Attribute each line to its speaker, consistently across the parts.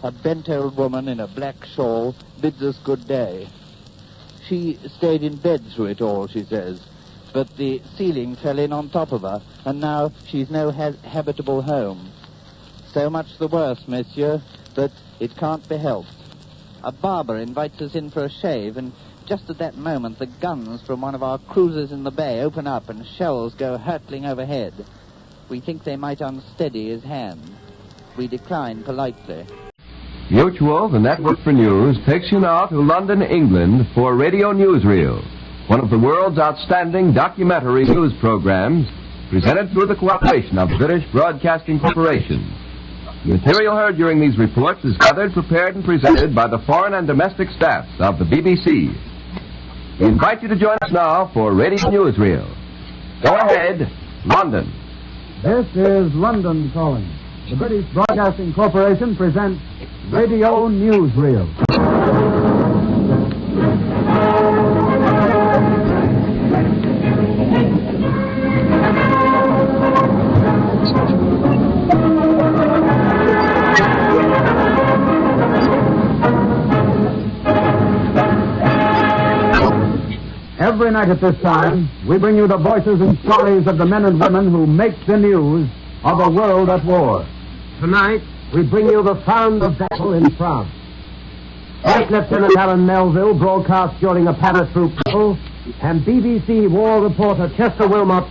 Speaker 1: a bent old woman in a black shawl bids us good day. She stayed in bed through it all, she says, but the ceiling fell in on top of her, and now she's no habitable home. So much the worse, monsieur, but it can't be helped. A barber invites us in for a shave, and just at that moment the guns from one of our cruisers in the bay open up and shells go hurtling overhead. We think they might unsteady his hand. We decline politely.
Speaker 2: Mutual, the Network for News, takes you now to London, England for Radio Newsreel, one of the world's outstanding documentary news programs presented through the cooperation of the British Broadcasting Corporation. The material heard during these reports is gathered, prepared, and presented by the foreign and domestic staffs of the BBC. We invite you to join us now for Radio Newsreel. Go ahead, London.
Speaker 3: This is London calling. The British Broadcasting Corporation presents Radio Newsreel. Every night at this time, we bring you the voices and stories of the men and women who make the news of a world at war. Tonight, we bring you the sound of battle in France. First Lieutenant Alan Melville broadcast during a paratroop battle, and BBC war reporter Chester Wilmot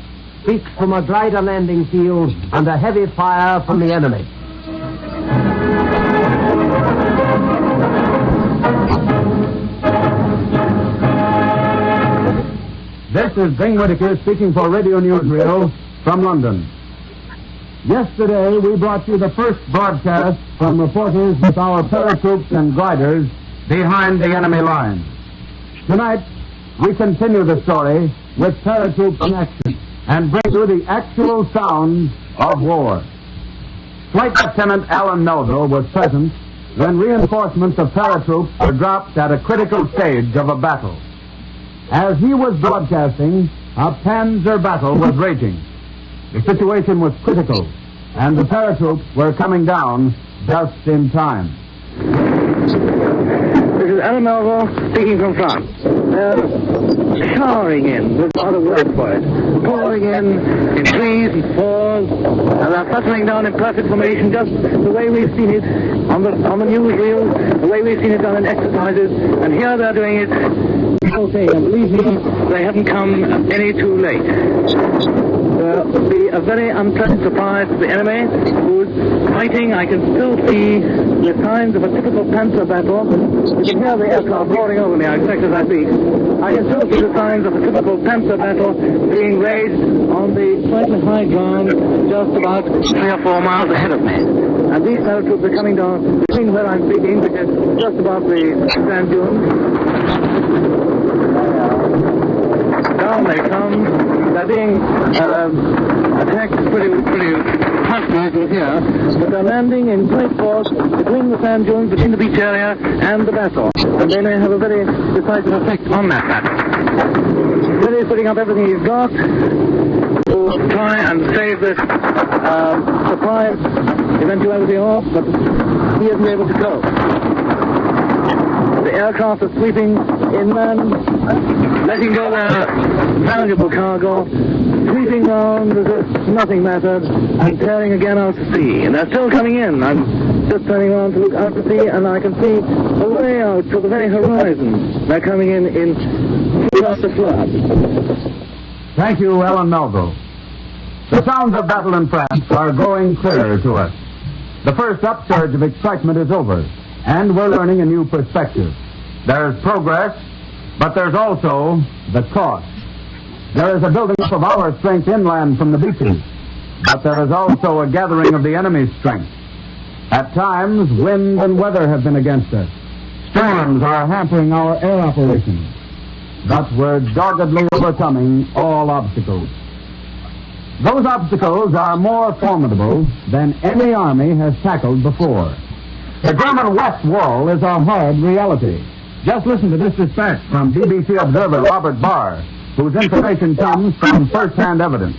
Speaker 3: speaks from a glider landing field under heavy fire from the enemy. This is Bing Whittaker speaking for Radio Newsreel from London. Yesterday, we brought you the first broadcast from reporters with our paratroops and gliders behind the enemy lines. Tonight, we continue the story with paratroops in action and bring you the actual sounds of war. Flight Lieutenant Alan Melville was present when reinforcements of paratroops were dropped at a critical stage of a battle. As he was broadcasting, a panzer battle was raging. The situation was critical, and the paratroops were coming down just in time.
Speaker 4: This is Alan Melville speaking from France. Showering in, there's not a word for it. Pouring in threes and fours, and they're fluttering down in perfect formation, just the way we've seen it on the newsreel, the way we've seen it done in exercises, and here they're doing it. Okay, and believe me, they haven't come any too late. There will be a very unpleasant surprise to the enemy, who's fighting. I can still see the signs of a typical panzer battle. You can hear the aircraft roaring over me, I expect as I speak. I can still see the signs of a typical panzer battle being raged on the slightly high ground just about 3 or 4 miles ahead of me. And these paratroops are coming down between where I'm speaking, which is just above the sand dunes. Down they come. They're being attacked pretty fast here, but they're landing in great force between the sand dunes, between the beach area and the battle, and they may have a very decisive effect on that battle. Billy's putting up everything he's got to try and save this surprise eventuality off, but he isn't able to go. The aircraft are sweeping inland, letting go their valuable cargo, sweeping round as if nothing mattered, and tearing again out to sea. And they're still coming in. I'm just turning around to look out to sea, and I can see away out to the very horizon. They're coming in just a flood.
Speaker 3: Thank you, Alan Melville. The sounds of battle in France are growing clearer to us. The first upsurge of excitement is over, and we're learning a new perspective. There's progress, but there's also the cost. There is a building up of our strength inland from the beaches, but there is also a gathering of the enemy's strength. At times, wind and weather have been against us. Storms are hampering our air operations, but we're doggedly overcoming all obstacles. Those obstacles are more formidable than any army has tackled before. The German West Wall is a hard reality. Just listen to this dispatch from BBC observer Robert Barr, whose information comes from first-hand evidence.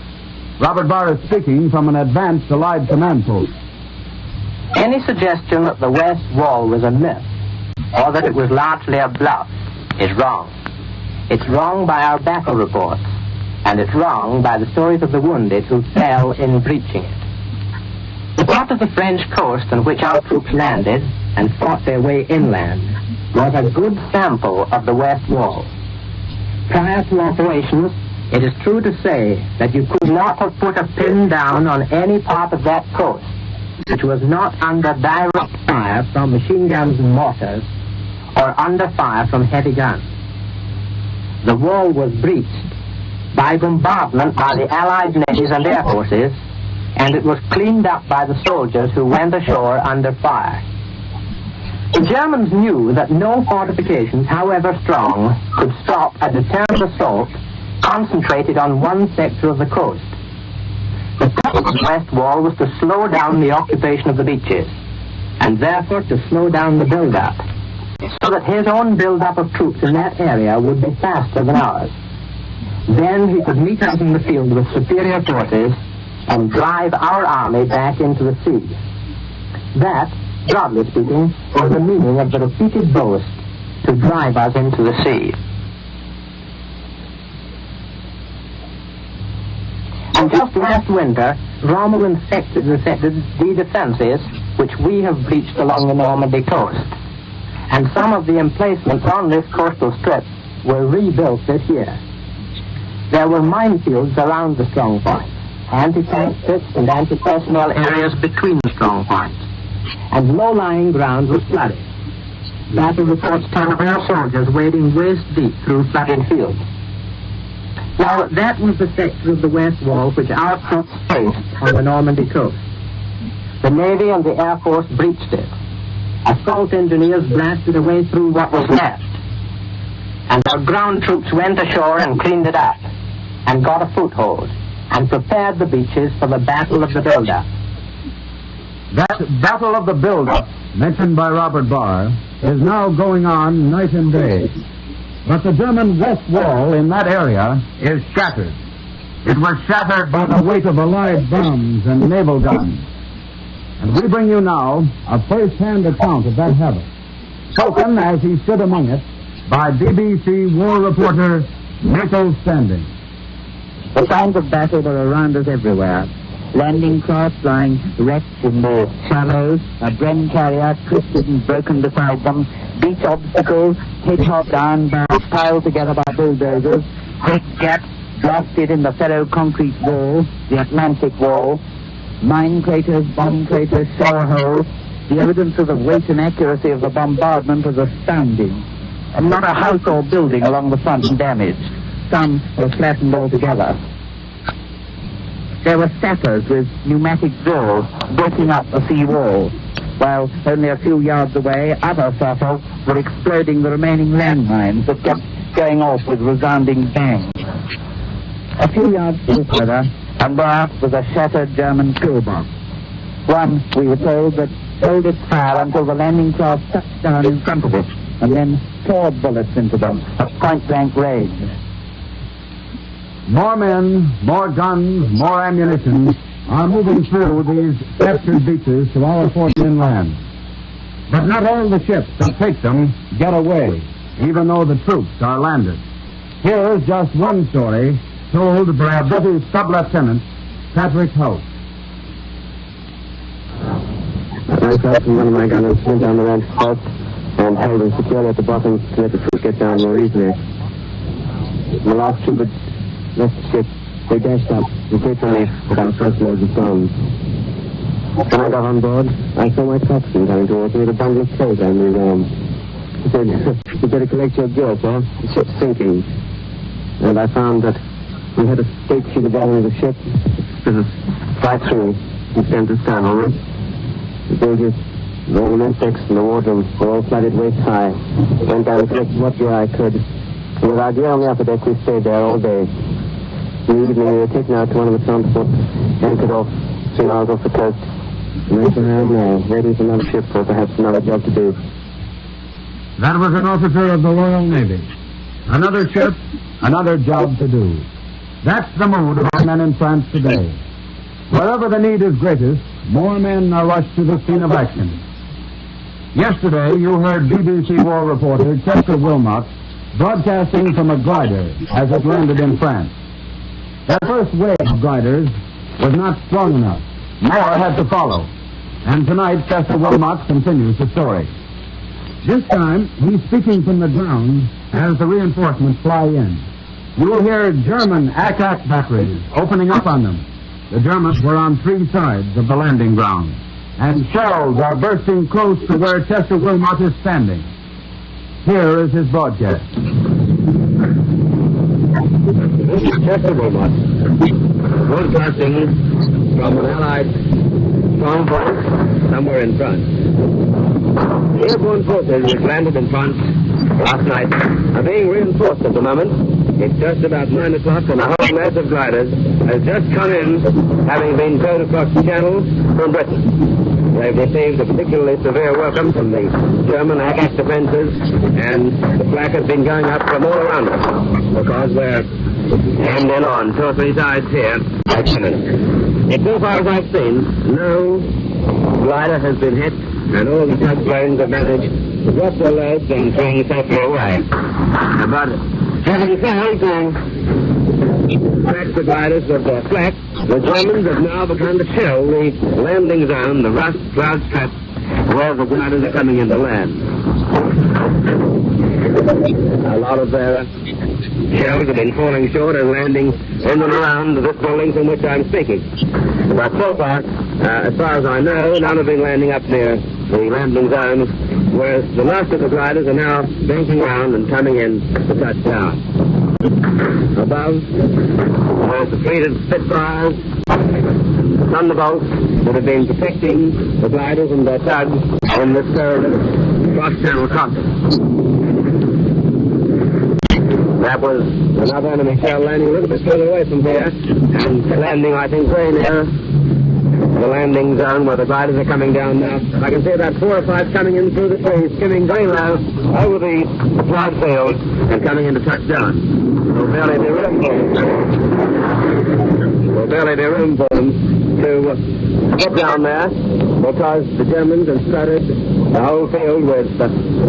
Speaker 3: Robert Barr is speaking from an advanced Allied command post.
Speaker 5: Any suggestion that the West Wall was a myth, or that it was largely a bluff, is wrong. It's wrong by our battle reports, and it's wrong by the stories of the wounded who fell in breaching it. The part of the French coast on which our troops landed and fought their way inland was a good sample of the West Wall. Prior to operations, it is true to say that you could not have put a pin down on any part of that coast which was not under direct fire from machine guns and mortars or under fire from heavy guns. The wall was breached by bombardment by the Allied navies and air forces, and it was cleaned up by the soldiers who went ashore under fire. The Germans knew that no fortifications, however strong, could stop a determined assault concentrated on one sector of the coast. The purpose of the West Wall was to slow down the occupation of the beaches, and therefore to slow down the build-up, so that his own build-up of troops in that area would be faster than ours. Then he could meet us in the field with superior forces and drive our army back into the sea. That, broadly speaking, was the meaning of the repeated boast to drive us into the sea. And just last winter, Rommel inspected the defences which we have breached along the Normandy coast. And some of the emplacements on this coastal strip were rebuilt this year. There were minefields around the strong points, anti-tank pits and anti-personnel areas between the strong points, and low-lying ground was flooded. Battle reports tell of our soldiers wading waist-deep through flooded fields. Now, that was the sector of the West Wall which our troops faced on the Normandy coast. The Navy and the Air Force breached it. Assault engineers blasted a way through what was left. And our ground troops went ashore and cleaned it up, and got a foothold, and prepared the beaches for the Battle of the Build-Up.
Speaker 3: That Battle of the Build-Up, mentioned by Robert Barr, is now going on night and day. But the German West Wall in that area is shattered. It was shattered by the weight of Allied bombs and naval guns. And we bring you now a first-hand account of that havoc, spoken as he stood among it by BBC war reporter Michael Standing.
Speaker 6: The signs of battle were around us everywhere. Landing crafts lying wrecked in the shallows, a Bren carrier twisted and broken beside them, beach obstacles, hedgehog iron bars piled together by bulldozers, great gaps blasted in the ferro-concrete wall, the Atlantic wall, mine craters, bomb craters, shower holes. The evidence of the weight and accuracy of the bombardment was astounding. And not a house or building along the front damaged. Some were flattened altogether. There were sappers with pneumatic drills breaking up the sea wall, while only a few yards away, other sappers were exploding the remaining landmines that kept going off with resounding bangs. A few yards further, and there was a shattered German pillbox. One, we were told, that held its fire until the landing craft touched down in front of it, and then poured bullets into them at point-blank range.
Speaker 3: More men, more guns, more ammunition are moving through these captured beaches to our fort inland. But not all the ships that take them get away, even though the troops are landed. Here's just one story told by a British sub-lieutenant, Patrick House.
Speaker 7: Myself and one of my gunners went down the ranch first and held them securely at the bottom to let the troops get down more easily. The last troop had left the ship. They dashed up and take relief with our first loads of bombs. When I got on board, I saw my coxswain coming towards me with a bundle of clothes under his arm. He said, "You better collect your gear, sir. The ship's sinking." And I found that we had a stake through the bottom of the ship. This is right through from center to stern. The bridges, the ornament decks, and the wardrooms were all flooded waist high. Went down and collected what gear I could. And with our gear on the upper deck, we stayed there all day. In the evening, we were taken out to one of the transports, anchored off 3 miles off the coast. And that's where I am now, waiting for another ship or perhaps another job to do.
Speaker 3: That was an officer of the Royal Navy. Another ship, another job to do. That's the mood of our men in France today. Wherever the need is greatest, more men are rushed to the scene of action. Yesterday, you heard BBC war reporter Chester Wilmot broadcasting from a glider as it landed in France. That first wave of gliders was not strong enough. More had to follow. And tonight, Chester Wilmot continues the story. This time, he's speaking from the ground as the reinforcements fly in. You will hear German attack batteries opening up on them. The Germans were on three sides of the landing ground, and shells are bursting close to where Chester Wilmot is standing. Here is his broadcast.
Speaker 7: This is Chester Wilmot, broadcasting from an Allied strong point somewhere in France. The airborne forces which landed in France last night are being reinforced at the moment. It's just about 9 o'clock and a whole mass of gliders has just come in, having been towed across the channel from Britain. They've received a particularly severe welcome from the German attack defenses, and the flak has been going up from all around us because we're hemmed in on 2 or 3 sides here by cannons. So far as I've seen, no glider has been hit, and all the tug planes have managed to drop their loads and swing safely away. But having failed to crack the gliders with their flak, the Germans have now begun to shell the landing zone, the rough cloud strip, where the gliders are coming into land. A lot of their shells have been falling short and landing in and around this building from which I'm speaking. But so far as I know, none have been landing up near the landing zones, whereas the last of the gliders are now banking around and coming in to touch down. Above, there's the fleet of Spitfires, Thunderbolts that have been protecting the gliders and their tugs in this cross-channel crossing. That was another enemy shell landing a little bit further away from here, and landing, I think, very near the landing zone where the gliders are coming down now. I can see about 4 or 5 coming in through the trees, skimming very low over the cloud field and coming into touchdown. There'll barely be room for them to get down there because the Germans have studded the whole field with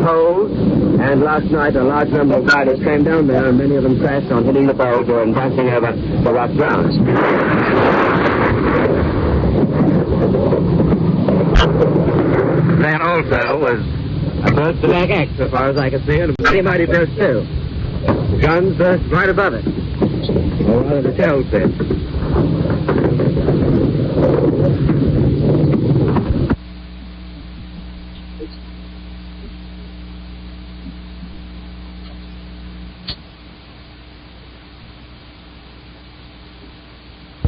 Speaker 7: poles, and last night a large number of gliders came down there, and many of them crashed on hitting the poles or bouncing over the rough ground. That also was a burst of back axe, so far as I could see, and a pretty mighty burst too. The guns burst right above it, or rather the shells did.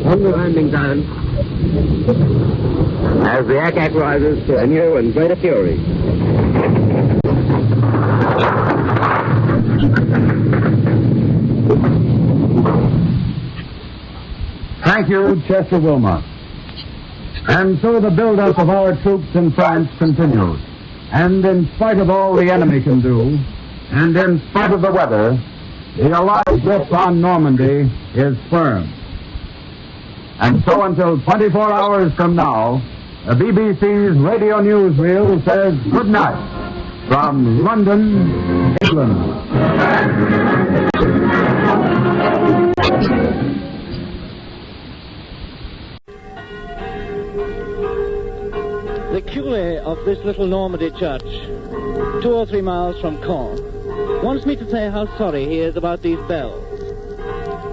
Speaker 7: On the landing zone, as the attack rises to a new and greater fury.
Speaker 3: Thank you, Chester Wilmot. And so the build-up of our troops in France continues. And in spite of all the enemy can do, and in spite of the weather, the Allied grip on Normandy is firm. And so until 24 hours from now, the BBC's radio newsreel says good night from London, England.
Speaker 8: The curé of this little Normandy church, 2 or 3 miles from Caen, wants me to say how sorry he is about these bells.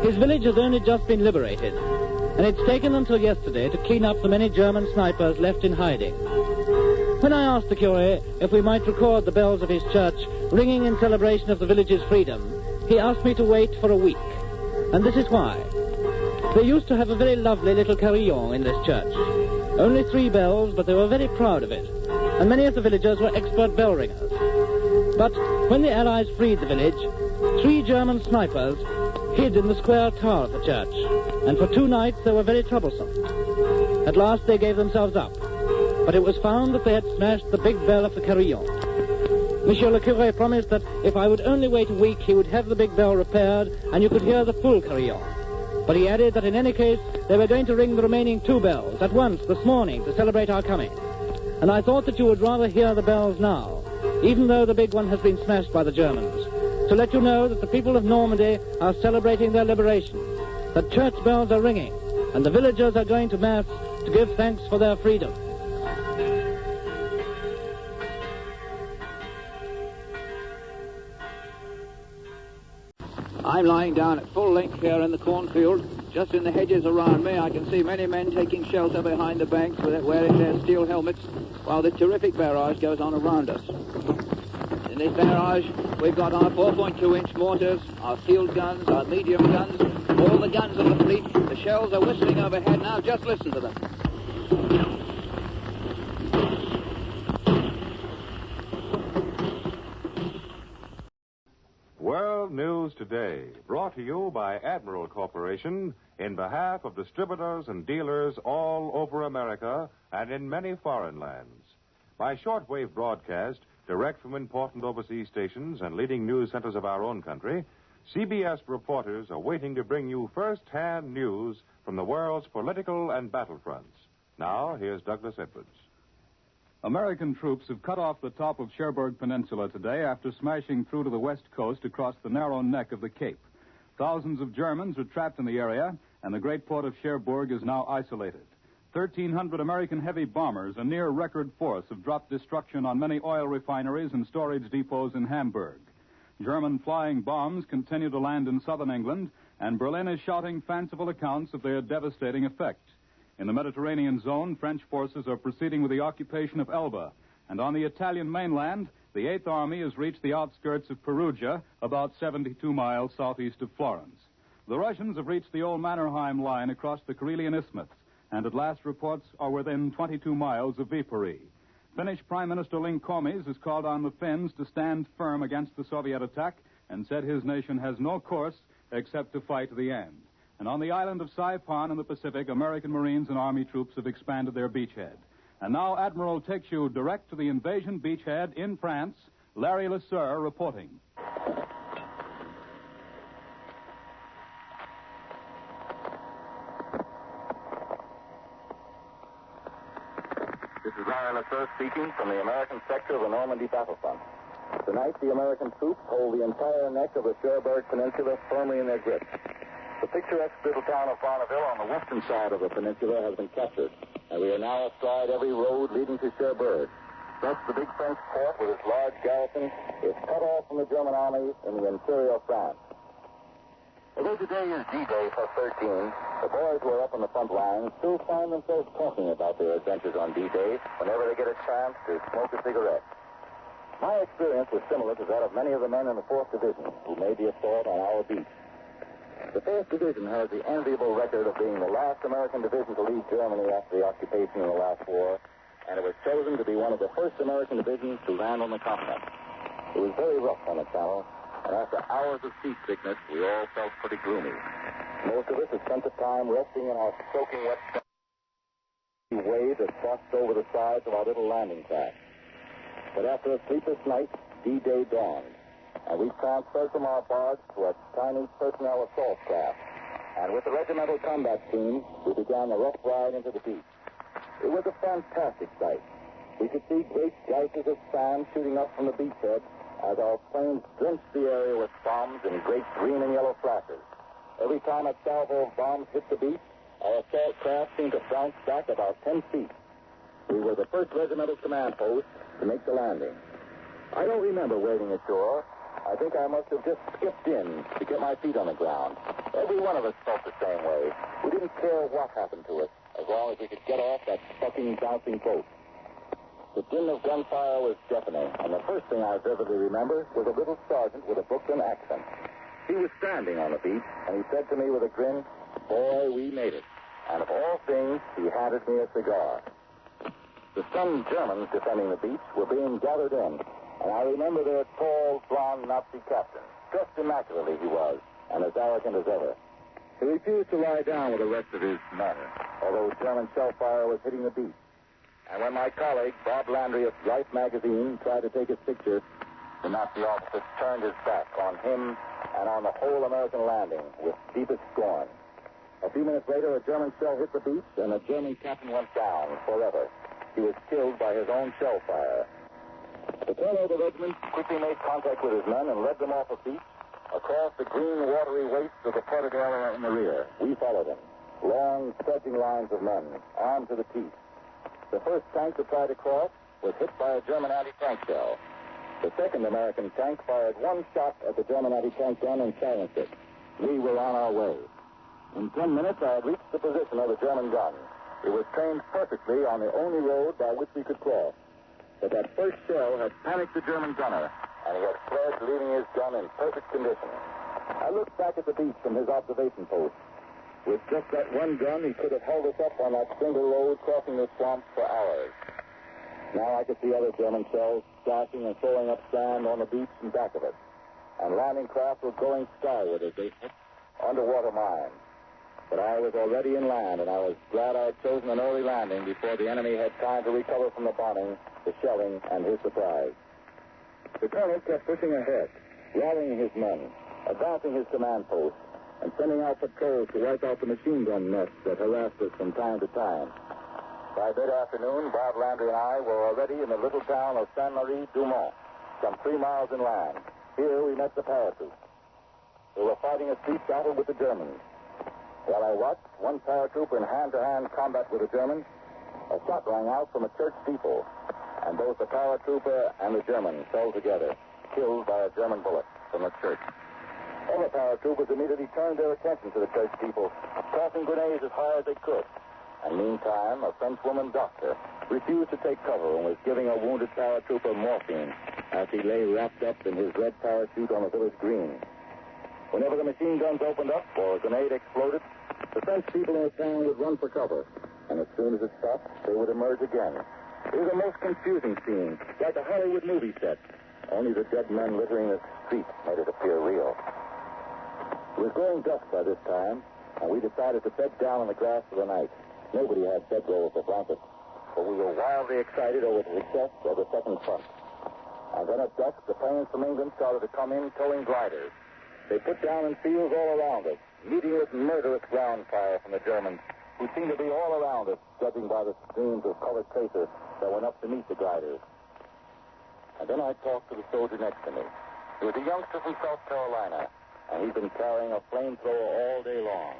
Speaker 8: His village has only just been liberated, and it's taken until yesterday to clean up the many German snipers left in hiding. When I asked the curé if we might record the bells of his church ringing in celebration of the village's freedom, he asked me to wait for a week. And this is why. They used to have a very lovely little carillon in this church. Only 3 bells, but they were very proud of it. And many of the villagers were expert bell ringers. But when the Allies freed the village, 3 German snipers hid in the square tower of the church, and for 2 nights they were very troublesome. At last they gave themselves up, but it was found that they had smashed the big bell of the carillon. Monsieur le Curé promised that if I would only wait a week, he would have the big bell repaired, and you could hear the full carillon. But he added that in any case, they were going to ring the remaining 2 bells at once this morning to celebrate our coming. And I thought that you would rather hear the bells now, even though the big one has been smashed by the Germans, to let you know that the people of Normandy are celebrating their liberation, that church bells are ringing, and the villagers are going to Mass to give thanks for their freedom.
Speaker 9: I'm lying down at full length here in the cornfield. Just in the hedges around me, I can see many men taking shelter behind the banks wearing their steel helmets, while the terrific barrage goes on around us. In this barrage, we've got our 4.2-inch mortars, our field guns, our medium guns, all the guns of the fleet. The shells are whistling overhead now. Just listen to them.
Speaker 10: World News Today, brought to you by Admiral Corporation in behalf of distributors and dealers all over America and in many foreign lands. By shortwave broadcast, direct from important overseas stations and leading news centers of our own country, CBS reporters are waiting to bring you first-hand news from the world's political and battlefronts. Now, here's Douglas Edwards.
Speaker 11: American troops have cut off the top of Cherbourg Peninsula today after smashing through to the west coast across the narrow neck of the Cape. Thousands of Germans are trapped in the area, and the great port of Cherbourg is now isolated. 1,300 American heavy bombers, a near-record force, have dropped destruction on many oil refineries and storage depots in Hamburg. German flying bombs continue to land in southern England, and Berlin is shouting fanciful accounts of their devastating effect. In the Mediterranean zone, French forces are proceeding with the occupation of Elba. And on the Italian mainland, the 8th Army has reached the outskirts of Perugia, about 72 miles southeast of Florence. The Russians have reached the old Mannerheim line across the Karelian Isthmus, and at last reports are within 22 miles of Viipuri. Finnish Prime Minister Linkomies has called on the Finns to stand firm against the Soviet attack and said his nation has no course except to fight to the end. And on the island of Saipan in the Pacific, American Marines and Army troops have expanded their beachhead. And now Admiral takes you direct to the invasion beachhead in France. Larry Lesseur reporting.
Speaker 12: This is Larry Lesseur speaking from the American sector of the Normandy battlefront. Tonight, the American troops hold the entire neck of the Cherbourg Peninsula firmly in their grip. The picturesque little town of Barneville on the western side of the peninsula has been captured, and we are now astride every road leading to Cherbourg. Thus, the big French fort with its large garrison is cut off from the German army in the interior of France. Although today is D-Day plus 13, the boys who are up on the front lines still find themselves talking about their adventures on D-Day whenever they get a chance to smoke a cigarette. My experience was similar to that of many of the men in the 4th Division who made the assault on our beach. The 4th Division has the enviable record of being the last American division to leave Germany after the occupation in the last war, and it was chosen to be one of the first American divisions to land on the continent. It was very rough on the Channel, and after hours of seasickness, we all felt pretty gloomy. Most of us had spent the time resting in our soaking wet wave that crossed over the sides of our little landing craft. But after a sleepless night, D-Day dawned, and we transferred from our barge to a tiny personnel assault craft. And with the regimental combat team, we began the rough ride into the beach. It was a fantastic sight. We could see great geysers of sand shooting up from the beachhead as our planes drenched the area with bombs in great green and yellow flashes. Every time a salvo of bombs hit the beach, our assault craft seemed to bounce back about 10 feet. We were the first regimental command post to make the landing. I don't remember wading ashore. I think I must have just skipped in to get my feet on the ground. Every one of us felt the same way. We didn't care what happened to us, as long as we could get off that fucking bouncing boat. The din of gunfire was deafening, and the first thing I vividly remember was a little sergeant with a Brooklyn accent. He was standing on the beach, and he said to me with a grin, "Boy, we made it." And of all things, he handed me a cigar. The stunned Germans defending the beach were being gathered in, and I remember their tall, blond Nazi captain. Dressed immaculately he was, and as arrogant as ever. He refused to lie down with the rest of his men, although German shell fire was hitting the beach. And when my colleague, Bob Landry of Life magazine, tried to take his picture, the Nazi officer turned his back on him and on the whole American landing with deepest scorn. A few minutes later, a German shell hit the beach, and a German captain went down forever. He was killed by his own shell fire. The colonel of the regiment quickly made contact with his men and led them off the beach across the green, watery waste of the flooded area in the rear. We followed him. Long, stretching lines of men, armed to the teeth. The first tank that tried to cross was hit by a German anti-tank shell. The second American tank fired one shot at the German anti-tank gun and silenced it. We were on our way. In 10 minutes, I had reached the position of the German gun. It was trained perfectly on the only road by which we could cross. But that first shell had panicked the German gunner, and he had fled, leaving his gun in perfect condition. I looked back at the beach from his observation post. With just that one gun, he could have held us up on that single road crossing the swamp for hours. Now I could see other German shells splashing and throwing up sand on the beach and back of it. And landing craft were going skyward as they hit underwater mines. But I was already in land, and I was glad I had chosen an early landing before the enemy had time to recover from the bombing, the shelling, and his surprise. The colonel kept pushing ahead, rallying his men, advancing his command post, and sending out patrols to wipe out the machine gun nests that harassed us from time to time. By mid-afternoon, Bob Landry and I were already in the little town of Saint-Marie-du-Mont, some 3 miles inland. Here we met the paratroops. They were fighting a street battle with the Germans. While I watched, one paratrooper in hand-to-hand combat with a German, a shot rang out from a church steeple, and both the paratrooper and the German fell together, killed by a German bullet from the church. Other paratroopers immediately turned their attention to the church steeple, tossing grenades as high as they could. And meantime, a Frenchwoman doctor refused to take cover and was giving a wounded paratrooper morphine as he lay wrapped up in his red parachute on the village green. Whenever the machine guns opened up or a grenade exploded, the French people in the town would run for cover. And as soon as it stopped, they would emerge again. It was a most confusing scene, like a Hollywood movie set. Only the dead men littering the streets made it appear real. It was growing dusk by this time, and we decided to bed down on the grass for the night. Nobody had bedrolls or blankets, but we were wildly excited over the success of the second front. And then at dusk, the planes from England started to come in towing gliders. They put down in fields all around us, meeting with murderous ground fire from the Germans, who seemed to be all around us, judging by the streams of colored tracers that went up to meet the gliders. And then I talked to the soldier next to me. He was a youngster from South Carolina, and he'd been carrying a flamethrower all day long.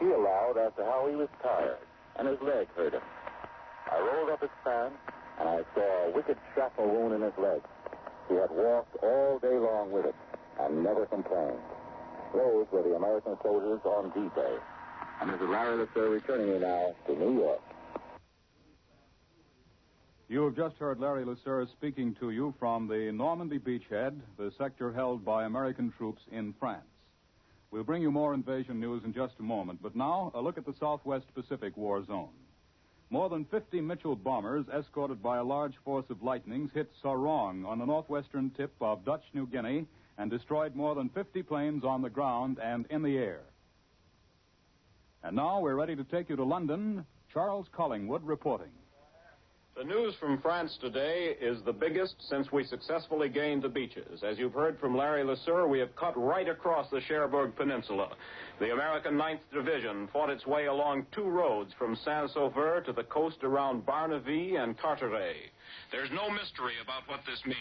Speaker 12: He allowed as to how he was tired, and his leg hurt him. I rolled up his pants, and I saw a wicked shrapnel wound in his leg. He had walked all day long with it, and never complained. Those were the American soldiers on D-Day. And Mr. Larry LeSueur returning me now to New York.
Speaker 11: You have just heard Larry LeSueur speaking to you from the Normandy beachhead, the sector held by American troops in France. We'll bring you more invasion news in just a moment, but now a look at the Southwest Pacific war zone. More than 50 Mitchell bombers, escorted by a large force of Lightnings, hit Sarong on the northwestern tip of Dutch New Guinea and destroyed more than 50 planes on the ground and in the air. And now we're ready to take you to London. Charles Collingwood reporting.
Speaker 13: The news from France today is the biggest since we successfully gained the beaches. As you've heard from Larry LeSueur, we have cut right across the Cherbourg Peninsula. The American 9th Division fought its way along 2 roads from Saint-Sauveur to the coast around Barneville and Carteret. There's no mystery about what this means.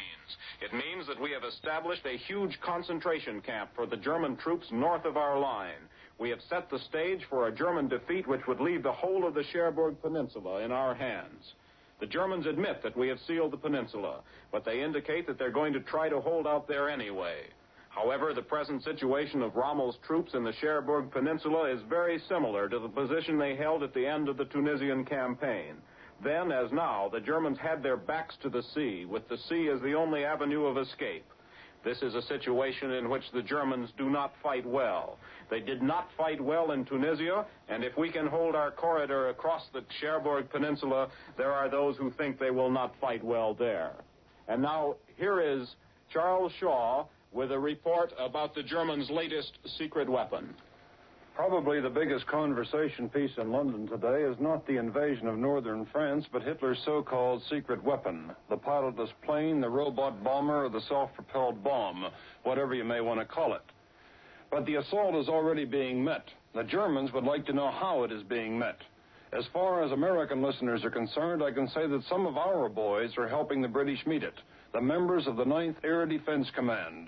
Speaker 13: It means that we have established a huge concentration camp for the German troops north of our line. We have set the stage for a German defeat which would leave the whole of the Cherbourg Peninsula in our hands. The Germans admit that we have sealed the peninsula, but they indicate that they're going to try to hold out there anyway. However, the present situation of Rommel's troops in the Cherbourg Peninsula is very similar to the position they held at the end of the Tunisian campaign. Then, as now, the Germans had their backs to the sea, with the sea as the only avenue of escape. This is a situation in which the Germans do not fight well. They did not fight well in Tunisia, and if we can hold our corridor across the Cherbourg Peninsula, there are those who think they will not fight well there. And now, here is Charles Shaw with a report about the Germans' latest secret weapon.
Speaker 14: Probably the biggest conversation piece in London today is not the invasion of northern France, but Hitler's so-called secret weapon, the pilotless plane, the robot bomber, or the self-propelled bomb, whatever you may want to call it. But the assault is already being met. The Germans would like to know how it is being met. As far as American listeners are concerned, I can say that some of our boys are helping the British meet it, the members of the 9th Air Defense Command.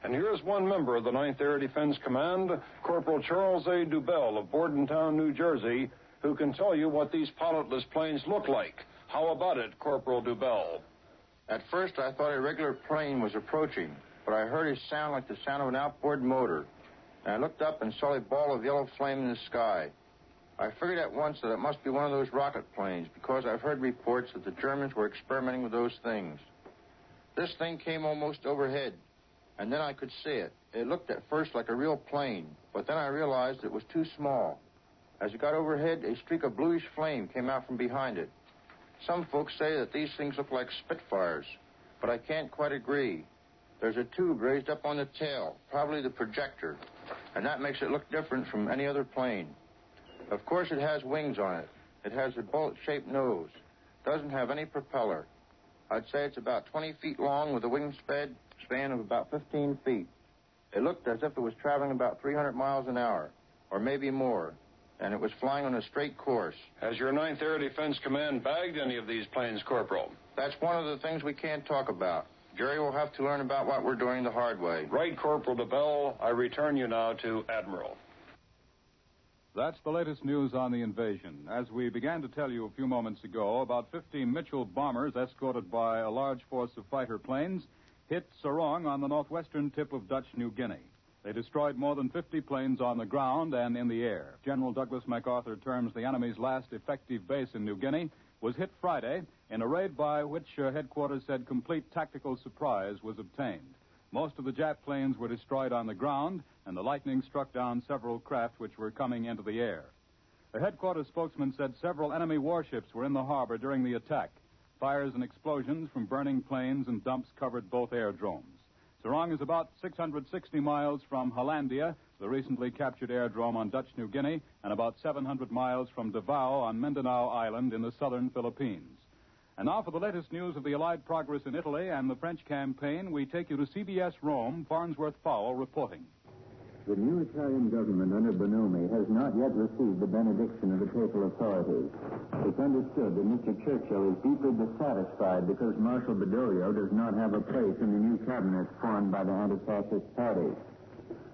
Speaker 14: And here's one member of the 9th Air Defense Command, Corporal Charles A. Dubell of Bordentown, New Jersey, who can tell you what these pilotless planes look like. How about it, Corporal Dubell?
Speaker 15: At first, I thought a regular plane was approaching, but I heard a sound like the sound of an outboard motor. And I looked up and saw a ball of yellow flame in the sky. I figured at once that it must be one of those rocket planes, because I've heard reports that the Germans were experimenting with those things. This thing came almost overhead, and then I could see it. It looked at first like a real plane, but then I realized it was too small. As it got overhead, a streak of bluish flame came out from behind it. Some folks say that these things look like Spitfires, but I can't quite agree. There's a tube raised up on the tail, probably the projector, and that makes it look different from any other plane. Of course, it has wings on it. It has a bullet-shaped nose. Doesn't have any propeller. I'd say it's about 20 feet long with a wingspan of about 15 feet. It looked as if it was traveling about 300 miles an hour, or maybe more, and it was flying on a straight course.
Speaker 14: Has your 9th Air Defense Command bagged any of these planes, Corporal?
Speaker 15: That's one of the things we can't talk about. Jerry will have to learn about what we're doing the hard way.
Speaker 14: Right, Corporal DeBell. I return you now to Admiral.
Speaker 11: That's the latest news on the invasion. As we began to tell you a few moments ago, about 50 Mitchell bombers escorted by a large force of fighter planes hit Sarong on the northwestern tip of Dutch New Guinea. They destroyed more than 50 planes on the ground and in the air. General Douglas MacArthur terms the enemy's last effective base in New Guinea was hit Friday in a raid by which headquarters said complete tactical surprise was obtained. Most of the Jap planes were destroyed on the ground, and the lightning struck down several craft which were coming into the air. The headquarters spokesman said several enemy warships were in the harbor during the attack. Fires and explosions from burning planes and dumps covered both airdromes. Sarong is about 660 miles from Hollandia, the recently captured airdrome on Dutch New Guinea, and about 700 miles from Davao on Mindanao Island in the southern Philippines. And now for the latest news of the Allied progress in Italy and the French campaign, we take you to CBS Rome, Farnsworth Fowle reporting.
Speaker 16: The new Italian government under Bonomi has not yet received the benediction of the papal authorities. It's understood that Mr. Churchill is deeply dissatisfied because Marshal Badoglio does not have a place in the new cabinet formed by the anti-fascist party.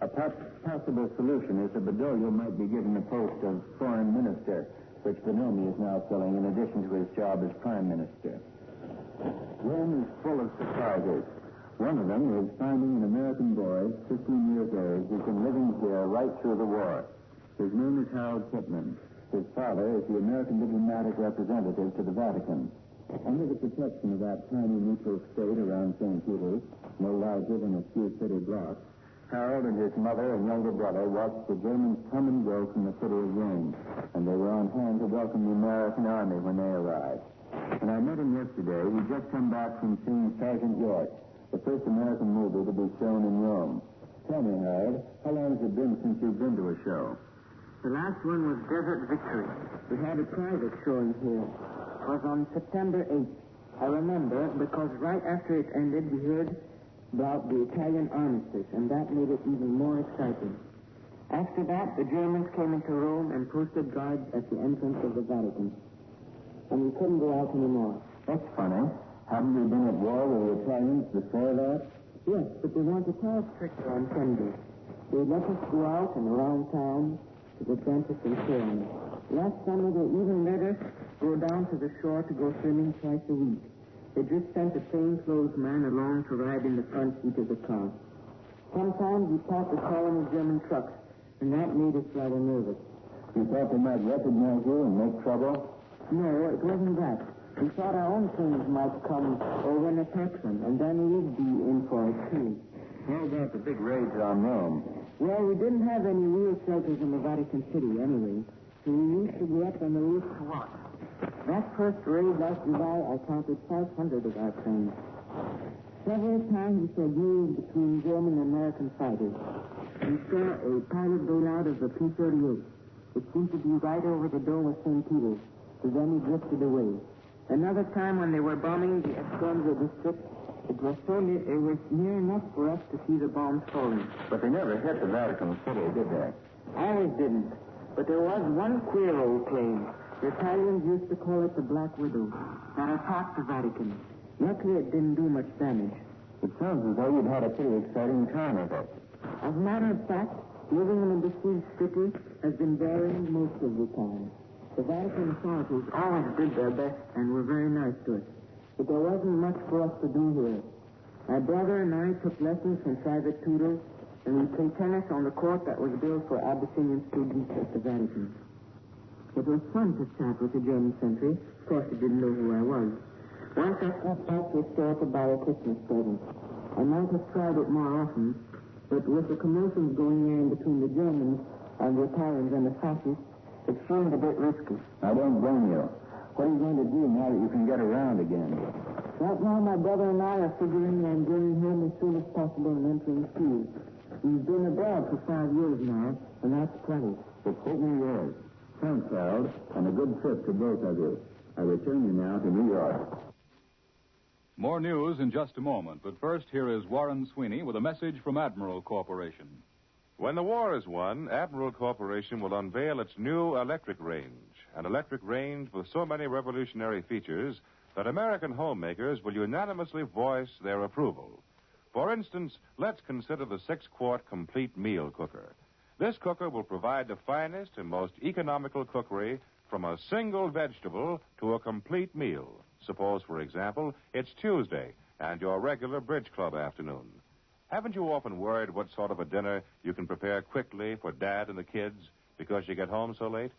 Speaker 16: A possible solution is that Badoglio might be given the post of foreign minister, which Bonomi is now filling in addition to his job as prime minister. Rome is full of surprises. One of them is finding an American boy, 15 years old, who's been living here right through the war. His name is Harold Pittman. His father is the American diplomatic representative to the Vatican. Under the protection of that tiny neutral state around St. Peter's, no larger than a few city blocks, Harold and his mother and younger brother watched the Germans come and go from the city of Rome, and they were on hand to welcome the American army when they arrived. When I met him yesterday, he'd just come back from seeing Sergeant York, the first American movie to be shown in Rome. Tell me, Harold, how long has it been since you've been to a show?
Speaker 6: The last one was Desert Victory. We had a private showing here. It was on September 8th. I remember because right after it ended, we heard about the Italian armistice, and that made it even more exciting. After that, the Germans came into Rome and posted guards at the entrance of the Vatican. And we couldn't go out anymore.
Speaker 16: That's funny. Haven't we been at war with the Italians before that?
Speaker 6: Yes, but they weren't at all stricter on Sunday. They let us go out and around town to the dentist and so on. Last summer, they even let us go down to the shore to go swimming twice a week. They just sent a plainclothes man along to ride in the front seat of the car. Sometimes we passed a column of German trucks, and that made us rather nervous.
Speaker 16: You thought they might recognize you and make trouble?
Speaker 6: No, it wasn't that. We thought our own planes might come over and attack them, and then we'd be in for it, too.
Speaker 16: How about the big raids on Rome?
Speaker 6: Well, we didn't have any real shelters in the Vatican City anyway, so we used to go up on the roof to watch. That first raid last July, I counted 500 of our planes. Several times we saw duels between German and American fighters. We saw a pilot bail out of the P-38. It seemed to be right over the dome of St. Peter's, so then he drifted away. Another time when they were bombing the Escondido district, it was near enough for us to see the bombs falling.
Speaker 16: But they never hit the Vatican City, did they?
Speaker 6: Ours didn't. But there was one queer old plane. The Italians used to call it the Black Widow, that attacked the Vatican. Luckily, it didn't do much damage.
Speaker 16: It sounds as though you'd had a pretty exciting time with it.
Speaker 6: As a matter of fact, living in a besieged city has been varying most of the time. The Vatican authorities always did their best and were very nice to us. But there wasn't much for us to do here. My brother and I took lessons from private tutors, and we played tennis on the court that was built for Abyssinian students at the Vatican. It was fun to chat with the German sentry. Of course, he didn't know who I was. Once I stopped back to the store to buy a Christmas present. I might have tried it more often, but with the commotions going on between the Germans and the Italians and the fascists, it seemed a bit risky.
Speaker 16: I don't blame you. What are you going to do now that you can get around again?
Speaker 6: Right now, my brother and I are figuring on going home as soon as possible and entering school. We've been abroad for 5 years now, and that's plenty.
Speaker 16: It certainly is. Thanks, Harold, and a good trip to both of you. I return you now to New York.
Speaker 11: More news in just a moment, but first here is Warren Sweeney with a message from Admiral Corporation.
Speaker 10: When the war is won, Admiral Corporation will unveil its new electric range, an electric range with so many revolutionary features that American homemakers will unanimously voice their approval. For instance, let's consider the 6-quart complete meal cooker. This cooker will provide the finest and most economical cookery from a single vegetable to a complete meal. Suppose, for example, it's Tuesday and your regular bridge club afternoon. Haven't you often worried what sort of a dinner you can prepare quickly for Dad and the kids because you get home so late?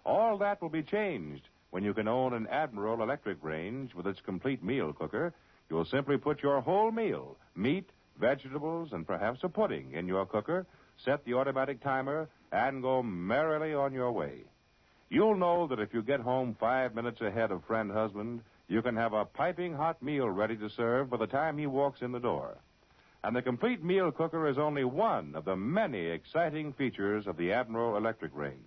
Speaker 10: All that will be changed when you can own an Admiral electric range with its complete meal cooker. You'll simply put your whole meal, meat, vegetables, and perhaps a pudding in your cooker, set the automatic timer, and go merrily on your way. You'll know that if you get home 5 minutes ahead of friend husband, you can have a piping hot meal ready to serve by the time he walks in the door. And the complete meal cooker is only one of the many exciting features of the Admiral electric range.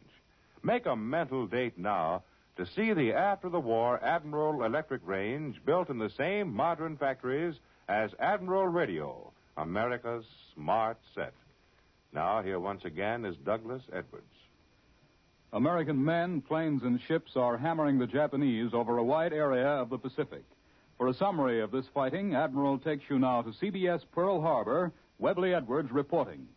Speaker 10: Make a mental date now to see the after-the-war Admiral electric range built in the same modern factories as Admiral Radio, America's smart set. Now, here once again is Douglas Edwards.
Speaker 11: American men, planes, and ships are hammering the Japanese over a wide area of the Pacific. For a summary of this fighting, Admiral takes you now to CBS Pearl Harbor, Webley Edwards reporting.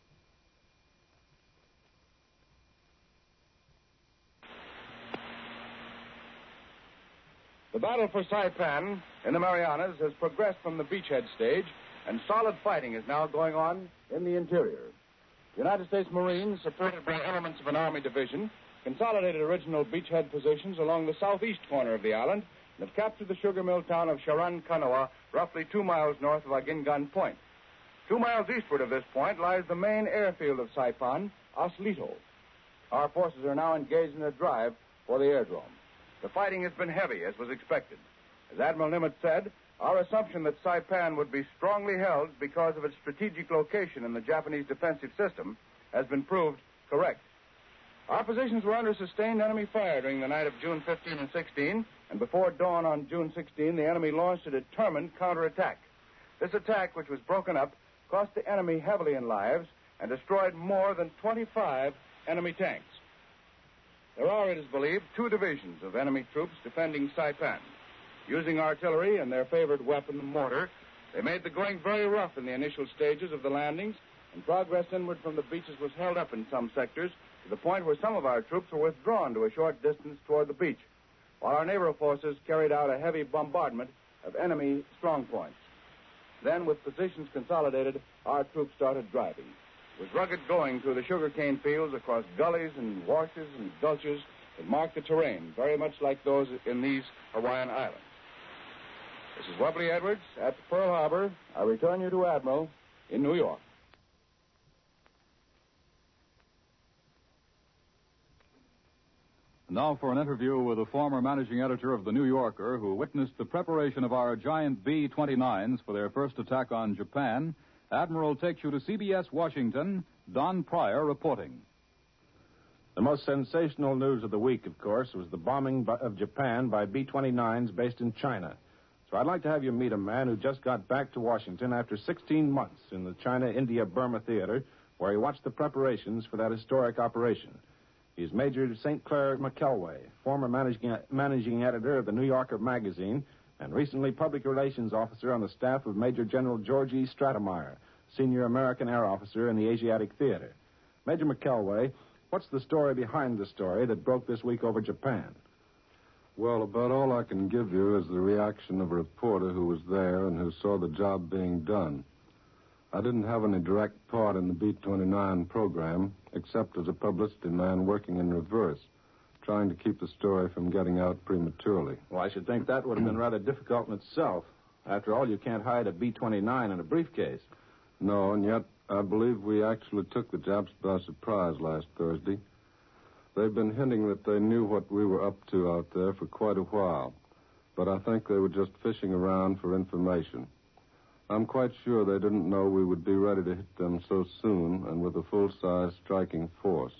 Speaker 17: The battle for Saipan in the Marianas has progressed from the beachhead stage, and solid fighting is now going on in the interior. The United States Marines, supported by elements of an Army division, consolidated original beachhead positions along the southeast corner of the island and have captured the sugar mill town of Charan Kanoa, roughly 2 miles north of Agingan Point. 2 miles eastward of this point lies the main airfield of Saipan, Oslito. Our forces are now engaged in a drive for the airdrome. The fighting has been heavy, as was expected. As Admiral Nimitz said, our assumption that Saipan would be strongly held because of its strategic location in the Japanese defensive system has been proved correct. Our positions were under sustained enemy fire during the night of June 15 and 16, and before dawn on June 16, the enemy launched a determined counterattack. This attack, which was broken up, cost the enemy heavily in lives and destroyed more than 25 enemy tanks. There are, it is believed, 2 divisions of enemy troops defending Saipan. Using artillery and their favorite weapon, the mortar, they made the going very rough in the initial stages of the landings, and progress inward from the beaches was held up in some sectors to the point where some of our troops were withdrawn to a short distance toward the beach, while our naval forces carried out a heavy bombardment of enemy strongpoints. Then, with positions consolidated, our troops started driving. It was rugged going through the sugarcane fields across gullies and washes and gulches that marked the terrain, very much like those in these Hawaiian islands. This is Webley Edwards at Pearl Harbor. I return you to Admiral in New York.
Speaker 11: Now for an interview with a former managing editor of The New Yorker who witnessed the preparation of our giant B-29s for their first attack on Japan. Admiral takes you to CBS Washington. Don Pryor reporting.
Speaker 18: The most sensational news of the week, of course, was the bombing of Japan by B-29s based in China. So I'd like to have you meet a man who just got back to Washington after 16 months in the China-India-Burma theater where he watched the preparations for that historic operation. He's Major St. Clair McKelway, former managing editor of the New Yorker magazine, and recently public relations officer on the staff of Major General George E. Stratemeyer, senior American air officer in the Asiatic Theater. Major McKelway, what's the story behind the story that broke this week over Japan?
Speaker 19: Well, about all I can give you is the reaction of a reporter who was there and who saw the job being done. I didn't have any direct part in the B-29 program, except as a publicity man working in reverse, trying to keep the story from getting out prematurely.
Speaker 18: Well, I should think that would have been rather difficult in itself. After all, you can't hide a B-29 in a briefcase.
Speaker 19: No, and yet I believe we actually took the Japs by surprise last Thursday. They've been hinting that they knew what we were up to out there for quite a while, but I think they were just fishing around for information. I'm quite sure they didn't know we would be ready to hit them so soon and with a full-size striking force.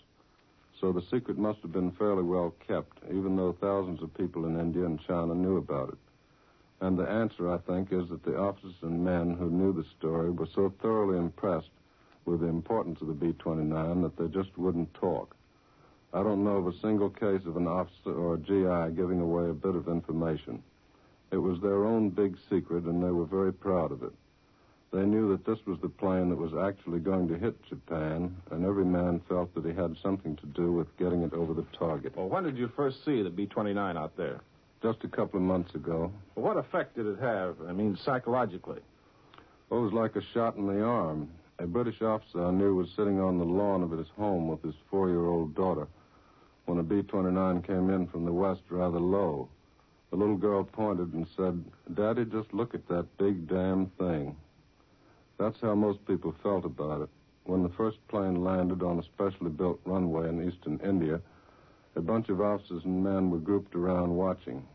Speaker 19: So the secret must have been fairly well kept, even though thousands of people in India and China knew about it. And the answer, I think, is that the officers and men who knew the story were so thoroughly impressed with the importance of the B-29 that they just wouldn't talk. I don't know of a single case of an officer or a GI giving away a bit of information. It was their own big secret, and they were very proud of it. They knew that this was the plane that was actually going to hit Japan, and every man felt that he had something to do with getting it over the target.
Speaker 18: Well, when did you first see the B-29 out there?
Speaker 19: Just a couple of months ago.
Speaker 18: Well, what effect did it have, psychologically?
Speaker 19: Well, it was like a shot in the arm. A British officer I knew was sitting on the lawn of his home with his 4-year-old daughter when a B-29 came in from the west rather low. The little girl pointed and said, "Daddy, just look at that big damn thing." That's how most people felt about it. When the first plane landed on a specially built runway in eastern India, a bunch of officers and men were grouped around watching.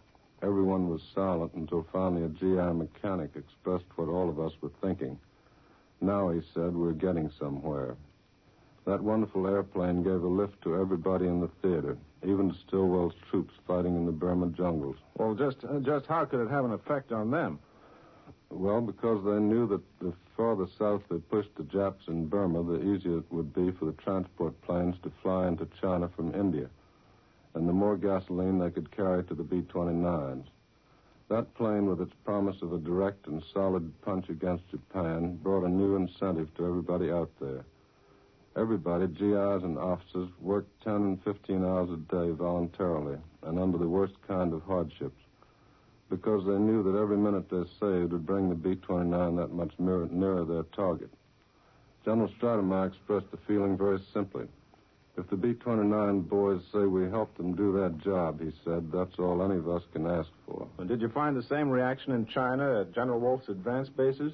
Speaker 19: Everyone was silent until finally a GI mechanic expressed what all of us were thinking. Now, he said, we're getting somewhere. That wonderful airplane gave a lift to everybody in the theater, even to Stilwell's troops fighting in the Burma jungles.
Speaker 18: Well, just how could it have an effect on them?
Speaker 19: Well, because they knew that the farther south they pushed the Japs in Burma, the easier it would be for the transport planes to fly into China from India, and the more gasoline they could carry to the B-29s. That plane, with its promise of a direct and solid punch against Japan, brought a new incentive to everybody out there. Everybody, GIs and officers, worked 10 and 15 hours a day voluntarily and under the worst kind of hardships, because they knew that every minute they saved would bring the B-29 that much nearer their target. General Stratemeyer expressed the feeling very simply. If the B-29 boys say we helped them do that job, he said, that's all any of us can ask for.
Speaker 18: And did you find the same reaction in China at General Wolf's advanced bases?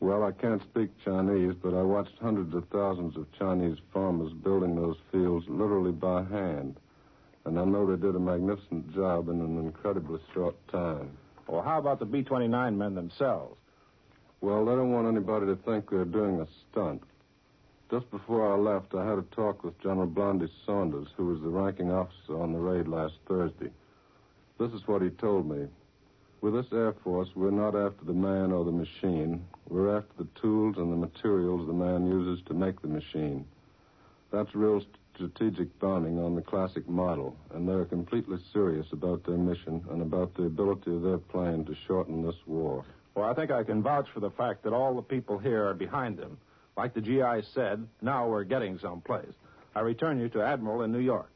Speaker 19: Well, I can't speak Chinese, but I watched hundreds of thousands of Chinese farmers building those fields literally by hand. And I know they did a magnificent job in an incredibly short time.
Speaker 18: Well, how about the B-29 men themselves?
Speaker 19: Well, they don't want anybody to think they're doing a stunt. Just before I left, I had a talk with General Blondie Saunders, who was the ranking officer on the raid last Thursday. This is what he told me. With this Air Force, we're not after the man or the machine. We're after the tools and the materials the man uses to make the machine. That's real strategic bombing on the classic model, and they're completely serious about their mission and about the ability of their plane to shorten this war.
Speaker 18: Well, I think I can vouch for the fact that all the people here are behind them. Like the GI said, now we're getting someplace. I return you to Admiral in New York.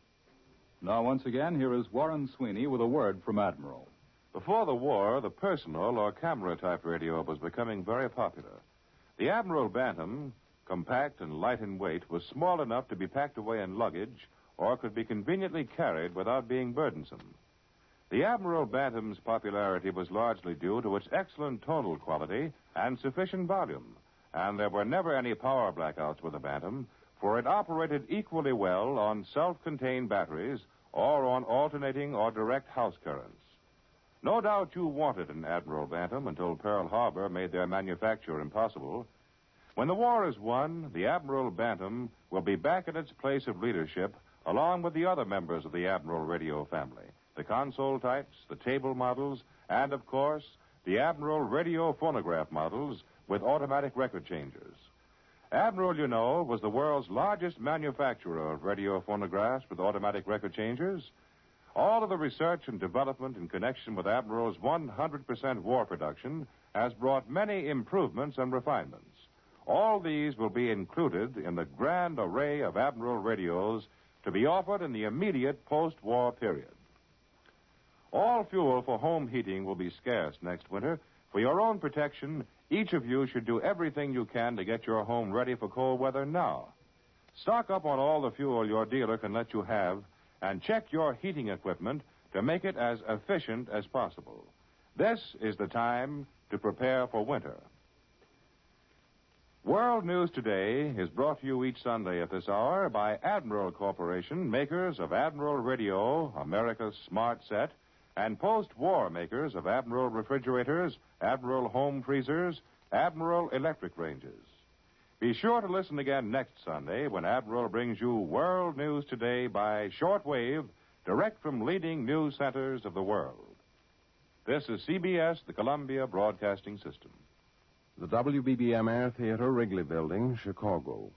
Speaker 11: Now, once again, here is Warren Sweeney with a word from Admiral.
Speaker 10: Before the war, the personal or camera-type radio was becoming very popular. The Admiral Bantam, compact and light in weight, was small enough to be packed away in luggage or could be conveniently carried without being burdensome. The Admiral Bantam's popularity was largely due to its excellent tonal quality and sufficient volume, and there were never any power blackouts with the Bantam, for it operated equally well on self-contained batteries or on alternating or direct house currents. No doubt you wanted an Admiral Bantam until Pearl Harbor made their manufacture impossible. When the war is won, the Admiral Bantam will be back in its place of leadership along with the other members of the Admiral radio family, the console types, the table models, and, of course, the Admiral radio phonograph models with automatic record changers. Admiral, you know, was the world's largest manufacturer of radio phonographs with automatic record changers. All of the research and development in connection with Admiral's 100% war production has brought many improvements and refinements. All these will be included in the grand array of Admiral radios to be offered in the immediate post-war period. All fuel for home heating will be scarce next winter. For your own protection, each of you should do everything you can to get your home ready for cold weather now. Stock up on all the fuel your dealer can let you have, and check your heating equipment to make it as efficient as possible. This is the time to prepare for winter. World News Today is brought to you each Sunday at this hour by Admiral Corporation, makers of Admiral Radio, America's Smart Set, and post-war makers of Admiral refrigerators, Admiral home freezers, Admiral electric ranges. Be sure to listen again next Sunday when Admiral brings you World News Today by shortwave, direct from leading news centers of the world. This is CBS, the Columbia Broadcasting System.
Speaker 2: The WBBM Air Theater, Wrigley Building, Chicago.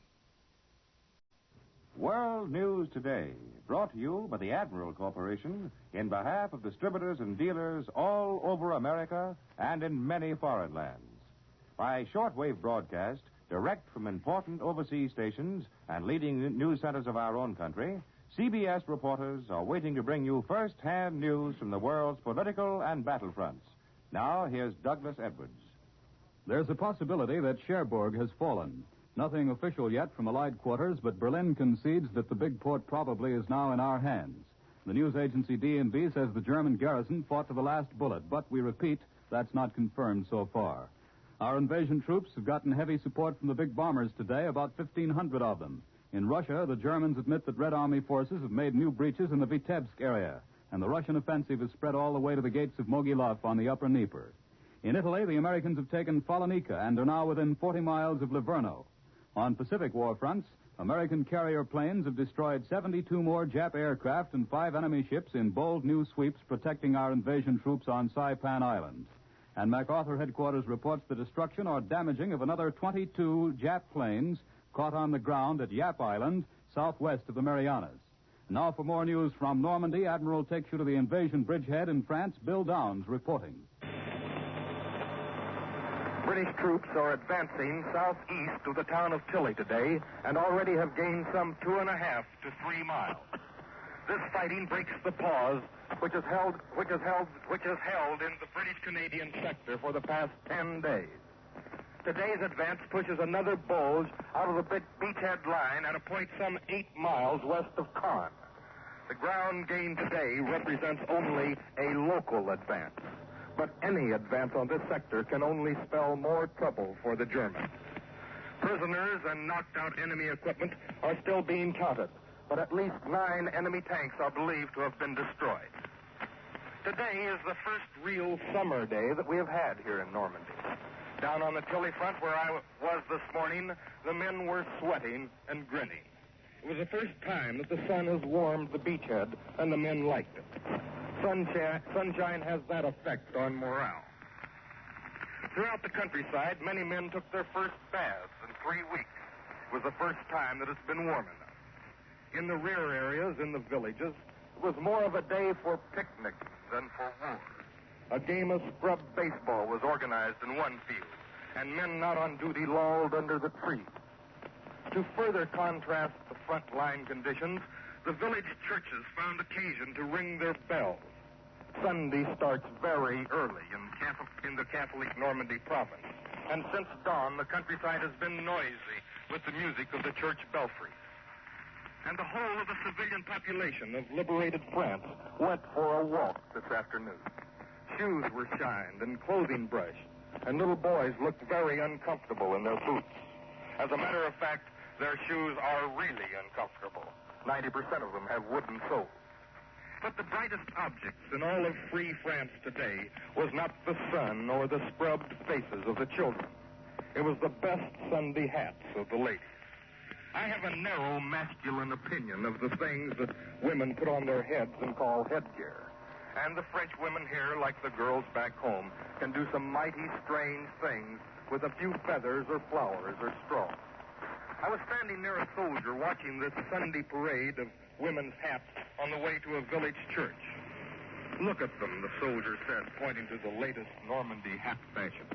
Speaker 10: World News Today, brought to you by the Admiral Corporation in behalf of distributors and dealers all over America and in many foreign lands. By shortwave broadcast, direct from important overseas stations and leading news centers of our own country, CBS reporters are waiting to bring you first-hand news from the world's political and battlefronts. Now, here's Douglas Edwards.
Speaker 11: There's a possibility that Cherbourg has fallen. Nothing official yet from Allied quarters, but Berlin concedes that the big port probably is now in our hands. The news agency DNB says the German garrison fought to the last bullet, but we repeat, that's not confirmed so far. Our invasion troops have gotten heavy support from the big bombers today, about 1,500 of them. In Russia, the Germans admit that Red Army forces have made new breaches in the Vitebsk area, and the Russian offensive has spread all the way to the gates of Mogilov on the upper Dnieper. In Italy, the Americans have taken Falonica and are now within 40 miles of Livorno. On Pacific war fronts, American carrier planes have destroyed 72 more Jap aircraft and 5 enemy ships in bold new sweeps protecting our invasion troops on Saipan Island. And MacArthur headquarters reports the destruction or damaging of another 22 Jap planes caught on the ground at Yap Island, southwest of the Marianas. Now for more news from Normandy, Admiral takes you to the invasion bridgehead in France. Bill Downs reporting.
Speaker 17: British troops are advancing southeast of the town of Tilly today and already have gained some 2.5 to 3 miles. This fighting breaks the pause which is held in the British-Canadian sector for the past 10 days. Today's advance pushes another bulge out of the beachhead line at a point some 8 miles west of Caen. The ground gained today represents only a local advance. But any advance on this sector can only spell more trouble for the Germans. Prisoners and knocked-out enemy equipment are still being counted, but at least 9 enemy tanks are believed to have been destroyed. Today is the first real summer day that we have had here in Normandy. Down on the Tilly front where I was this morning, the men were sweating and grinning. It was the first time that the sun has warmed the beachhead, and the men liked it. Sunshine has that effect on morale. Throughout the countryside, many men took their first baths in 3 weeks. It was the first time that it's been warm enough. In the rear areas, in the villages, it was more of a day for picnics than for war. A game of scrub baseball was organized in one field, and men not on duty lolled under the trees. To further contrast the front line conditions, the village churches found occasion to ring their bells. Sunday starts very early in the Catholic Normandy province, and since dawn, the countryside has been noisy with the music of the church belfries. And the whole of the civilian population of liberated France went for a walk this afternoon. Shoes were shined and clothing brushed, and little boys looked very uncomfortable in their boots. As a matter of fact, their shoes are really uncomfortable. 90% of them have wooden soles. But the brightest objects in all of free France today was not the sun or the scrubbed faces of the children. It was the best Sunday hats of the ladies. I have a narrow masculine opinion of the things that women put on their heads and call headgear. And the French women here, like the girls back home, can do some mighty strange things with a few feathers or flowers or straw.
Speaker 20: I was standing near a soldier watching this Sunday parade of women's hats on the way to a village church. Look at them, the soldier said, pointing to the latest Normandy hat fashion.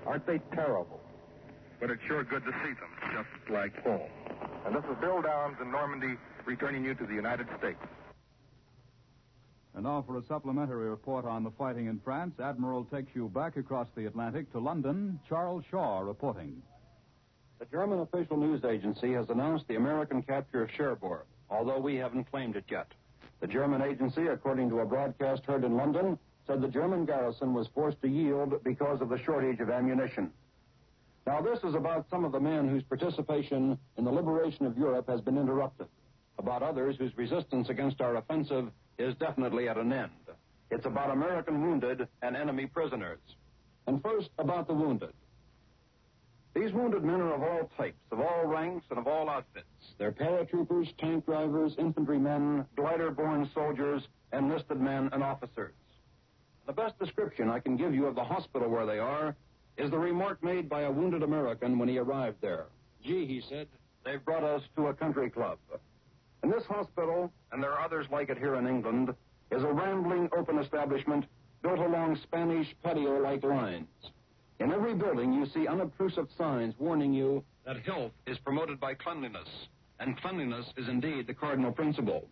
Speaker 20: Aren't they terrible? But it's sure good to see them, just like home. And this is Bill Downs in Normandy, returning you to the United States.
Speaker 11: And now for a supplementary report on the fighting in France, Admiral takes you back across the Atlantic to London. Charles Shaw reporting.
Speaker 21: The German official news agency has announced the American capture of Cherbourg, although we haven't claimed it yet. The German agency, according to a broadcast heard in London, said the German garrison was forced to yield because of the shortage of ammunition. Now, this is about some of the men whose participation in the liberation of Europe has been interrupted, about others whose resistance against our offensive is definitely at an end. It's about American wounded and enemy prisoners. And first, about the wounded. These wounded men are of all types, of all ranks, and of all outfits. They're paratroopers, tank drivers, infantrymen, glider-borne soldiers, enlisted men, and officers. The best description I can give you of the hospital where they are is the remark made by a wounded American when he arrived there. Gee, he said, they've brought us to a country club. And this hospital, and there are others like it here in England, is a rambling open establishment built along Spanish patio-like lines. In every building, you see unobtrusive signs warning you that health is promoted by cleanliness, and cleanliness is indeed the cardinal principle.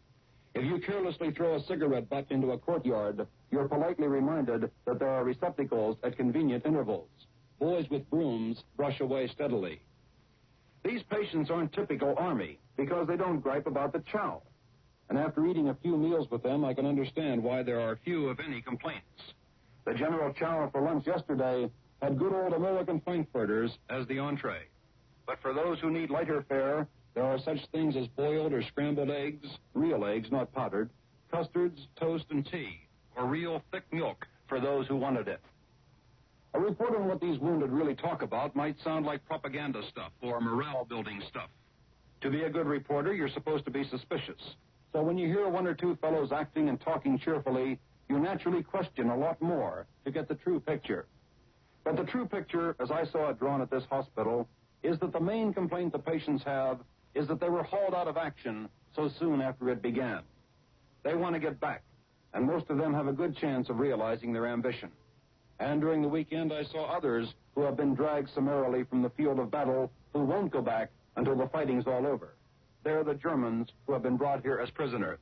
Speaker 21: If you carelessly throw a cigarette butt into a courtyard, you're politely reminded that there are receptacles at convenient intervals. Boys with brooms brush away steadily. These patients aren't typical Army because they don't gripe about the chow. And after eating a few meals with them, I can understand why there are few, if any, complaints. The general chow for lunch yesterday had good old American frankfurters as the entree. But for those who need lighter fare, there are such things as boiled or scrambled eggs, real eggs, not powdered, custards, toast, and tea, or real thick milk for those who wanted it. A report on what these wounded really talk about might sound like propaganda stuff or morale-building stuff. To be a good reporter, you're supposed to be suspicious. So when you hear one or two fellows acting and talking cheerfully, you naturally question a lot more to get the true picture. But the true picture, as I saw it drawn at this hospital, is that the main complaint the patients have is that they were hauled out of action so soon after it began. They want to get back, and most of them have a good chance of realizing their ambition. And during the weekend, I saw others who have been dragged summarily from the field of battle who won't go back until the fighting's all over. They're the Germans who have been brought here as prisoners.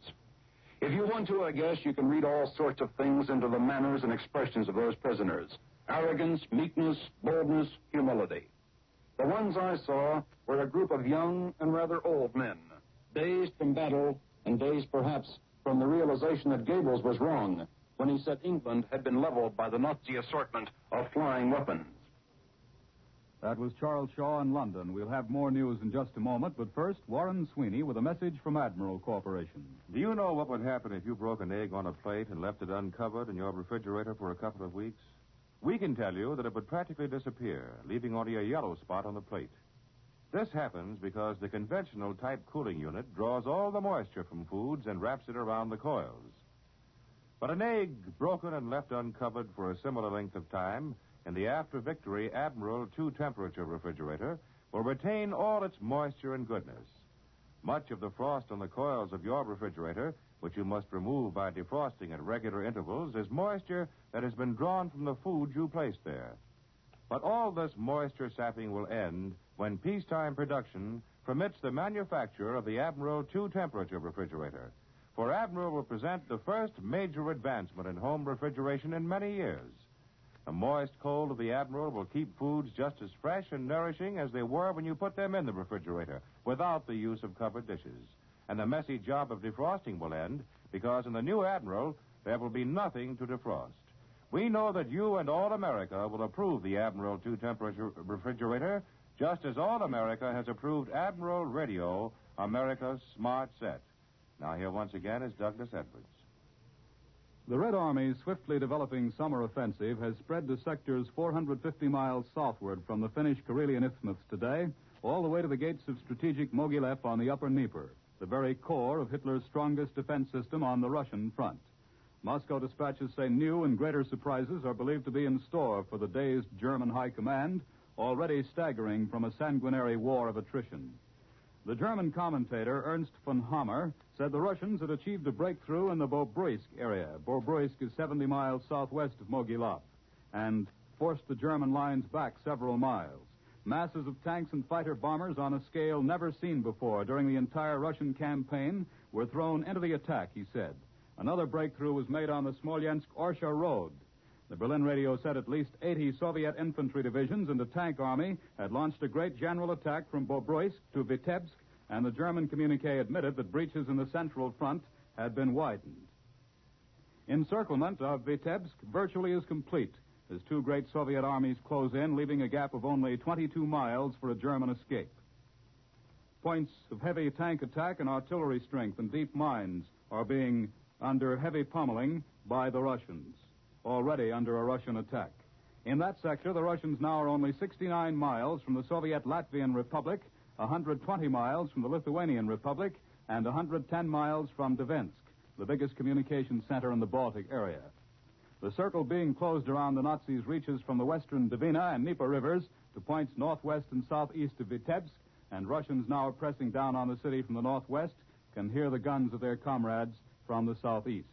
Speaker 21: If you want to, I guess, you can read all sorts of things into the manners and expressions of those prisoners. Arrogance, meekness, boldness, humility. The ones I saw were a group of young and rather old men, dazed from battle and dazed perhaps from the realization that Goebbels was wrong when he said England had been leveled by the Nazi assortment of flying weapons.
Speaker 11: That was Charles Shaw in London. We'll have more news in just a moment, but first, Warren Sweeney with a message from Admiral Corporation.
Speaker 19: Do you know what would happen if you broke an egg on a plate and left it uncovered in your refrigerator for a couple of weeks? We can tell you that it would practically disappear, leaving only a yellow spot on the plate. This happens because the conventional type cooling unit draws all the moisture from foods and wraps it around the coils. But an egg broken and left uncovered for a similar length of time in the after-victory Admiral 2 temperature refrigerator will retain all its moisture and goodness. Much of the frost on the coils of your refrigerator, which you must remove by defrosting at regular intervals, is moisture that has been drawn from the food you placed there. But all this moisture sapping will end when peacetime production permits the manufacture of the Admiral 2 temperature refrigerator. For Admiral will present the first major advancement in home refrigeration in many years. The moist cold of the Admiral will keep foods just as fresh and nourishing as they were when you put them in the refrigerator, without the use of covered dishes. And the messy job of defrosting will end, because in the new Admiral, there will be nothing to defrost. We know that you and all America will approve the Admiral 2 temperature refrigerator, just as all America has approved Admiral Radio, America's smart set. Now here once again is Douglas Edwards.
Speaker 11: The Red Army's swiftly developing summer offensive has spread to sectors 450 miles southward from the Finnish Karelian Isthmus today, all the way to the gates of strategic Mogilev on the upper Dnieper, the very core of Hitler's strongest defense system on the Russian front. Moscow dispatches say new and greater surprises are believed to be in store for the dazed German high command, already staggering from a sanguinary war of attrition. The German commentator Ernst von Hammer said the Russians had achieved a breakthrough in the Bobruisk area. Bobruisk is 70 miles southwest of Mogilov, and forced the German lines back several miles. Masses of tanks and fighter bombers on a scale never seen before during the entire Russian campaign were thrown into the attack, he said. Another breakthrough was made on the Smolensk-Orsha road. The Berlin radio said at least 80 Soviet infantry divisions and a tank army had launched a great general attack from Bobruisk to Vitebsk, and the German communique admitted that breaches in the central front had been widened. Encirclement of Vitebsk virtually is complete as two great Soviet armies close in, leaving a gap of only 22 miles for a German escape. Points of heavy tank attack and artillery strength and deep mines are being under heavy pummeling by the Russians, already under a Russian attack. In that sector, the Russians now are only 69 miles from the Soviet Latvian Republic, 120 miles from the Lithuanian Republic, and 110 miles from Dvinsk, the biggest communications center in the Baltic area. The circle being closed around the Nazis reaches from the western Dvina and Dnieper rivers to points northwest and southeast of Vitebsk, and Russians now pressing down on the city from the northwest can hear the guns of their comrades from the southeast.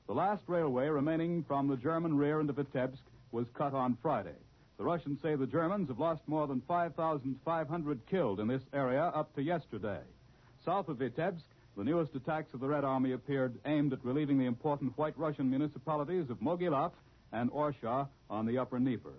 Speaker 11: The last railway remaining from the German rear into Vitebsk was cut on Friday. The Russians say the Germans have lost more than 5,500 killed in this area up to yesterday. South of Vitebsk, the newest attacks of the Red Army appeared aimed at relieving the important white Russian municipalities of Mogilov and Orsha on the upper Dnieper.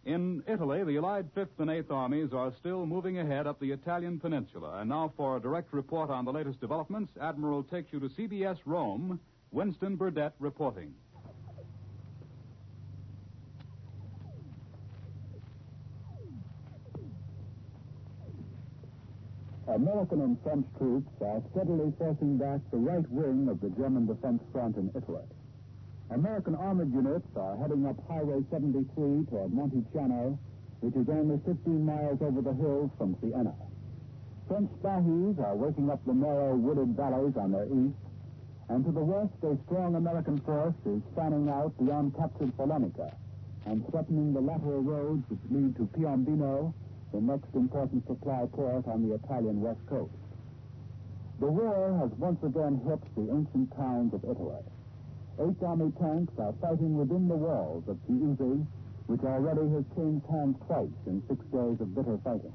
Speaker 11: In Italy, the Allied 5th and 8th Armies are still moving ahead up the Italian peninsula. And now for a direct report on the latest developments, Admiral takes you to CBS Rome, Winston Burdett reporting.
Speaker 3: American and French troops are steadily forcing back the right wing of the German defense front in Italy. American armored units are heading up Highway 73 toward Monticello, which is only 15 miles over the hills from Siena. French Spahis are working up the narrow wooded valleys on their east, and to the west a strong American force is fanning out beyond captured Salonika and threatening the lateral roads which lead to Piombino, the next important supply port on the Italian west coast. The war has once again hit the ancient towns of Italy. 8th Army tanks are fighting within the walls of Chiusi, which already has changed hands twice in 6 days of bitter fighting.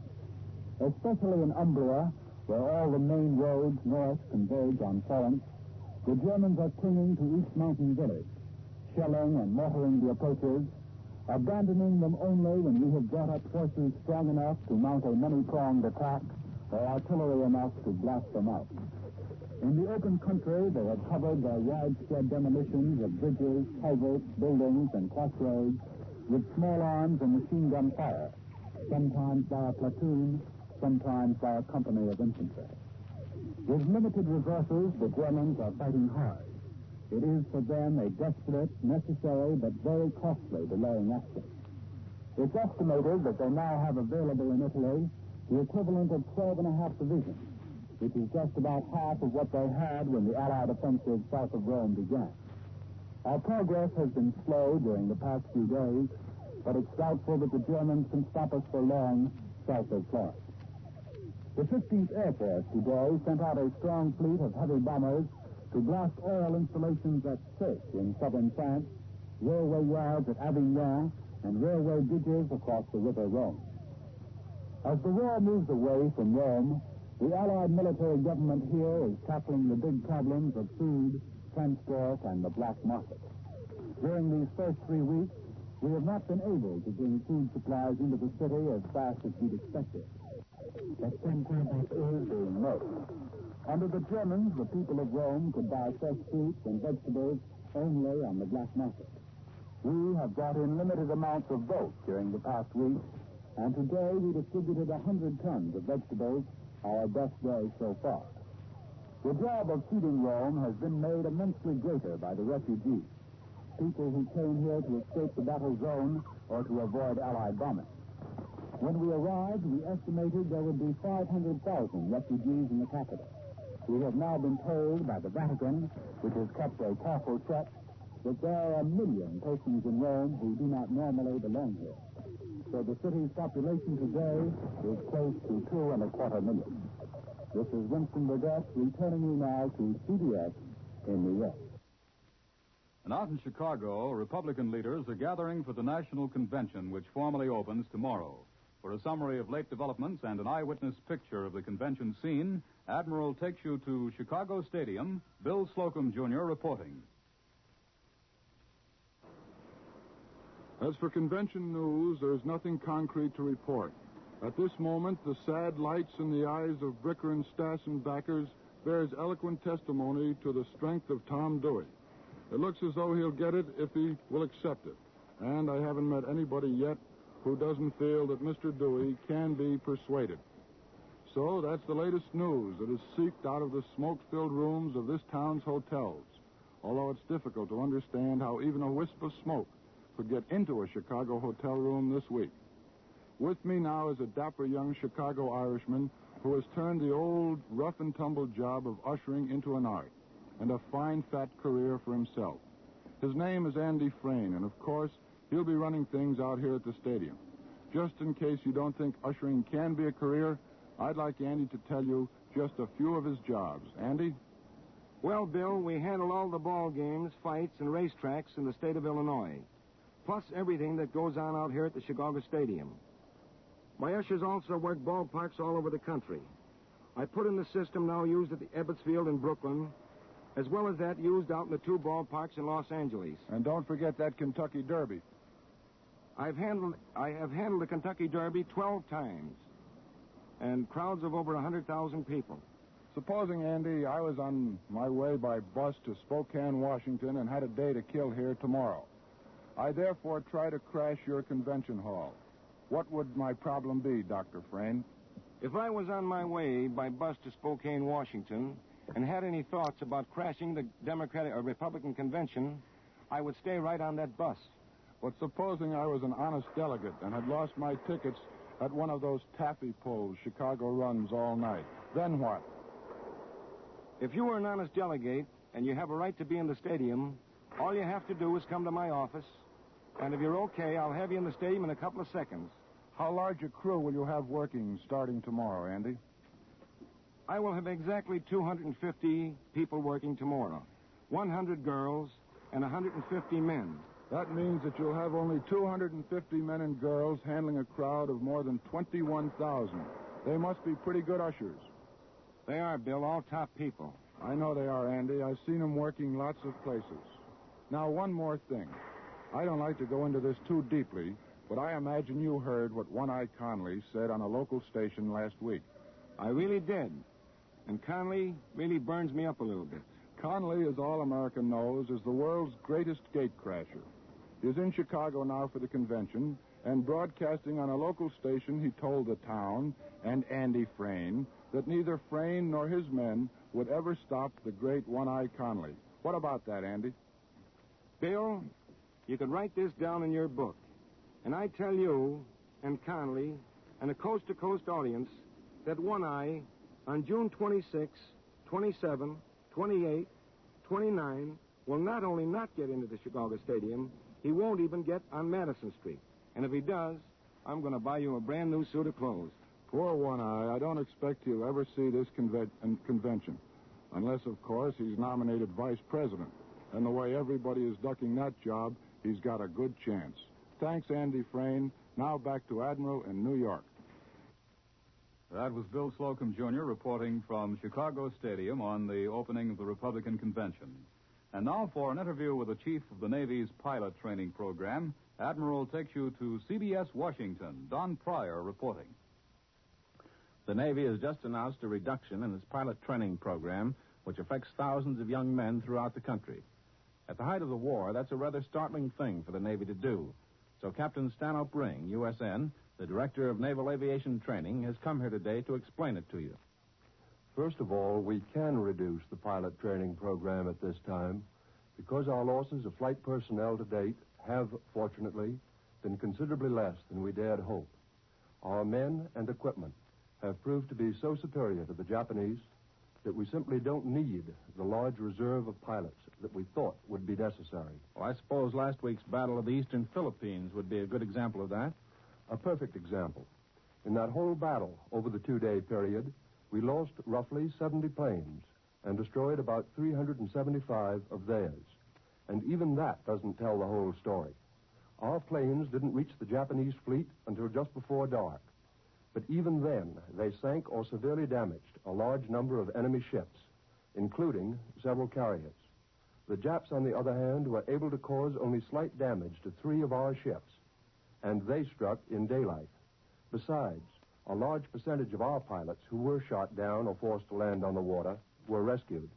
Speaker 3: Especially in Umbria, where all the main roads north converge on Florence, the Germans are clinging to East Mountain Village, shelling and mortaring the approaches, abandoning them only when we have brought up forces strong enough to mount a many-pronged attack or artillery enough to blast them out. In the open country, they have covered their widespread demolitions of bridges, culverts, buildings, and crossroads with small arms and machine gun fire, sometimes by a platoon, sometimes by a company of infantry. With limited resources, the Germans are fighting hard. It is for them a desperate, necessary, but very costly delaying action. It's estimated that they now have available in Italy the equivalent of 12.5 divisions, which is just about half of what they had when the Allied offensive south of Rome began. Our progress has been slow during the past few days, but it's doubtful that the Germans can stop us for long south of Florence. The 15th Air Force today sent out a strong fleet of heavy bombers to blast oil installations at Sète in southern France, railway yards at Avignon, and railway bridges across the River Rhone. As the war moves away from Rome, the Allied military government here is tackling the big problems of food, transport, and the black market. During these first 3 weeks, we have not been able to bring food supplies into the city as fast as we'd expected. But some progress is being made. Under the Germans, the people of Rome could buy fresh fruits and vegetables only on the black market. We have brought in limited amounts of both during the past week, and today we distributed 100 tons of vegetables, our best day so far. The job of feeding Rome has been made immensely greater by the refugees, people who came here to escape the battle zone or to avoid Allied bombing. When we arrived, we estimated there would be 500,000 refugees in the capital. We have now been told by the Vatican, which has kept a careful check, that there are 1 million persons in Rome who do not normally belong here. so the city's population today is close to 2.25 million. This is Winston Burgess returning you now to CBS in New York.
Speaker 11: And out in Chicago, Republican leaders are gathering for the National Convention, which formally opens tomorrow. For a summary of late developments and an eyewitness picture of the convention scene, Admiral takes you to Chicago Stadium. Bill Slocum, Jr. reporting.
Speaker 19: As for convention news, there's nothing concrete to report. At this moment, the sad lights in the eyes of Bricker and Stassen backers bears eloquent testimony to the strength of Tom Dewey. It looks as though he'll get it if he will accept it. And I haven't met anybody yet who doesn't feel that Mr. Dewey can be persuaded. So that's the latest news that is seeped out of the smoke-filled rooms of this town's hotels, although it's difficult to understand how even a wisp of smoke could get into a Chicago hotel room this week. With me now is a dapper young Chicago Irishman who has turned the old rough-and-tumble job of ushering into an art and a fine, fat career for himself. His name is Andy Frayne, and of course, he'll be running things out here at the stadium. Just in case you don't think ushering can be a career, I'd like Andy to tell you just a few of his jobs. Andy?
Speaker 1: Well, Bill, we handle all the ball games, fights, and racetracks in the state of Illinois, plus everything that goes on out here at the Chicago Stadium. My ushers also work ballparks all over the country. I put in the system now used at the Ebbets Field in Brooklyn, as well as that used out in the 2 ballparks in Los Angeles.
Speaker 19: And don't forget that Kentucky Derby.
Speaker 1: I have handled the Kentucky Derby 12 times, and crowds of over 100,000 people.
Speaker 19: Supposing, Andy, I was on my way by bus to Spokane, Washington, and had a day to kill here tomorrow. I therefore try to crash your convention hall. What would my problem be, Dr. Frayne?
Speaker 1: If I was on my way by bus to Spokane, Washington, and had any thoughts about crashing the Democratic or Republican convention, I would stay right on that bus.
Speaker 19: But supposing I was an honest delegate and had lost my tickets at one of those taffy pulls Chicago runs all night, then what?
Speaker 1: If you were an honest delegate and you have a right to be in the stadium, all you have to do is come to my office, and if you're okay, I'll have you in the stadium in a couple of seconds.
Speaker 19: How large a crew will you have working starting tomorrow, Andy?
Speaker 1: I will have exactly 250 people working tomorrow. 100 girls and 150 men.
Speaker 19: That means that you'll have only 250 men and girls handling a crowd of more than 21,000. They must be pretty good ushers.
Speaker 1: They are, Bill, all top people.
Speaker 19: I know they are, Andy. I've seen them working lots of places. Now, one more thing. I don't like to go into this too deeply, but I imagine you heard what One-Eye Conley said on a local station last week.
Speaker 1: I really did. And Conley really burns me up a little bit.
Speaker 19: Conley, as all America knows, is the world's greatest gatecrasher. He's in Chicago now for the convention, and broadcasting on a local station, he told the town and Andy Frayne that neither Frayne nor his men would ever stop the great One-Eye Conley. What about that, Andy?
Speaker 1: Bill, you can write this down in your book. And I tell you and Conley and a coast-to-coast audience that One-Eye, on June 26, 27, 28, 29, will not only not get into the Chicago Stadium, he won't even get on Madison Street. And if he does, I'm going to buy you a brand new suit of clothes.
Speaker 19: Poor One-Eye. I don't expect he'll ever see this convention. Unless, of course, he's nominated vice president. And the way everybody is ducking that job, he's got a good chance. Thanks, Andy Frayne. Now back to Admiral in New York.
Speaker 11: That was Bill Slocum, Jr. reporting from Chicago Stadium on the opening of the Republican Convention. And now for an interview with the chief of the Navy's pilot training program, Admiral takes you to CBS Washington. Don Pryor reporting.
Speaker 22: The Navy has just announced a reduction in its pilot training program, which affects thousands of young men throughout the country. At the height of the war, that's a rather startling thing for the Navy to do. So Captain Stanhope Ring, USN, the Director of Naval Aviation Training, has come here today to explain it to you.
Speaker 23: First of all, we can reduce the pilot training program at this time because our losses of flight personnel to date have, fortunately, been considerably less than we dared hope. Our men and equipment have proved to be so superior to the Japanese that we simply don't need the large reserve of pilots that we thought would be necessary.
Speaker 22: Well, I suppose last week's Battle of the Eastern Philippines would be a good example of that.
Speaker 23: A perfect example. In that whole battle over the 2-day period, we lost roughly 70 planes and destroyed about 375 of theirs. And even that doesn't tell the whole story. Our planes didn't reach the Japanese fleet until just before dark. But even then, they sank or severely damaged a large number of enemy ships, including several carriers. The Japs, on the other hand, were able to cause only slight damage to 3 of our ships, and they struck in daylight. Besides, a large percentage of our pilots who were shot down or forced to land on the water were rescued.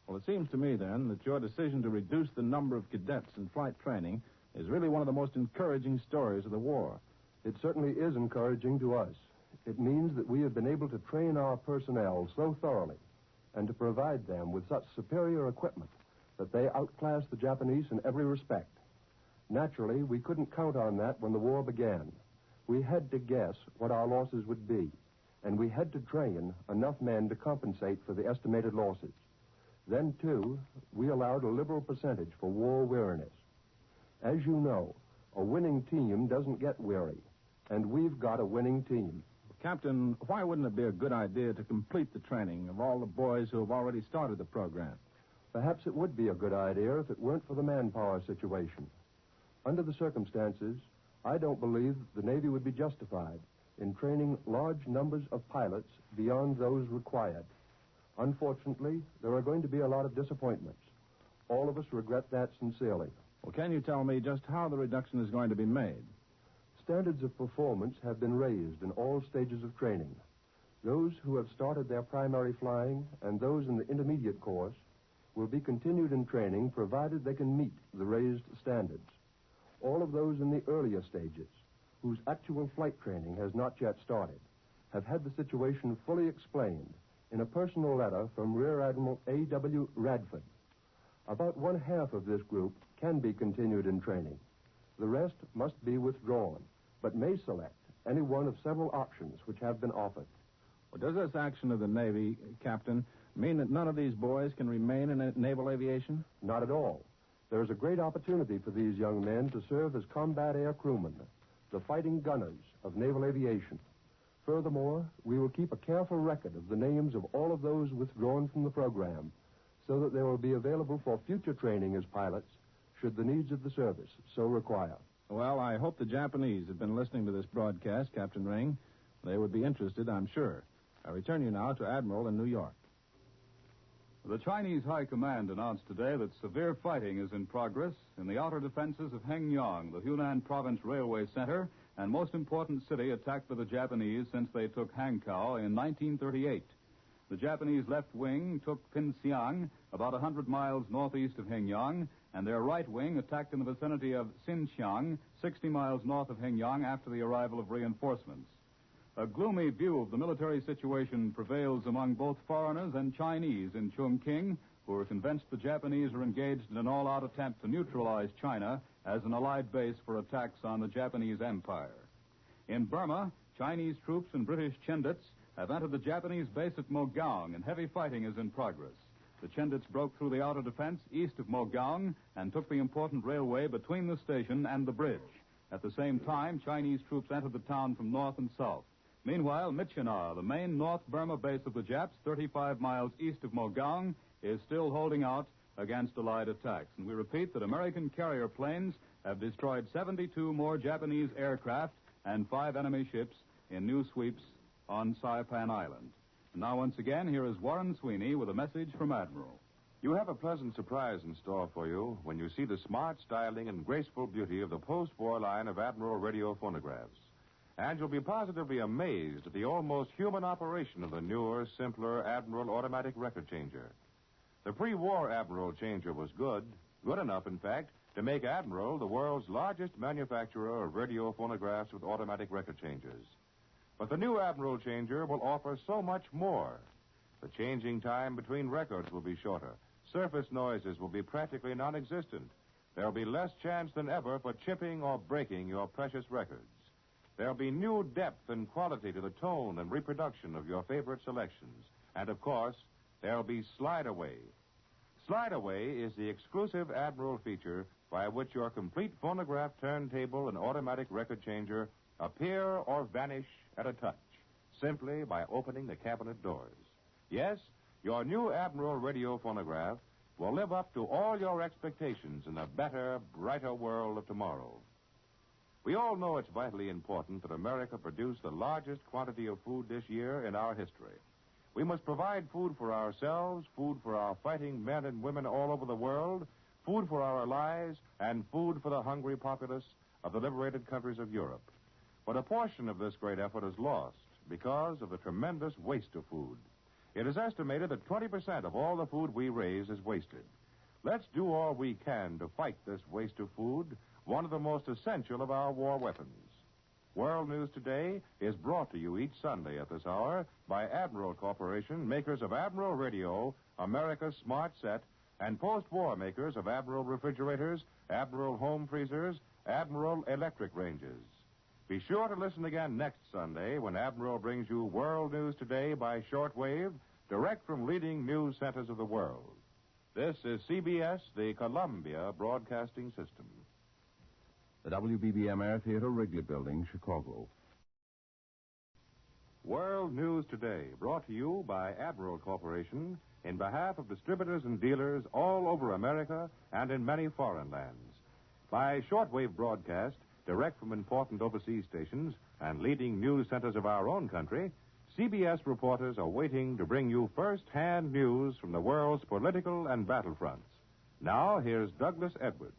Speaker 22: Well, it seems to me, then, that your decision to reduce the number of cadets in flight training is really one of the most encouraging stories of the war.
Speaker 23: It certainly is encouraging to us. It means that we have been able to train our personnel so thoroughly and to provide them with such superior equipment that they outclass the Japanese in every respect. Naturally, we couldn't count on that when the war began. We had to guess what our losses would be, and we had to train enough men to compensate for the estimated losses. Then, too, we allowed a liberal percentage for war weariness. As you know, a winning team doesn't get weary, and we've got a winning team.
Speaker 22: Captain, why wouldn't it be a good idea to complete the training of all the boys who have already started the program?
Speaker 23: Perhaps it would be a good idea if it weren't for the manpower situation. Under the circumstances, I don't believe the Navy would be justified in training large numbers of pilots beyond those required. Unfortunately, there are going to be a lot of disappointments. All of us regret that sincerely.
Speaker 22: Well, can you tell me just how the reduction is going to be made?
Speaker 23: Standards of performance have been raised in all stages of training. Those who have started their primary flying and those in the intermediate course will be continued in training provided they can meet the raised standards. All of those in the earlier stages, whose actual flight training has not yet started, have had the situation fully explained in a personal letter from Rear Admiral A.W. Radford. About 1/2 of this group can be continued in training. The rest must be withdrawn, but may select any one of several options which have been offered.
Speaker 22: Well, does this action of the Navy, Captain, mean that none of these boys can remain in naval aviation?
Speaker 23: Not at all. There is a great opportunity for these young men to serve as combat air crewmen, the fighting gunners of naval aviation. Furthermore, we will keep a careful record of the names of all of those withdrawn from the program so that they will be available for future training as pilots should the needs of the service so require.
Speaker 22: Well, I hope the Japanese have been listening to this broadcast, Captain Ring. They would be interested, I'm sure. I return you now to Admiral in New York.
Speaker 11: The Chinese High Command announced today that severe fighting is in progress in the outer defenses of Hengyang, the Hunan Province Railway Center, and most important city attacked by the Japanese since they took Hankow in 1938. The Japanese left wing took Pinxiang, about 100 miles northeast of Hengyang, and their right wing attacked in the vicinity of Xinxiang, 60 miles north of Hengyang, after the arrival of reinforcements. A gloomy view of the military situation prevails among both foreigners and Chinese in Chongqing, who are convinced the Japanese are engaged in an all-out attempt to neutralize China as an allied base for attacks on the Japanese Empire. In Burma, Chinese troops and British Chindits have entered the Japanese base at Mogaung, and heavy fighting is in progress. The Chindits broke through the outer defense east of Mogaung and took the important railway between the station and the bridge. At the same time, Chinese troops entered the town from north and south. Meanwhile, Myitkyina, the main North Burma base of the Japs, 35 miles east of Mogaung, is still holding out against Allied attacks. And we repeat that American carrier planes have destroyed 72 more Japanese aircraft and 5 enemy ships in new sweeps on Saipan Island. And now, once again, here is Warren Sweeney with a message from Admiral.
Speaker 10: You have a pleasant surprise in store for you when you see the smart styling and graceful beauty of the post-war line of Admiral radio phonographs. And you'll be positively amazed at the almost human operation of the newer, simpler Admiral automatic record changer. The pre-war Admiral changer was good enough, in fact, to make Admiral the world's largest manufacturer of radio phonographs with automatic record changers. But the new Admiral changer will offer so much more. The changing time between records will be shorter. Surface noises will be practically non-existent. There'll be less chance than ever for chipping or breaking your precious records. There'll be new depth and quality to the tone and reproduction of your favorite selections. And, of course, there'll be Slide Away. Slide Away is the exclusive Admiral feature by which your complete phonograph turntable and automatic record changer appear or vanish at a touch, simply by opening the cabinet doors. Yes, your new Admiral radio phonograph will live up to all your expectations in a better, brighter world of tomorrow. We all know it's vitally important that America produce the largest quantity of food this year in our history. We must provide food for ourselves, food for our fighting men and women all over the world, food for our allies, and food for the hungry populace of the liberated countries of Europe. But a portion of this great effort is lost because of the tremendous waste of food. It is estimated that 20% of all the food we raise is wasted. Let's do all we can to fight this waste of food, one of the most essential of our war weapons. World News Today is brought to you each Sunday at this hour by Admiral Corporation, makers of Admiral Radio, America's Smart Set, and post-war makers of Admiral refrigerators, Admiral home freezers, Admiral electric ranges. Be sure to listen again next Sunday when Admiral brings you World News Today by shortwave, direct from leading news centers of the world. This is CBS, the Columbia Broadcasting System.
Speaker 2: The WBBM Air Theater, Wrigley Building, Chicago.
Speaker 10: World News Today, brought to you by Admiral Corporation in behalf of distributors and dealers all over America and in many foreign lands. By shortwave broadcast, direct from important overseas stations and leading news centers of our own country, CBS reporters are waiting to bring you first-hand news from the world's political and battlefronts. Now, here's Douglas Edwards.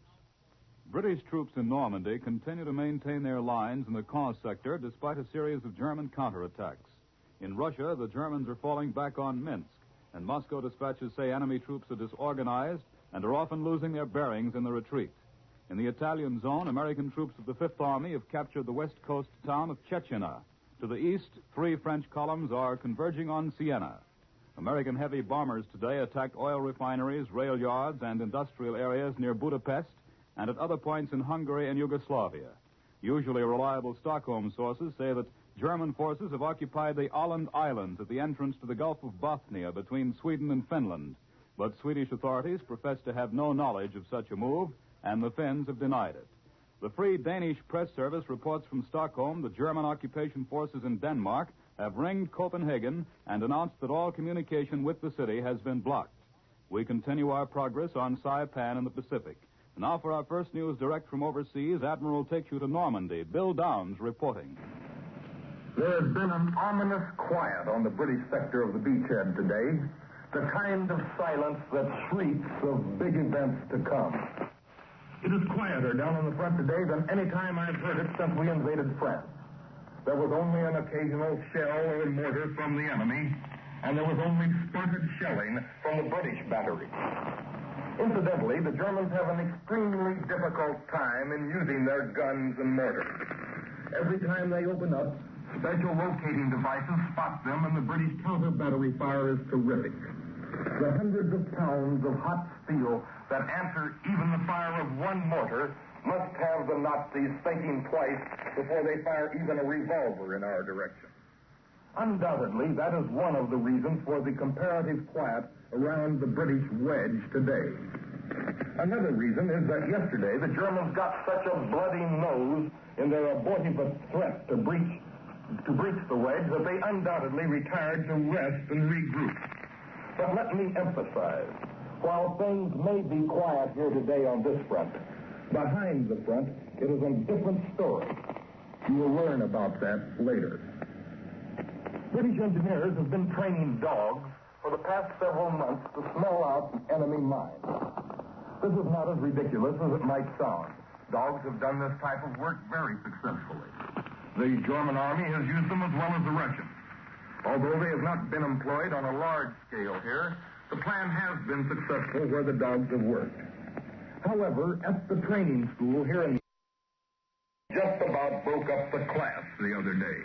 Speaker 11: British troops in Normandy continue to maintain their lines in the Caen sector despite a series of German counterattacks. In Russia, the Germans are falling back on Minsk, and Moscow dispatches say enemy troops are disorganized and are often losing their bearings in the retreat. In the Italian zone, American troops of the Fifth Army have captured the west coast town of Cecina. To the east, 3 French columns are converging on Siena. American heavy bombers today attacked oil refineries, rail yards, and industrial areas near Budapest and at other points in Hungary and Yugoslavia. Usually reliable Stockholm sources say that German forces have occupied the Åland Islands at the entrance to the Gulf of Bothnia between Sweden and Finland. But Swedish authorities profess to have no knowledge of such a move, and the Finns have denied it. The Free Danish Press Service reports from Stockholm that German occupation forces in Denmark have ringed Copenhagen and announced that all communication with the city has been blocked. We continue our progress on Saipan in the Pacific. Now for our first news direct from overseas, Admiral takes you to Normandy. Bill Downs reporting.
Speaker 4: There has been an ominous quiet on the British sector of the beachhead today, the kind of silence that shrieks of big events to come. It is quieter down on the front today than any time I've heard it since we invaded France. There was only an occasional shell or mortar from the enemy, and there was only spotted shelling from the British batteries. Incidentally, the Germans have an extremely difficult time in using their guns and mortars. Every time they open up, special locating devices spot them, and the British counter battery fire is terrific. The hundreds of pounds of hot steel that answer even the fire of one mortar must have the Nazis thinking twice before they fire even a revolver in our direction. Undoubtedly, that is one of the reasons for the comparative quiet around the British wedge today. Another reason is that yesterday the Germans got such a bloody nose in their abortive threat to breach the wedge that they undoubtedly retired to rest and regroup. But let me emphasize, while things may be quiet here today on this front, behind the front, it is a different story. You will learn about that later. British engineers have been training dogs for the past several months to smell out the enemy mines. This is not as ridiculous as it might sound. Dogs have done this type of work very successfully. The German army has used them as well as the Russians. Although they have not been employed on a large scale here, the plan has been successful where the dogs have worked. However, at the training school here in just about broke up the class the other day.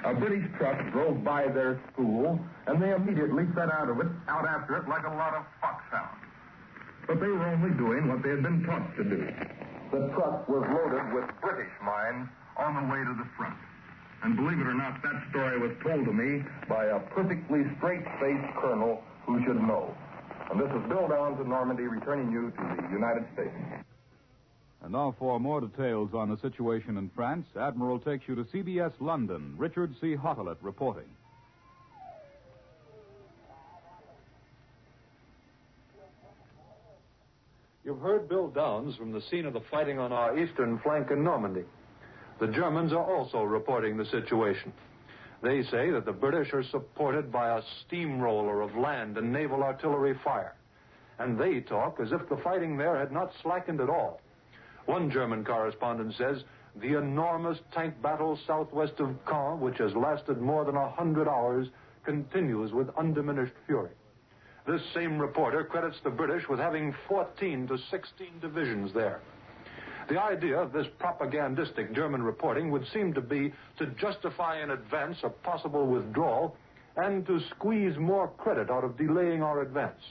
Speaker 4: A British truck drove by their school, and they immediately set out after it like a lot of foxhounds. But they were only doing what they had been taught to do. The truck was loaded with British mines on the way to the front. And believe it or not, that story was told to me by a perfectly straight-faced colonel who should know. And this is Bill Downs in Normandy, returning you to the United States.
Speaker 11: And now for more details on the situation in France, Admiral takes you to CBS London. Richard C. Hottelet reporting.
Speaker 5: You've heard Bill Downs from the scene of the fighting on our eastern flank in Normandy. The Germans are also reporting the situation. They say that the British are supported by a steamroller of land and naval artillery fire. And they talk as if the fighting there had not slackened at all. One German correspondent says the enormous tank battle southwest of Caen, which has lasted more than 100 hours, continues with undiminished fury. This same reporter credits the British with having 14 to 16 divisions there. The idea of this propagandistic German reporting would seem to be to justify in advance a possible withdrawal and to squeeze more credit out of delaying our advance.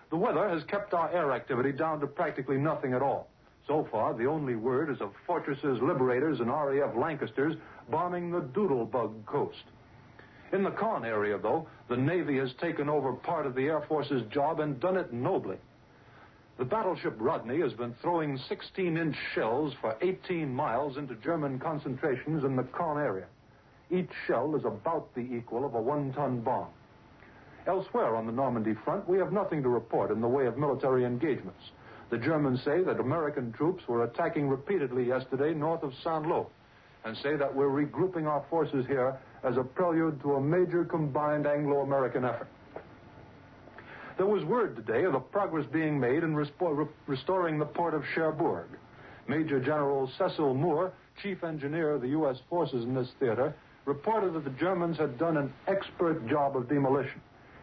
Speaker 5: The weather has kept our air activity down to practically nothing at all. So far, the only word is of Fortresses Liberators and RAF Lancasters bombing the Doodlebug coast. In the Caen area, though, the Navy has taken over part of the Air Force's job and done it nobly. The battleship Rodney has been throwing 16-inch shells for 18 miles into German concentrations in the Caen area. Each shell is about the equal of a 1-ton bomb. Elsewhere on the Normandy front, we have nothing to report in the way of military engagements. The Germans say that American troops were attacking repeatedly yesterday north of Saint-Lô, and say that we're regrouping our forces here as a prelude to a major combined Anglo-American effort. There was word today of the progress being made in restoring the port of Cherbourg. Major General Cecil Moore, chief engineer of the U.S. forces in this theater, reported that the Germans had done an expert job of demolition.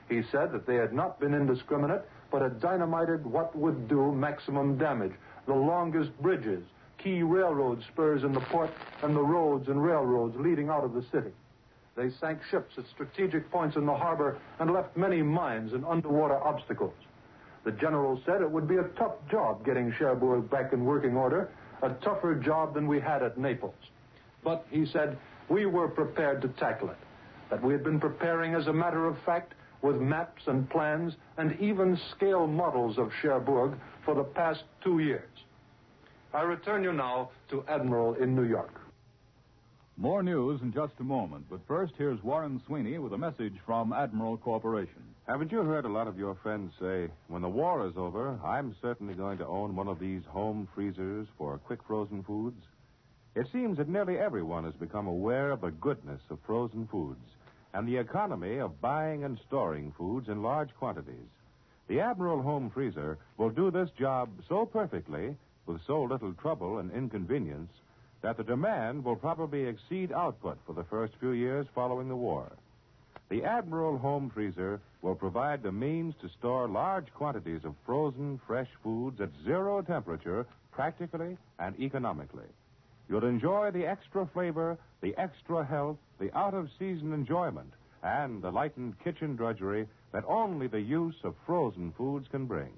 Speaker 5: He said that they had not been indiscriminate, but had dynamited what would do maximum damage: the longest bridges, key railroad spurs in the port, and the roads and railroads leading out of the city. They sank ships at strategic points in the harbor and left many mines and underwater obstacles. The general said it would be a tough job getting Cherbourg back in working order, a tougher job than we had at Naples. But, he said, we were prepared to tackle it, that we had been preparing as a matter of fact with maps and plans and even scale models of Cherbourg for the past 2 years. I return you now to Admiral in New York.
Speaker 11: More news in just a moment, but first here's Warren Sweeney with a message from Admiral Corporation.
Speaker 10: Haven't you heard a lot of your friends say, when the war is over, I'm certainly going to own one of these home freezers for quick frozen foods? It seems that nearly everyone has become aware of the goodness of frozen foods and the economy of buying and storing foods in large quantities. The Admiral Home Freezer will do this job so perfectly, with so little trouble and inconvenience, that the demand will probably exceed output for the first few years following the war. The Admiral Home Freezer will provide the means to store large quantities of frozen, fresh foods at 0 temperature practically and economically. You'll enjoy the extra flavor, the extra health, the out-of-season enjoyment, and the lightened kitchen drudgery that only the use of frozen foods can bring.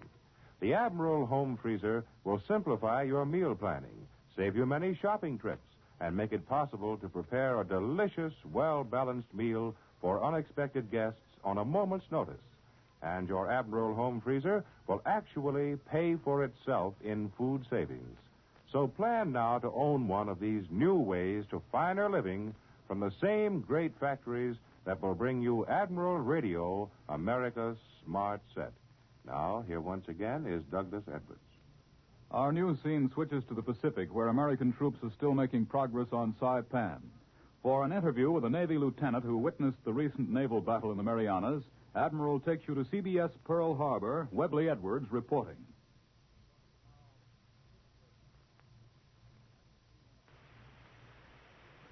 Speaker 10: The Admiral Home Freezer will simplify your meal planning, save you many shopping trips, and make it possible to prepare a delicious, well-balanced meal for unexpected guests on a moment's notice. And your Admiral Home Freezer will actually pay for itself in food savings. So plan now to own one of these new ways to finer living from the same great factories that will bring you Admiral Radio, America's smart set. Now, here once again is Douglas Edwards.
Speaker 11: Our news scene switches to the Pacific, where American troops are still making progress on Saipan. For an interview with a Navy lieutenant who witnessed the recent naval battle in the Marianas, Admiral takes you to CBS Pearl Harbor. Webley Edwards reporting.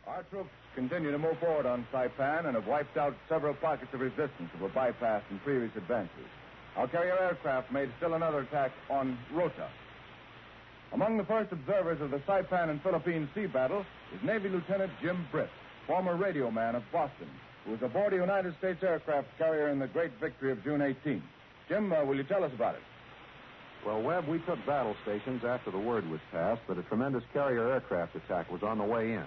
Speaker 17: Our troops continue to move forward on Saipan and have wiped out several pockets of resistance that were bypassed in previous advances. Our carrier aircraft made still another attack on Rota. Among the first observers of the Saipan and Philippine sea battle is Navy Lieutenant Jim Britt, former radio man of Boston, who was aboard a United States aircraft carrier in the great victory of June 18th. Jim, will you tell us about it?
Speaker 18: Well, Webb, we took battle stations after the word was passed that a tremendous carrier aircraft attack was on the way in.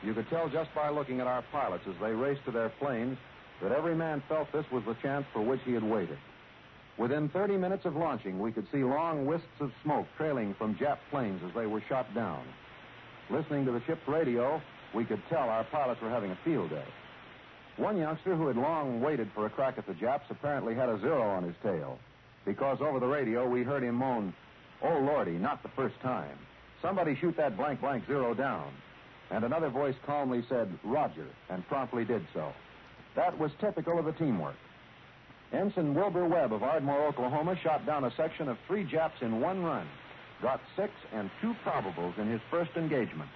Speaker 18: You could tell just by looking at our pilots as they raced to their planes that every man felt this was the chance for which he had waited.
Speaker 21: Within 30 minutes of launching, we could see long wisps of smoke trailing from Jap planes as they were shot down. Listening to the ship's radio, we could tell our pilots were having a field day. One youngster who had long waited for a crack at the Japs apparently had a zero on his tail, because over the radio we heard him moan, "Oh, Lordy, not the first time. Somebody shoot that blank blank zero down." And another voice calmly said, "Roger," and promptly did so. That was typical of the teamwork. Ensign Wilbur Webb of Ardmore, Oklahoma, shot down a section of 3 Japs in one run, got 6 and 2 probables in his first engagement.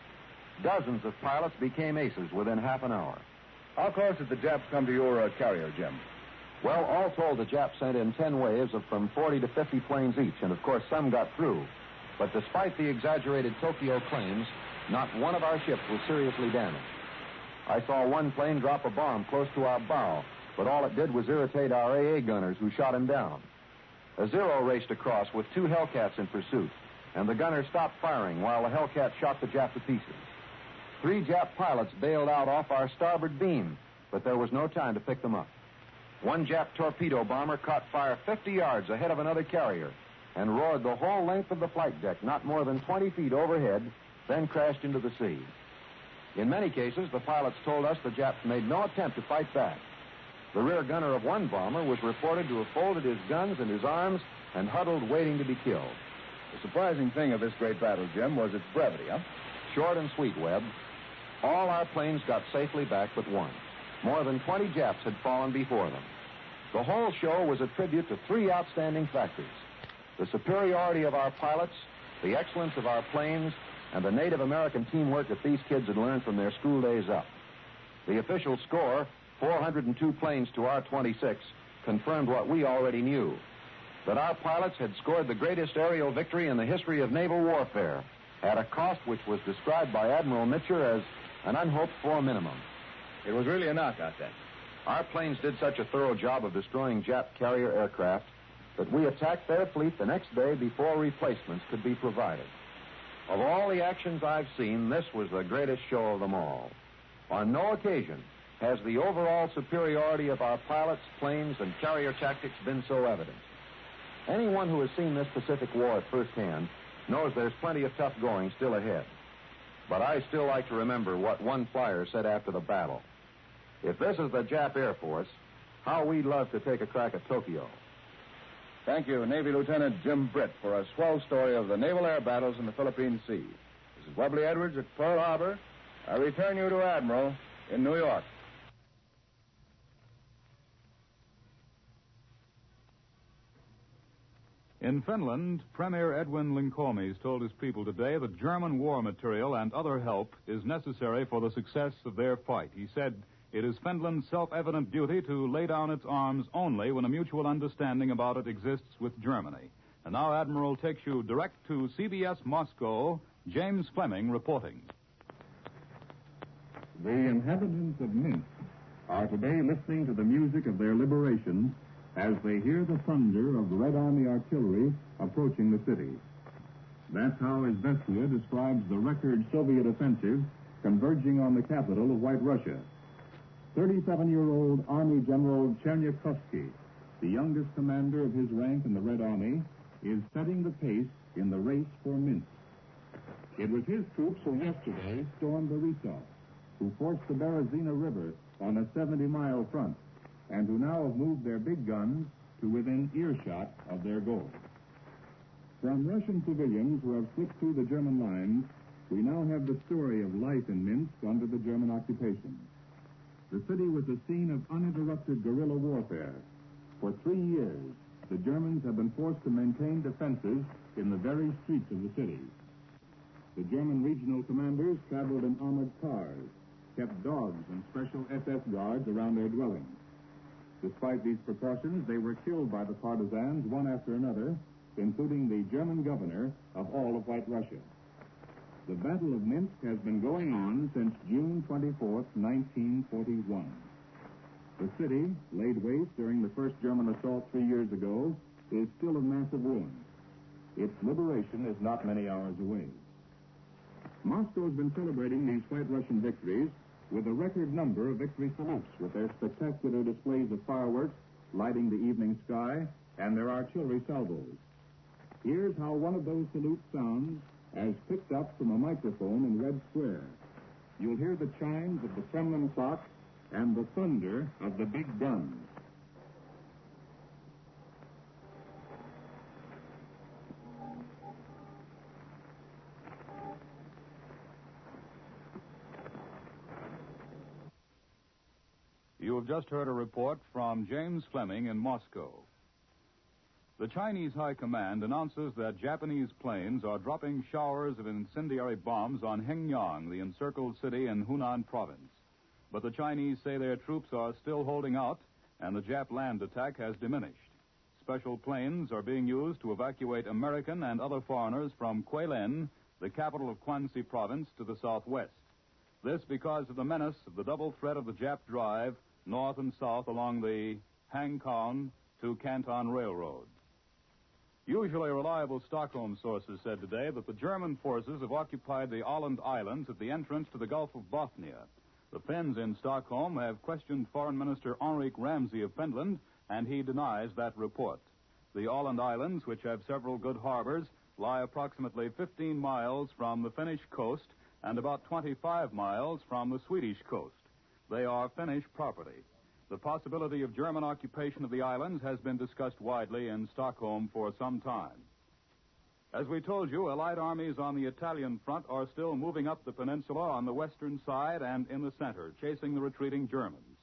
Speaker 21: Dozens of pilots became aces within half an hour.
Speaker 17: How close did the Japs come to your carrier, Jim?
Speaker 21: Well, all told, the Japs sent in 10 waves of from 40 to 50 planes each, and of course some got through. But despite the exaggerated Tokyo claims, not one of our ships was seriously damaged. I saw one plane drop a bomb close to our bow, but all it did was irritate our AA gunners, who shot him down. A Zero raced across with 2 Hellcats in pursuit, and the gunner stopped firing while the Hellcat shot the Jap to pieces. 3 Jap pilots bailed out off our starboard beam, but there was no time to pick them up. One Jap torpedo bomber caught fire 50 yards ahead of another carrier and roared the whole length of the flight deck, not more than 20 feet overhead, then crashed into the sea. In many cases, the pilots told us the Japs made no attempt to fight back. The rear gunner of one bomber was reported to have folded his guns and his arms and huddled waiting to be killed.
Speaker 17: The surprising thing of this great battle, Jim, was its brevity, huh?
Speaker 21: Short and sweet, Webb. All our planes got safely back but one. More than 20 Japs had fallen before them. The whole show was a tribute to 3 outstanding factors: the superiority of our pilots, the excellence of our planes, and the Native American teamwork that these kids had learned from their school days up. The official score, 402 planes to our 26, confirmed what we already knew: that our pilots had scored the greatest aerial victory in the history of naval warfare at a cost which was described by Admiral Mitcher as an unhoped-for minimum.
Speaker 17: It was really a knockout, then.
Speaker 21: Our planes did such a thorough job of destroying Jap carrier aircraft that we attacked their fleet the next day before replacements could be provided. Of all the actions I've seen, this was the greatest show of them all. On no occasion has the overall superiority of our pilots, planes, and carrier tactics been so evident. Anyone who has seen this Pacific War at first hand knows there's plenty of tough going still ahead. But I still like to remember what one flyer said after the battle. If this is the Jap Air Force, how we'd love to take a crack at Tokyo.
Speaker 17: Thank you, Navy Lieutenant Jim Britt, for a swell story of the naval air battles in the Philippine Sea. This is Webley Edwards at Pearl Harbor. I return you to Admiral in New York.
Speaker 11: In Finland, Premier Edwin Linkomies told his people today that German war material and other help is necessary for the success of their fight. He said it is Finland's self-evident duty to lay down its arms only when a mutual understanding about it exists with Germany. And now Admiral takes you direct to CBS Moscow. James Fleming reporting.
Speaker 7: The inhabitants of Minsk are today listening to the music of their liberation as they hear the thunder of Red Army artillery approaching the city. That's how Izvestia describes the record Soviet offensive converging on the capital of White Russia. 37-year-old Army General Chernyakhovsky, the youngest commander of his rank in the Red Army, is setting the pace in the race for Minsk. It was his troops who yesterday stormed the Ristov, who forced the Berezina River on a 70-mile front, and who now have moved their big guns to within earshot of their goal. From Russian civilians who have slipped through the German lines, we now have the story of life in Minsk under the German occupation. The city was a scene of uninterrupted guerrilla warfare. For 3 years, the Germans have been forced to maintain defenses in the very streets of the city. The German regional commanders traveled in armored cars, kept dogs and special SS guards around their dwellings. Despite these precautions, they were killed by the partisans one after another, including the German governor of all of White Russia. The Battle of Minsk has been going on since June 24th, 1941. The city, laid waste during the first German assault 3 years ago, is still a mass of ruins. Its liberation is not many hours away. Moscow has been celebrating these White Russian victories with a record number of victory salutes, with their spectacular displays of fireworks lighting the evening sky and there are artillery salvos. Here's how one of those salutes sounds as picked up from a microphone in Red Square. You'll hear the chimes of the Kremlin clock and the thunder of the big guns.
Speaker 11: You have just heard a report from James Fleming in Moscow. The Chinese High Command announces that Japanese planes are dropping showers of incendiary bombs on Hengyang, the encircled city in Hunan province. But the Chinese say their troops are still holding out, and the Jap land attack has diminished. Special planes are being used to evacuate American and other foreigners from Guilin, the capital of Guangxi province, to the southwest. This because of the menace of the double threat of the Jap drive north and south along the Hankow to Canton Railroad. Usually reliable Stockholm sources said today that the German forces have occupied the Åland Islands at the entrance to the Gulf of Bothnia. The Finns in Stockholm have questioned Foreign Minister Henrik Ramsay of Finland, and he denies that report. The Åland Islands, which have several good harbors, lie approximately 15 miles from the Finnish coast and about 25 miles from the Swedish coast. They are Finnish property. The possibility of German occupation of the islands has been discussed widely in Stockholm for some time. As we told you, Allied armies on the Italian front are still moving up the peninsula on the western side and in the center, chasing the retreating Germans.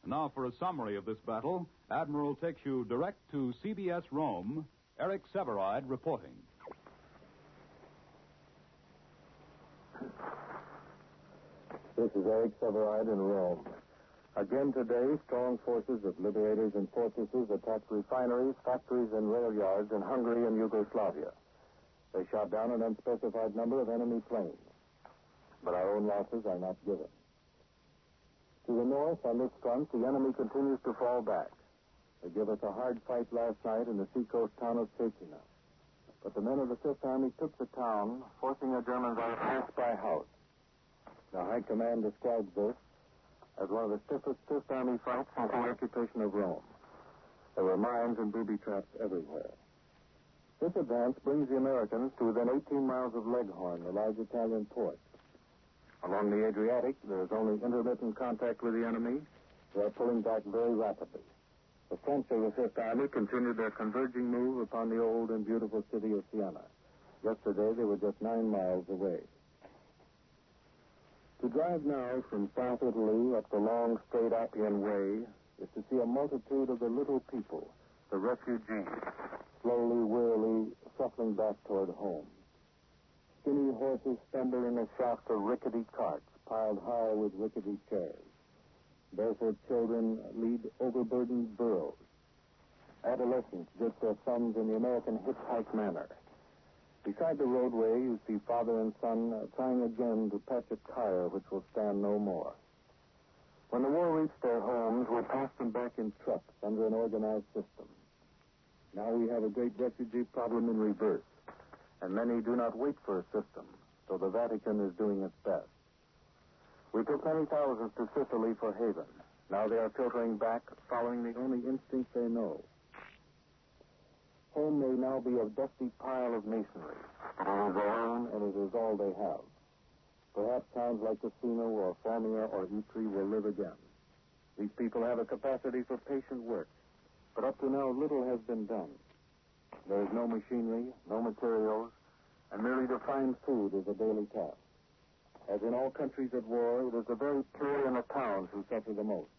Speaker 11: And now for a summary of this battle, Admiral takes you direct to CBS Rome, Eric Severide reporting.
Speaker 8: This is Eric Severide in Rome. Again today, strong forces of liberators and fortresses attacked refineries, factories, and rail yards in Hungary and Yugoslavia. They shot down an unspecified number of enemy planes, but our own losses are not given. To the north, on this front, the enemy continues to fall back. They give us a hard fight last night in the seacoast town of Cecina. But the men of the Fifth Army took the town, forcing the Germans out house by house. The High Command describes this as one of the stiffest Fifth Army fights since the occupation of Rome. There were mines and booby traps everywhere. This advance brings the Americans to within 18 miles of Leghorn, the large Italian port. Along the Adriatic, there is only intermittent contact with the enemy. They are pulling back very rapidly. The French of the Fifth Army continued their converging move upon the old and beautiful city of Siena. Yesterday, they were just 9 miles away. To drive now from South Italy up the long, straight Appian Way is to see a multitude of the little people, the refugees, slowly, wearily shuffling back toward home. Skinny horses stumble in a shaft of rickety carts piled high with rickety chairs. Barefoot children lead overburdened burros. Adolescents dip their thumbs in the American hitchhike manner. Beside the roadway, you see father and son trying again to patch a tire which will stand no more. When the war reached their homes, we passed them back in trucks under an organized system. Now we have a great refugee problem in reverse, and many do not wait for a system, so the Vatican is doing its best. We took many thousands to Sicily for haven. Now they are filtering back, following the only instinct they know. Home may now be a dusty pile of masonry. It is their own, and it is all they have. Perhaps towns like Cassino or Formia or Ypres will live again. These people have a capacity for patient work, but up to now little has been done. There is no machinery, no materials, and merely to find food is a daily task. As in all countries at war, it is the very poor in the towns who suffer the most.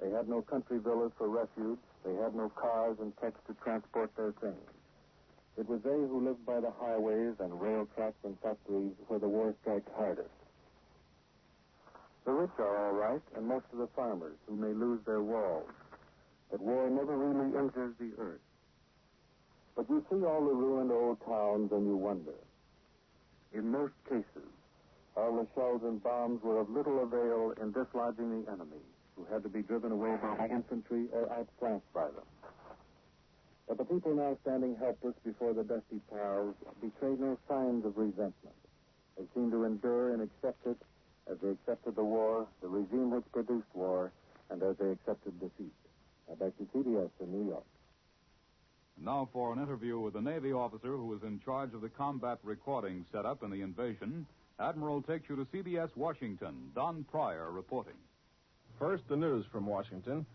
Speaker 8: They had no country villas for refuge. They had no cars and trucks to transport their things. It was they who lived by the highways and rail tracks and factories where the war strikes hardest. The rich are all right, and most of the farmers who may lose their walls. But war never really injures the earth. But you see all the ruined old towns and you wonder. In most cases, all the shells and bombs were of little avail in dislodging the enemy, who had to be driven away by the infantry or outflanked by them. But the people now standing helpless before the dusty piles betray no signs of resentment. They seem to endure and accept it as they accepted the war, the regime which produced war, and as they accepted defeat. Now back to CBS in New York.
Speaker 11: an interview with the Navy officer who was in charge of the combat recording setup in the invasion, Admiral takes you to CBS Washington. Don Pryor reporting.
Speaker 18: First, the news from Washington.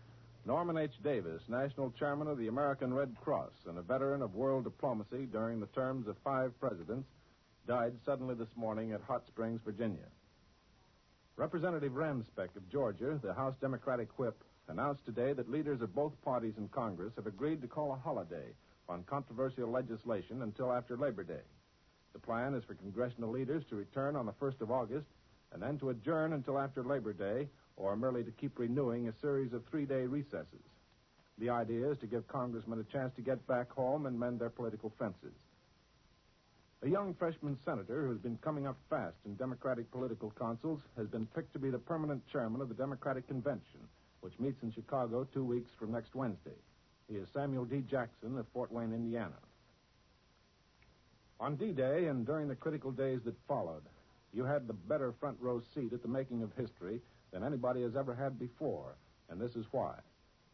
Speaker 18: Norman H. Davis, National Chairman of the American Red Cross and a veteran of world diplomacy during the terms of 5 presidents, died suddenly this morning at Hot Springs, Virginia. Representative Ramspeck of Georgia, the House Democratic whip, announced today that leaders of both parties in Congress have agreed to call a holiday on controversial legislation until after Labor Day. The plan is for congressional leaders to return on the 1st of August and then to adjourn until after Labor Day, or merely to keep renewing a series of 3-day recesses. The idea is to give congressmen a chance to get back home and mend their political fences. A young freshman senator who's been coming up fast in Democratic political councils has been picked to be the permanent chairman of the Democratic Convention, which meets in Chicago 2 weeks from next Wednesday. He is Samuel D. Jackson of Fort Wayne, Indiana. On D-Day and during the critical days that followed, you had the better front row seat at the making of history than anybody has ever had before, and this is why.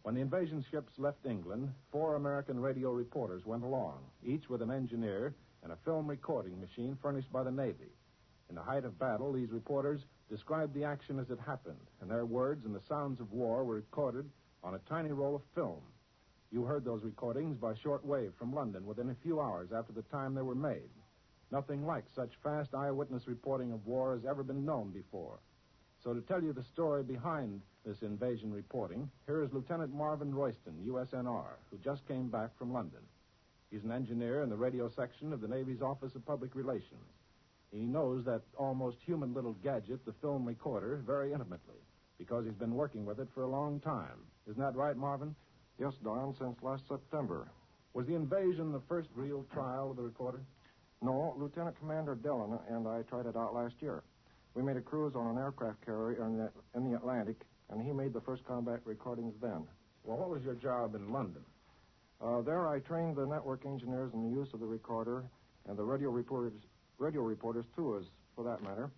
Speaker 18: When the invasion ships left England, 4 American radio reporters went along, each with an engineer and a film recording machine furnished by the Navy. In the height of battle, these reporters described the action as it happened, and their words and the sounds of war were recorded on a tiny roll of film. You heard those recordings by short wave from London within a few hours after the time they were made. Nothing like such fast eyewitness reporting of war has ever been known before. So to tell you the story behind this invasion reporting, here is Lieutenant Marvin Royston, USNR, who just came back from London. He's an engineer in the radio section of the Navy's Office of Public Relations. He knows that almost human little gadget, the film recorder, very intimately, because he's been working with it for a long time. Isn't that right, Marvin?
Speaker 1: Yes, Don, since last September.
Speaker 18: Was the invasion the first real trial of the recorder?
Speaker 1: No, Lieutenant Commander Dillon and I tried it out last year. We made a cruise on an aircraft carrier in the Atlantic, and he made the first combat recordings then.
Speaker 18: Well, what was your job in London?
Speaker 1: There I trained the network engineers in the use of the recorder, and the radio reporters too, as for that matter.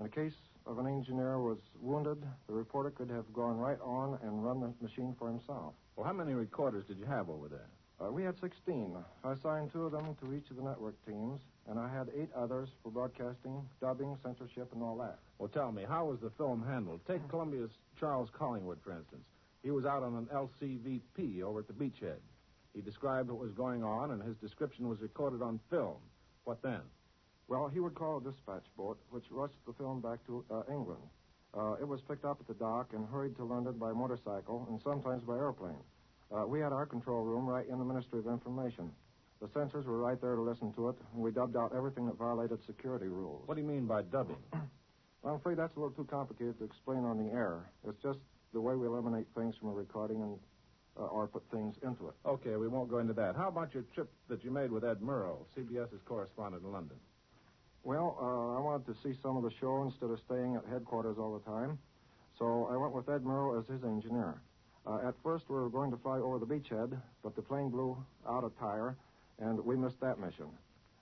Speaker 1: In case of an engineer was wounded, the reporter could have gone right on and run the machine for himself.
Speaker 18: Well, how many recorders did you have over there?
Speaker 1: We had 16. I assigned 2 of them to each of the network teams, and I had 8 others for broadcasting, dubbing, censorship, and all that.
Speaker 18: Well, tell me, how was the film handled? Take Columbia's Charles Collingwood, for instance. He was out on an LCVP over at the beachhead. He described what was going on, and his description was recorded on film. What then?
Speaker 1: Well, he would call a dispatch boat, which rushed the film back to England. It was picked up at the dock and hurried to London by motorcycle and sometimes by airplane. We had our control room right in the Ministry of Information. The censors were right there to listen to it, and we dubbed out everything that violated security rules.
Speaker 18: What do you mean by dubbing?
Speaker 1: Well, I'm afraid that's a little too complicated to explain on the air. It's just the way we eliminate things from a recording and or put things into it.
Speaker 18: Okay, we won't go into that. How about your trip that you made with Ed Murrow, CBS's correspondent in London?
Speaker 1: Well, I wanted to see some of the show instead of staying at headquarters all the time. So I went with Ed Murrow as his engineer. At first, we were going to fly over the beachhead, but the plane blew out a tire, and we missed that mission.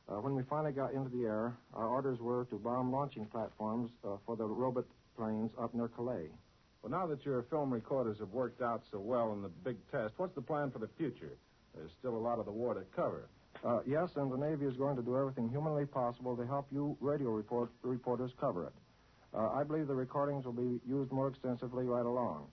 Speaker 1: When we finally got into the air, our orders were to bomb launching platforms for the robot planes up near Calais.
Speaker 18: Well, now that your film recorders have worked out so well in the big test, what's the plan for the future? There's still a lot of the war to cover.
Speaker 1: Yes, and the Navy is going to do everything humanly possible to help you radio reporters cover it. I believe the recordings will be used more extensively right along.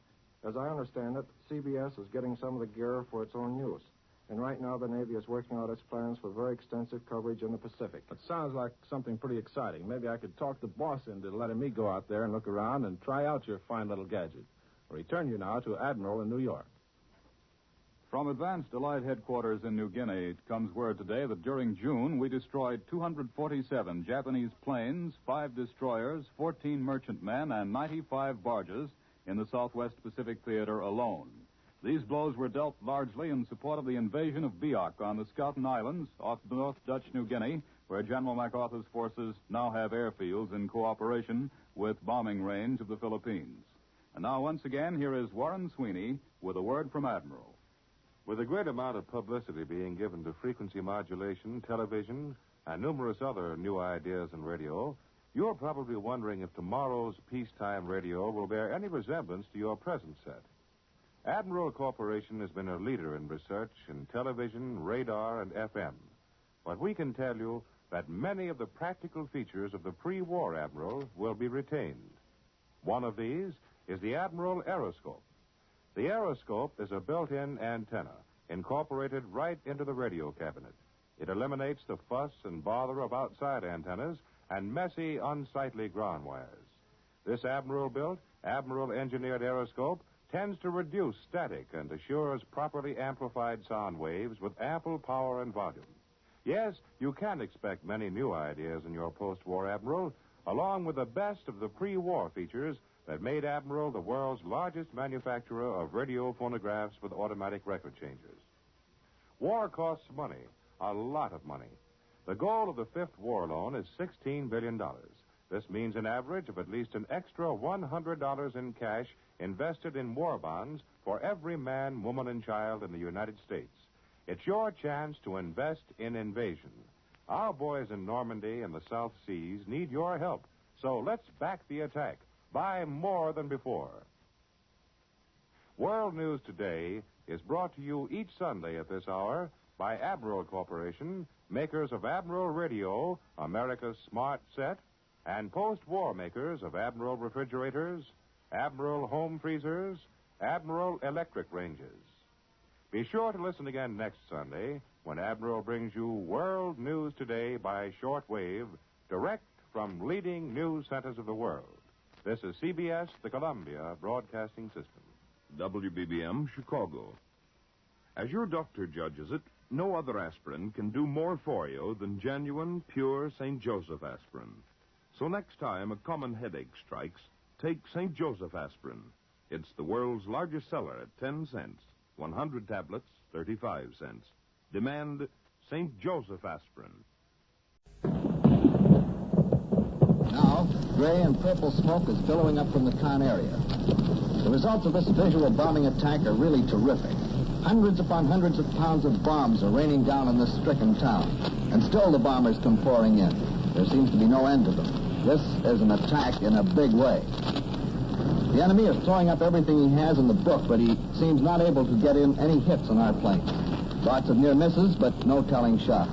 Speaker 1: As I understand it, CBS is getting some of the gear for its own use. And right now, the Navy is working out its plans for very extensive coverage in the Pacific.
Speaker 18: It sounds like something pretty exciting. Maybe I could talk the boss into letting me go out there and look around and try out your fine little gadget. I'll return you now to Admiral in New York.
Speaker 11: From Advanced Allied Headquarters in New Guinea comes word today that during June we destroyed 247 Japanese planes, 5 destroyers, 14 merchantmen, and 95 barges in the Southwest Pacific Theater alone. These blows were dealt largely in support of the invasion of Biak on the Schouten Islands off North Dutch New Guinea, where General MacArthur's forces now have airfields in cooperation with bombing range of the Philippines. And now, once again, here is Warren Sweeney with a word from Admiral.
Speaker 10: With a great amount of publicity being given to frequency modulation, television, and numerous other new ideas in radio, you're probably wondering if tomorrow's peacetime radio will bear any resemblance to your present set. Admiral Corporation has been a leader in research in television, radar, and FM. But we can tell you that many of the practical features of the pre-war Admiral will be retained. One of these is the Admiral Aeroscope. The Aeroscope is a built-in antenna incorporated right into the radio cabinet. It eliminates the fuss and bother of outside antennas and messy, unsightly ground wires. This Admiral-built, Admiral-engineered Aeroscope tends to reduce static and assures properly amplified sound waves with ample power and volume. Yes, you can expect many new ideas in your post-war Admiral, along with the best of the pre-war features that made Admiral the world's largest manufacturer of radio phonographs with automatic record changers. War costs money, a lot of money. The goal of the fifth war loan is $16 billion. This means an average of at least an extra $100 in cash invested in war bonds for every man, woman, and child in the United States. It's your chance to invest in invasion. Our boys in Normandy and the South Seas need your help. So let's back the attack. Buy more than before. World News Today is brought to you each Sunday at this hour by Admiral Corporation, makers of Admiral Radio, America's smart set, and post-war makers of Admiral refrigerators, Admiral home freezers, Admiral electric ranges. Be sure to listen again next Sunday when Admiral brings you World News Today by shortwave, direct from leading news centers of the world. This is CBS, the Columbia Broadcasting System.
Speaker 9: WBBM, Chicago. As your doctor judges it, no other aspirin can do more for you than genuine, pure St. Joseph aspirin. So next time a common headache strikes, take St. Joseph aspirin. It's the world's largest seller at 10 cents. 100 tablets, 35 cents. Demand St. Joseph aspirin.
Speaker 12: Now, gray and purple smoke is billowing up from the Cannes area. The results of this visual bombing attack are really terrific. Hundreds upon hundreds of pounds of bombs are raining down on this stricken town, and still the bombers come pouring in. There seems to be no end to them. This is an attack in a big way. The enemy is throwing up everything he has in the book, but he seems not able to get in any hits on our planes. Lots of near misses, but no telling shots.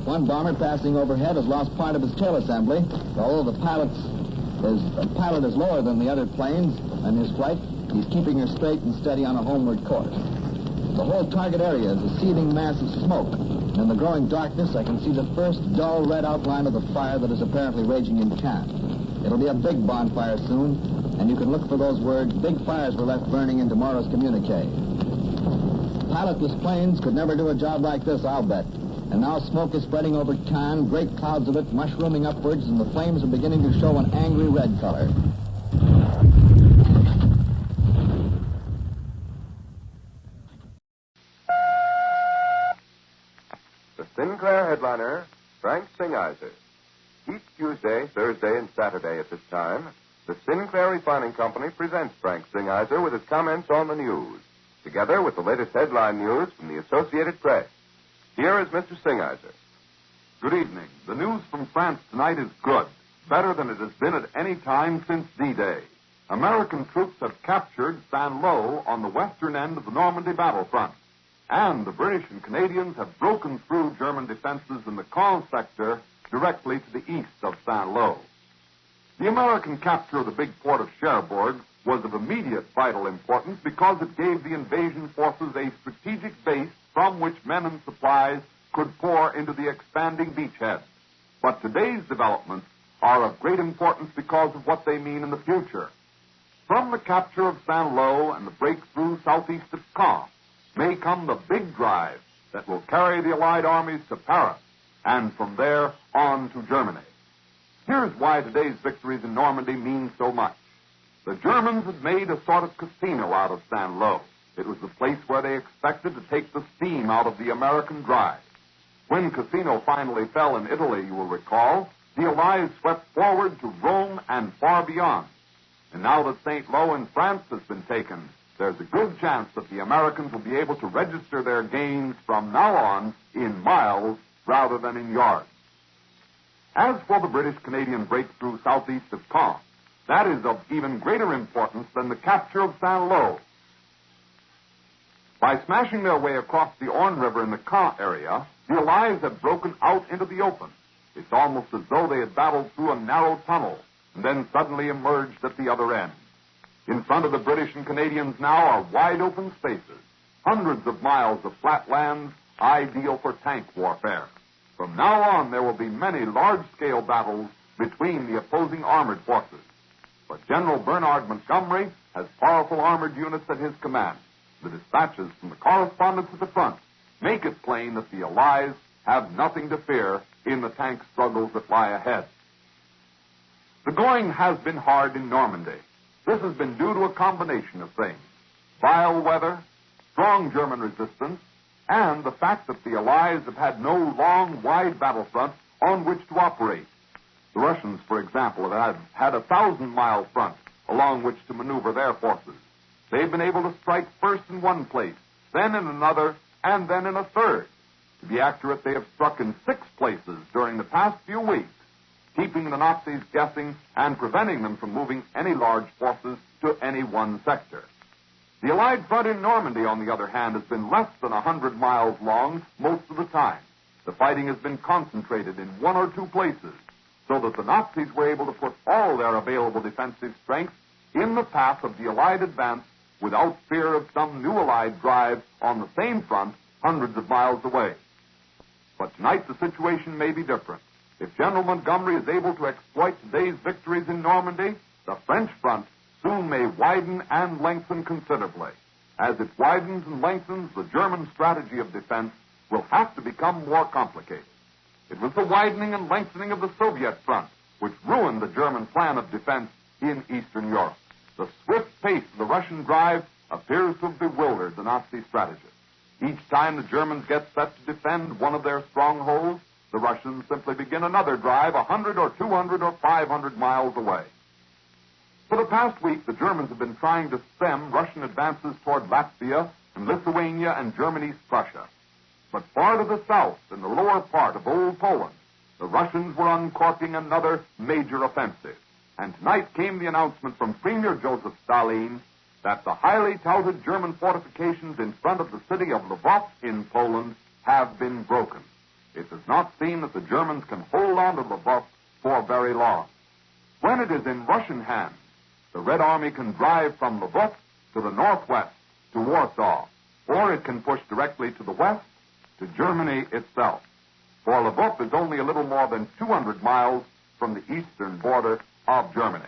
Speaker 12: One bomber passing overhead has lost part of his tail assembly, although the pilot is lower than the other planes in his flight. He's keeping her straight and steady on a homeward course. The whole target area is a seething mass of smoke. In the growing darkness, I can see the first dull red outline of the fire that is apparently raging in Cannes. It'll be a big bonfire soon, and you can look for those words, big fires were left burning in tomorrow's communique. Pilotless planes could never do a job like this, I'll bet. And now smoke is spreading over Cannes, great clouds of it mushrooming upwards, and the flames are beginning to show an angry red color.
Speaker 2: The Sinclair headliner, Frank Singheiser. Each Tuesday, Thursday, and Saturday at this time, the Sinclair Refining Company presents Frank Singheiser with his comments on the news, together with the latest headline news from the Associated Press. Here is Mr. Singheiser.
Speaker 13: Good evening. The news from France tonight is good, better than it has been at any time since D-Day. American troops have captured Saint-Lô on the western end of the Normandy battlefront, and the British and Canadians have broken through German defenses in the Caen sector directly to the east of Saint-Lô. The American capture of the big port of Cherbourg was of immediate vital importance because it gave the invasion forces a strategic base from which men and supplies could pour into the expanding beachhead. But today's developments are of great importance because of what they mean in the future. From the capture of Saint-Lô and the breakthrough southeast of Caen may come the big drive that will carry the Allied armies to Paris and from there on to Germany. Here's why today's victories in Normandy mean so much. The Germans had made a sort of casino out of Saint-Lô. It was the place where they expected to take the steam out of the American drive. When Cassino finally fell in Italy, you will recall, the Allies swept forward to Rome and far beyond. And now that Saint-Lô in France has been taken, there's a good chance that the Americans will be able to register their gains from now on in miles rather than in yards. As for the British-Canadian breakthrough southeast of Caen, that is of even greater importance than the capture of Saint-Lô. By smashing their way across the Orne River in the Ka area, the Allies have broken out into the open. It's almost as though they had battled through a narrow tunnel and then suddenly emerged at the other end. In front of the British and Canadians now are wide open spaces, hundreds of miles of flat lands ideal for tank warfare. From now on, there will be many large-scale battles between the opposing armored forces. But General Bernard Montgomery has powerful armored units at his command. The dispatches from the correspondents at the front make it plain that the Allies have nothing to fear in the tank struggles that lie ahead. The going has been hard in Normandy. This has been due to a combination of things: vile weather, strong German resistance, and the fact that the Allies have had no long, wide battlefront on which to operate. The Russians, for example, have had a 1,000-mile front along which to maneuver their forces. They've been able to strike first in one place, then in another, and then in a third. To be accurate, they have struck in 6 places during the past few weeks, keeping the Nazis guessing and preventing them from moving any large forces to any one sector. The Allied front in Normandy, on the other hand, has been less than 100 miles long most of the time. The fighting has been concentrated in 1 or 2 places, so that the Nazis were able to put all their available defensive strength in the path of the Allied advance without fear of some new Allied drive on the same front hundreds of miles away. But tonight the situation may be different. If General Montgomery is able to exploit today's victories in Normandy, the French front soon may widen and lengthen considerably. As it widens and lengthens, the German strategy of defense will have to become more complicated. It was the widening and lengthening of the Soviet front which ruined the German plan of defense in Eastern Europe. The swift pace of the Russian drive appears to have bewildered the Nazi strategists. Each time the Germans get set to defend one of their strongholds, the Russians simply begin another drive 100 or 200 or 500 miles away. For the past week, the Germans have been trying to stem Russian advances toward Latvia and Lithuania and Germany's Prussia. But far to the south, in the lower part of Old Poland, the Russians were uncorking another major offensive. And tonight came the announcement from Premier Joseph Stalin that the highly touted German fortifications in front of the city of Lvov in Poland have been broken. It does not seem that the Germans can hold on to Lvov for very long. When it is in Russian hands, the Red Army can drive from Lvov to the northwest, to Warsaw, or it can push directly to the west, to Germany itself. For Lvov is only a little more than 200 miles from the eastern border of Germany.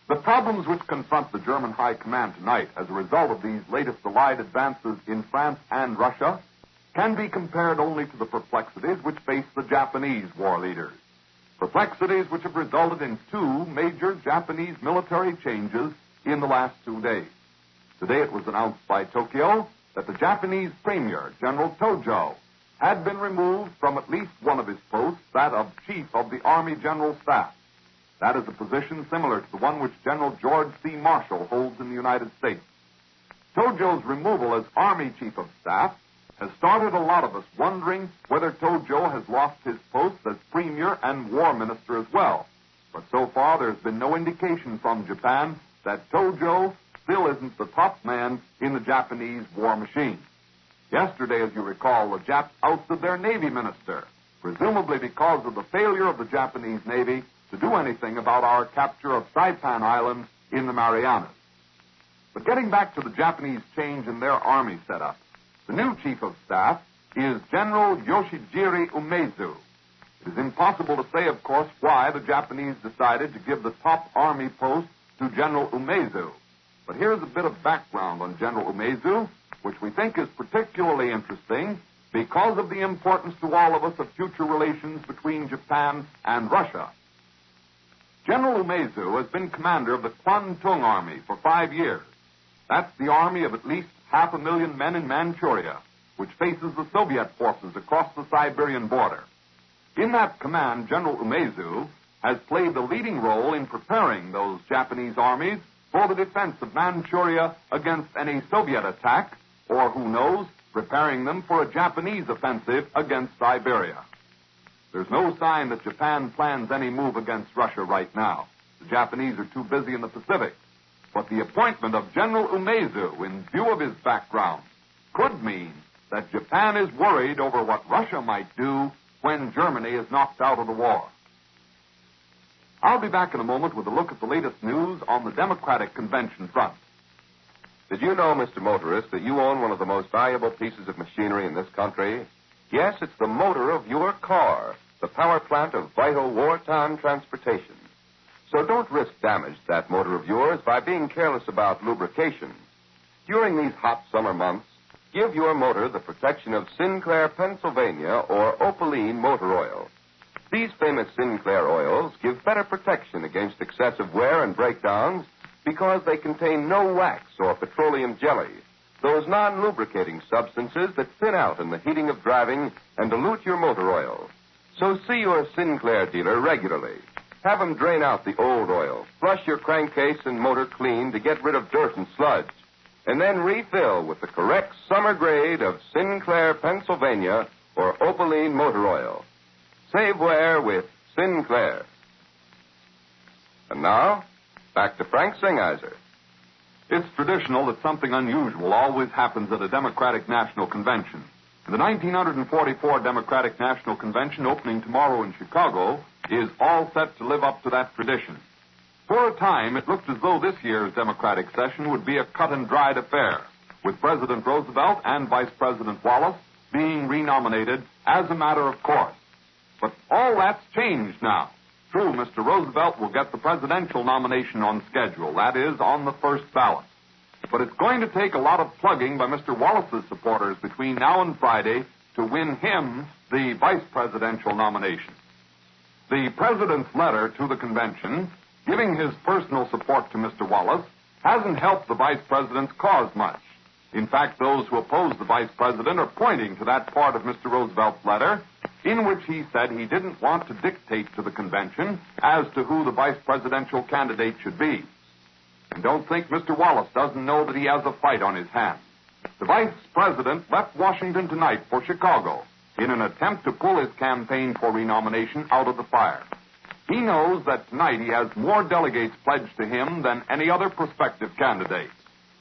Speaker 13: The problems which confront the German High Command tonight as a result of these latest Allied advances in France and Russia can be compared only to the perplexities which face the Japanese war leaders. Perplexities which have resulted in 2 major Japanese military changes in the last 2 days. Today it was announced by Tokyo that the Japanese Premier, General Tojo, had been removed from at least one of his posts, that of Chief of the Army General Staff. That is a position similar to the one which General George C. Marshall holds in the United States. Tojo's removal as Army Chief of Staff has started a lot of us wondering whether Tojo has lost his post as Premier and War Minister as well. But so far there's been no indication from Japan that Tojo still isn't the top man in the Japanese war machine. Yesterday, as you recall, the Japs ousted their Navy minister, presumably because of the failure of the Japanese Navy to do anything about our capture of Saipan Island in the Marianas. But getting back to the Japanese change in their army setup, the new Chief of Staff is General Yoshijiri Umezu. It is impossible to say, of course, why the Japanese decided to give the top army post to General Umezu. But here's a bit of background on General Umezu, which we think is particularly interesting because of the importance to all of us of future relations between Japan and Russia. General Umezu has been commander of the Kwantung Army for 5 years. That's the army of at least 500,000 men in Manchuria, which faces the Soviet forces across the Siberian border. In that command, General Umezu has played the leading role in preparing those Japanese armies for the defense of Manchuria against any Soviet attack, or who knows, preparing them for a Japanese offensive against Siberia. There's no sign that Japan plans any move against Russia right now. The Japanese are too busy in the Pacific. But the appointment of General Umezu, in view of his background, could mean that Japan is worried over what Russia might do when Germany is knocked out of the war. I'll be back in a moment with a look at the latest news on the Democratic Convention front.
Speaker 6: Did you know, Mr. Motorist, that you own one of the most valuable pieces of machinery in this country? Yes, it's the motor of your car, the power plant of vital wartime transportation. So don't risk damage to that motor of yours by being careless about lubrication. During these hot summer months, give your motor the protection of Sinclair, Pennsylvania, or Opaline motor oil. These famous Sinclair oils give better protection against excessive wear and breakdowns because they contain no wax or petroleum jelly, those non-lubricating substances that thin out in the heating of driving and dilute your motor oil. So see your Sinclair dealer regularly. Have them drain out the old oil, flush your crankcase and motor clean to get rid of dirt and sludge, and then refill with the correct summer grade of Sinclair, Pennsylvania, or Opaline motor oil. Save wear with Sinclair. And now, back to Frank Singheiser.
Speaker 13: It's traditional that something unusual always happens at a Democratic National Convention. The 1944 Democratic National Convention, opening tomorrow in Chicago, is all set to live up to that tradition. For a time, it looked as though this year's Democratic session would be a cut-and-dried affair, with President Roosevelt and Vice President Wallace being renominated as a matter of course. But all that's changed now. True, Mr. Roosevelt will get the presidential nomination on schedule, that is, on the first ballot. But it's going to take a lot of plugging by Mr. Wallace's supporters between now and Friday to win him the vice presidential nomination. The president's letter to the convention, giving his personal support to Mr. Wallace, hasn't helped the vice president's cause much. In fact, those who oppose the vice president are pointing to that part of Mr. Roosevelt's letter in which he said he didn't want to dictate to the convention as to who the vice presidential candidate should be. And don't think Mr. Wallace doesn't know that he has a fight on his hands. The vice president left Washington tonight for Chicago in an attempt to pull his campaign for renomination out of the fire. He knows that tonight he has more delegates pledged to him than any other prospective candidate.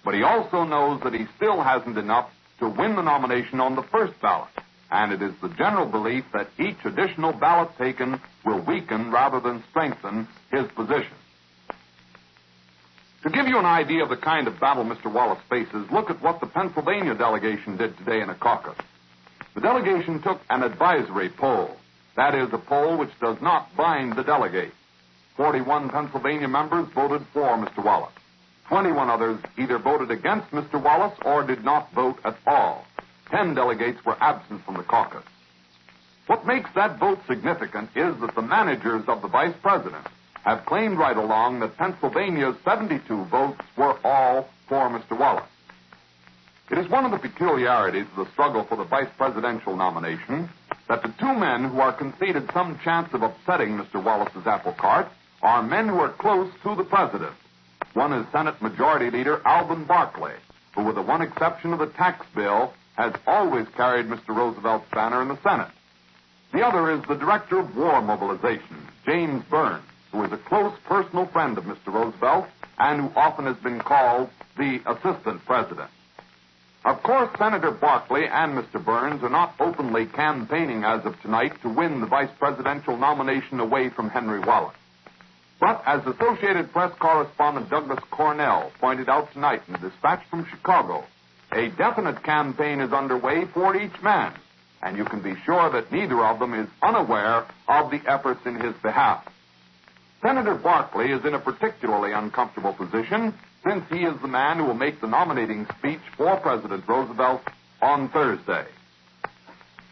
Speaker 13: But he also knows that he still hasn't enough to win the nomination on the first ballot. And it is the general belief that each additional ballot taken will weaken rather than strengthen his position. To give you an idea of the kind of battle Mr. Wallace faces, look at what the Pennsylvania delegation did today in a caucus. The delegation took an advisory poll. That is, a poll which does not bind the delegates. 41 Pennsylvania members voted for Mr. Wallace. 21 others either voted against Mr. Wallace or did not vote at all. 10 delegates were absent from the caucus. What makes that vote significant is that the managers of the vice president have claimed right along that Pennsylvania's 72 votes were all for Mr. Wallace. It is one of the peculiarities of the struggle for the vice presidential nomination that the two men who are conceded some chance of upsetting Mr. Wallace's apple cart are men who are close to the president. One is Senate Majority Leader Alvin Barkley, who, with the one exception of the tax bill, has always carried Mr. Roosevelt's banner in the Senate. The other is the Director of War Mobilization, James Burns, who is a close personal friend of Mr. Roosevelt and who often has been called the Assistant President. Of course, Senator Barkley and Mr. Burns are not openly campaigning as of tonight to win the vice presidential nomination away from Henry Wallace. But as Associated Press correspondent Douglas Cornell pointed out tonight in a dispatch from Chicago, a definite campaign is underway for each man, and you can be sure that neither of them is unaware of the efforts in his behalf. Senator Barkley is in a particularly uncomfortable position since he is the man who will make the nominating speech for President Roosevelt on Thursday.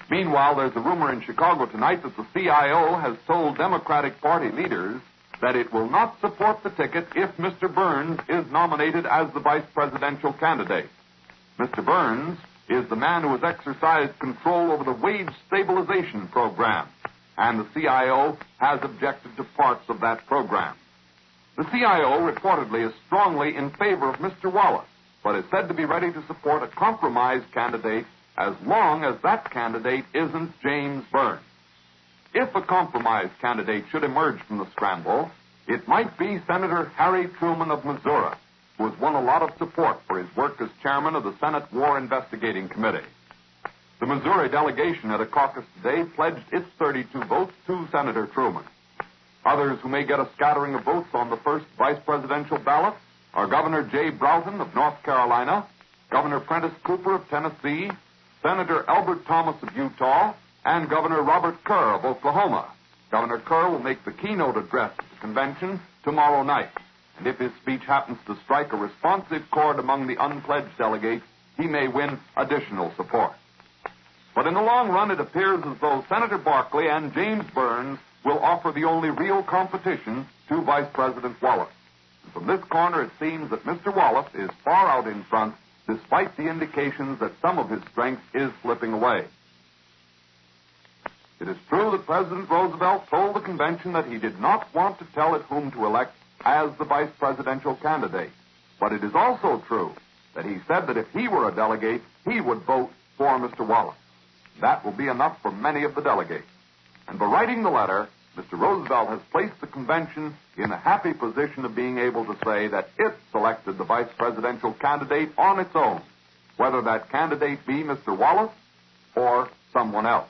Speaker 13: Meanwhile, there's a rumor in Chicago tonight that the CIO has told Democratic Party leaders that it will not support the ticket if Mr. Burns is nominated as the vice presidential candidate. Mr. Burns is the man who has exercised control over the wage stabilization program, and the CIO has objected to parts of that program. The CIO reportedly is strongly in favor of Mr. Wallace, but is said to be ready to support a compromise candidate as long as that candidate isn't James Burns. If a compromise candidate should emerge from the scramble, it might be Senator Harry Truman of Missouri, who has won a lot of support for his work as chairman of the Senate War Investigating Committee. The Missouri delegation at a caucus today pledged its 32 votes to Senator Truman. Others who may get a scattering of votes on the first vice presidential ballot are Governor Jay Broughton of North Carolina, Governor Prentice Cooper of Tennessee, Senator Albert Thomas of Utah, and Governor Robert Kerr of Oklahoma. Governor Kerr will make the keynote address at the convention tomorrow night. And if his speech happens to strike a responsive chord among the unpledged delegates, he may win additional support. But in the long run, it appears as though Senator Barkley and James Burns will offer the only real competition to Vice President Wallace. And from this corner, it seems that Mr. Wallace is far out in front, despite the indications that some of his strength is slipping away. It is true that President Roosevelt told the convention that he did not want to tell it whom to elect as the vice presidential candidate. But it is also true that he said that if he were a delegate, he would vote for Mr. Wallace. That will be enough for many of the delegates. And by writing the letter, Mr. Roosevelt has placed the convention in the happy position of being able to say that it selected the vice presidential candidate on its own, whether that candidate be Mr. Wallace or someone else.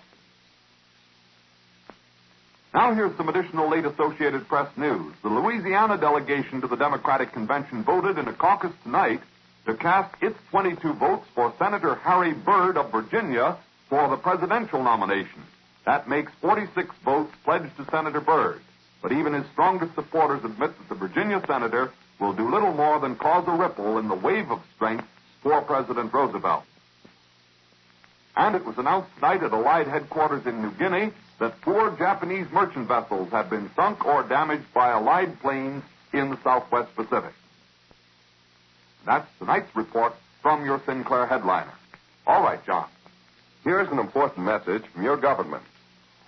Speaker 13: Now here's some additional late Associated Press news. The Louisiana delegation to the Democratic Convention voted in a caucus tonight to cast its 22 votes for Senator Harry Byrd of Virginia for the presidential nomination. That makes 46 votes pledged to Senator Byrd. But even his strongest supporters admit that the Virginia senator will do little more than cause a ripple in the wave of strength for President Roosevelt. And it was announced tonight at Allied headquarters in New Guinea that 4 Japanese merchant vessels have been sunk or damaged by Allied planes in the Southwest Pacific. That's tonight's report from your Sinclair headliner. All right, John.
Speaker 6: Here's an important message from your government.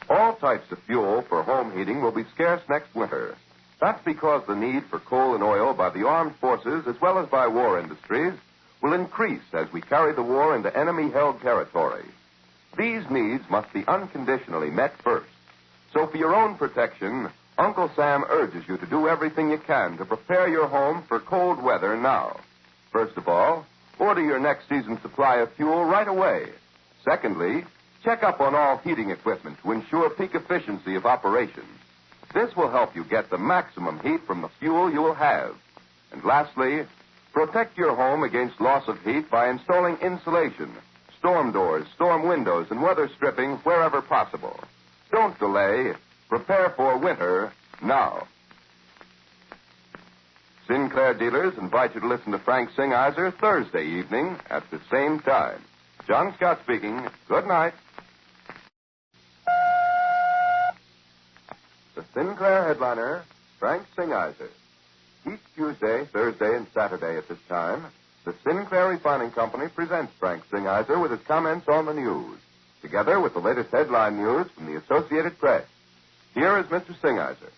Speaker 6: All types of fuel for home heating will be scarce next winter. That's because the need for coal and oil by the armed forces as well as by war industries will increase as we carry the war into enemy-held territory. These needs must be unconditionally met first. So for your own protection, Uncle Sam urges you to do everything you can to prepare your home for cold weather now. First of all, order your next season's supply of fuel right away. Secondly, check up on all heating equipment to ensure peak efficiency of operation. This will help you get the maximum heat from the fuel you will have. And lastly, protect your home against loss of heat by installing insulation, storm doors, storm windows, and weather stripping wherever possible. Don't delay. Prepare for winter now. Sinclair dealers invite you to listen to Frank Singheiser Thursday evening at the same time. John Scott speaking. Good night. The Sinclair headliner, Frank Singheiser. Each Tuesday, Thursday, and Saturday at this time, the Sinclair Refining Company presents Frank Singheiser with his comments on the news, together with the latest headline news from the Associated Press. Here is Mr. Singheiser.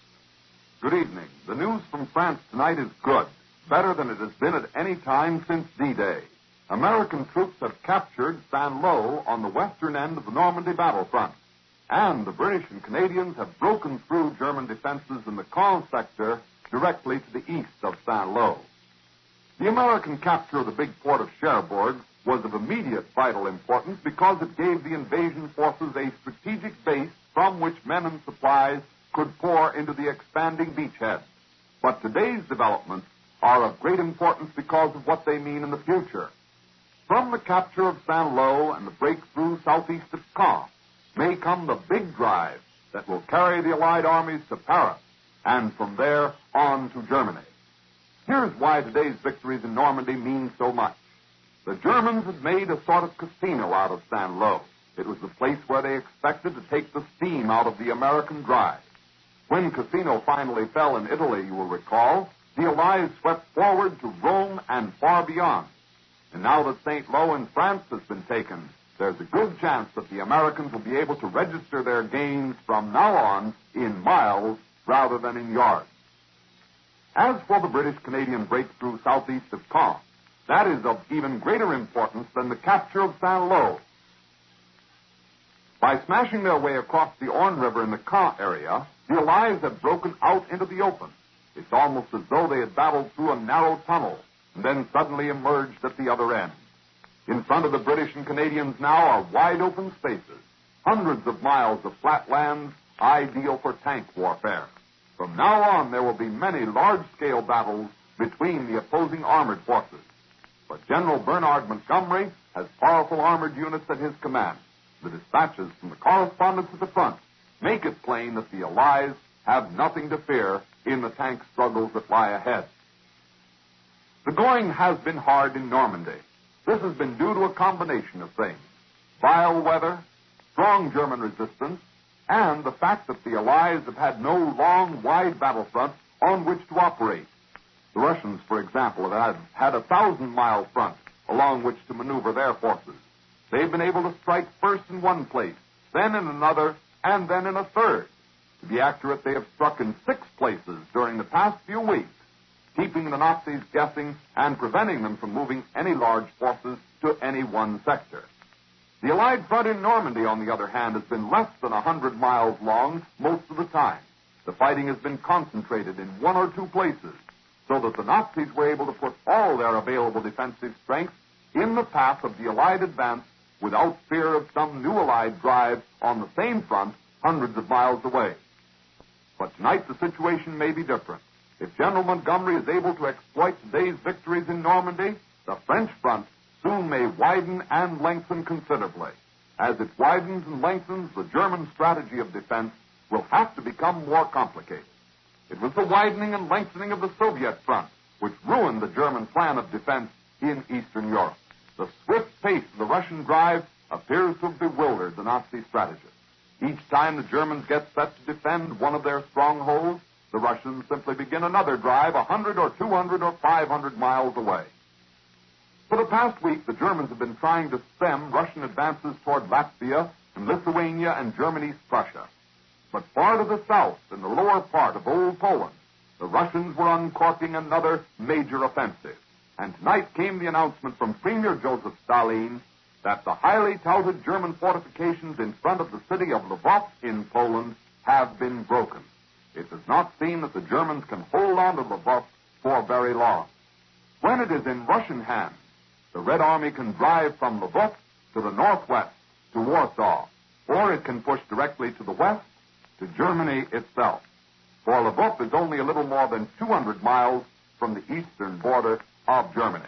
Speaker 13: Good evening. The news from France tonight is good, better than it has been at any time since D-Day. American troops have captured Saint-Lô on the western end of the Normandy battlefront, and the British and Canadians have broken through German defenses in the Caen sector directly to the east of Saint-Lô. The American capture of the big port of Cherbourg was of immediate vital importance because it gave the invasion forces a strategic base from which men and supplies could pour into the expanding beachhead. But today's developments are of great importance because of what they mean in the future. From the capture of Saint-Lô and the breakthrough southeast of Caen may come the big drive that will carry the Allied armies to Paris and from there on to Germany. Here's why today's victories in Normandy mean so much. The Germans had made a sort of casino out of Saint-Lô. It was the place where they expected to take the steam out of the American drive. When Cassino finally fell in Italy, you will recall, the Allies swept forward to Rome and far beyond. And now that Saint-Lô in France has been taken, there's a good chance that the Americans will be able to register their gains from now on in miles rather than in yards. As for the British-Canadian breakthrough southeast of Caen, that is of even greater importance than the capture of Saint-Lô. By smashing their way across the Orne River in the Caen area, the Allies have broken out into the open. It's almost as though they had battled through a narrow tunnel, and then suddenly emerged at the other end. In front of the British and Canadians now are wide open spaces, hundreds of miles of flat lands ideal for tank warfare. From now on, there will be many large-scale battles between the opposing armored forces. But General Bernard Montgomery has powerful armored units at his command. The dispatches from the correspondents at the front make it plain that the Allies have nothing to fear in the tank struggles that lie ahead. The going has been hard in Normandy. This has been due to a combination of things: vile weather, strong German resistance, and the fact that the Allies have had no long, wide battlefront on which to operate. The Russians, for example, have had a 1,000-mile front along which to maneuver their forces. They've been able to strike first in one place, then in another, and then in a third. To be accurate, they have struck in 6 places during the past few weeks, keeping the Nazis guessing and preventing them from moving any large forces to any one sector. The Allied front in Normandy, on the other hand, has been less than 100 miles long most of the time. The fighting has been concentrated in 1 or 2 places, so that the Nazis were able to put all their available defensive strength in the path of the Allied advance without fear of some new Allied drive on the same front hundreds of miles away. But tonight the situation may be different. If General Montgomery is able to exploit today's victories in Normandy, the French front soon may widen and lengthen considerably. As it widens and lengthens, the German strategy of defense will have to become more complicated. It was the widening and lengthening of the Soviet front which ruined the German plan of defense in Eastern Europe. The swift pace of the Russian drive appears to have bewildered the Nazi strategists. Each time the Germans get set to defend one of their strongholds, the Russians simply begin another drive 100 or 200 or 500 miles away. For the past week, the Germans have been trying to stem Russian advances toward Latvia and Lithuania and Germany's Prussia. But far to the south, in the lower part of Old Poland, the Russians were uncorking another major offensive. And tonight came the announcement from Premier Joseph Stalin that the highly touted German fortifications in front of the city of Lvov in Poland have been broken. It does not seem that the Germans can hold on to Lvov for very long. When it is in Russian hands, the Red Army can drive from Lvov to the northwest, to Warsaw, or it can push directly to the west, to Germany itself. For Lvov is only a little more than 200 miles from the eastern border of Germany.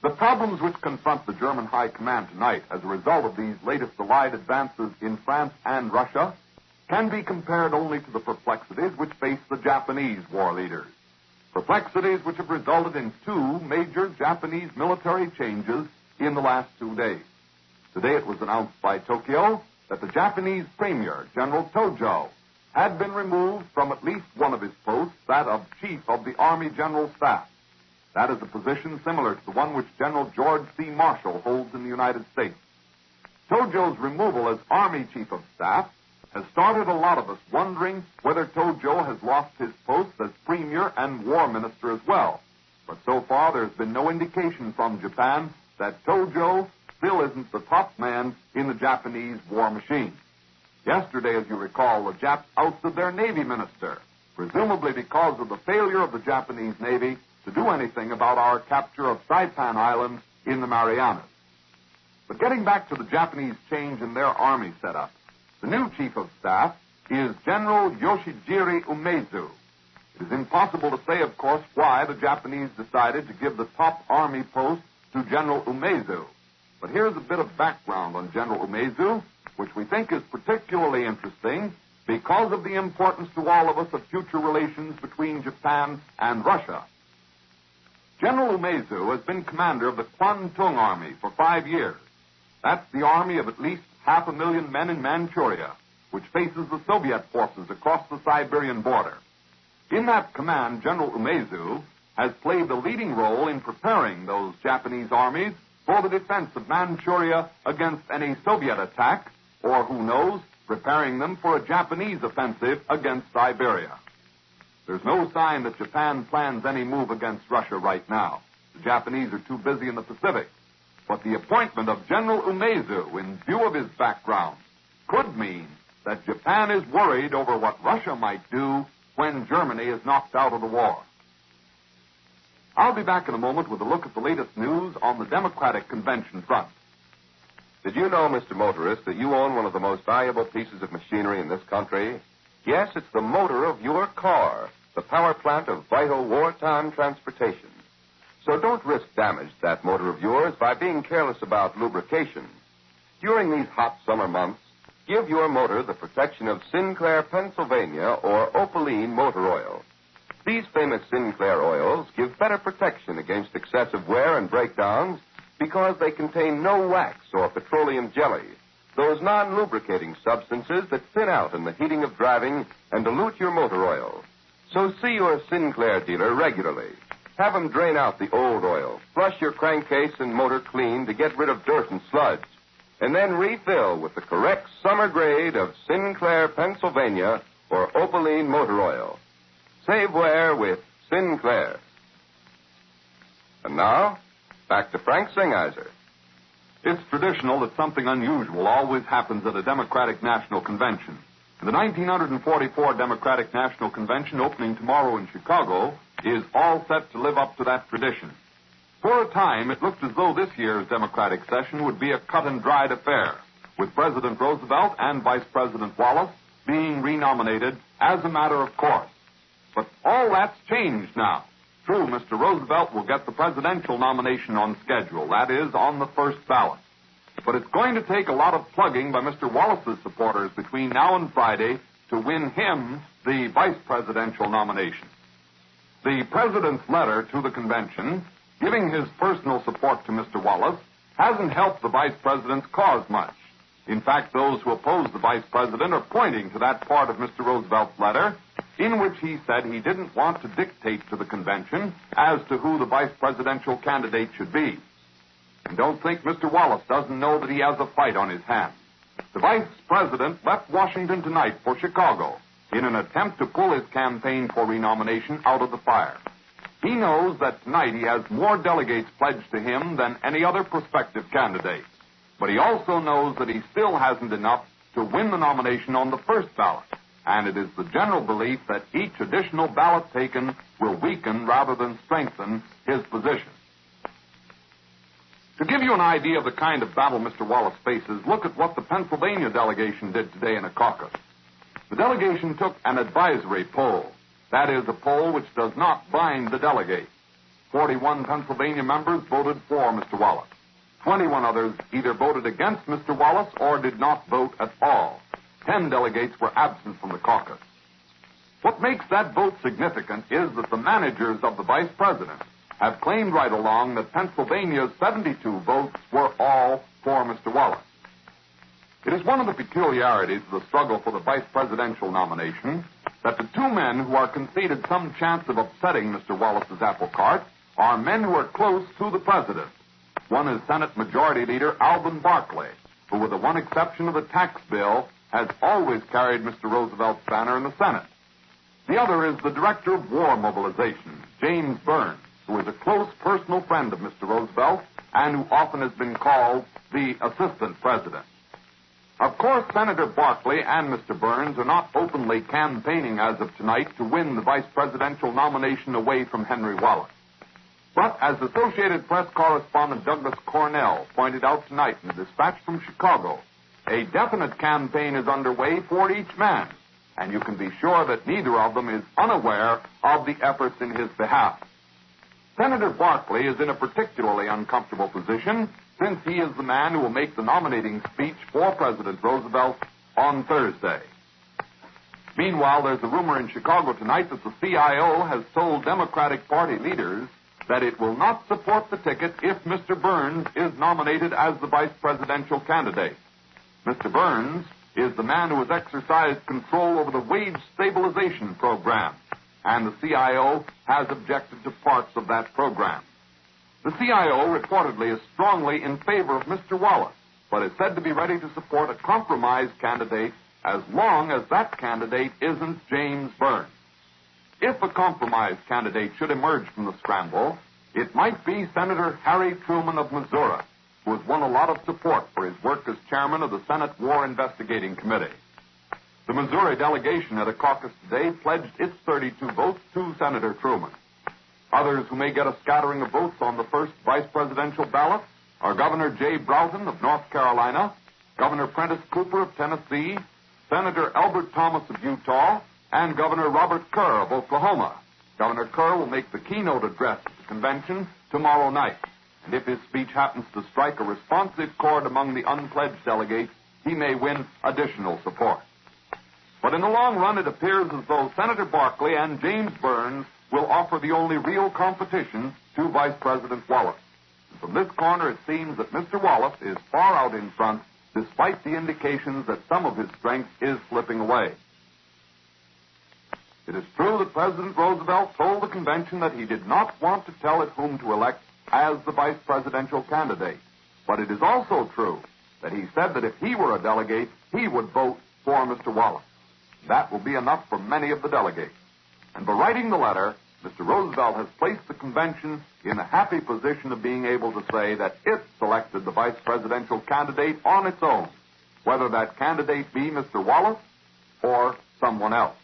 Speaker 13: The problems which confront the German High Command tonight as a result of these latest Allied advances in France and Russia can be compared only to the perplexities which face the Japanese war leaders. Perplexities which have resulted in 2 major Japanese military changes in the last 2 days. Today it was announced by Tokyo that the Japanese Premier, General Tojo, had been removed from at least one of his posts, that of Chief of the Army General Staff. That is a position similar to the one which General George C. Marshall holds in the United States. Tojo's removal as Army Chief of Staff has started a lot of us wondering whether Tojo has lost his post as Premier and War Minister as well. But so far there's been no indication from Japan that Tojo still isn't the top man in the Japanese war machine. Yesterday, as you recall, the Japs ousted their Navy minister, presumably because of the failure of the Japanese Navy to do anything about our capture of Saipan Island in the Marianas. But getting back to the Japanese change in their army setup, the new Chief of Staff is General Yoshijiri Umezu. It is impossible to say, of course, why the Japanese decided to give the top army post to General Umezu. But here's a bit of background on General Umezu, which we think is particularly interesting because of the importance to all of us of future relations between Japan and Russia. General Umezu has been commander of the Kwantung Army for 5 years. That's the army of at least 500,000 men in Manchuria, which faces the Soviet forces across the Siberian border. In that command, General Umezu has played the leading role in preparing those Japanese armies for the defense of Manchuria against any Soviet attack, or who knows, preparing them for a Japanese offensive against Siberia. There's no sign that Japan plans any move against Russia right now. The Japanese are too busy in the Pacific. But the appointment of General Umezu, in view of his background, could mean that Japan is worried over what Russia might do when Germany is knocked out of the war. I'll be back in a moment with a look at the latest news on the Democratic convention front.
Speaker 6: Did you know, Mr. Motorist, that you own one of the most valuable pieces of machinery in this country? Yes, it's the motor of your car, the power plant of vital wartime transportation. So don't risk damage to that motor of yours by being careless about lubrication. During these hot summer months, give your motor the protection of Sinclair, Pennsylvania, or Opaline motor oil. These famous Sinclair oils give better protection against excessive wear and breakdowns because they contain no wax or petroleum jelly, those non-lubricating substances that thin out in the heating of driving and dilute your motor oil. So see your Sinclair dealer regularly. Have him drain out the old oil, flush your crankcase and motor clean to get rid of dirt and sludge, and then refill with the correct summer grade of Sinclair, Pennsylvania, or Opaline motor oil. Save wear with Sinclair. And now, back to Frank Singheiser.
Speaker 13: It's traditional that something unusual always happens at a Democratic National Convention. And the 1944 Democratic National Convention opening tomorrow in Chicago is all set to live up to that tradition. For a time, it looked as though this year's Democratic session would be a cut-and-dried affair, with President Roosevelt and Vice President Wallace being renominated as a matter of course. But all that's changed now. True, Mr. Roosevelt will get the presidential nomination on schedule, that is, on the first ballot. But it's going to take a lot of plugging by Mr. Wallace's supporters between now and Friday to win him the vice presidential nomination. The president's letter to the convention, giving his personal support to Mr. Wallace, hasn't helped the vice president's cause much. In fact, those who oppose the vice president are pointing to that part of Mr. Roosevelt's letter in which he said he didn't want to dictate to the convention as to who the vice presidential candidate should be. And don't think Mr. Wallace doesn't know that he has a fight on his hands. The vice president left Washington tonight for Chicago in an attempt to pull his campaign for renomination out of the fire. He knows that tonight he has more delegates pledged to him than any other prospective candidate. But he also knows that he still hasn't enough to win the nomination on the first ballot. And it is the general belief that each additional ballot taken will weaken rather than strengthen his position. To give you an idea of the kind of battle Mr. Wallace faces, look at what the Pennsylvania delegation did today in a caucus. The delegation took an advisory poll. That is, a poll which does not bind the delegates. 41 Pennsylvania members voted for Mr. Wallace. 21 others either voted against Mr. Wallace or did not vote at all. 10 delegates were absent from the caucus. What makes that vote significant is that the managers of the vice president have claimed right along that Pennsylvania's 72 votes were all for Mr. Wallace. It is one of the peculiarities of the struggle for the vice presidential nomination that the two men who are conceded some chance of upsetting Mr. Wallace's apple cart are men who are close to the president. One is Senate Majority Leader Alvin Barkley, who, with the one exception of the tax bill, has always carried Mr. Roosevelt's banner in the Senate. The other is the Director of War Mobilization, James Burns, who is a close personal friend of Mr. Roosevelt and who often has been called the Assistant President. Of course, Senator Barkley and Mr. Burns are not openly campaigning as of tonight to win the vice presidential nomination away from Henry Wallace. But as Associated Press correspondent Douglas Cornell pointed out tonight in a dispatch from Chicago, a definite campaign is underway for each man, and you can be sure that neither of them is unaware of the efforts in his behalf. Senator Barkley is in a particularly uncomfortable position since he is the man who will make the nominating speech for President Roosevelt on Thursday. Meanwhile, there's a rumor in Chicago tonight that the CIO has told Democratic Party leaders that it will not support the ticket if Mr. Burns is nominated as the vice presidential candidate. Mr. Burns is the man who has exercised control over the wage stabilization program, and the CIO has objected to parts of that program. The CIO reportedly is strongly in favor of Mr. Wallace, but is said to be ready to support a compromise candidate as long as that candidate isn't James Burns. If a compromise candidate should emerge from the scramble, it might be Senator Harry Truman of Missouri, who has won a lot of support for his work as chairman of the Senate War Investigating Committee. The Missouri delegation at a caucus today pledged its 32 votes to Senator Truman. Others who may get a scattering of votes on the first vice presidential ballot are Governor Jay Broughton of North Carolina, Governor Prentice Cooper of Tennessee, Senator Albert Thomas of Utah, and Governor Robert Kerr of Oklahoma. Governor Kerr will make the keynote address at the convention tomorrow night. And if his speech happens to strike a responsive chord among the unpledged delegates, he may win additional support. But in the long run, it appears as though Senator Barkley and James Burns will offer the only real competition to Vice President Wallace. And from this corner, it seems that Mr. Wallace is far out in front, despite the indications that some of his strength is slipping away. It is true that President Roosevelt told the convention that he did not want to tell it whom to elect as the vice presidential candidate. But it is also true that he said that if he were a delegate, he would vote for Mr. Wallace. That will be enough for many of the delegates. And by writing the letter, Mr. Roosevelt has placed the convention in a happy position of being able to say that it selected the vice presidential candidate on its own, whether that candidate be Mr. Wallace or someone else.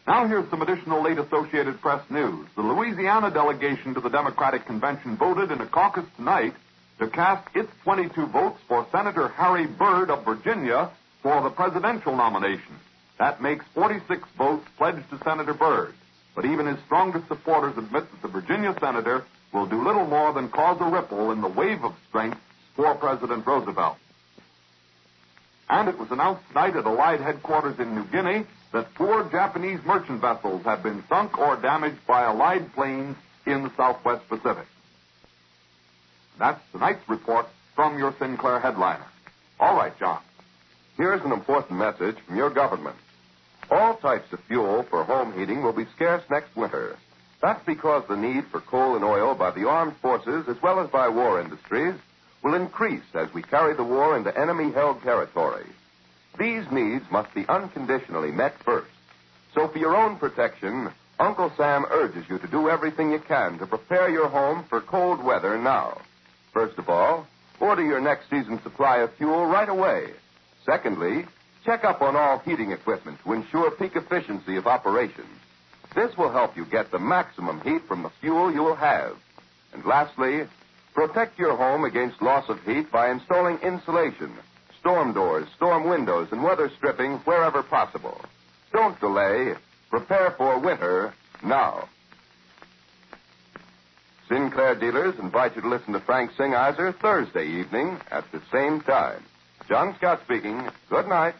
Speaker 13: Now here's some additional late Associated Press news. The Louisiana delegation to the Democratic Convention voted in a caucus tonight to cast its 22 votes for Senator Harry Byrd of Virginia for the presidential nomination. That makes 46 votes pledged to Senator Byrd. But even his strongest supporters admit that the Virginia senator will do little more than cause a ripple in the wave of strength for President Roosevelt. And it was announced tonight at Allied headquarters in New Guinea that 4 Japanese merchant vessels have been sunk or damaged by Allied planes in the Southwest Pacific. That's tonight's report from your Sinclair headliner. All right, John.
Speaker 6: Here's an important message from your government. All types of fuel for home heating will be scarce next winter. That's because the need for coal and oil by the armed forces as well as by war industries will increase as we carry the war into enemy-held territory. These needs must be unconditionally met first. So for your own protection, Uncle Sam urges you to do everything you can to prepare your home for cold weather now. First of all, order your next season's supply of fuel right away. Secondly, check up on all heating equipment to ensure peak efficiency of operation. This will help you get the maximum heat from the fuel you will have. And lastly, protect your home against loss of heat by installing insulation, storm doors, storm windows, and weather stripping wherever possible. Don't delay. Prepare for winter now. Sinclair dealers invite you to listen to Frank Singheiser Thursday evening at the same time. John Scott speaking. Good night.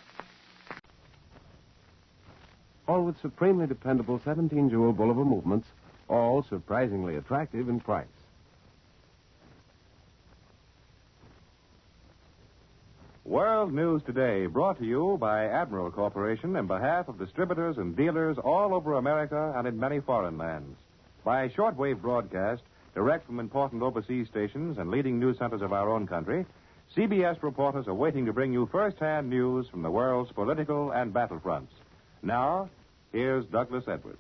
Speaker 2: All with supremely dependable 17-jewel Bolivar movements, all surprisingly attractive in price.
Speaker 10: World News Today, brought to you by Admiral Corporation in behalf of distributors and dealers all over America and in many foreign lands. By shortwave broadcast, direct from important overseas stations and leading news centers of our own country, CBS reporters are waiting to bring you first-hand news from the world's political and battlefronts. Now, here's Douglas Edwards.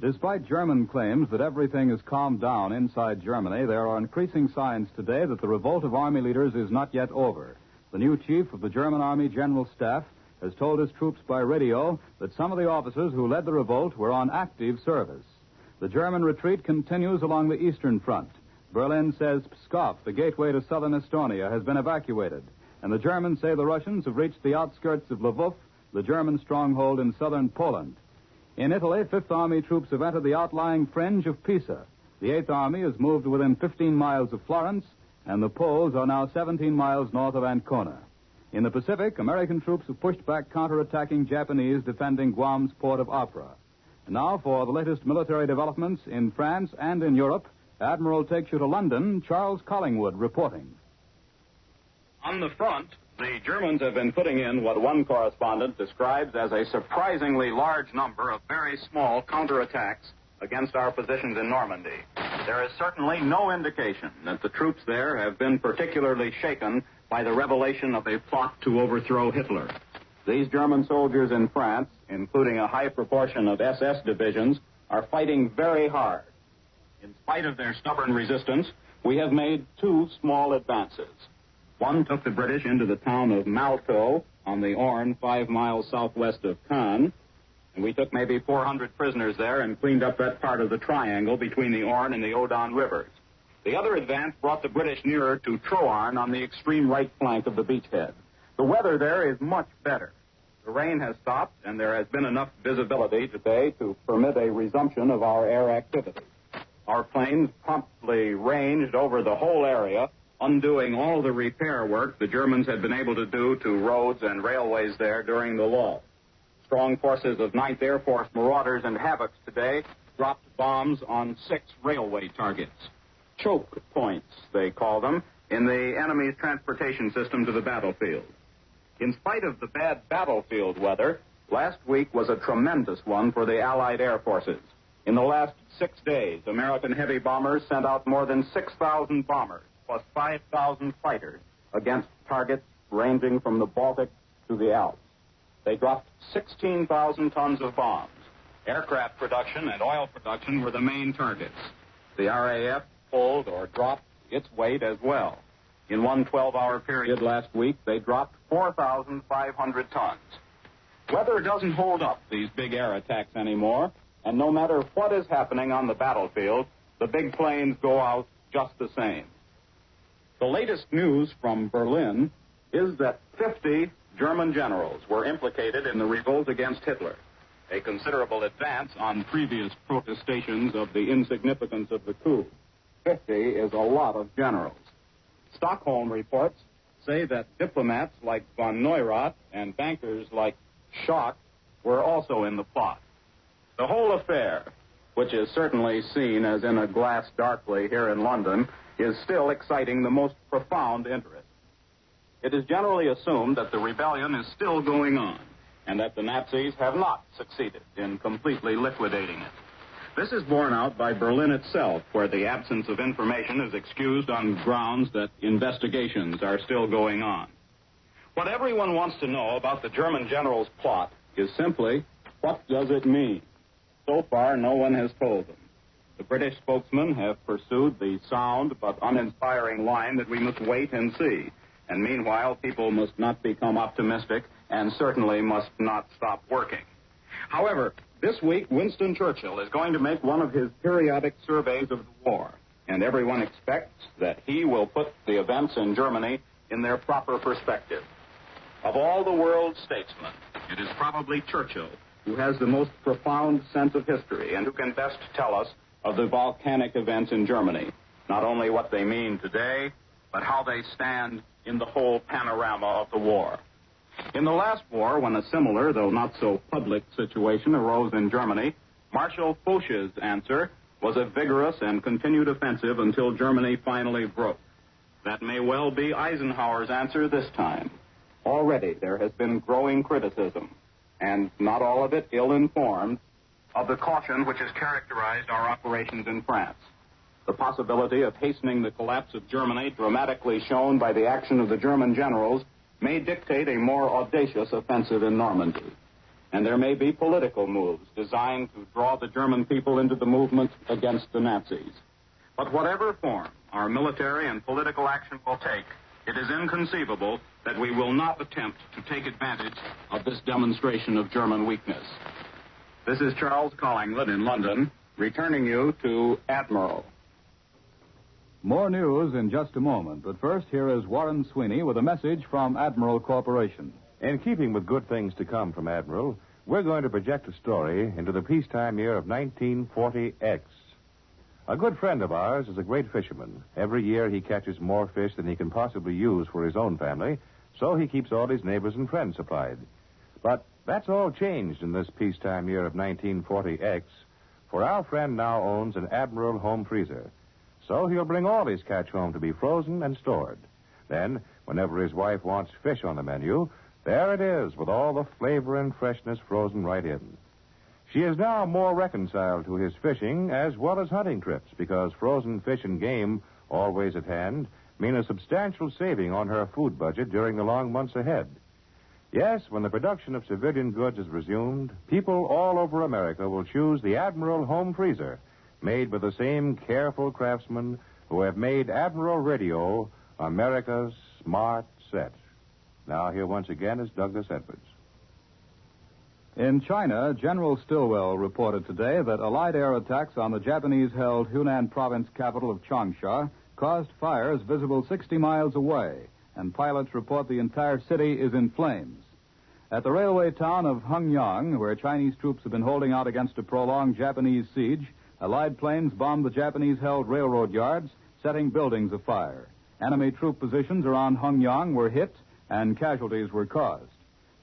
Speaker 11: Despite German claims that everything is calmed down inside Germany, there are increasing signs today that the revolt of army leaders is not yet over. The new chief of the German Army General Staff has told his troops by radio that some of the officers who led the revolt were on active service. The German retreat continues along the eastern front. Berlin says Pskov, the gateway to southern Estonia, has been evacuated. And the Germans say the Russians have reached the outskirts of Lvov, the German stronghold in southern Poland. In Italy, Fifth Army troops have entered the outlying fringe of Pisa. The Eighth Army has moved within 15 miles of Florence, and the Poles are now 17 miles north of Ancona. In the Pacific, American troops have pushed back counterattacking Japanese defending Guam's port of Apra. And now for the latest military developments in France and in Europe, Admiral takes you to London. Charles Collingwood reporting.
Speaker 14: On the front, the Germans have been putting in what one correspondent describes as a surprisingly large number of very small counterattacks against our positions in Normandy. There is certainly no indication that the troops there have been particularly shaken by the revelation of a plot to overthrow Hitler. These German soldiers in France, including a high proportion of SS divisions, are fighting very hard. In spite of their stubborn resistance, we have made 2 small advances. One took the British into the town of Malto on the Orne, 5 miles southwest of Caen, And we took maybe 400 prisoners there and cleaned up that part of the triangle between the Orne and the Odon rivers. The other advance brought the British nearer to Troarn on the extreme right flank of the beachhead. The weather there is much better. The rain has stopped, and there has been enough visibility today to permit a resumption of our air activity. Our planes promptly ranged over the whole area, undoing all the repair work the Germans had been able to do to roads and railways there during the lull. Strong forces of 9th Air Force marauders and havocs today dropped bombs on 6 railway targets. Choke points, they call them, in the enemy's transportation system to the battlefield. In spite of the bad battlefield weather, last week was a tremendous one for the Allied air forces. In the last 6 days, American heavy bombers sent out more than 6,000 bombers, plus 5,000 fighters, against targets ranging from the Baltic to the Alps. They dropped 16,000 tons of bombs. Aircraft production and oil production were the main targets. The RAF pulled or dropped its weight as well. In one 12-hour period last week, they dropped 4,500 tons. Weather doesn't hold up these big air attacks anymore, and no matter what is happening on the battlefield, the big planes go out just the same. The latest news from Berlin is that 50 German generals were implicated in the revolt against Hitler, a considerable advance on previous protestations of the insignificance of the coup. 50 is a lot of generals. Stockholm reports say that diplomats like von Neurath and bankers like Schock were also in the plot. The whole affair, which is certainly seen as in a glass darkly here in London, is still exciting the most profound interest. It is generally assumed that the rebellion is still going on and that the Nazis have not succeeded in completely liquidating it. This is borne out by Berlin itself, where the absence of information is excused on grounds that investigations are still going on. What everyone wants to know about the German general's plot is simply, what does it mean? So far, no one has told them. The British spokesmen have pursued the sound but uninspiring line that we must wait and see. And meanwhile, people must not become optimistic and certainly must not stop working. However, this week, Winston Churchill is going to make one of his periodic surveys of the war, and everyone expects that he will put the events in Germany in their proper perspective. Of all the world's statesmen, it is probably Churchill who has the most profound sense of history and who can best tell us of the volcanic events in Germany, not only what they mean today, but how they stand in the whole panorama of the war. In the last war, when a similar, though not so public, situation arose in Germany, Marshal Foch's answer was a vigorous and continued offensive until Germany finally broke. That may well be Eisenhower's answer this time. Already there has been growing criticism, and not all of it ill-informed, of the caution which has characterized our operations in France. The possibility of hastening the collapse of Germany, dramatically shown by the action of the German generals, may dictate a more audacious offensive in Normandy. And there may be political moves designed to draw the German people into the movement against the Nazis. But whatever form our military and political action will take, it is inconceivable that we will not attempt to take advantage of this demonstration of German weakness. This is Charles Collingwood in London, returning you to Admiral.
Speaker 11: More news in just a moment, but first here is Warren Sweeney with a message from Admiral Corporation.
Speaker 10: In keeping with good things to come from Admiral, we're going to project a story into the peacetime year of 1940X. A good friend of ours is a great fisherman. Every year he catches more fish than he can possibly use for his own family, so he keeps all his neighbors and friends supplied. But that's all changed in this peacetime year of 1940X, for our friend now owns an Admiral home freezer. So he'll bring all his catch home to be frozen and stored. Then, whenever his wife wants fish on the menu, there it is with all the flavor and freshness frozen right in. She is now more reconciled to his fishing as well as hunting trips because frozen fish and game, always at hand, mean a substantial saving on her food budget during the long months ahead. Yes, when the production of civilian goods is resumed, people all over America will choose the Admiral home freezer, made by the same careful craftsmen who have made Admiral Radio America's smart set. Now, here once again is Douglas Edwards.
Speaker 11: In China, General Stilwell reported today that Allied air attacks on the Japanese-held Hunan province capital of Changsha caused fires visible 60 miles away, and pilots report the entire city is in flames. At the railway town of Hengyang, where Chinese troops have been holding out against a prolonged Japanese siege, Allied planes bombed the Japanese-held railroad yards, setting buildings afire. Enemy troop positions around Hengyang were hit, and casualties were caused.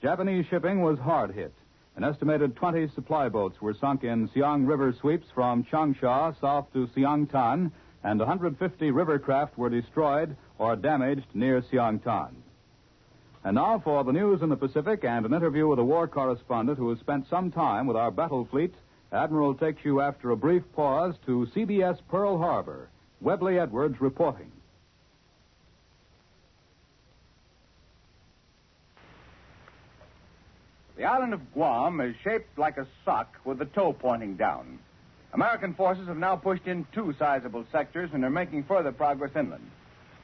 Speaker 11: Japanese shipping was hard hit. An estimated 20 supply boats were sunk in Siang River sweeps from Changsha south to Siangtan, and 150 river craft were destroyed or damaged near Siangtan. And now for the news in the Pacific and an interview with a war correspondent who has spent some time with our battle fleet. Admiral takes you after a brief pause to CBS Pearl Harbor. Webley Edwards reporting.
Speaker 15: The island of Guam is shaped like a sock with the toe pointing down. American forces have now pushed in 2 sizable sectors and are making further progress inland.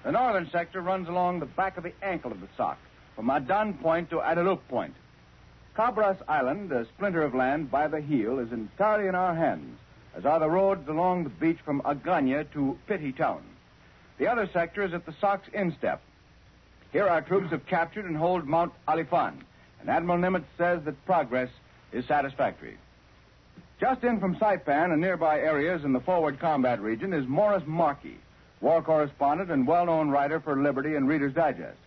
Speaker 15: The northern sector runs along the back of the ankle of the sock, from Adan Point to Adelup Point. Cabras Island, a splinter of land by the heel, is entirely in our hands, as are the roads along the beach from Aganya to Pitti Town. The other sector is at the sock's instep. Here our troops have captured and hold Mount Alifan, and Admiral Nimitz says that progress is satisfactory. Just in from Saipan and nearby areas in the forward combat region is Morris Markey, war correspondent and well-known writer for Liberty and Reader's Digest.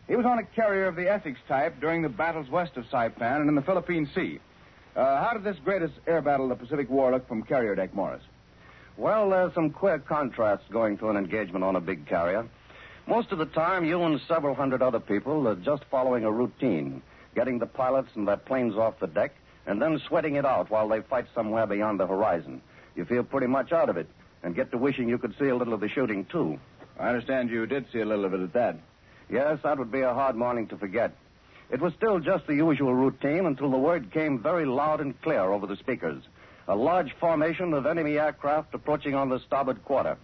Speaker 15: He was on a carrier of the Essex type during the battles west of Saipan and in the Philippine Sea. How did this greatest air battle of the Pacific War look from carrier deck, Morris?
Speaker 16: Well, there's some queer contrasts going to an engagement on a big carrier. Most of the time, you and several hundred other people are just following a routine, getting the pilots and their planes off the deck, and then sweating it out while they fight somewhere beyond the horizon. You feel pretty much out of it, and get to wishing you could see a little of the shooting, too.
Speaker 15: I understand you did see a little of it at that.
Speaker 16: Yes, that would be a hard morning to forget. It was still just the usual routine until the word came very loud and clear over the speakers. A large formation of enemy aircraft approaching on the starboard quarter.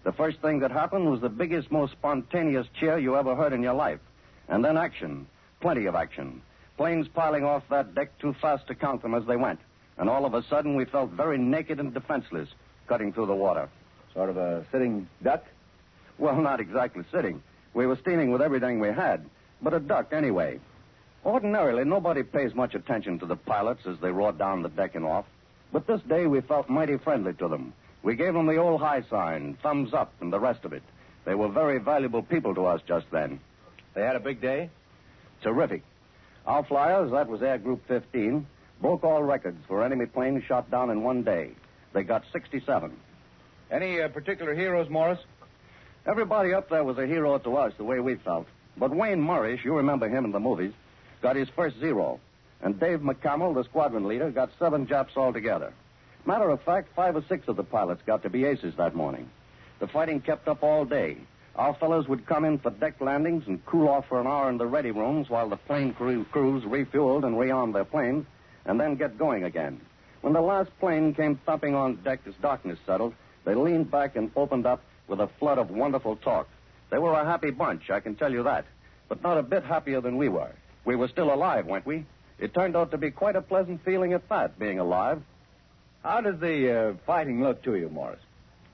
Speaker 16: The first thing that happened was the biggest, most spontaneous cheer you ever heard in your life. And then action. Plenty of action. Planes piling off that deck too fast to count them as they went. And all of a sudden, we felt very naked and defenseless, cutting through the water.
Speaker 15: Sort of a sitting duck?
Speaker 16: Well, not exactly sitting. We were steaming with everything we had, but a duck anyway. Ordinarily, nobody pays much attention to the pilots as they roar down the deck and off. But this day, we felt mighty friendly to them. We gave them the old high sign, thumbs up, and the rest of it. They were very valuable people to us just then.
Speaker 15: They had a big day?
Speaker 16: Terrific. Our flyers, that was Air Group 15, broke all records for enemy planes shot down in one day. They got 67.
Speaker 15: Any particular heroes, Morris?
Speaker 16: Everybody up there was a hero to us, the way we felt. But Wayne Morris, you remember him in the movies, got his first 0. And Dave McCamel, the squadron leader, got 7 Japs altogether. Matter of fact, 5 or 6 of the pilots got to be aces that morning. The fighting kept up all day. Our fellows would come in for deck landings and cool off for an hour in the ready rooms while the plane crews refueled and rearmed their planes, and then get going again. When the last plane came thumping on deck as darkness settled, they leaned back and opened up with a flood of wonderful talk. They were a happy bunch, I can tell you that, but not a bit happier than we were. We were still alive, weren't we? It turned out to be quite a pleasant feeling at that, being alive.
Speaker 15: How does the fighting look to you, Morris?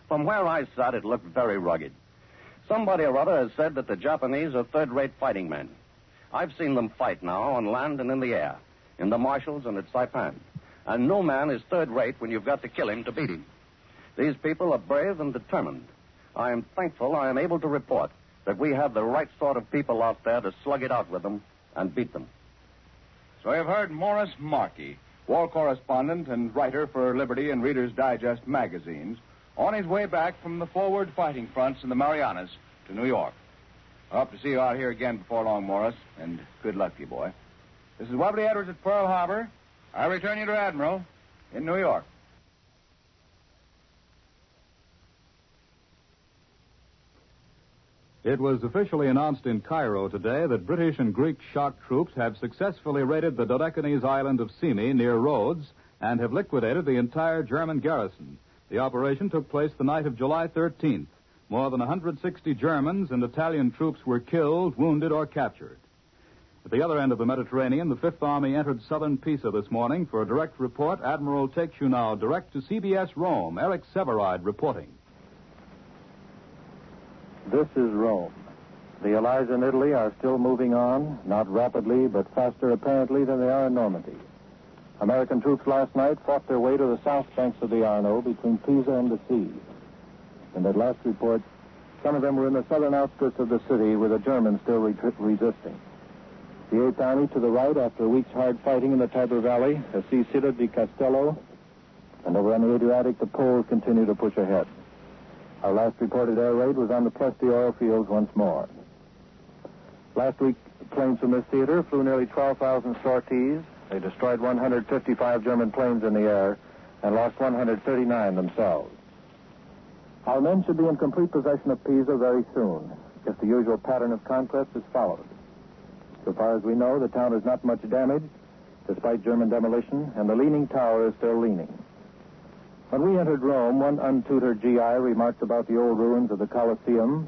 Speaker 16: From where I sat, it looked very rugged. Somebody or other has said that the Japanese are third-rate fighting men. I've seen them fight now on land and in the air, in the marshals and at Saipan. And no man is third-rate when you've got to kill him to beat him. These people are brave and determined. I am thankful I am able to report that we have the right sort of people out there to slug it out with them and beat them.
Speaker 15: So you've heard Morris Markey, war correspondent and writer for Liberty and Reader's Digest magazines, on his way back from the forward fighting fronts in the Marianas to New York. I hope to see you out here again before long, Morris, and good luck to you, boy. This is Webley Edwards at Pearl Harbor. I return you to Admiral in New York.
Speaker 11: It was officially announced in Cairo today that British and Greek shock troops have successfully raided the Dodecanese island of Symi near Rhodes and have liquidated the entire German garrison. The operation took place the night of July 13th. More than 160 Germans and Italian troops were killed, wounded, or captured. At the other end of the Mediterranean, the Fifth Army entered southern Pisa this morning. For a direct report, Admiral takes you now direct to CBS Rome. Eric Severide reporting.
Speaker 8: This is Rome. The Allies in Italy are still moving on, not rapidly, but faster apparently than they are in Normandy. American troops last night fought their way to the south banks of the Arno between Pisa and the sea. In that last report, some of them were in the southern outskirts of the city with the Germans still resisting. The 8th Army to the right, after a week's hard fighting in the Tiber Valley, has seized Città di Castello, and over on the Adriatic, the Poles continue to push ahead. Our last reported air raid was on the Plesty oil fields once more. Last week, planes from this theater flew nearly 12,000 sorties. They destroyed 155 German planes in the air and lost 139 themselves. Our men should be in complete possession of Pisa very soon, if the usual pattern of conquest is followed. So far as we know, the town is not much damaged, despite German demolition, and the leaning tower is still leaning. When we entered Rome, one untutored GI remarked about the old ruins of the Colosseum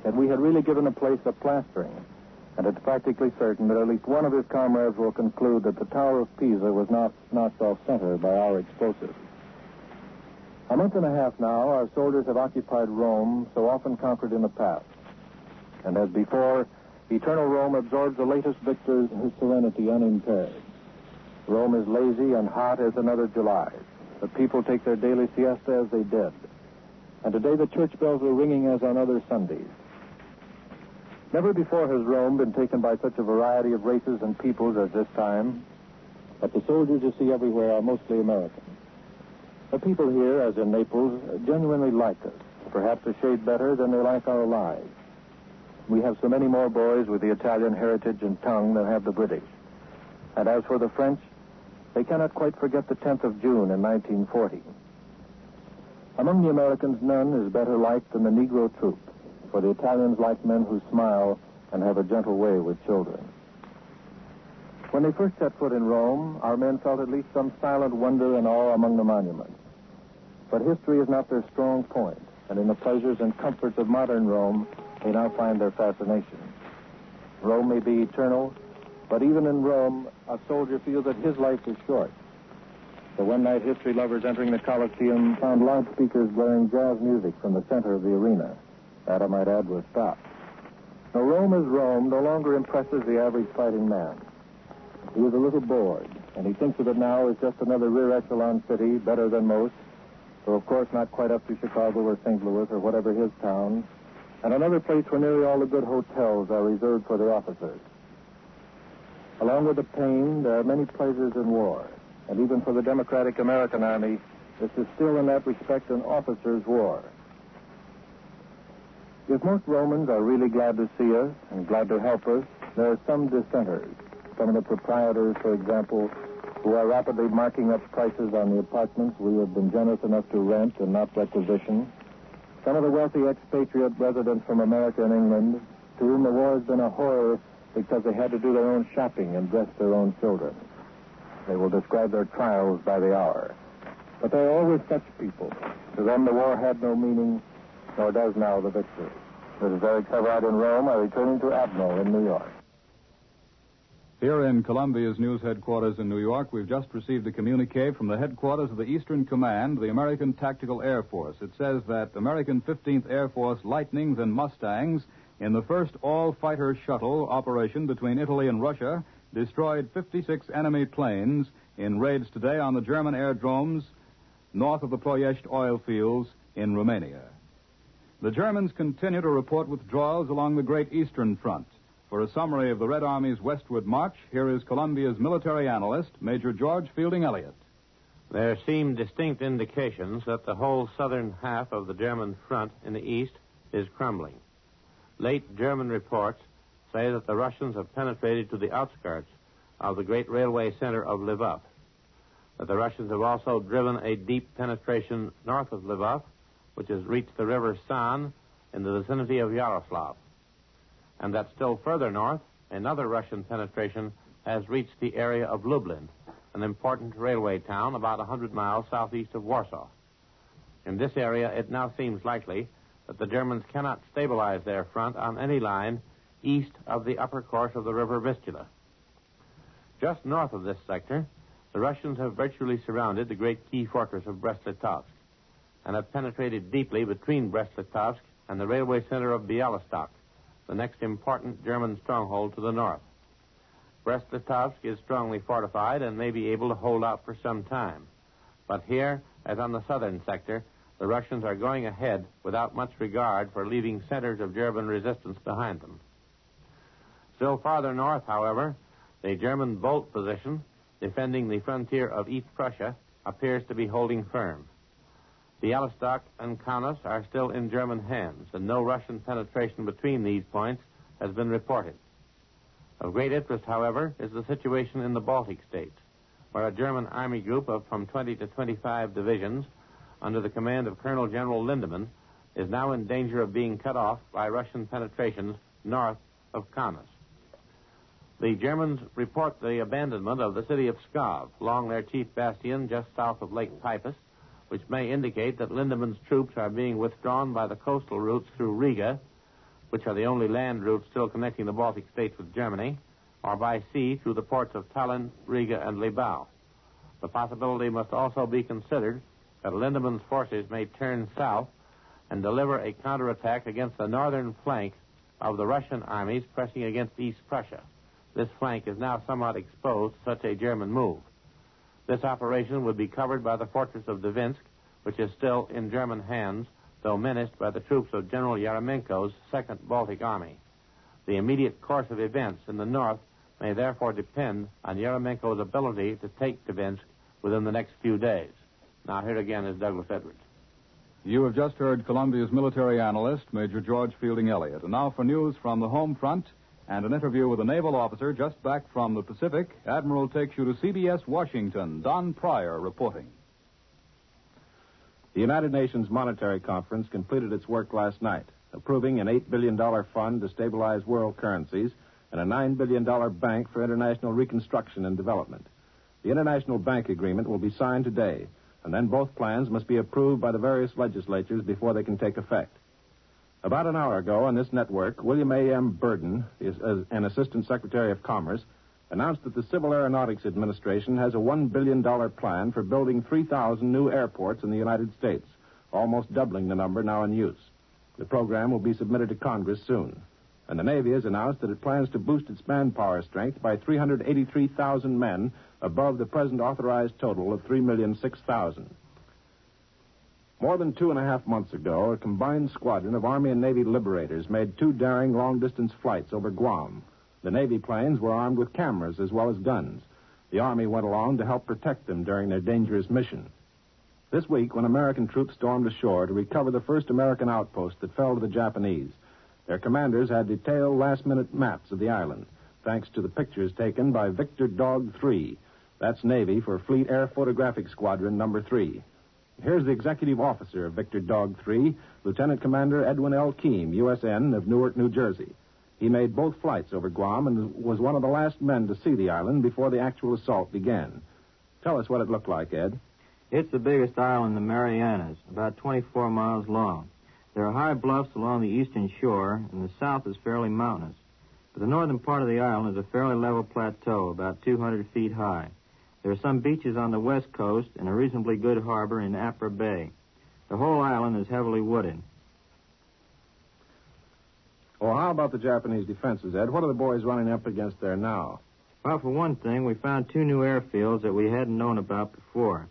Speaker 8: that we had really given the place a plastering, and it's practically certain that at least one of his comrades will conclude that the Tower of Pisa was not knocked off center by our explosives. A month and a half now, our soldiers have occupied Rome, so often conquered in the past. And as before, eternal Rome absorbs the latest victors in his serenity unimpaired. Rome is lazy and hot as another July. The people take their daily siesta as they did. And today the church bells are ringing as on other Sundays. Never before has Rome been taken by such a variety of races and peoples as this time. But the soldiers you see everywhere are mostly American. The people here, as in Naples, genuinely like us, perhaps a shade better than they like our lives. We have so many more boys with the Italian heritage and tongue than have the British. And as for the French, they cannot quite forget the 10th of June in 1940. Among the Americans, none is better liked than the Negro troop, for the Italians like men who smile and have a gentle way with children. When they first set foot in Rome, our men felt at least some silent wonder and awe among the monuments. But history is not their strong point, and in the pleasures and comforts of modern Rome, they now find their fascination. Rome may be eternal, but even in Rome, a soldier feels that his life is short. The one-night history lovers entering the Colosseum found loudspeakers blaring jazz music from the center of the arena. That, I might add, was stopped. Now, Rome as Rome no longer impresses the average fighting man. He is a little bored, and he thinks of it now as just another rear echelon city, better than most, though of course not quite up to Chicago or St. Louis or whatever his town, and another place where nearly all the good hotels are reserved for the officers. Along with the pain, there are many pleasures in war, and even for the democratic American Army, this is still in that respect an officer's war. If most Romans are really glad to see us and glad to help us, there are some dissenters. Some of the proprietors, for example, who are rapidly marking up prices on the apartments we have been generous enough to rent and not requisition. Some of the wealthy expatriate residents from America and England, to whom the war has been a horror because they had to do their own shopping and dress their own children. They will describe their trials by the hour. But there are always such people. To them, the war had no meaning, nor does now the victory. This is Eric Severide in Rome. I'm returning to Admiral in New York.
Speaker 11: Here in Columbia's news headquarters in New York, we've just received a communique from the headquarters of the Eastern Command, the American Tactical Air Force. It says that American 15th Air Force Lightnings and Mustangs, in the first all-fighter shuttle operation between Italy and Russia, destroyed 56 enemy planes in raids today on the German aerodromes north of the Ploiești oil fields in Romania. The Germans continue to report withdrawals along the Great Eastern Front. For a summary of the Red Army's westward march, here is Columbia's military analyst, Major George Fielding Elliott.
Speaker 3: There seem distinct indications that the whole southern half of the German front in the east is crumbling. Late German reports say that the Russians have penetrated to the outskirts of the great railway center of Lvov, that the Russians have also driven a deep penetration north of Lvov, which has reached the river San in the vicinity of Yaroslav, and that still further north, another Russian penetration has reached the area of Lublin, an important railway town about 100 miles southeast of Warsaw. In this area, it now seems likely that the Germans cannot stabilize their front on any line, east of the upper course of the river Vistula. Just north of this sector, the Russians have virtually surrounded the great key fortress of Brest-Litovsk and have penetrated deeply between Brest-Litovsk and the railway center of Bialystok, the next important German stronghold to the north. Brest-Litovsk is strongly fortified and may be able to hold out for some time. But here, as on the southern sector, the Russians are going ahead without much regard for leaving centers of German resistance behind them. Still farther north, however, the German Bolt position, defending the frontier of East Prussia, appears to be holding firm. Bialystok and Kaunas are still in German hands, and no Russian penetration between these points has been reported. Of great interest, however, is the situation in the Baltic states, where a German army group of from 20 to 25 divisions, under the command of Colonel General Lindemann, is now in danger of being cut off by Russian penetrations north of Kaunas. The Germans report the abandonment of the city of Pskov along their chief bastion just south of Lake Peipus, which may indicate that Lindemann's troops are being withdrawn by the coastal routes through Riga, which are the only land routes still connecting the Baltic states with Germany, or by sea through the ports of Tallinn, Riga, and Libau. The possibility must also be considered that Lindemann's forces may turn south and deliver a counterattack against the northern flank of the Russian armies pressing against East Prussia. This flank is now somewhat exposed to such a German move. This operation would be covered by the fortress of Dvinsk, which is still in German hands, though menaced by the troops of General Yeremenko's Second Baltic Army. The immediate course of events in the north may therefore depend on Yeremenko's ability to take Dvinsk within the next few days. Now, here again is Douglas Edwards.
Speaker 11: You have just heard Columbia's military analyst, Major George Fielding Elliott. And now for news from the home front and an interview with a naval officer just back from the Pacific. Admiral takes you to CBS Washington. Don Pryor reporting.
Speaker 22: The United Nations Monetary Conference completed its work last night, approving an $8 billion fund to stabilize world currencies and a $9 billion bank for international reconstruction and development. The International Bank Agreement will be signed today, and then both plans must be approved by the various legislatures before they can take effect. About an hour ago on this network, William A.M. Burden, an Assistant Secretary of Commerce, announced that the Civil Aeronautics Administration has a $1 billion plan for building 3,000 new airports in the United States, almost doubling the number now in use. The program will be submitted to Congress soon. And the Navy has announced that it plans to boost its manpower strength by 383,000 men above the present authorized total of 3,006,000. More than 2.5 months ago, a combined squadron of Army and Navy liberators made 2 daring long-distance flights over Guam. The Navy planes were armed with cameras as well as guns. The Army went along to help protect them during their dangerous mission. This week, when American troops stormed ashore to recover the first American outpost that fell to the Japanese, their commanders had detailed last-minute maps of the island, thanks to the pictures taken by Victor Dog 3. That's Navy for Fleet Air Photographic Squadron Number 3. Here's the executive officer of Victor Dog 3, Lieutenant Commander Edwin L. Keem, USN of Newark, New Jersey. He made both flights over Guam and was one of the last men to see the island before the actual assault began. Tell us what it looked like, Ed.
Speaker 19: It's the biggest island in the Marianas, about 24 miles long. There are high bluffs along the eastern shore, and the south is fairly mountainous. But the northern part of the island is a fairly level plateau, about 200 feet high. There are some beaches on the west coast and a reasonably good harbor in Apra Bay. The whole island is heavily wooded.
Speaker 22: Well, how about the Japanese defenses, Ed? What are the boys running up against there now?
Speaker 19: Well, for one thing, we found 2 new airfields that we hadn't known about before.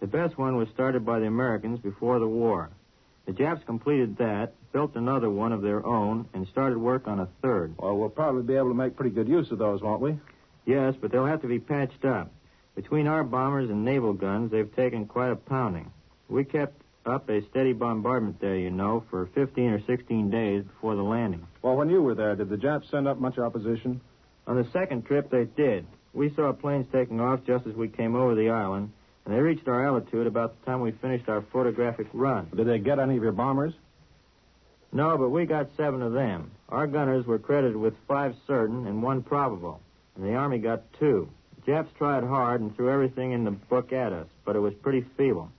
Speaker 19: The best one was started by the Americans before the war. The Japs completed that, built another one of their own, and started work on a third.
Speaker 22: Well, we'll probably be able to make pretty good use of those, won't we?
Speaker 19: Yes, but they'll have to be patched up. Between our bombers and naval guns, they've taken quite a pounding. We kept up a steady bombardment there, you know, for 15 or 16 days before the landing.
Speaker 22: Well, when you were there, did the Japs send up much opposition?
Speaker 19: On the second trip, they did. We saw planes taking off just as we came over the island, and they reached our altitude about the time we finished our photographic run.
Speaker 22: Did they get any of your bombers?
Speaker 19: No, but we got 7 of them. Our gunners were credited with 5 certain and 1 probable, and the Army got 2. The Japs tried hard and threw everything in the book at us, but it was pretty feeble.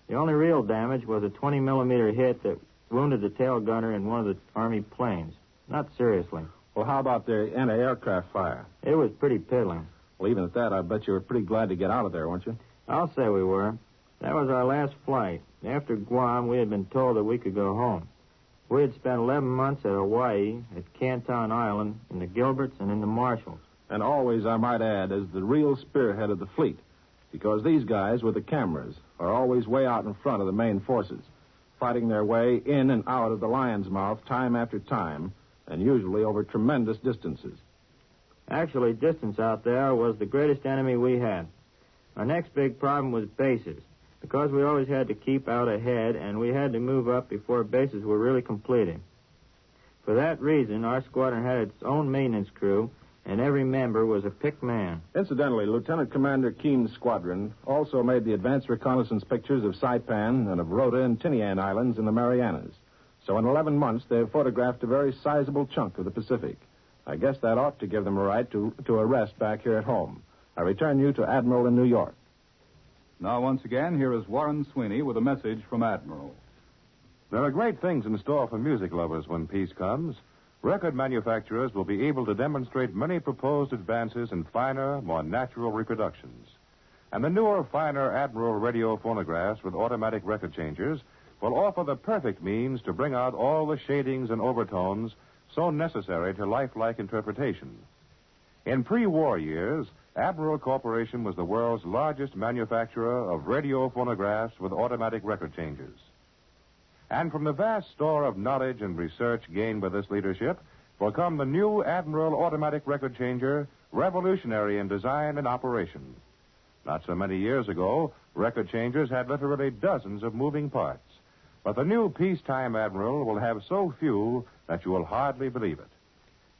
Speaker 19: The only real damage was a 20-millimeter hit that wounded the tail gunner in one of the Army planes. Not seriously.
Speaker 22: Well, how about the anti-aircraft fire?
Speaker 19: It was pretty piddling.
Speaker 22: Well, even at that, I bet you were pretty glad to get out of there, weren't you?
Speaker 19: I'll say we were. That was our last flight. After Guam, we had been told that we could go home. We had spent 11 months at Hawaii, at Canton Island, in the Gilberts, and in the Marshalls.
Speaker 22: And always, I might add, as the real spearhead of the fleet. Because these guys with the cameras are always way out in front of the main forces, fighting their way in and out of the lion's mouth time after time, and usually over tremendous distances.
Speaker 19: Actually, distance out there was the greatest enemy we had. Our next big problem was bases, because we always had to keep out ahead, and we had to move up before bases were really completed. For that reason, our squadron had its own maintenance crew, and every member was a picked man.
Speaker 22: Incidentally, Lieutenant Commander Keene's squadron also made the advanced reconnaissance pictures of Saipan and of Rota and Tinian Islands in the Marianas. So in 11 months, they've photographed a very sizable chunk of the Pacific. I guess that ought to give them a right to a rest back here at home. I return you to Admiral in New York.
Speaker 11: Now, once again, here is Warren Sweeney with a message from Admiral.
Speaker 10: There are great things in store for music lovers when peace comes. Record manufacturers will be able to demonstrate many proposed advances in finer, more natural reproductions. And the newer, finer Admiral radio phonographs with automatic record changers will offer the perfect means to bring out all the shadings and overtones so necessary to lifelike interpretation. In pre-war years, Admiral Corporation was the world's largest manufacturer of radio phonographs with automatic record changers. And from the vast store of knowledge and research gained by this leadership will come the new Admiral automatic record changer, revolutionary in design and operation. Not so many years ago, record changers had literally dozens of moving parts. But the new peacetime Admiral will have so few that you will hardly believe it.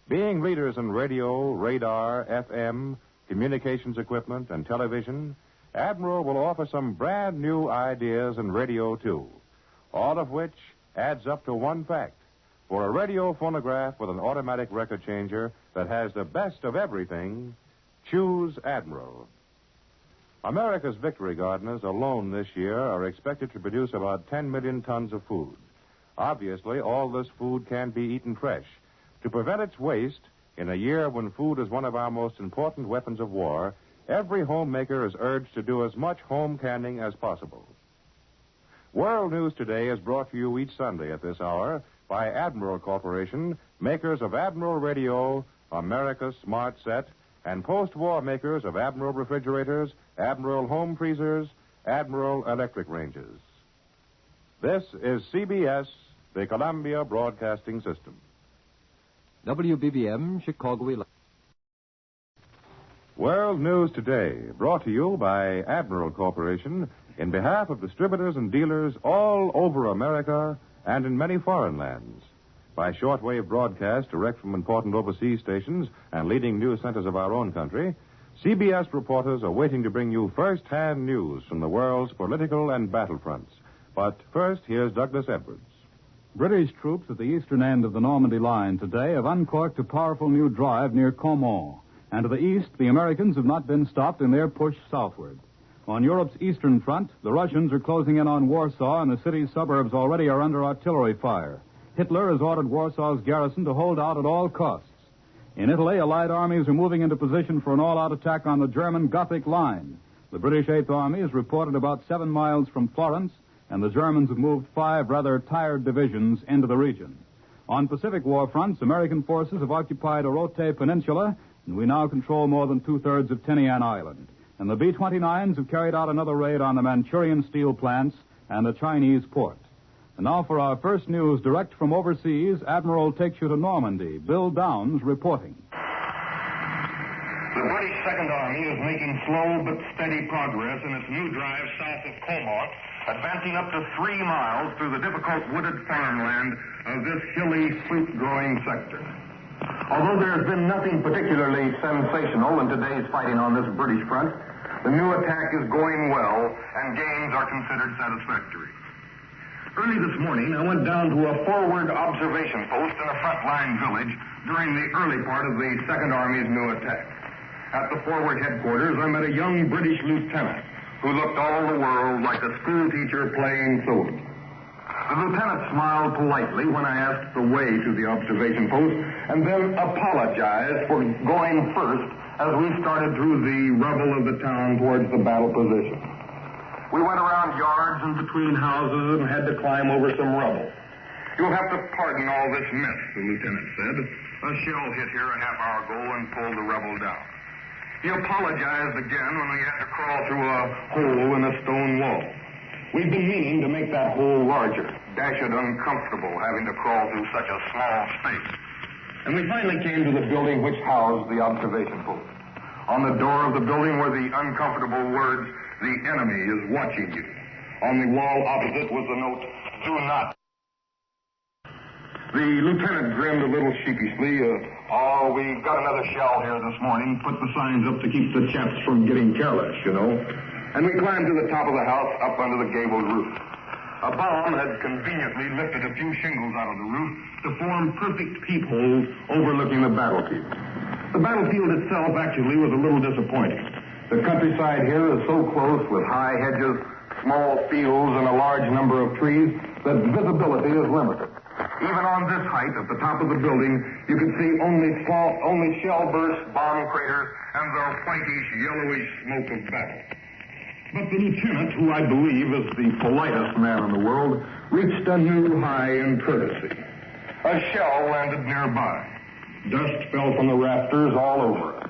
Speaker 10: Being leaders in radio, radar, FM, communications equipment, and television, Admiral will offer some brand new ideas in radio, too. All of which adds up to one fact. For a radio phonograph with an automatic record changer that has the best of everything, choose Admiral. America's victory gardeners alone this year are expected to produce about 10 million tons of food. Obviously, all this food can be eaten fresh. To prevent its waste, in a year when food is one of our most important weapons of war, every homemaker is urged to do as much home canning as possible. World News Today is brought to you each Sunday at this hour by Admiral Corporation, makers of Admiral Radio, America's Smart Set, and post-war makers of Admiral refrigerators, Admiral home freezers, Admiral electric ranges. This is CBS, the Columbia Broadcasting System.
Speaker 2: WBBM, Chicago.
Speaker 10: World News Today, brought to you by Admiral Corporation, in behalf of distributors and dealers all over America and in many foreign lands. By shortwave broadcast direct from important overseas stations and leading news centers of our own country, CBS reporters are waiting to bring you first-hand news from the world's political and battlefronts. But first, here's Douglas Edwards.
Speaker 11: British troops at the eastern end of the Normandy line today have uncorked a powerful new drive near Caumont. And to the east, the Americans have not been stopped in their push southward. On Europe's eastern front, the Russians are closing in on Warsaw, and the city's suburbs already are under artillery fire. Hitler has ordered Warsaw's garrison to hold out at all costs. In Italy, Allied armies are moving into position for an all-out attack on the German Gothic line. The British Eighth Army is reported about 7 miles from Florence, and the Germans have moved 5 rather tired divisions into the region. On Pacific war fronts, American forces have occupied Orote Peninsula, and we now control more than 2/3 of Tinian Island. And the B-29s have carried out another raid on the Manchurian steel plants and the Chinese port. And now for our first news direct from overseas, Admiral takes you to Normandy. Bill Downs reporting.
Speaker 4: The British Second Army is making slow but steady progress in its new drive south of Caumont, advancing up to 3 miles through the difficult wooded farmland of this hilly fruit-growing sector. Although there has been nothing particularly sensational in today's fighting on this British front, the new attack is going well, and gains are considered satisfactory. Early this morning, I went down to a forward observation post in a frontline village during the early part of the Second Army's new attack. At the forward headquarters, I met a young British lieutenant who looked all the world like a school teacher playing soldier. The lieutenant smiled politely when I asked the way to the observation post, and then apologized for going first as we started through the rubble of the town towards the battle position. We went around yards and between houses and had to climb over some rubble. You'll have to pardon all this mess, the lieutenant said. A shell hit here a half hour ago and pulled the rubble down. He apologized again when we had to crawl through a hole in a stone wall. We've been meaning to make that hole larger, dashed uncomfortable having to crawl through such a small space. And we finally came to the building which housed the observation post. On the door of the building were the uncomfortable words, "The enemy is watching you." On the wall opposite was the note, "Do not." The lieutenant grinned a little sheepishly. We got another shell here this morning. Put the signs up to keep the chaps from getting careless, you know. And we climbed to the top of the house up under the gabled roof. A bomb had conveniently lifted a few shingles out of the roof to form perfect peepholes overlooking the battlefield. The battlefield itself actually was a little disappointing. The countryside here is so close with high hedges, small fields, and a large number of trees that visibility is limited. Even on this height, at the top of the building, you could see only shell bursts, bomb craters, and the whitish, yellowish smoke of battle. But the lieutenant, who I believe is the politest man in the world, reached a new high in courtesy. A shell landed nearby. Dust fell from the rafters all over us.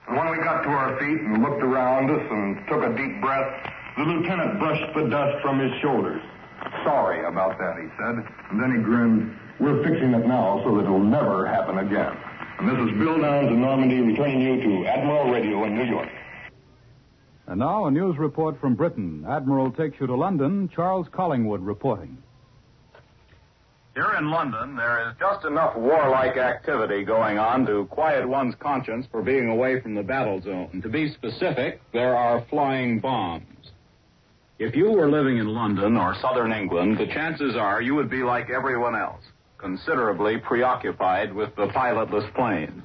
Speaker 4: And when we got to our feet and looked around us and took a deep breath, the lieutenant brushed the dust from his shoulders. "Sorry about that," he said. And then he grinned. "We're fixing it now so that it'll never happen again." And this is Bill Downs in Normandy returning you to Admiral Radio in New York.
Speaker 11: And now a news report from Britain. Admiral takes you to London. Charles Collingwood reporting.
Speaker 14: Here in London, there is just enough warlike activity going on to quiet one's conscience for being away from the battle zone. To be specific, there are flying bombs. If you were living in London or southern England, the chances are you would be like everyone else, considerably preoccupied with the pilotless planes.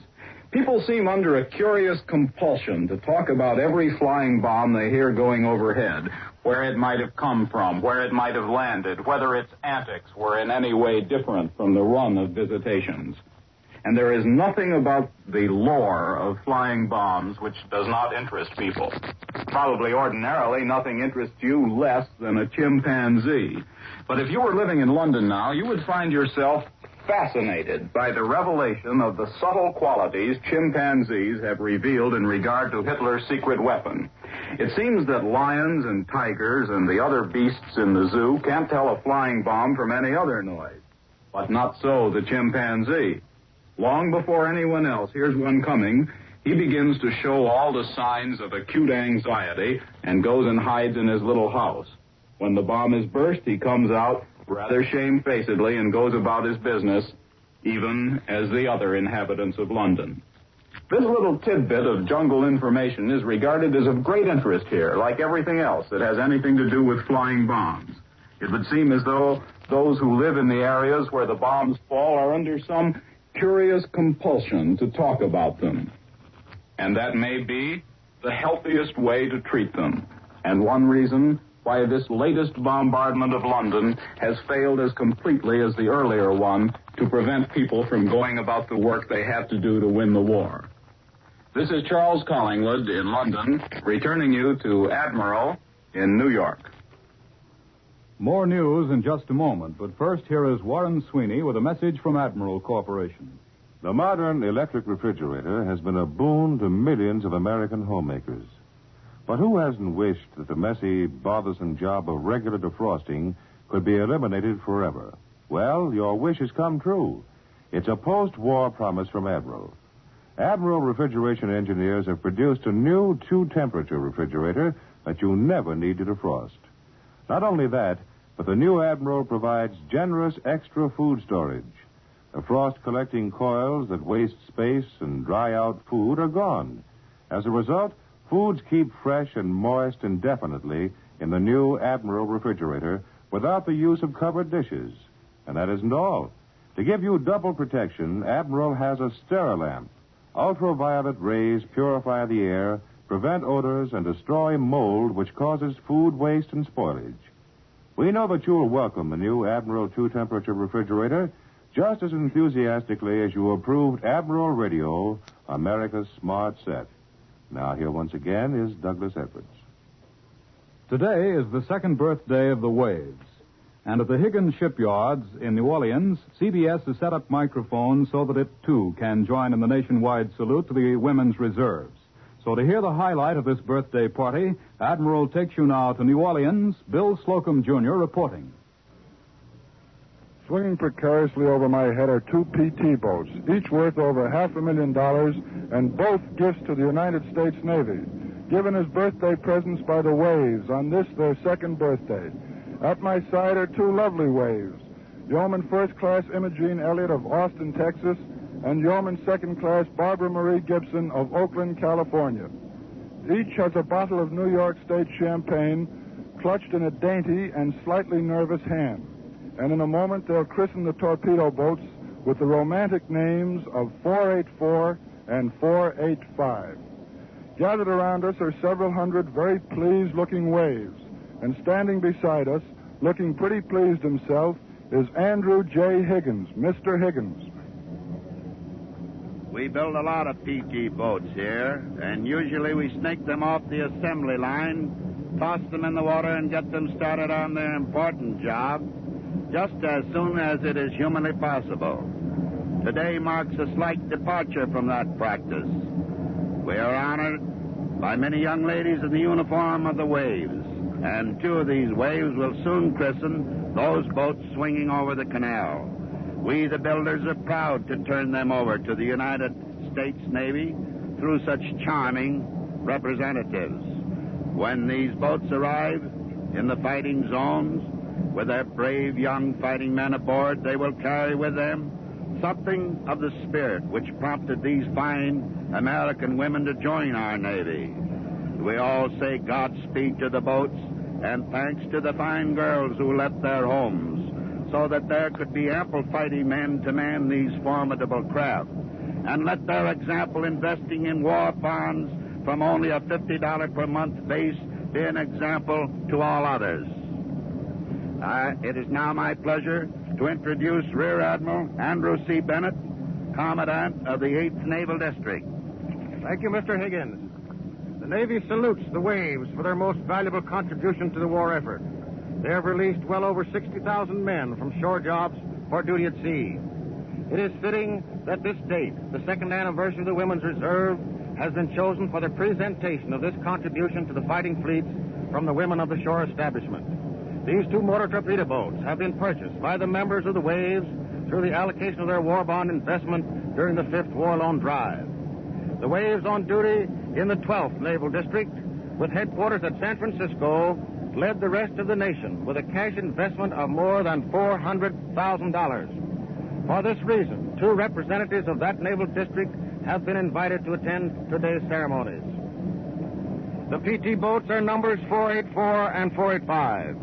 Speaker 14: People seem under a curious compulsion to talk about every flying bomb they hear going overhead, where it might have come from, where it might have landed, whether its antics were in any way different from the run of visitations. And there is nothing about the lore of flying bombs which does not interest people. Probably ordinarily nothing interests you less than a chimpanzee. But if you were living in London now, you would find yourself fascinated by the revelation of the subtle qualities chimpanzees have revealed in regard to Hitler's secret weapon. It seems that lions and tigers and the other beasts in the zoo can't tell a flying bomb from any other noise. But not so the chimpanzee. Long before anyone else hears one coming, he begins to show all the signs of acute anxiety and goes and hides in his little house. When the bomb is burst, he comes out rather shamefacedly and goes about his business, even as the other inhabitants of London. This little tidbit of jungle information is regarded as of great interest here, like everything else that has anything to do with flying bombs. It would seem as though those who live in the areas where the bombs fall are under some curious compulsion to talk about them. And that may be the healthiest way to treat them. And one reason why this latest bombardment of London has failed as completely as the earlier one to prevent people from going about the work they have to do to win the war. This is Charles Collingwood in London, returning you to Admiral in New York.
Speaker 11: More news in just a moment, but first here is Warren Sweeney with a message from Admiral Corporation.
Speaker 9: The modern electric refrigerator has been a boon to millions of American homemakers. But who hasn't wished that the messy, bothersome job of regular defrosting could be eliminated forever? Well, your wish has come true. It's a post-war promise from Admiral. Admiral refrigeration engineers have produced a new two-temperature refrigerator that you never need to defrost. Not only that, but the new Admiral provides generous extra food storage. The frost-collecting coils that waste space and dry out food are gone. As a result, foods keep fresh and moist indefinitely in the new Admiral refrigerator without the use of covered dishes. And that isn't all. To give you double protection, Admiral has a Sterilamp. Ultraviolet rays purify the air, prevent odors, and destroy mold which causes food waste and spoilage.
Speaker 10: We know that you'll welcome the new Admiral 2 temperature refrigerator just as enthusiastically as you approved Admiral Radio, America's smart set. Now, here once again is Douglas Edwards.
Speaker 11: Today is the second birthday of the waves. And at the Higgins shipyards in New Orleans, CBS has set up microphones so that it, too, can join in the nationwide salute to the women's reserves. So to hear the highlight of this birthday party, Admiral takes you now to New Orleans, Bill Slocum, Jr., reporting.
Speaker 5: Swinging precariously over my head are two PT boats, each worth over $500,000, and both gifts to the United States Navy, given as birthday presents by the Waves on this, their second birthday. At my side are two lovely Waves, Yeoman First Class Imogene Elliott of Austin, Texas, and Yeoman Second Class Barbara Marie Gibson of Oakland, California. Each has a bottle of New York State champagne clutched in a dainty and slightly nervous hand. And in a moment, they'll christen the torpedo boats with the romantic names of 484 and 485. Gathered around us are several hundred very pleased-looking Waves, and standing beside us, looking pretty pleased himself, is Andrew J. Higgins, Mr. Higgins.
Speaker 20: We build a lot of PT boats here, and usually we snake them off the assembly line, toss them in the water, and get them started on their important job just as soon as it is humanly possible. Today marks a slight departure from that practice. We are honored by many young ladies in the uniform of the Waves, and two of these Waves will soon christen those boats swinging over the canal. We, the builders, are proud to turn them over to the United States Navy through such charming representatives. When these boats arrive in the fighting zones, with their brave young fighting men aboard, they will carry with them something of the spirit which prompted these fine American women to join our Navy. We all say Godspeed to the boats and thanks to the fine girls who left their homes so that there could be ample fighting men to man these formidable craft. And let their example investing in war bonds from only a $50 per month base be an example to all others. It is now my pleasure to introduce Rear Admiral Andrew C. Bennett, Commandant of the 8th Naval District.
Speaker 1: Thank you, Mr. Higgins. The Navy salutes the Waves for their most valuable contribution to the war effort. They have released well over 60,000 men from shore jobs for duty at sea. It is fitting that this date, the second anniversary of the Women's Reserve, has been chosen for the presentation of this contribution to the fighting fleets from the women of the shore establishment. These two motor torpedo boats have been purchased by the members of the Waves through the allocation of their war bond investment during the 5th War Loan Drive. The Waves on duty in the 12th Naval District, with headquarters at San Francisco, led the rest of the nation with a cash investment of more than $400,000. For this reason, two representatives of that naval district have been invited to attend today's ceremonies. The PT boats are numbers 484 and 485.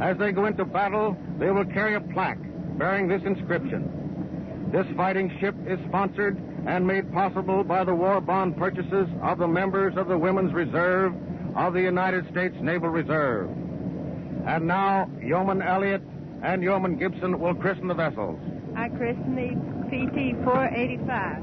Speaker 1: As they go into battle, they will carry a plaque bearing this inscription. This fighting ship is sponsored and made possible by the war bond purchases of the members of the Women's Reserve of the United States Naval Reserve. And now, Yeoman Elliott and Yeoman Gibson will christen the vessels.
Speaker 23: I christen the PT 485.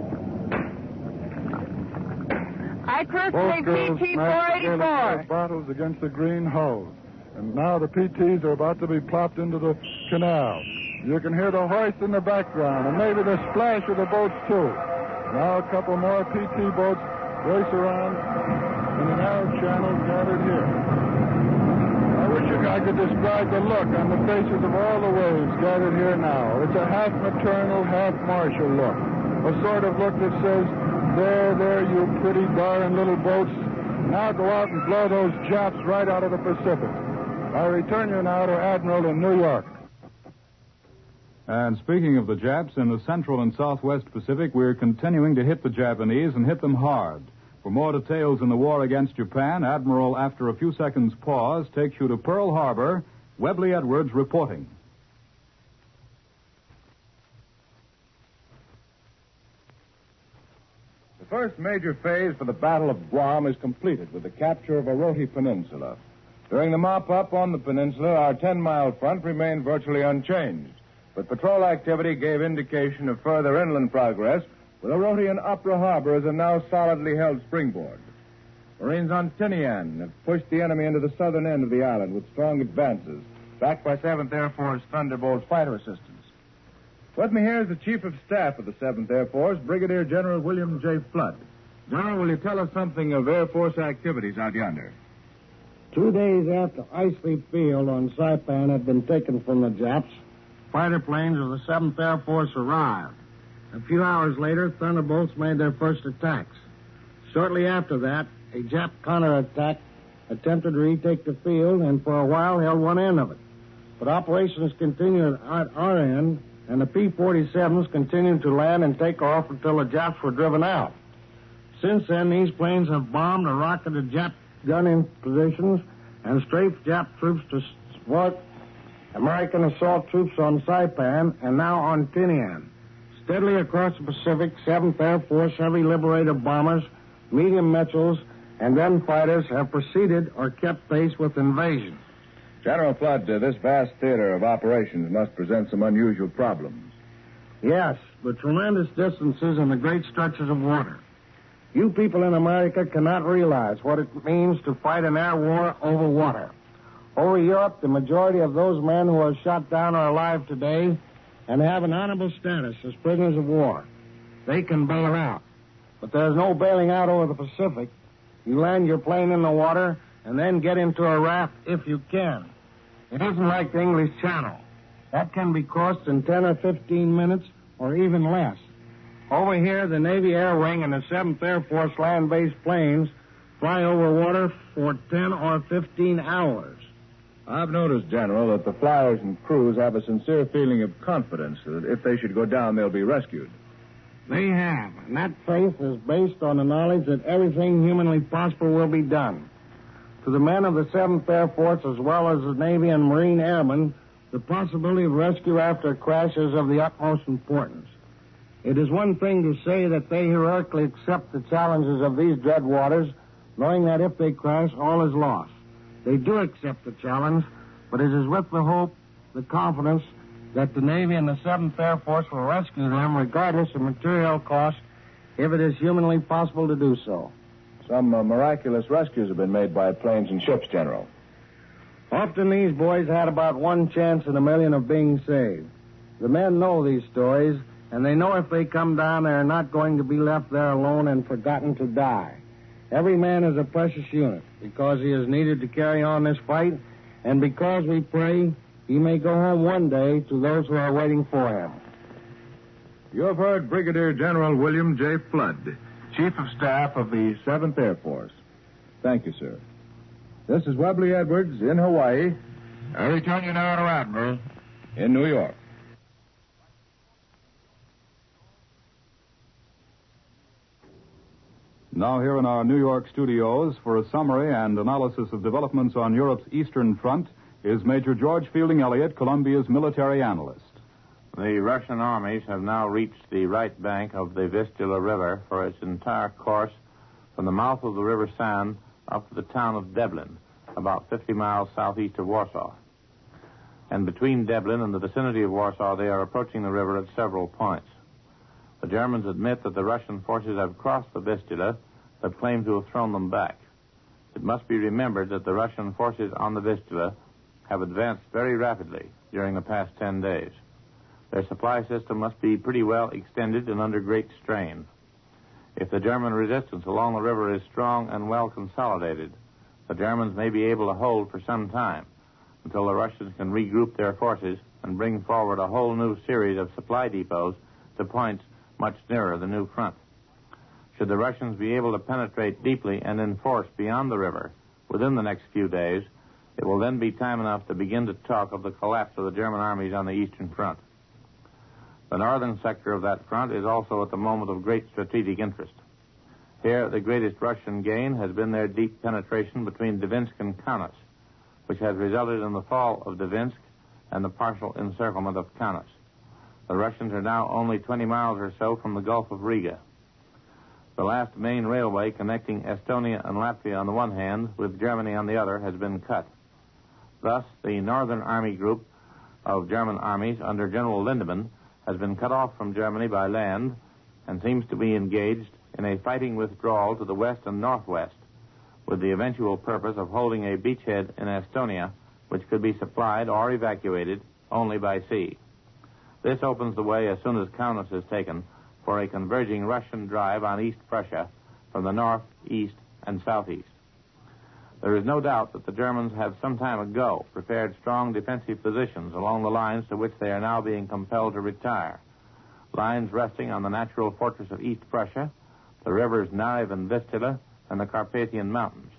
Speaker 23: I christen
Speaker 5: Both
Speaker 23: the
Speaker 5: girls
Speaker 23: PT
Speaker 5: smashed together
Speaker 23: 484.
Speaker 5: their bottles against the green hull. And now the PTs are about to be plopped into the canal. You can hear the hoist in the background, and maybe the splash of the boats, too. Now a couple more PT boats race around in the narrow channel gathered here. I wish I could describe the look on the faces of all the Waves gathered here now. It's a half maternal, half martial look. A sort of look that says, there, you pretty darling little boats. Now go out and blow those Japs right out of the Pacific. I return you now to Admiral in New York.
Speaker 11: And speaking of the Japs, in the Central and Southwest Pacific, we're continuing to hit the Japanese and hit them hard. For more details in the war against Japan, Admiral, after a few seconds' pause, takes you to Pearl Harbor. Webley Edwards reporting.
Speaker 24: The first major phase for the Battle of Guam is completed with the capture of Oroti Peninsula.
Speaker 5: During the mop-up on the peninsula, our 10-mile front remained virtually unchanged. But patrol activity gave indication of further inland progress, with Orote and Opera Harbor as a now solidly held springboard. Marines on Tinian have pushed the enemy into the southern end of the island with strong advances, backed by 7th Air Force Thunderbolt fighter assistance. With me here is the Chief of Staff of the 7th Air Force, Brigadier General William J. Flood. General, will you tell us something of Air Force activities out yonder?
Speaker 7: 2 days after Isley Field on Saipan had been taken from the Japs, fighter planes of the 7th Air Force arrived. A few hours later, Thunderbolts made their first attacks. Shortly after that, a Jap counterattack attempted to retake the field and for a while held one end of it. But operations continued at our end, and the P-47s continued to land and take off until the Japs were driven out. Since then, these planes have bombed or rocketed Jap gun-in positions and strafed Jap troops to support American assault troops on Saipan and now on Tinian. Steadily across the Pacific, 7th Air Force heavy Liberator bombers, medium Mitchells, and gun fighters have proceeded or kept pace with invasion.
Speaker 5: General Flood, this vast theater of operations must present some unusual problems.
Speaker 7: Yes, the tremendous distances and the great stretches of water. You people in America cannot realize what it means to fight an air war over water. Over Europe, the majority of those men who are shot down are alive today and have an honorable status as prisoners of war. They can bail out. But there's no bailing out over the Pacific. You land your plane in the water and then get into a raft if you can. It isn't like the English Channel. That can be crossed in 10 or 15 minutes or even less. Over here, the Navy Air Wing and the 7th Air Force land-based planes fly over water for 10 or 15 hours.
Speaker 5: I've noticed, General, that the flyers and crews have a sincere feeling of confidence that if they should go down, they'll be rescued.
Speaker 7: They have, and that faith is based on the knowledge that everything humanly possible will be done. To the men of the 7th Air Force, as well as the Navy and Marine Airmen, the possibility of rescue after a crash is of the utmost importance. It is one thing to say that they heroically accept the challenges of these dread waters, knowing that if they crash, all is lost. They do accept the challenge, but it is with the hope, the confidence, that the Navy and the 7th Air Force will rescue them regardless of material cost if it is humanly possible to do so.
Speaker 5: Some miraculous rescues have been made by planes and ships, General.
Speaker 7: Often these boys had about one chance in a million of being saved. The men know these stories, and they know if they come down, they are not going to be left there alone and forgotten to die. Every man is a precious unit because he is needed to carry on this fight, and because we pray he may go home one day to those who are waiting for him.
Speaker 5: You have heard Brigadier General William J. Flood, Chief of Staff of the 7th Air Force. Thank you, sir. This is Webley Edwards in Hawaii. I return you now to Admiral in New York.
Speaker 11: Now here in our New York studios for a summary and analysis of developments on Europe's Eastern Front is Major George Fielding Elliott, Columbia's military analyst.
Speaker 3: The Russian armies have now reached the right bank of the Vistula River for its entire course from the mouth of the River San up to the town of Deblin, about 50 miles southeast of Warsaw. And between Deblin and the vicinity of Warsaw, they are approaching the river at several points. The Germans admit that the Russian forces have crossed the Vistula, but claim to have thrown them back. It must be remembered that the Russian forces on the Vistula have advanced very rapidly during the past 10 days. Their supply system must be pretty well extended and under great strain. If the German resistance along the river is strong and well consolidated, the Germans may be able to hold for some time until the Russians can regroup their forces and bring forward a whole new series of supply depots to points much nearer the new front. Should the Russians be able to penetrate deeply and in force beyond the river within the next few days, it will then be time enough to begin to talk of the collapse of the German armies on the Eastern Front. The northern sector of that front is also at the moment of great strategic interest. Here, the greatest Russian gain has been their deep penetration between Dvinsk and Kaunas, which has resulted in the fall of Dvinsk and the partial encirclement of Kaunas. The Russians are now only 20 miles or so from the Gulf of Riga. The last main railway connecting Estonia and Latvia on the one hand with Germany on the other has been cut. Thus, the Northern Army Group of German armies under General Lindemann has been cut off from Germany by land and seems to be engaged in a fighting withdrawal to the west and northwest, with the eventual purpose of holding a beachhead in Estonia, which could be supplied or evacuated only by sea. This opens the way, as soon as Kaunas is taken, for a converging Russian drive on East Prussia from the north, east, and southeast. There is no doubt that the Germans have some time ago prepared strong defensive positions along the lines to which they are now being compelled to retire. Lines resting on the natural fortress of East Prussia, the rivers Narev and Vistula, and the Carpathian Mountains.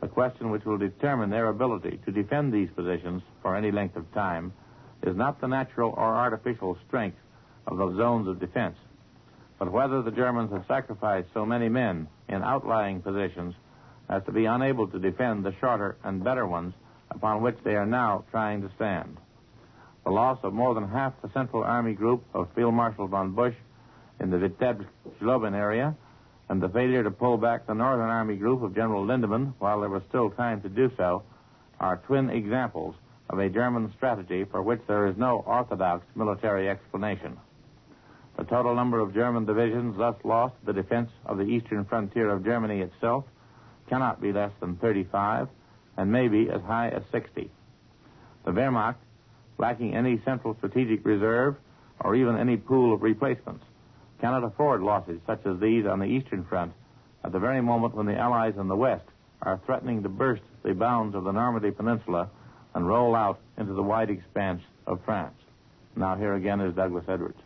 Speaker 3: The question which will determine their ability to defend these positions for any length of time is not the natural or artificial strength of the zones of defense, but whether the Germans have sacrificed so many men in outlying positions as to be unable to defend the shorter and better ones upon which they are now trying to stand. The loss of more than half the Central Army Group of Field Marshal von Busch in the Vitebsk-Zlobin area and the failure to pull back the Northern Army Group of General Lindemann while there was still time to do so are twin examples of a German strategy for which there is no orthodox military explanation. The total number of German divisions thus lost to the defense of the eastern frontier of Germany itself cannot be less than 35 and may be as high as 60. The Wehrmacht, lacking any central strategic reserve or even any pool of replacements, cannot afford losses such as these on the eastern front at the very moment when the Allies in the west are threatening to burst the bounds of the Normandy Peninsula and roll out into the wide expanse of France. Now here again is Douglas Edwards.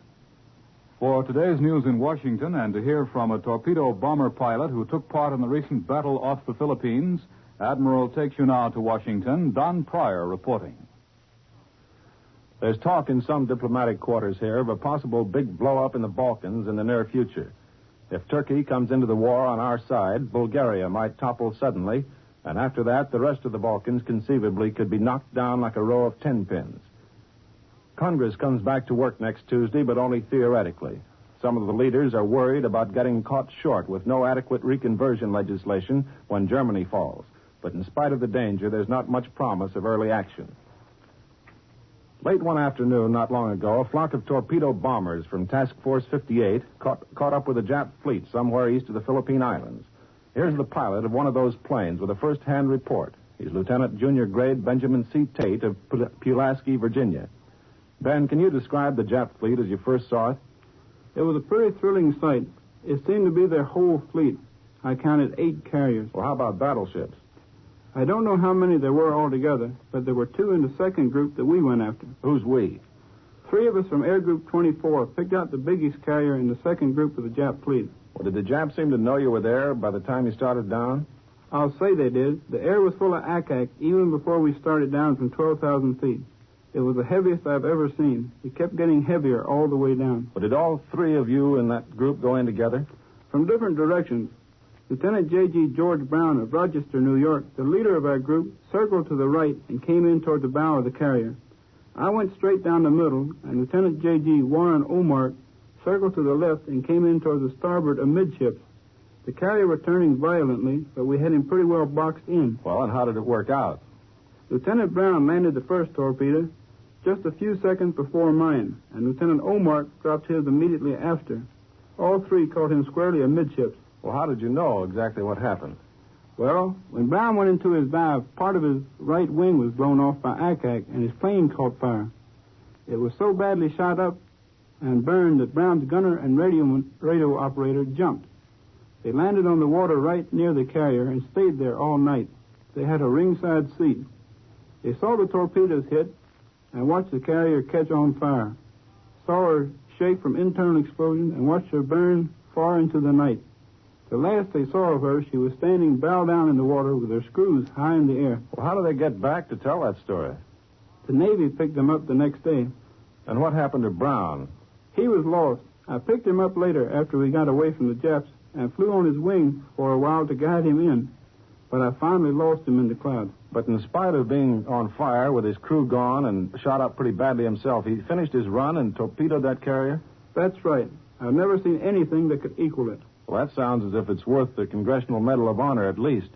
Speaker 11: For today's news in Washington and to hear from a torpedo bomber pilot who took part in the recent battle off the Philippines, Admiral takes you now to Washington. Don Pryor reporting.
Speaker 17: There's talk in some diplomatic quarters here of a possible big blow-up in the Balkans in the near future. If Turkey comes into the war on our side, Bulgaria might topple suddenly, and after that, the rest of the Balkans conceivably could be knocked down like a row of 10 pins. Congress comes back to work next Tuesday, but only theoretically. Some of the leaders are worried about getting caught short with no adequate reconversion legislation when Germany falls. But in spite of the danger, there's not much promise of early action. Late one afternoon, not long ago, a flock of torpedo bombers from Task Force 58 caught up with a Jap fleet somewhere east of the Philippine Islands. Here's the pilot of one of those planes with a first-hand report. He's Lieutenant Junior Grade Benjamin C. Tate of Pulaski, Virginia. Ben, can you describe the Jap fleet as you first saw it?
Speaker 18: It was a pretty thrilling sight. It seemed to be their whole fleet. I counted 8 carriers.
Speaker 17: Well, how about battleships?
Speaker 18: I don't know how many there were altogether, but there were 2 in the second group that we went after.
Speaker 17: Who's we?
Speaker 18: 3 of us from Air Group 24 picked out the biggest carrier in the second group of the Jap fleet.
Speaker 17: Well, did the Japs seem to know you were there by the time you started down?
Speaker 18: I'll say they did. The air was full of ack-ack even before we started down from 12,000 feet. It was the heaviest I've ever seen. It kept getting heavier all the way down.
Speaker 17: Well, did all 3 of you in that group go in together?
Speaker 18: From different directions. Lieutenant J.G. George Brown of Rochester, New York, the leader of our group, circled to the right and came in toward the bow of the carrier. I went straight down the middle, and Lieutenant J.G. Warren Omark circled to the left and came in toward the starboard amidships. The carrier was turning violently, but we had him pretty well boxed in.
Speaker 17: Well, and how did it work out?
Speaker 18: Lieutenant Brown landed the first torpedo just a few seconds before mine, and Lieutenant Omark dropped his immediately after. All 3 caught him squarely amidships.
Speaker 17: Well, how did you know exactly what happened?
Speaker 18: Well, when Brown went into his dive, part of his right wing was blown off by ack-ack, and his plane caught fire. It was so badly shot up and burned that Brown's gunner and radio operator jumped. They landed on the water right near the carrier and stayed there all night. They had a ringside seat. They saw the torpedoes hit and watched the carrier catch on fire, saw her shake from internal explosion, and watched her burn far into the night. The last they saw of her, she was standing bow down in the water with her screws high in the air.
Speaker 17: Well, how did they get back to tell that story?
Speaker 18: The Navy picked them up the next day.
Speaker 17: And what happened to Brown?
Speaker 18: He was lost. I picked him up later after we got away from the Japs and flew on his wing for a while to guide him in. But I finally lost him in the clouds.
Speaker 17: But in spite of being on fire with his crew gone and shot up pretty badly himself, he finished his run and torpedoed that carrier?
Speaker 18: That's right. I've never seen anything that could equal it.
Speaker 17: Well, that sounds as if it's worth the Congressional Medal of Honor at least.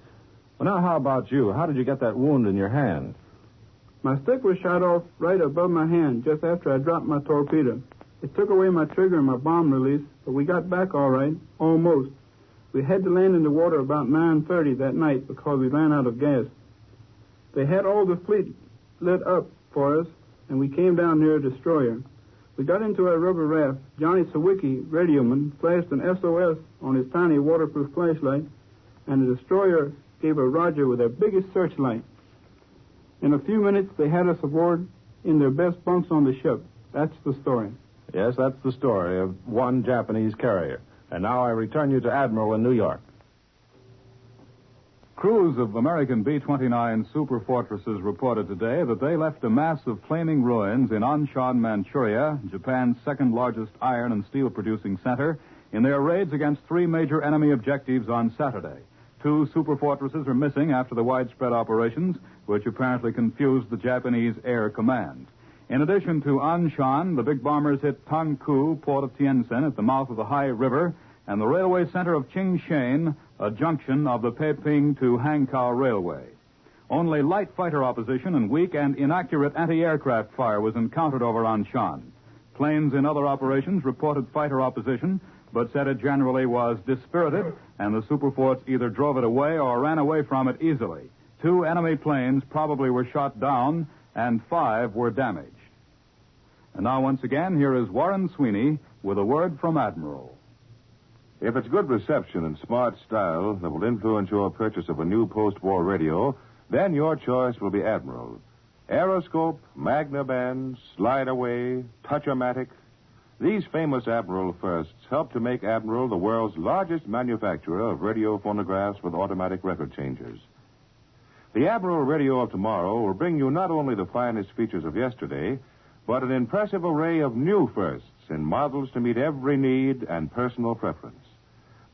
Speaker 17: Well, now, how about you? How did you get that wound in your hand?
Speaker 18: My stick was shot off right above my hand just after I dropped my torpedo. It took away my trigger and my bomb release, but we got back all right, almost. We had to land in the water about 9:30 that night because we ran out of gas. They had all the fleet lit up for us, and we came down near a destroyer. We got into a rubber raft. Johnny Sawicki, radioman, flashed an SOS on his tiny waterproof flashlight, and the destroyer gave a Roger with their biggest searchlight. In a few minutes, they had us aboard in their best bunks on the ship. That's the story.
Speaker 17: Yes, that's the story of one Japanese carrier. And now I return you to Admiral in New York.
Speaker 11: Crews of American B-29 superfortresses reported today that they left a mass of flaming ruins in Anshan, Manchuria, Japan's second-largest iron and steel-producing center, in their raids against 3 major enemy objectives on Saturday. 2 superfortresses are missing after the widespread operations, which apparently confused the Japanese Air Command. In addition to Anshan, the big bombers hit Tangku, port of Tientsin, at the mouth of the Hai River, and the railway center of Qingshan, a junction of the Peiping to Hankow Railway. Only light fighter opposition and weak and inaccurate anti-aircraft fire was encountered over Anshan. Planes in other operations reported fighter opposition, but said it generally was dispirited, and the superforts either drove it away or ran away from it easily. 2 enemy planes probably were shot down, and 5 were damaged. And now, once again, here is Warren Sweeney with a word from Admiral.
Speaker 9: If it's good reception and smart style that will influence your purchase of a new post-war radio, then your choice will be Admiral. Aeroscope, Magnaband, Slide-Away, Touch-O-Matic. These famous Admiral firsts help to make Admiral the world's largest manufacturer of radio phonographs with automatic record changers. The Admiral radio of tomorrow will bring you not only the finest features of yesterday, but an impressive array of new firsts in models to meet every need and personal preference.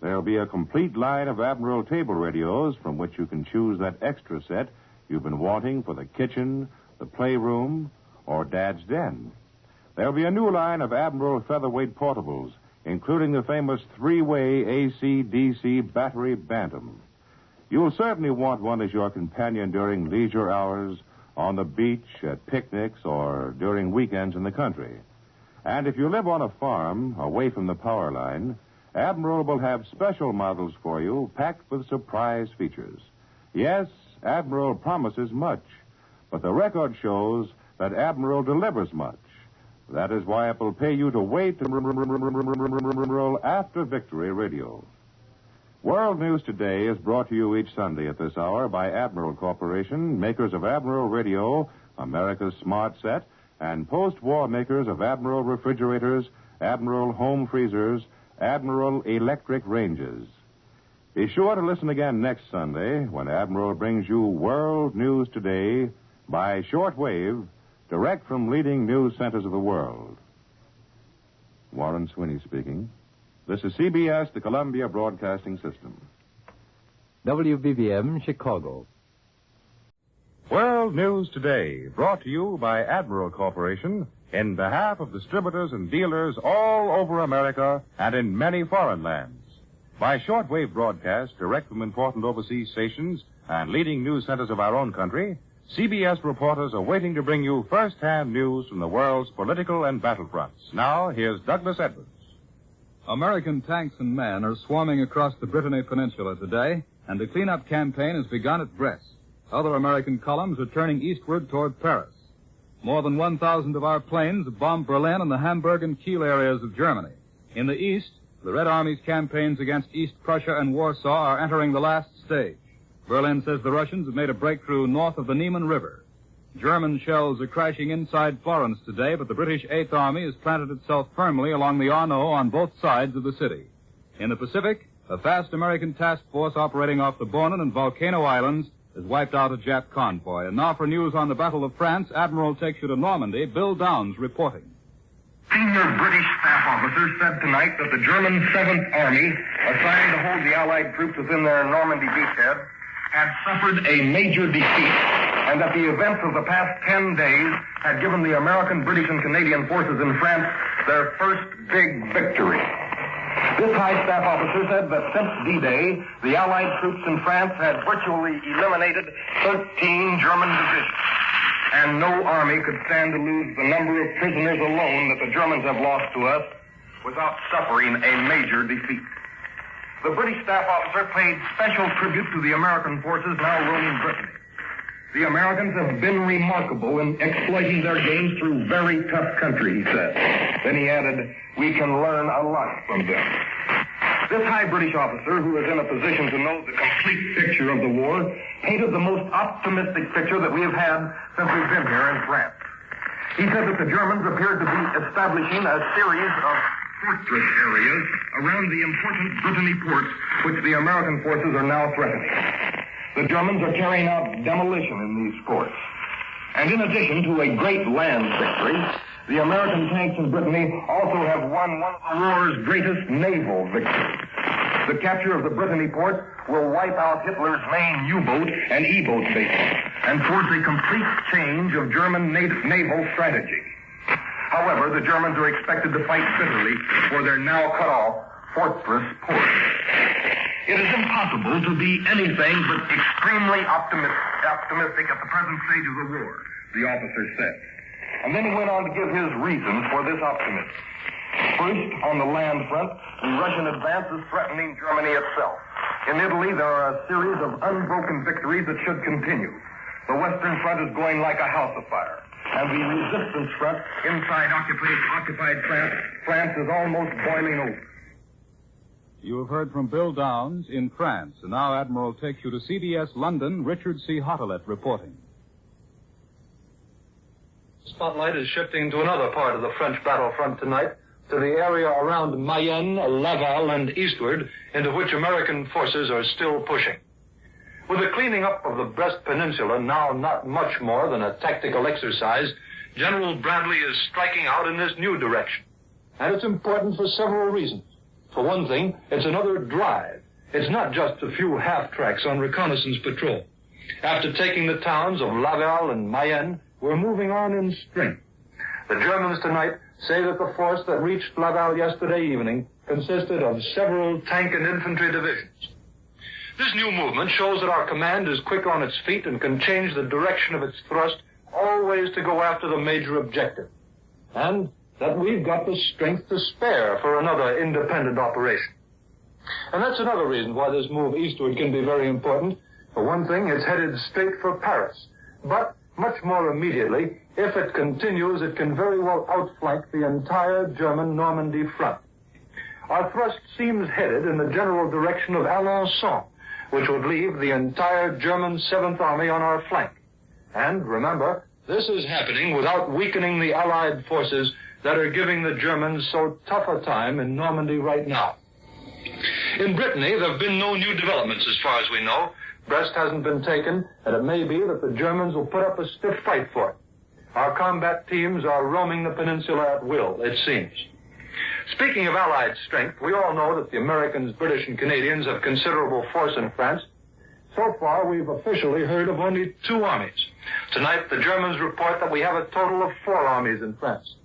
Speaker 9: There'll be a complete line of Admiral table radios from which you can choose that extra set you've been wanting for the kitchen, the playroom, or Dad's den. There'll be a new line of Admiral featherweight portables, including the famous 3-way AC-DC battery Bantam. You'll certainly want one as your companion during leisure hours, on the beach, at picnics, or during weekends in the country. And if you live on a farm, away from the power line, Admiral will have special models for you, packed with surprise features. Yes, Admiral promises much, but the record shows that Admiral delivers much. That is why it will pay you to wait after Victory Radio. World News Today is brought to you each Sunday at this hour by Admiral Corporation, makers of Admiral Radio, America's Smart Set, and post-war makers of Admiral refrigerators, Admiral home freezers, Admiral electric ranges. Be sure to listen again next Sunday when Admiral brings you World News Today by shortwave, direct from leading news centers of the world. Warren Sweeney speaking. This is CBS, the Columbia Broadcasting System.
Speaker 2: WBBM, Chicago.
Speaker 10: World News Today, brought to you by Admiral Corporation in behalf of distributors and dealers all over America and in many foreign lands. By shortwave broadcast direct from important overseas stations and leading news centers of our own country, CBS reporters are waiting to bring you first-hand news from the world's political and battlefronts. Now, here's Douglas Edwards.
Speaker 11: American tanks and men are swarming across the Brittany Peninsula today, and the cleanup campaign has begun at Brest. Other American columns are turning eastward toward Paris. More than 1,000 of our planes have bombed Berlin and the Hamburg and Kiel areas of Germany. In the east, the Red Army's campaigns against East Prussia and Warsaw are entering the last stage. Berlin says the Russians have made a breakthrough north of the Niemen River. German shells are crashing inside Florence today, but the British Eighth Army has planted itself firmly along the Arno on both sides of the city. In the Pacific, a fast American task force operating off the Bonin and Volcano Islands has wiped out a Jap convoy. And now for news on the Battle of France, Admiral takes you to Normandy. Bill Downs reporting.
Speaker 4: Senior British staff officers said tonight that the German 7th Army, assigned to hold the Allied troops within their Normandy beachhead, had suffered a major defeat, and that the events of the past 10 days had given the American, British, and Canadian forces in France their first big victory. This high staff officer said that since D-Day, the Allied troops in France had virtually eliminated 13 German divisions. and no army could stand to lose the number of prisoners alone that the Germans have lost to us without suffering a major defeat. The British staff officer paid special tribute to the American forces now roaming Brittany. The Americans have been remarkable in exploiting their gains through very tough country, he said. Then he added, we can learn a lot from them. This high British officer, who is in a position to know the complete picture of the war, painted the most optimistic picture that we have had since we've been here in France. He said that the Germans appeared to be establishing a series of fortress areas around the important Brittany ports, which the American forces are now threatening. The Germans are carrying out demolition in these ports. And in addition to a great land victory, the American tanks in Brittany also have won one of the war's greatest naval victories. The capture of the Brittany port will wipe out Hitler's main U-boat and E-boat bases and force a complete change of German naval strategy. However, the Germans are expected to fight bitterly for their now cut-off fortress ports. It is impossible to be anything but extremely optimistic at the present stage of the war, the officer said. And then he went on to give his reasons for this optimism. First, on the land front, the Russian advance is threatening Germany itself. In Italy, there are a series of unbroken victories that should continue. The Western Front is going like a house afire. And the resistance front inside occupied France is almost boiling over.
Speaker 11: You have heard from Bill Downs in France, and now Admiral takes you to CBS London, Richard C. Hottelet reporting.
Speaker 12: Spotlight is shifting to another part of the French battlefront tonight, to the area around Mayenne, Laval, and eastward, into which American forces are still pushing. With the cleaning up of the Brest Peninsula now not much more than a tactical exercise, General Bradley is striking out in this new direction. And it's important for several reasons. For one thing, it's another drive. It's not just a few half-tracks on reconnaissance patrol. After taking the towns of Laval and Mayenne, we're moving on in strength. The Germans tonight say that the force that reached Laval yesterday evening consisted of several tank and infantry divisions. This new movement shows that our command is quick on its feet and can change the direction of its thrust always to go after the major objective. And that we've got the strength to spare for another independent operation. And that's another reason why this move eastward can be very important. For one thing, it's headed straight for Paris. But much more immediately, if it continues, it can very well outflank the entire German Normandy front. Our thrust seems headed in the general direction of Alençon, which would leave the entire German 7th Army on our flank. And remember, this is happening without weakening the Allied forces that are giving the Germans so tough a time in Normandy right now. In Brittany, there have been no new developments as far as we know. Brest hasn't been taken, and it may be that the Germans will put up a stiff fight for it. Our combat teams are roaming the peninsula at will, it seems. Speaking of Allied strength, we all know that the Americans, British, and Canadians have considerable force in France. So far, we've officially heard of only 2 armies. Tonight, the Germans report that we have a total of 4 armies in France.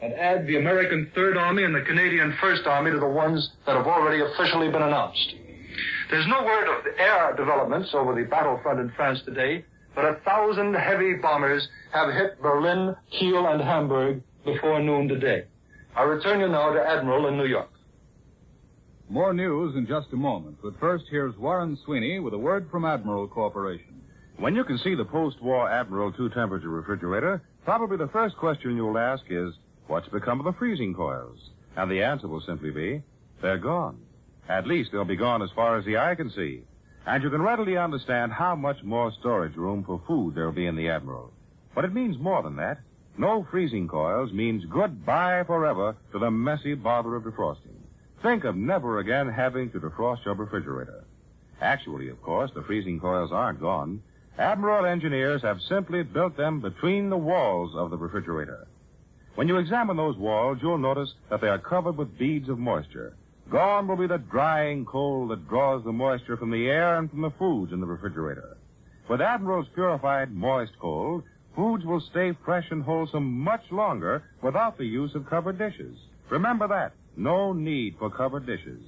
Speaker 12: And add the American 3rd Army and the Canadian 1st Army to the ones that have already officially been announced. There's no word of the air developments over the battlefront in France today, but 1,000 heavy bombers have hit Berlin, Kiel, and Hamburg before noon today. I return you now to Admiral in New York.
Speaker 11: More news in just a moment, but first here's Warren Sweeney with a word from Admiral Corporation.
Speaker 9: When you can see the post-war Admiral 2-temperature refrigerator, probably the first question you'll ask is, what's become of the freezing coils? And the answer will simply be, they're gone. At least they'll be gone as far as the eye can see. And you can readily understand how much more storage room for food there'll be in the Admiral. But it means more than that. No freezing coils means goodbye forever to the messy bother of defrosting. Think of never again having to defrost your refrigerator. Actually, of course, the freezing coils aren't gone. Admiral engineers have simply built them between the walls of the refrigerator. When you examine those walls, you'll notice that they are covered with beads of moisture. Gone will be the drying cold that draws the moisture from the air and from the foods in the refrigerator. With Admiral's purified moist cold, foods will stay fresh and wholesome much longer without the use of covered dishes. Remember that. No need for covered dishes.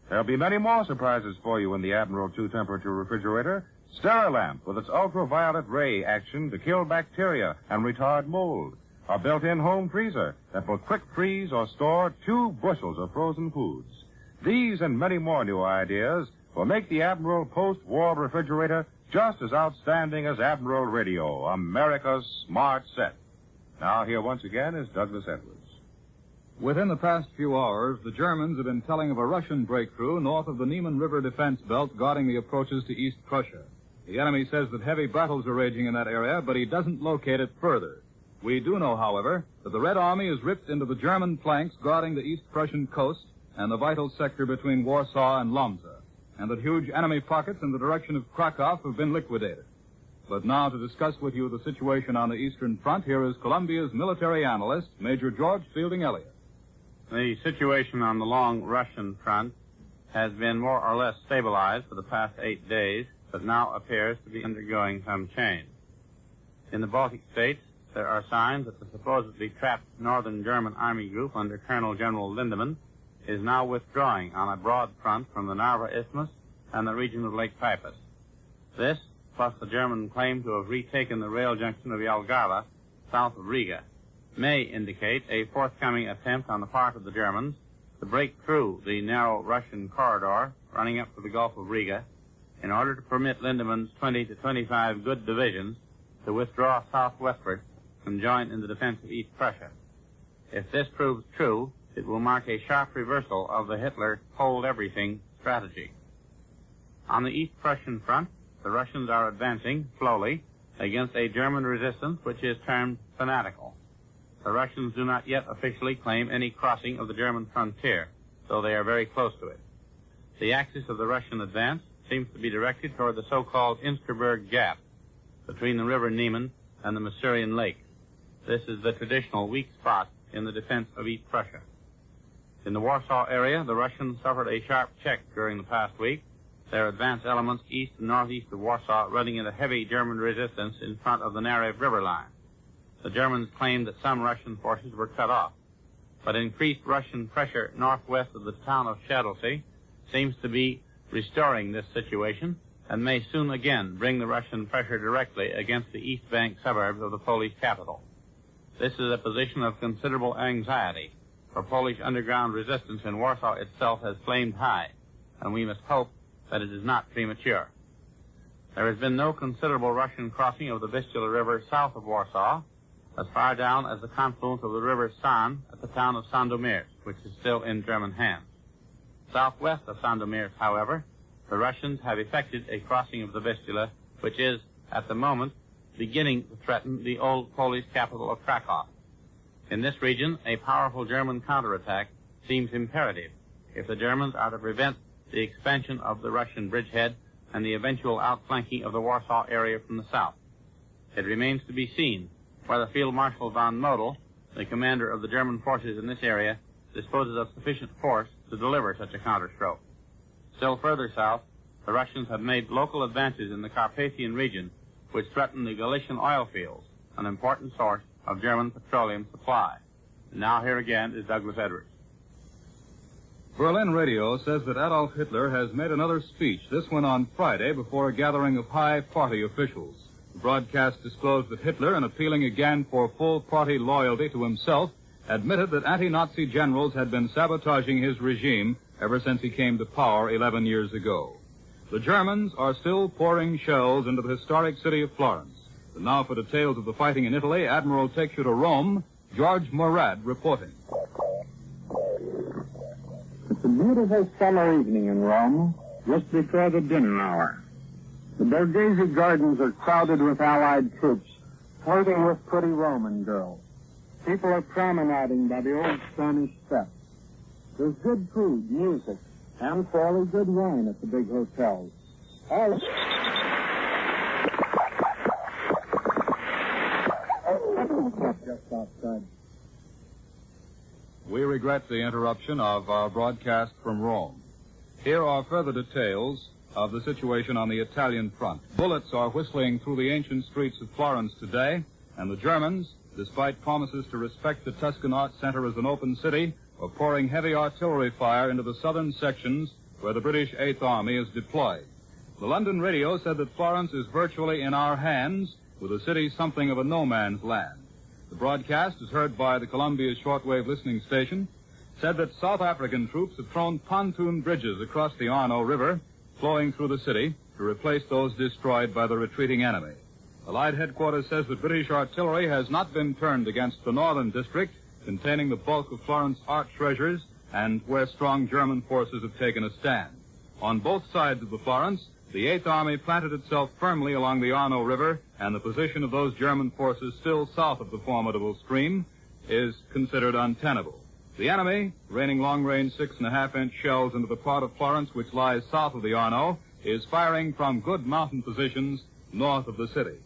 Speaker 9: There'll be many more surprises for you in the Admiral 2-temperature refrigerator,
Speaker 10: Sterilamp, with its ultraviolet ray action to kill bacteria and retard mold. A built-in home freezer that will quick freeze or store 2 bushels of frozen foods. These and many more new ideas will make the Admiral post-war refrigerator just as outstanding as Admiral Radio, America's smart set. Now, here once again is Douglas Edwards.
Speaker 11: Within the past few hours, the Germans have been telling of a Russian breakthrough north of the Niemen River defense belt guarding the approaches to East Prussia. The enemy says that heavy battles are raging in that area, but he doesn't locate it further. We do know, however, that the Red Army is ripped into the German flanks guarding the East Prussian coast and the vital sector between Warsaw and Lomza, and that huge enemy pockets in the direction of Krakow have been liquidated. But now, to discuss with you the situation on the Eastern Front, here is Columbia's military analyst, Major George Fielding Elliott.
Speaker 3: The situation on the long Russian front has been more or less stabilized for the past 8 days, but now appears to be undergoing some change. In the Baltic states, there are signs that the supposedly trapped Northern German Army group under Colonel General Lindemann is now withdrawing on a broad front from the Narva Isthmus and the region of Lake Peipus. This, plus the German claim to have retaken the rail junction of Jelgava, south of Riga, may indicate a forthcoming attempt on the part of the Germans to break through the narrow Russian corridor running up to the Gulf of Riga in order to permit Lindemann's 20 to 25 good divisions to withdraw southwestward and join in the defense of East Prussia. If this proves true, it will mark a sharp reversal of the Hitler hold-everything strategy. On the East Prussian front, the Russians are advancing slowly against a German resistance which is termed fanatical. The Russians do not yet officially claim any crossing of the German frontier, though they are very close to it. The axis of the Russian advance seems to be directed toward the so-called Insterberg Gap between the river Niemen and the Masurian Lake. This is the traditional weak spot in the defense of East Prussia. In the Warsaw area, the Russians suffered a sharp check during the past week, their advance elements east and northeast of Warsaw running into heavy German resistance in front of the Narew River line. The Germans claimed that some Russian forces were cut off, but increased Russian pressure northwest of the town of Shadowsea seems to be restoring this situation and may soon again bring the Russian pressure directly against the east bank suburbs of the Polish capital. This is a position of considerable anxiety, for Polish underground resistance in Warsaw itself has flamed high, and we must hope that it is not premature. There has been no considerable Russian crossing of the Vistula River south of Warsaw, as far down as the confluence of the river San at the town of Sandomierz, which is still in German hands. Southwest of Sandomierz, however, the Russians have effected a crossing of the Vistula, which is, at the moment, beginning to threaten the old Polish capital of Krakow. In this region, a powerful German counterattack seems imperative if the Germans are to prevent the expansion of the Russian bridgehead and the eventual outflanking of the Warsaw area from the south. It remains to be seen whether Field Marshal von Model, the commander of the German forces in this area, disposes of sufficient force to deliver such a counterstroke. Still further south, the Russians have made local advances in the Carpathian region, which threaten the Galician oil fields, an important source of German petroleum supply. And now here again is Douglas Edwards.
Speaker 11: Berlin radio says that Adolf Hitler has made another speech, this one on Friday, before a gathering of high party officials. The broadcast disclosed that Hitler, in appealing again for full party loyalty to himself, admitted that anti-Nazi generals had been sabotaging his regime ever since he came to power 11 years ago. The Germans are still pouring shells into the historic city of Florence. And now for details of the fighting in Italy, Admiral takes you to Rome. George Morad reporting.
Speaker 7: It's a beautiful summer evening in Rome, just before the dinner hour. The Borghese gardens are crowded with Allied troops, flirting with pretty Roman girls. People are promenading by the old Spanish steps. There's good food, music, and fairly good wine at the big hotels. Just outside.
Speaker 11: We regret the interruption of our broadcast from Rome. Here are further details of the situation on the Italian front. Bullets are whistling through the ancient streets of Florence today, and the Germans, despite promises to respect the Tuscan Arts Center as an open city, are pouring heavy artillery fire into the southern sections where the British Eighth Army is deployed. The London radio said that Florence is virtually in our hands, with the city something of a no-man's land. The broadcast, as heard by the Columbia's shortwave listening station, said that South African troops have thrown pontoon bridges across the Arno River, flowing through the city, to replace those destroyed by the retreating enemy. Allied headquarters says that British artillery has not been turned against the northern district, containing the bulk of Florence's art treasures, and where strong German forces have taken a stand. On both sides of the Florence, the 8th Army planted itself firmly along the Arno River, and the position of those German forces still south of the formidable stream is considered untenable. The enemy, raining long-range 6.5-inch shells into the part of Florence which lies south of the Arno, is firing from good mountain positions north of the city.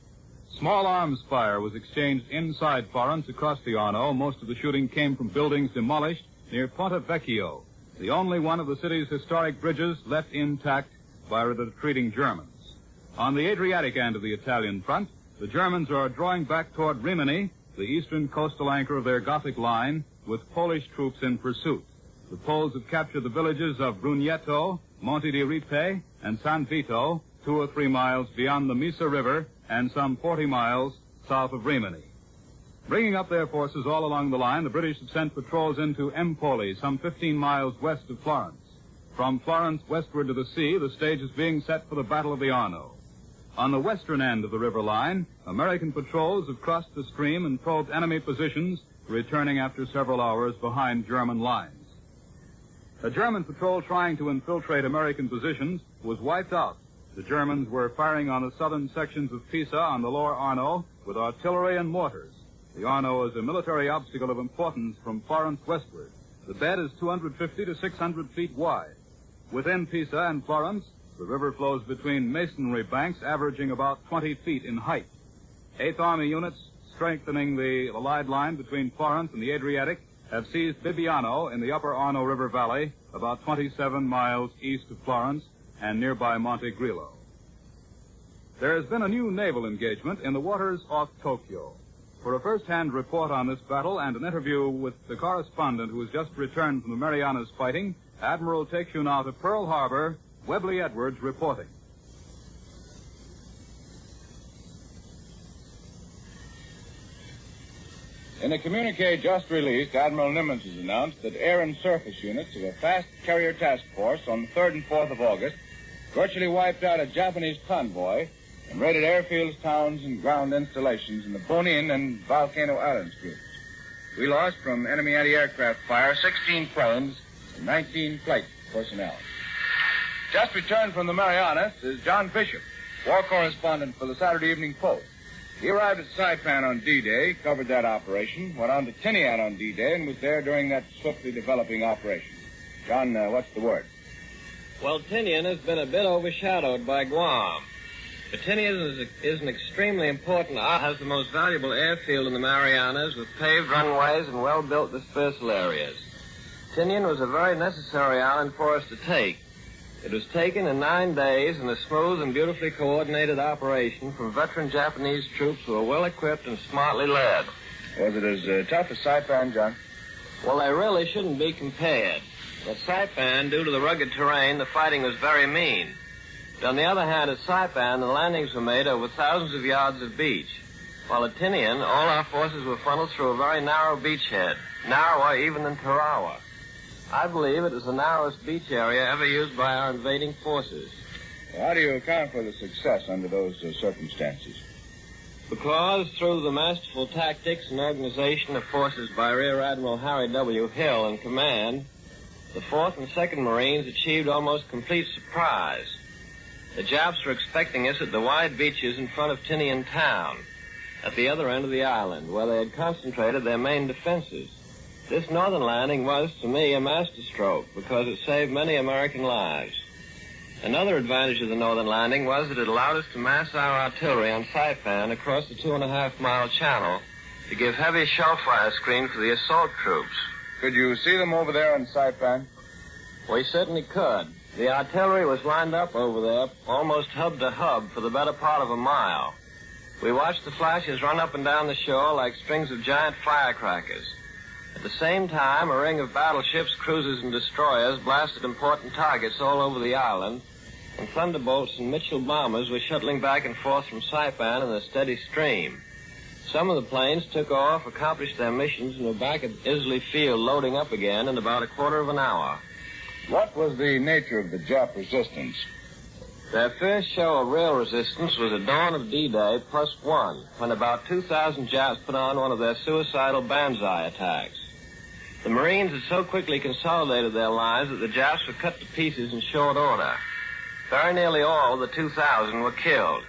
Speaker 11: Small arms fire was exchanged inside Florence across the Arno. Most of the shooting came from buildings demolished near Ponte Vecchio, the only one of the city's historic bridges left intact by the retreating Germans. On the Adriatic end of the Italian front, the Germans are drawing back toward Rimini, the eastern coastal anchor of their Gothic line, with Polish troops in pursuit. The Poles have captured the villages of Brunetto, Monte di Ripe, and San Vito, 2 or 3 miles beyond the Misa River and some 40 miles south of Rimini. Bringing up their forces all along the line, the British have sent patrols into Empoli, some 15 miles west of Florence. From Florence westward to the sea, the stage is being set for the Battle of the Arno. On the western end of the river line, American patrols have crossed the stream and probed enemy positions, returning after several hours behind German lines. A German patrol trying to infiltrate American positions was wiped out. The Germans were firing on the southern sections of Pisa on the lower Arno with artillery and mortars. The Arno is a military obstacle of importance from Florence westward. The bed is 250 to 600 feet wide. Within Pisa and Florence, the river flows between masonry banks averaging about 20 feet in height. 8th Army units strengthening the Allied line between Florence and the Adriatic have seized Bibbiano in the upper Arno River Valley, about 27 miles east of Florence and nearby Monte Grillo. There has been a new naval engagement in the waters off Tokyo. For a first-hand report on this battle and an interview with the correspondent who has just returned from the Marianas fighting, Admiral takes you now to Pearl Harbor. Webley Edwards reporting.
Speaker 15: In a communique just released, Admiral Nimitz has announced that air and surface units of a fast carrier task force on the 3rd and 4th of August virtually wiped out a Japanese convoy and raided airfields, towns, and ground installations in the Bonin and Volcano Islands groups. We lost from enemy anti-aircraft fire 16 planes and 19 flight personnel. Just returned from the Marianas is John Bishop, war correspondent for the Saturday Evening Post. He arrived at Saipan on D-Day, covered that operation, went on to Tinian on D-Day, and was there during that swiftly developing operation. John, what's the word?
Speaker 6: Well, Tinian has been a bit overshadowed by Guam. But Tinian is an extremely important island, has the most valuable airfield in the Marianas with paved runways and well-built dispersal areas. Tinian was a very necessary island for us to take. It was taken in 9 days in a smooth and beautifully coordinated operation from veteran Japanese troops who were well-equipped and smartly led.
Speaker 15: Was it as tough as Saipan, John?
Speaker 6: Well, they really shouldn't be compared. At Saipan, due to the rugged terrain, the fighting was very mean. But on the other hand, at Saipan, the landings were made over thousands of yards of beach. While at Tinian, all our forces were funneled through a very narrow beachhead, narrower even than Tarawa. I believe it is the narrowest beach area ever used by our invading forces.
Speaker 15: Well, how do you account for the success under those circumstances?
Speaker 6: Because through the masterful tactics and organization of forces by Rear Admiral Harry W. Hill in command, the 4th and 2nd Marines achieved almost complete surprise. The Japs were expecting us at the wide beaches in front of Tinian town, at the other end of the island, where they had concentrated their main defenses. This northern landing was, to me, a masterstroke because it saved many American lives. Another advantage of the northern landing was that it allowed us to mass our artillery on Saipan across the 2.5-mile channel to give heavy shell fire screen for the assault troops.
Speaker 15: Could you see them over there on Saipan?
Speaker 6: We certainly could. The artillery was lined up over there, almost hub to hub, for the better part of a mile. We watched the flashes run up and down the shore like strings of giant firecrackers. At the same time, a ring of battleships, cruisers, and destroyers blasted important targets all over the island, and Thunderbolts and Mitchell bombers were shuttling back and forth from Saipan in a steady stream. Some of the planes took off, accomplished their missions, and were back at Isley Field loading up again in about a quarter of an hour.
Speaker 13: What was the nature of the Jap resistance?
Speaker 6: Their first show of real resistance was at dawn of D-Day +1, when about 2,000 Japs put on one of their suicidal banzai attacks. The Marines had so quickly consolidated their lines that the Japs were cut to pieces in short order. Very nearly all of the 2,000 were killed.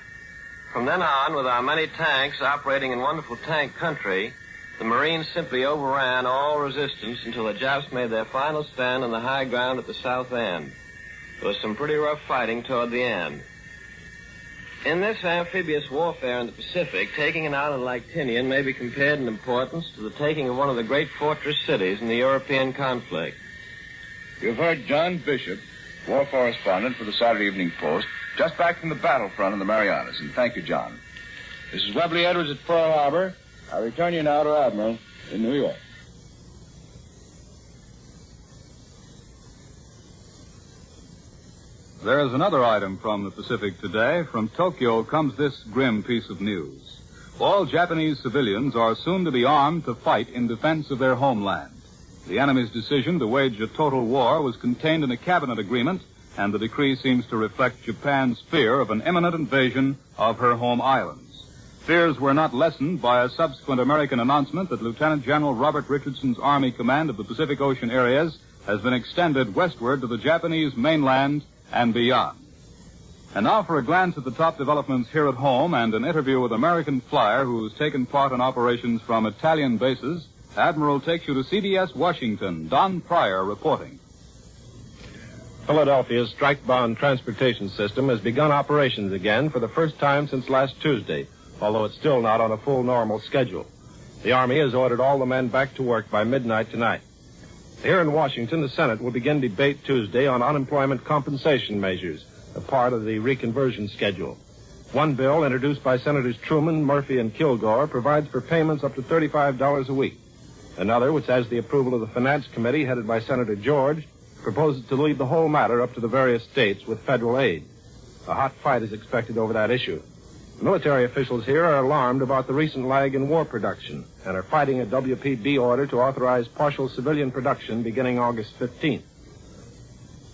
Speaker 6: From then on, with our many tanks operating in wonderful tank country, the Marines simply overran all resistance until the Japs made their final stand on the high ground at the south end. There was some pretty rough fighting toward the end. In this amphibious warfare in the Pacific, taking an island like Tinian may be compared in importance to the taking of one of the great fortress cities in the European conflict.
Speaker 13: You've heard John Bishop, war correspondent for the Saturday Evening Post, just back from the battlefront in the Marianas. And thank you, John. This is Webley Edwards at Pearl Harbor. I return you now to Admiral in New York.
Speaker 11: There is another item from the Pacific today. From Tokyo comes this grim piece of news. All Japanese civilians are soon to be armed to fight in defense of their homeland. The enemy's decision to wage a total war was contained in a cabinet agreement, and the decree seems to reflect Japan's fear of an imminent invasion of her home islands. Fears were not lessened by a subsequent American announcement that Lieutenant General Robert Richardson's Army Command of the Pacific Ocean areas has been extended westward to the Japanese mainland and beyond. And now for a glance at the top developments here at home and an interview with an American flyer who has taken part in operations from Italian bases. Admiral takes you to CBS Washington. Don Pryor reporting.
Speaker 17: Philadelphia's strike-bound transportation system has begun operations again for the first time since last Tuesday, although it's still not on a full normal schedule. The Army has ordered all the men back to work by midnight tonight. Here in Washington, the Senate will begin debate Tuesday on unemployment compensation measures, a part of the reconversion schedule. One bill, introduced by Senators Truman, Murphy, and Kilgore, provides for payments up to $35 a week. Another, which has the approval of the Finance Committee, headed by Senator George, proposes to leave the whole matter up to the various states with federal aid. A hot fight is expected over that issue. Military officials here are alarmed about the recent lag in war production and are fighting a WPB order to authorize partial civilian production beginning August 15th.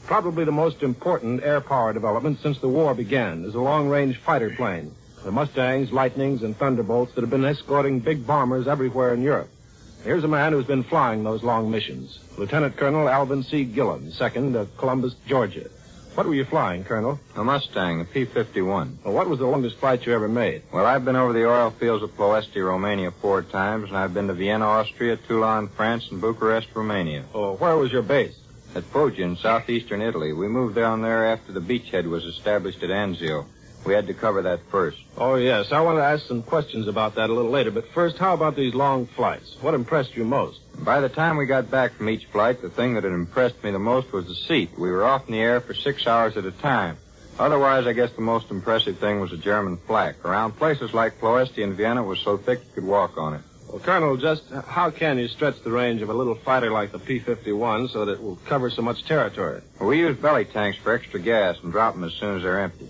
Speaker 17: Probably the most important air power development since the war began is a long-range fighter plane, the Mustangs, Lightnings, and Thunderbolts that have been escorting big bombers everywhere in Europe. Here's a man who's been flying those long missions, Lieutenant Colonel Alvin C. Gillen, 2nd of Columbus, Georgia. What were you flying, Colonel?
Speaker 19: A Mustang, a P-51.
Speaker 17: Well, what was the longest flight you ever made?
Speaker 19: Well, I've been over the oil fields of Ploesti, Romania 4 times, and I've been to Vienna, Austria, Toulon, France, and Bucharest, Romania.
Speaker 17: Oh, where was your base?
Speaker 19: At Foggia in southeastern Italy. We moved down there after the beachhead was established at Anzio. We had to cover that first.
Speaker 17: Oh, yes. I want to ask some questions about that a little later. But first, how about these long flights? What impressed you most?
Speaker 19: By the time we got back from each flight, the thing that had impressed me the most was the seat. We were off in the air for 6 hours at a time. Otherwise, I guess the most impressive thing was the German flak. Around places like Ploesti and Vienna, it was so thick you could walk on it.
Speaker 17: Well, Colonel, just how can you stretch the range of a little fighter like the P-51 so that it will cover so much territory?
Speaker 19: Well, we use belly tanks for extra gas and drop them as soon as they're empty.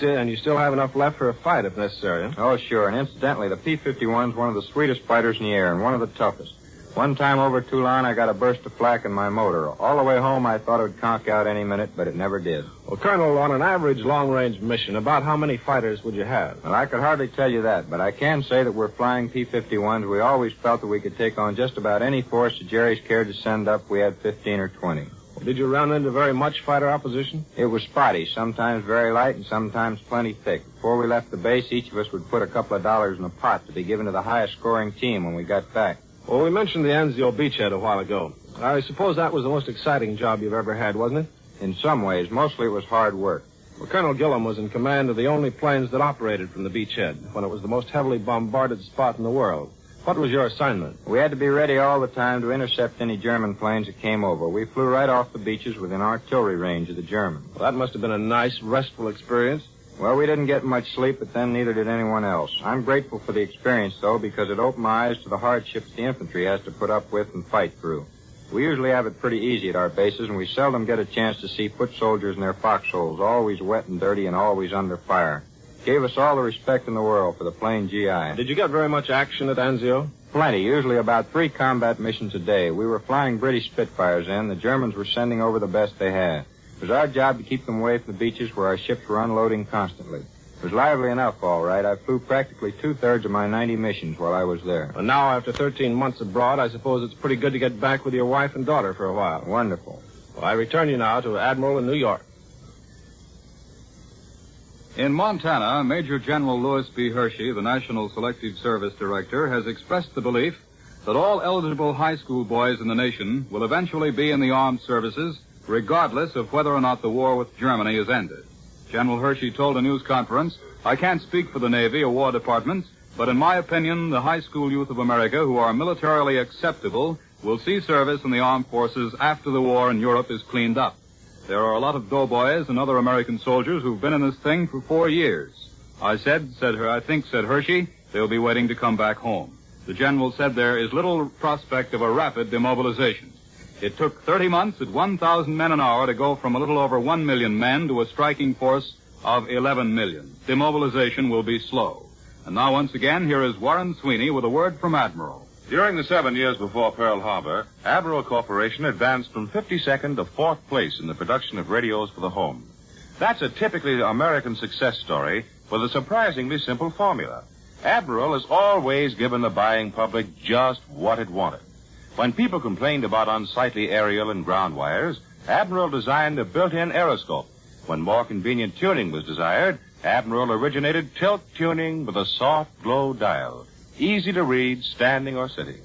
Speaker 17: And you still have enough left for a fight if necessary, huh?
Speaker 19: Oh, sure. And incidentally, the P-51's one of the sweetest fighters in the air and one of the toughest. One time over Toulon, I got a burst of flak in my motor. All the way home, I thought it would conk out any minute, but it never did.
Speaker 17: Well, Colonel, on an average long-range mission, about how many fighters would you have?
Speaker 19: Well, I could hardly tell you that, but I can say that we're flying P-51s. We always felt that we could take on just about any force that Jerry's cared to send up. We had 15 or 20.
Speaker 17: Did you run into very much fighter opposition?
Speaker 19: It was spotty, sometimes very light and sometimes plenty thick. Before we left the base, each of us would put a couple of dollars in a pot to be given to the highest scoring team when we got back.
Speaker 17: Well, we mentioned the Anzio beachhead a while ago. I suppose that was the most exciting job you've ever had, wasn't it?
Speaker 19: In some ways. Mostly it was hard work.
Speaker 17: Well, Colonel Gillum was in command of the only planes that operated from the beachhead when it was the most heavily bombarded spot in the world. What was your assignment?
Speaker 19: We had to be ready all the time to intercept any German planes that came over. We flew right off the beaches within artillery range of the Germans.
Speaker 17: Well, that must have been a nice, restful experience.
Speaker 19: Well, we didn't get much sleep, but then neither did anyone else. I'm grateful for the experience, though, because it opened my eyes to the hardships the infantry has to put up with and fight through.
Speaker 8: We usually have it pretty easy at our bases, and we seldom get a chance to see foot soldiers in their foxholes, always wet and dirty and always under fire. Gave us all the respect in the world for the plain GI.
Speaker 17: Did you get very much action at Anzio?
Speaker 8: Plenty, usually about 3 combat missions a day. We were flying British Spitfires in. The Germans were sending over the best they had. It was our job to keep them away from the beaches where our ships were unloading constantly. It was lively enough, all right. I flew practically 2/3 of my 90 missions while I was there.
Speaker 17: Well, now, after 13 months abroad, I suppose it's pretty good to get back with your wife and daughter for a while.
Speaker 8: Wonderful.
Speaker 17: Well, I return you now to Admiral in New York.
Speaker 11: In Montana, Major General Louis B. Hershey, the National Selective Service Director, has expressed the belief that all eligible high school boys in the nation will eventually be in the armed services, regardless of whether or not the war with Germany is ended. General Hershey told a news conference, "I can't speak for the Navy or War Department, but in my opinion, the high school youth of America who are militarily acceptable will see service in the armed forces after the war in Europe is cleaned up. There are a lot of doughboys and other American soldiers who've been in this thing for 4 years. I think, said Hershey, they'll be waiting to come back home. The general said there is little prospect of a rapid demobilization. It took 30 months at 1,000 men an hour to go from a little over 1 million men to a striking force of 11 million. Demobilization will be slow." And now, once again, here is Warren Sweeney with a word from Admiral.
Speaker 10: During the 7 years before Pearl Harbor, Admiral Corporation advanced from 52nd to 4th place in the production of radios for the home. That's a typically American success story with a surprisingly simple formula. Admiral has always given the buying public just what it wanted. When people complained about unsightly aerial and ground wires, Admiral designed a built-in aeroscope. When more convenient tuning was desired, Admiral originated tilt tuning with a soft glow dial, easy to read standing or sitting.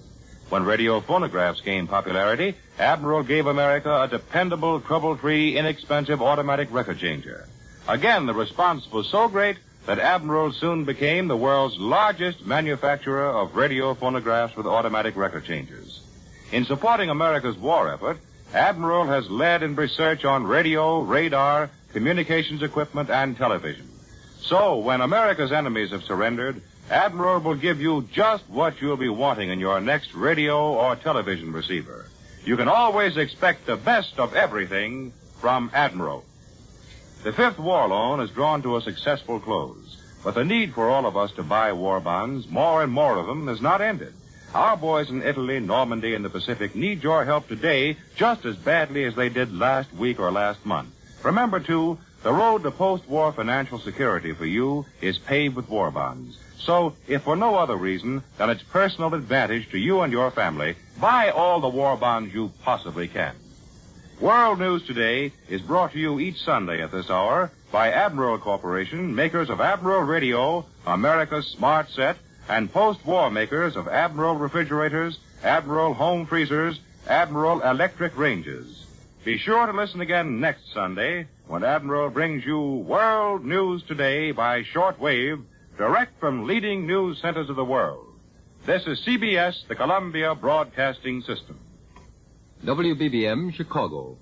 Speaker 10: When radio phonographs gained popularity, Admiral gave America a dependable, trouble-free, inexpensive automatic record changer. Again, the response was so great that Admiral soon became the world's largest manufacturer of radio phonographs with automatic record changers. In supporting America's war effort, Admiral has led in research on radio, radar, communications equipment, and television. So, when America's enemies have surrendered, Admiral will give you just what you'll be wanting in your next radio or television receiver. You can always expect the best of everything from Admiral. The 5th War Loan has drawn to a successful close, but the need for all of us to buy war bonds, more and more of them, has not ended. Our boys in Italy, Normandy, and the Pacific need your help today just as badly as they did last week or last month. Remember, too, the road to post-war financial security for you is paved with war bonds. So, if for no other reason than its personal advantage to you and your family, buy all the war bonds you possibly can. World News Today is brought to you each Sunday at this hour by Admiral Corporation, makers of Admiral Radio, America's Smart Set, and post-war makers of Admiral refrigerators, Admiral home freezers, Admiral electric ranges. Be sure to listen again next Sunday when Admiral brings you World News Today by shortwave, direct from leading news centers of the world. This is CBS, the Columbia Broadcasting System.
Speaker 2: WBBM, Chicago.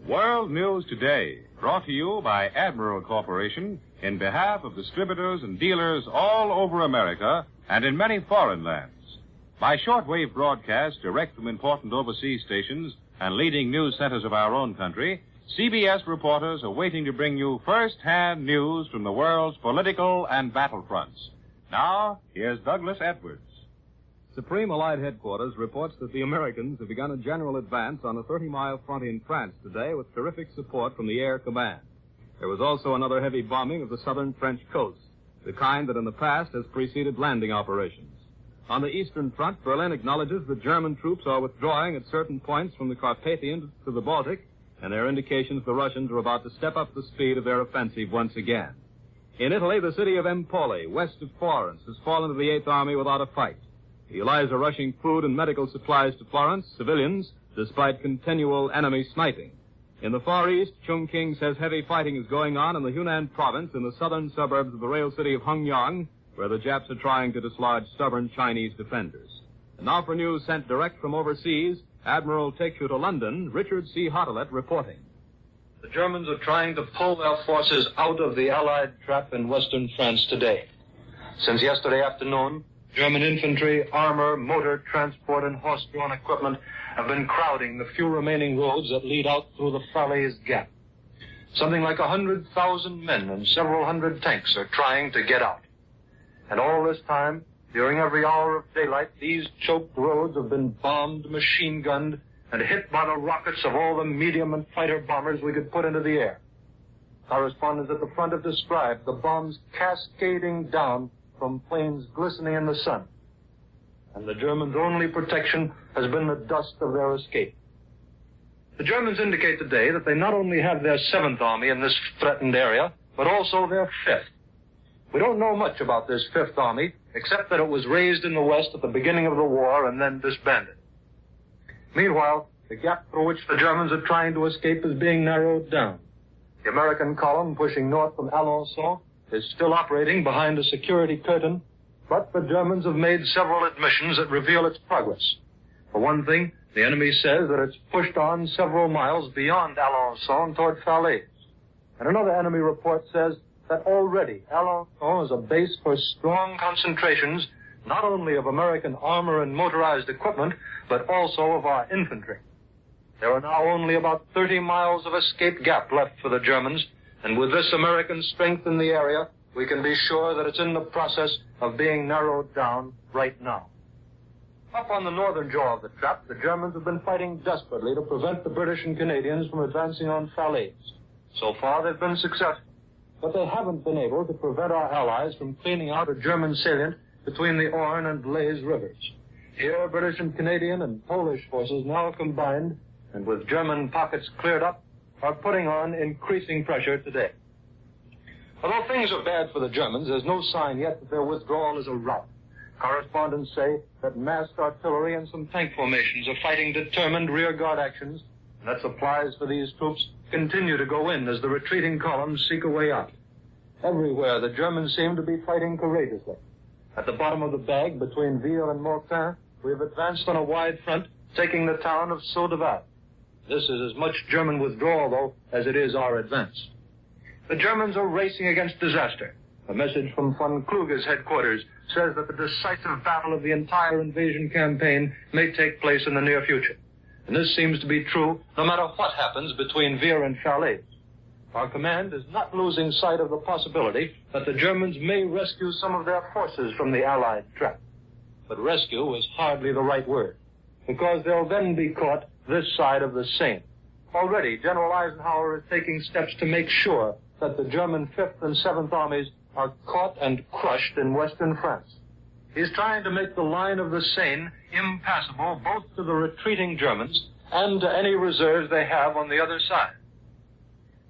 Speaker 10: World News Today, brought to you by Admiral Corporation in behalf of distributors and dealers all over America and in many foreign lands. By shortwave broadcast direct from important overseas stations and leading news centers of our own country, CBS reporters are waiting to bring you first-hand news from the world's political and battlefronts. Now, here's Douglas Edwards.
Speaker 11: Supreme Allied Headquarters reports that the Americans have begun a general advance on a 30-mile front in France today with terrific support from the Air Command. There was also another heavy bombing of the southern French coast, the kind that in the past has preceded landing operations. On the eastern front, Berlin acknowledges that German troops are withdrawing at certain points from the Carpathian to the Baltic, and there are indications the Russians are about to step up the speed of their offensive once again. In Italy, the city of Empoli, west of Florence, has fallen to the Eighth Army without a fight. The Allies are rushing food and medical supplies to Florence, civilians, despite continual enemy sniping. In the Far East, Chongqing says heavy fighting is going on in the Hunan province in the southern suburbs of the rail city of Hengyang, where the Japs are trying to dislodge stubborn Chinese defenders. And now for news sent direct from overseas, Admiral takes you to London, Richard C. Hotelet reporting.
Speaker 12: the Germans are trying to pull their forces out of the Allied trap in western France today. Since yesterday afternoon, German infantry, armor, motor, transport, and horse-drawn equipment have been crowding the few remaining roads that lead out through the Falaise Gap. Something like 100,000 men and several hundred tanks are trying to get out. And all this time, during every hour of daylight, these choked roads have been bombed, machine-gunned, and hit by the rockets of all the medium and fighter bombers we could put into the air. Correspondents at the front have described the bombs cascading down from planes glistening in the sun. And the Germans' only protection has been the dust of their escape. The Germans indicate today that they not only have their 7th Army in this threatened area, but also their 5th. We don't know much about this 5th Army, except that it was raised in the West at the beginning of the war and then disbanded. Meanwhile, the gap through which the Germans are trying to escape is being narrowed down. The American column pushing north from Alençon is still operating behind a security curtain, but the Germans have made several admissions that reveal its progress. For one thing, the enemy says that it's pushed on several miles beyond Alençon toward Falaise. And another enemy report says that already Alençon is a base for strong concentrations not only of American armor and motorized equipment, but also of our infantry. There are now only about 30 miles of escape gap left for the Germans, and with this American strength in the area, we can be sure that it's in the process of being narrowed down right now. Up on the northern jaw of the trap, the Germans have been fighting desperately to prevent the British and Canadians from advancing on Falaise. So far, they've been successful, but they haven't been able to prevent our allies from cleaning out a German salient between the Orne and Blaise rivers. Here, British and Canadian and Polish forces now combined, and with German pockets cleared up, are putting on increasing pressure today. Although things are bad for the Germans, there's no sign yet that their withdrawal is a rout. Correspondents say that massed artillery and some tank formations are fighting determined rearguard actions, and that supplies for these troops continue to go in as the retreating columns seek a way out. Everywhere, the Germans seem to be fighting courageously. At the bottom of the bag, between Ville and Mortain, we have advanced on a wide front, taking the town of Saudeval. This is as much German withdrawal, though, as it is our advance. The Germans are racing against disaster. A message from von Kluge's headquarters says that the decisive battle of the entire invasion campaign may take place in the near future. And this seems to be true no matter what happens between Vire and Falaise. Our command is not losing sight of the possibility that the Germans may rescue some of their forces from the Allied trap. But rescue is hardly the right word, because they'll then be caught this side of the Seine. Already, General Eisenhower is taking steps to make sure that the German 5th and 7th Armies are caught and crushed in western France. He's trying to make the line of the Seine impassable both to the retreating Germans and to any reserves they have on the other side.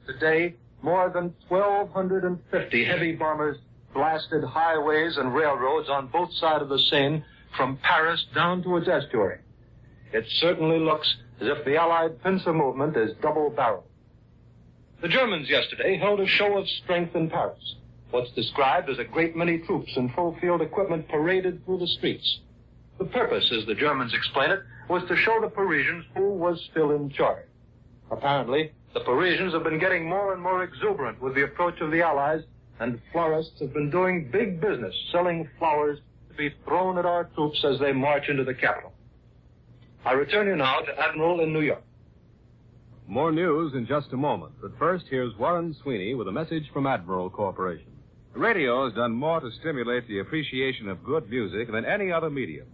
Speaker 12: Today, more than 1,250 heavy bombers blasted highways and railroads on both sides of the Seine from Paris down to its estuary. It certainly looks as if the Allied pincer movement is double-barreled. The Germans yesterday held a show of strength in Paris. What's described as a great many troops and full-field equipment paraded through the streets. The purpose, as the Germans explain it, was to show the Parisians who was still in charge. Apparently, the Parisians have been getting more and more exuberant with the approach of the Allies, and florists have been doing big business selling flowers to be thrown at our troops as they march into the capital. I return you now to Admiral in New York.
Speaker 2: More news in just a moment, but first here's Warren Sweeney with a message from Admiral Corporation.
Speaker 10: Radio has done more to stimulate the appreciation of good music than any other medium.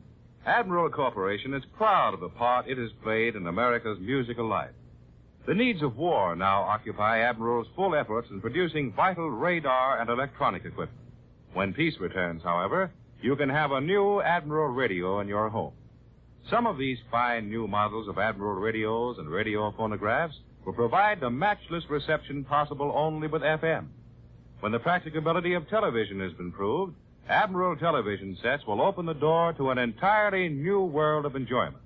Speaker 10: Admiral Corporation is proud of the part it has played in America's musical life. The needs of war now occupy Admiral's full efforts in producing vital radar and electronic equipment. When peace returns, however, you can have a new Admiral radio in your home. Some of these fine new models of Admiral radios and radio phonographs will provide the matchless reception possible only with FM. When the practicability of television has been proved, Admiral television sets will open the door to an entirely new world of enjoyment.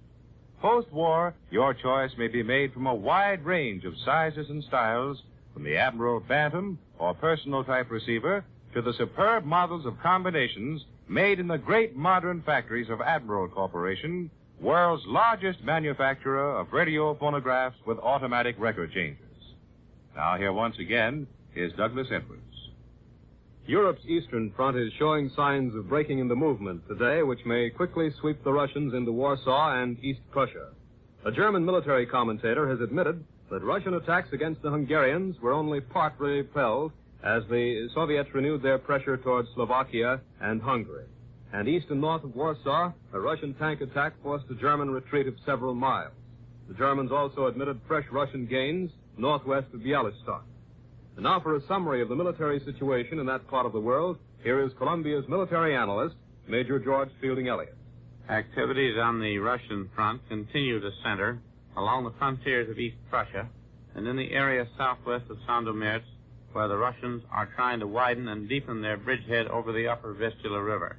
Speaker 10: Post-war, your choice may be made from a wide range of sizes and styles, from the Admiral Bantam or personal type receiver to the superb models of combinations made in the great modern factories of Admiral Corporation, world's largest manufacturer of radio phonographs with automatic record changers. Now, here once again is Douglas Edwards.
Speaker 16: Europe's eastern front is showing signs of breaking into movement today, which may quickly sweep the Russians into Warsaw and East Prussia. A German military commentator has admitted that Russian attacks against the Hungarians were only partly repelled as the Soviets renewed their pressure towards Slovakia and Hungary. And east and north of Warsaw, a Russian tank attack forced a German retreat of several miles. The Germans also admitted fresh Russian gains northwest of Bialystok. And now for a summary of the military situation in that part of the world, here is Columbia's military analyst, Major George Fielding Elliott.
Speaker 3: Activities on the Russian front continue to center along the frontiers of East Prussia and in the area southwest of Sandomierz, where the Russians are trying to widen and deepen their bridgehead over the upper Vistula River.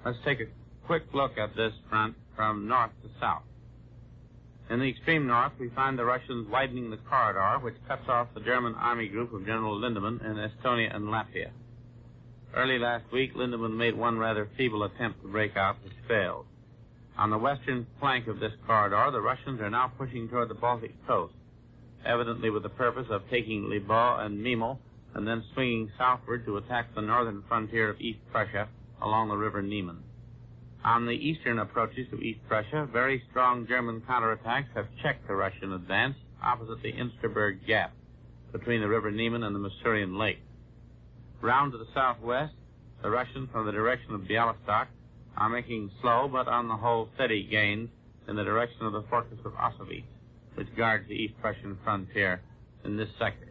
Speaker 3: Let's take a quick look at this front from north to south. In the extreme north, we find the Russians widening the corridor, which cuts off the German army group of General Lindemann in Estonia and Latvia. Early last week, Lindemann made one rather feeble attempt to break out, which failed. On the western flank of this corridor, the Russians are now pushing toward the Baltic coast, evidently with the purpose of taking Libau and Memel and then swinging southward to attack the northern frontier of East Prussia along the river Niemen. On the eastern approaches to East Prussia, very strong German counterattacks have checked the Russian advance opposite the Insterberg Gap between the river Niemen and the Masurian Lake. Round to the southwest, the Russians from the direction of Bialystok are making slow but on the whole steady gains in the direction of the fortress of Ossowiec, which guards the East Prussian frontier in this sector.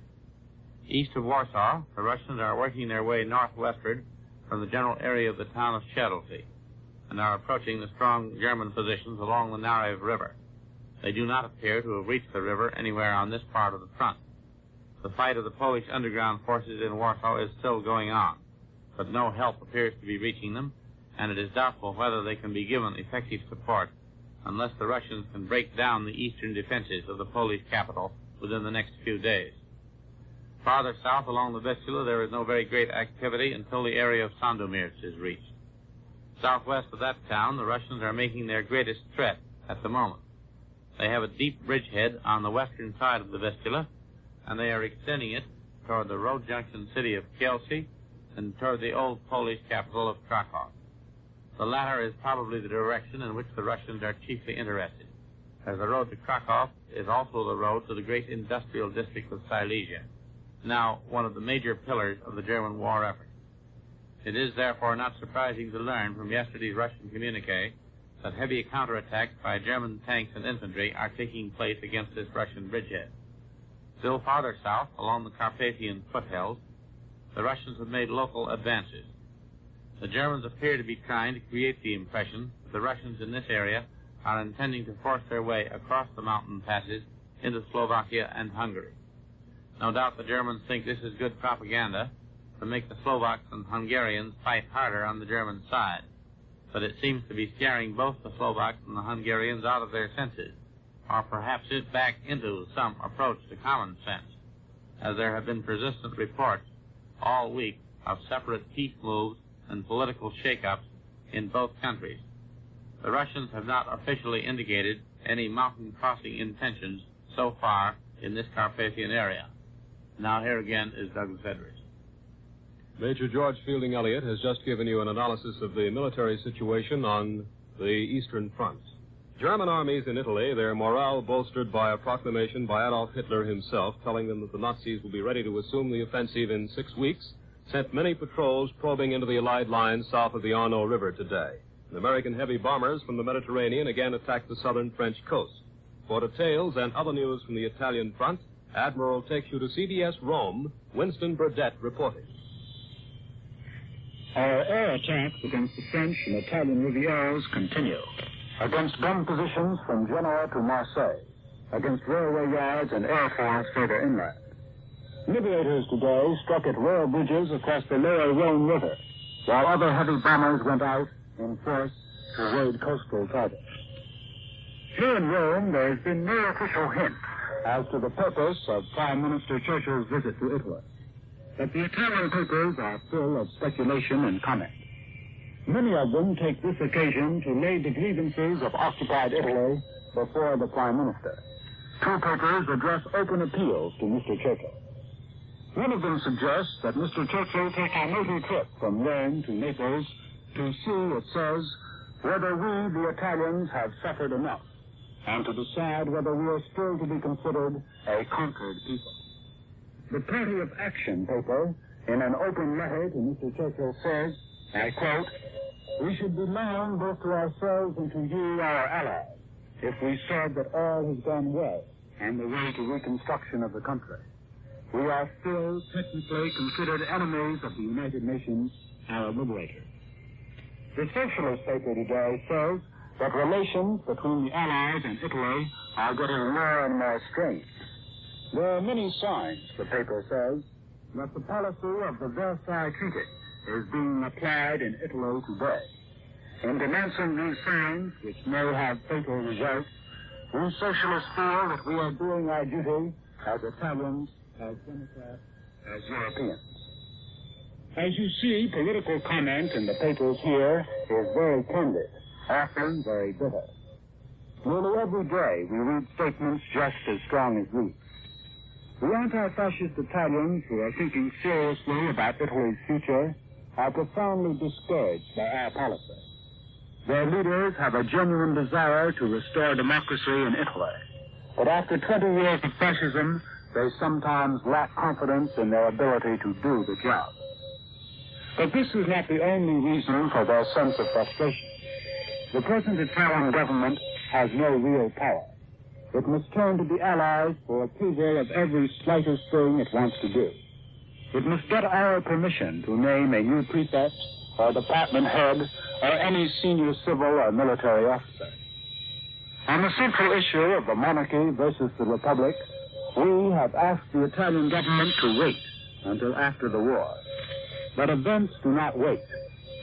Speaker 3: East of Warsaw, the Russians are working their way northwestward from the general area of the town of Shadowsea and are approaching the strong German positions along the Narew River. They do not appear to have reached the river anywhere on this part of the front. The fight of the Polish underground forces in Warsaw is still going on, but no help appears to be reaching them, and it is doubtful whether they can be given effective support unless the Russians can break down the eastern defenses of the Polish capital within the next few days. Farther south along the Vistula, there is no very great activity until the area of Sandomierz is reached. Southwest of that town, the Russians are making their greatest threat at the moment. They have a deep bridgehead on the western side of the Vistula, and they are extending it toward the road junction city of Kielce and toward the old Polish capital of Krakow. The latter is probably the direction in which the Russians are chiefly interested, as the road to Krakow is also the road to the great industrial district of Silesia, now one of the major pillars of the German war effort. It is therefore not surprising to learn from yesterday's Russian communique that heavy counterattacks by German tanks and infantry are taking place against this Russian bridgehead. Still farther south, along the Carpathian foothills, the Russians have made local advances. The Germans appear to be trying to create the impression that the Russians in this area are intending to force their way across the mountain passes into Slovakia and Hungary. No doubt the Germans think this is good propaganda to make the Slovaks and Hungarians fight harder on the German side, but it seems to be scaring both the Slovaks and the Hungarians out of their senses, or perhaps it back into some approach to common sense, as there have been persistent reports all week of separate peace moves and political shake-ups in both countries. The Russians have not officially indicated any mountain crossing intentions so far in this Carpathian area. Now here again is Douglas Edwards.
Speaker 16: Major George Fielding Elliott has just given you an analysis of the military situation on the Eastern Front. German armies in Italy, their morale bolstered by a proclamation by Adolf Hitler himself telling them that the Nazis will be ready to assume the offensive in 6 weeks, sent many patrols probing into the Allied lines south of the Arno River today. And American heavy bombers from the Mediterranean again attacked the southern French coast. For details and other news from the Italian front, Admiral takes you to CBS Rome, Winston Burdett reporting.
Speaker 21: Our air attacks against the French and Italian Rivieras continue. Against gun positions from Genoa to Marseille. Against railway yards and airfields further inland. Liberators today struck at rail bridges across the lower Rhone River, while other heavy bombers went out in force to raid coastal targets. Here in Rome, there has been no official hint as to the purpose of Prime Minister Churchill's visit to Italy. But the Italian papers are full of speculation and comment. Many of them take this occasion to lay the grievances of occupied Italy before the Prime Minister. Two papers address open appeals to Mr. Churchill. One of them suggests that Mr. Churchill take a motor trip from Rome to Naples to see, it says, whether we, the Italians, have suffered enough, and to decide whether we are still to be considered a conquered people. The Party of Action paper, in an open letter to Mr. Churchill, says, I quote, we should be lying both to ourselves and to you, our allies, if we said that all has gone well on the way to reconstruction of the country. We are still technically considered enemies of the United Nations, our liberator. The Socialist paper today says that relations between the Allies and Italy are getting more and more strained. There are many signs, the paper says, that the policy of the Versailles Treaty is being applied in Italy today. In denouncing these signs, which may have fatal results, we socialists feel that we are doing our duty as Italians, as Democrats, as Europeans. As you see, political comment in the papers here is very candid, often very bitter. Nearly every day we read statements just as strong as these. The anti-fascist Italians who are thinking seriously about Italy's future are profoundly discouraged by our policy. Their leaders have a genuine desire to restore democracy in Italy. But after 20 years of fascism, they sometimes lack confidence in their ability to do the job. But this is not the only reason for their sense of frustration. The present Italian government has no real power. It must turn to the Allies for approval of every slightest thing it wants to do. It must get our permission to name a new prefect or department head or any senior civil or military officer. On the central issue of the monarchy versus the republic, we have asked the Italian government to wait until after the war. But events do not wait.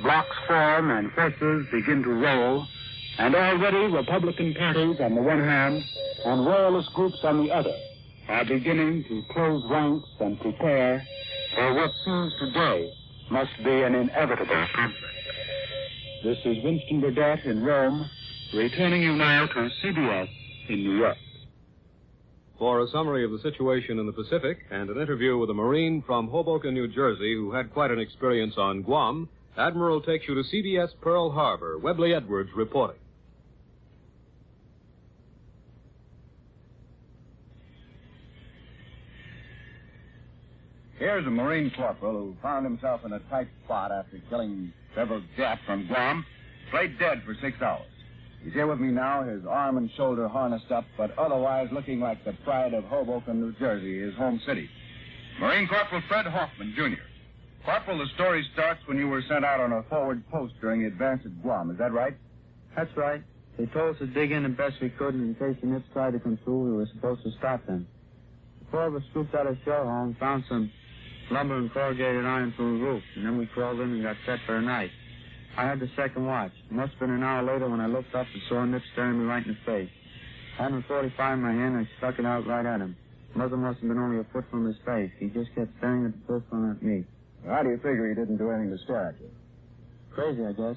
Speaker 21: Blocks form and forces begin to roll, and already Republican parties on the one hand and royalist groups on the other are beginning to close ranks and prepare for what seems today must be an inevitable conflict. This is Winston Burdett in Rome, returning you now to CBS in New York.
Speaker 16: For a summary of the situation in the Pacific and an interview with a Marine from Hoboken, New Jersey, who had quite an experience on Guam, Admiral takes you to CBS Pearl Harbor. Webley Edwards reporting.
Speaker 15: Here's a Marine corporal who found himself in a tight spot after killing several Japs from Guam. Played dead for 6 hours. He's here with me now, his arm and shoulder harnessed up, but otherwise looking like the pride of Hoboken, New Jersey, his home city. Marine Corporal Fred Hoffman, Jr. Corporal, the story starts when you were sent out on a forward post during the advance at Guam. Is that right?
Speaker 19: That's right. They told us to dig in the best we could, and in case the nips tried to come through, we were supposed to stop them. The four of us scooped out a shell hole and found some lumber and corrugated iron through the roof, and then we crawled in and got set for the night. I had the second watch. It must have been an hour later when I looked up and saw a nip staring me right in the face. Having a 45 in my hand, I stuck it out right at him. The muzzle must have been only a foot from his face. He just kept staring at the pistol and at me.
Speaker 15: How do you figure he didn't do anything to stare at you?
Speaker 19: Crazy, I guess.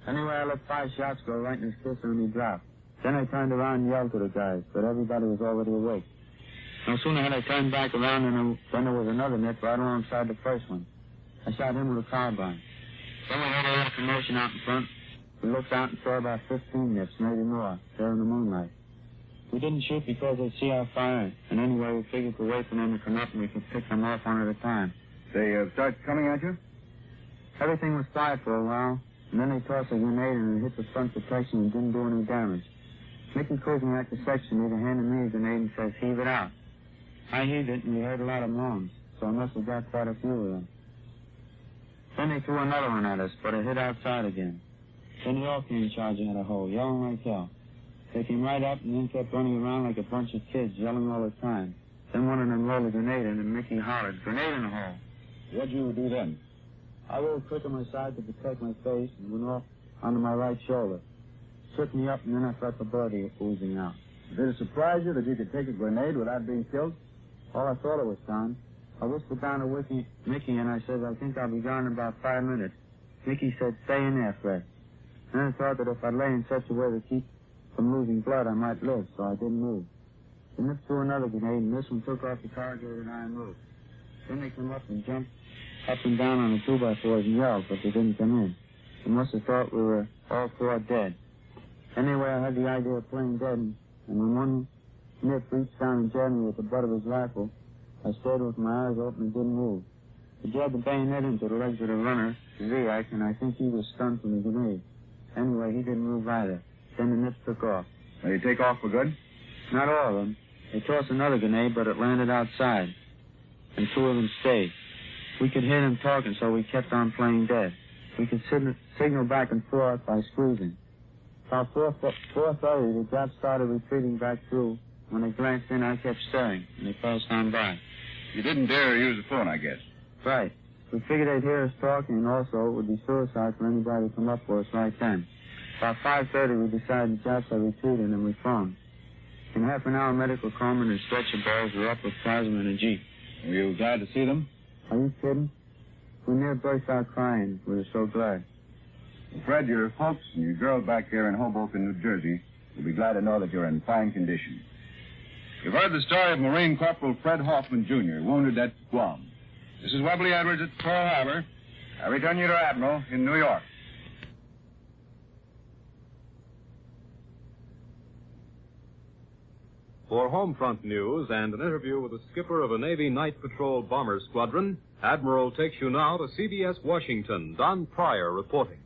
Speaker 19: Anyway, I let 5 shots go right in his kisser and he dropped. Then I turned around and yelled to the guys, but everybody was already awake. No sooner had I turned back around than there was another nip right alongside the first one. I shot him with a carbine. Then we heard a lot of commotion out in front. We looked out and saw about 15 nips, maybe more, there in the moonlight. We didn't shoot because they'd see our fire, and anyway, we figured to wait for them to come up and we could pick them off one at a time.
Speaker 15: They start coming at you?
Speaker 19: Everything was quiet for a while, and then they tossed a grenade and it hit the front protection and didn't do any damage. Mickey Kuzniak, the section leader, handed me a grenade and says, heave it out. I heaved it, and we heard a lot of moans, so I must have got quite a few of them. Then they threw another one at us, but it hit outside again. Then they all came charging at a hole, yelling like hell. They came right up and then kept running around like a bunch of kids, yelling all the time. Then one of them rolled a grenade in, and Mickey hollered, "Grenade in the hole."
Speaker 15: What'd you do then?
Speaker 19: I rolled quick on my side to protect my face and went off onto my right shoulder. Tripped me up, and then I felt the blood oozing out.
Speaker 15: Did it surprise you that you could take a grenade without being killed?
Speaker 19: Oh, I thought it was Tom. I whispered down to Mickey, and I said, I think I'll be gone in about 5 minutes. Mickey said, stay in there, Fred. Then I thought that if I lay in such a way to keep from losing blood, I might live, so I didn't move.
Speaker 14: They nipped through another grenade, and this one took off the corrugated iron roof. Then they came up and jumped up and down on the 2x4s and yelled, but they didn't come in. They must have thought we were all four dead. Anyway, I had the idea of playing dead, and when one nip reached down and jabbed me with the butt of his rifle, I stayed with my eyes open and didn't move. He jabbed the bayonet into the legs of the runner, Ziak, and I think he was stunned from the grenade. Anyway, he didn't move either. Then the nips took off.
Speaker 13: Did he take off for good?
Speaker 14: Not all of them. They tossed another grenade, but it landed outside, and two of them stayed. We could hear them talking, so we kept on playing dead. We could signal back and forth by squeezing. About 4:30, the Japs started retreating back through. When they glanced in, I kept staring, and they passed on by.
Speaker 13: You didn't dare use the phone, I guess.
Speaker 14: Right. We figured they'd hear us talking, and also it would be suicide for anybody to come up for us right then. About 5:30, we decided the Japs had retreated, and we phoned. In half an hour, medical corpsmen and stretcher bearers were up with plasma in a jeep.
Speaker 13: Were you glad to see them?
Speaker 14: Are you kidding? We near burst out crying. We were so glad.
Speaker 13: Fred, your folks and your girl back there in Hoboken, New Jersey, will be glad to know that you're in fine condition. You've heard the story of Marine Corporal Fred Hoffman, Jr., wounded at Guam. This is Webley Edwards at Pearl Harbor. I return you to Admiral in New York.
Speaker 16: For Homefront news and an interview with the skipper of a Navy Night Patrol Bomber Squadron, Admiral takes you now to CBS Washington. Don Pryor reporting.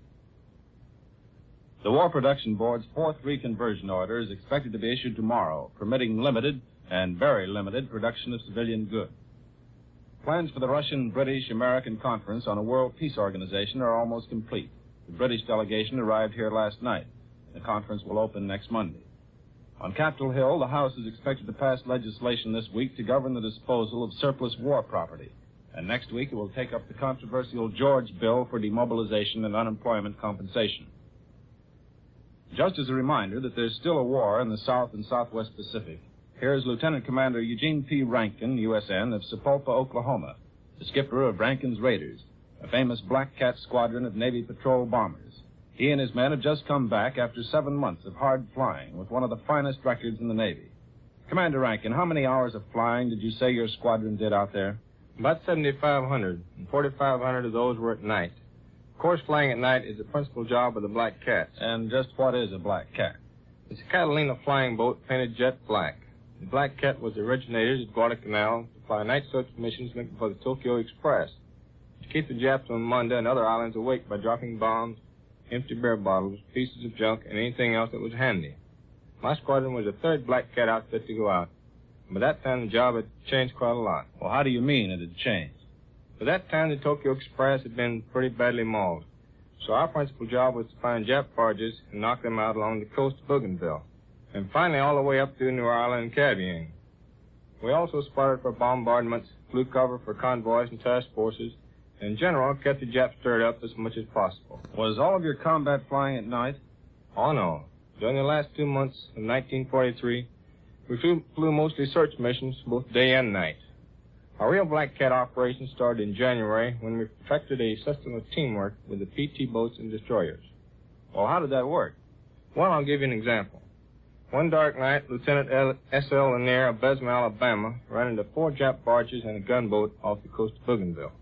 Speaker 17: The War Production Board's fourth reconversion order is expected to be issued tomorrow, permitting limited and very limited production of civilian goods. Plans for the Russian, British, American Conference on a World Peace Organization are almost complete. The British delegation arrived here last night. The conference will open next Monday. On Capitol Hill, the House is expected to pass legislation this week to govern the disposal of surplus war property. And next week it will take up the controversial George Bill for demobilization and unemployment compensation. Just as a reminder that there's still a war in the South and Southwest Pacific, here's Lieutenant Commander Eugene P. Rankin, USN, of Sapulpa, Oklahoma, the skipper of Rankin's Raiders, a famous Black Cat squadron of Navy patrol bombers. He and his men have just come back after 7 months of hard flying with one of the finest records in the Navy. Commander Rankin, how many hours of flying did you say your squadron did out there?
Speaker 8: About 7,500, and 4,500 of those were at night. Of course, flying at night is the principal job of the Black Cats.
Speaker 17: And just what is a Black Cat?
Speaker 8: It's a Catalina flying boat painted jet black. The Black Cat was originated at Guadalcanal to fly night search missions looking for the Tokyo Express, to keep the Japs on Munda and other islands awake by dropping bombs, empty beer bottles, pieces of junk, and anything else that was handy. My squadron was the third Black Cat outfit to go out. By that time, the job had changed quite a lot.
Speaker 17: Well, how do you mean it had changed?
Speaker 8: By that time, the Tokyo Express had been pretty badly mauled. So our principal job was to find Jap barges and knock them out along the coast of Bougainville, and finally all the way up through New Ireland and Cavien. We also spotted for bombardments, flew cover for convoys and task forces, and in general kept the Japs stirred up as much as possible.
Speaker 17: Was all of your combat flying at night?
Speaker 8: Oh, no. During the last 2 months of 1943, we flew mostly search missions both day and night. Our real Black Cat operation started in January when we perfected a system of teamwork with the PT boats and destroyers.
Speaker 17: Well, how did that work?
Speaker 8: Well, I'll give you an example. One dark night, Lieutenant S.L. Lanier of Besma, Alabama, ran into 4 Jap barges and a gunboat off the coast of Bougainville.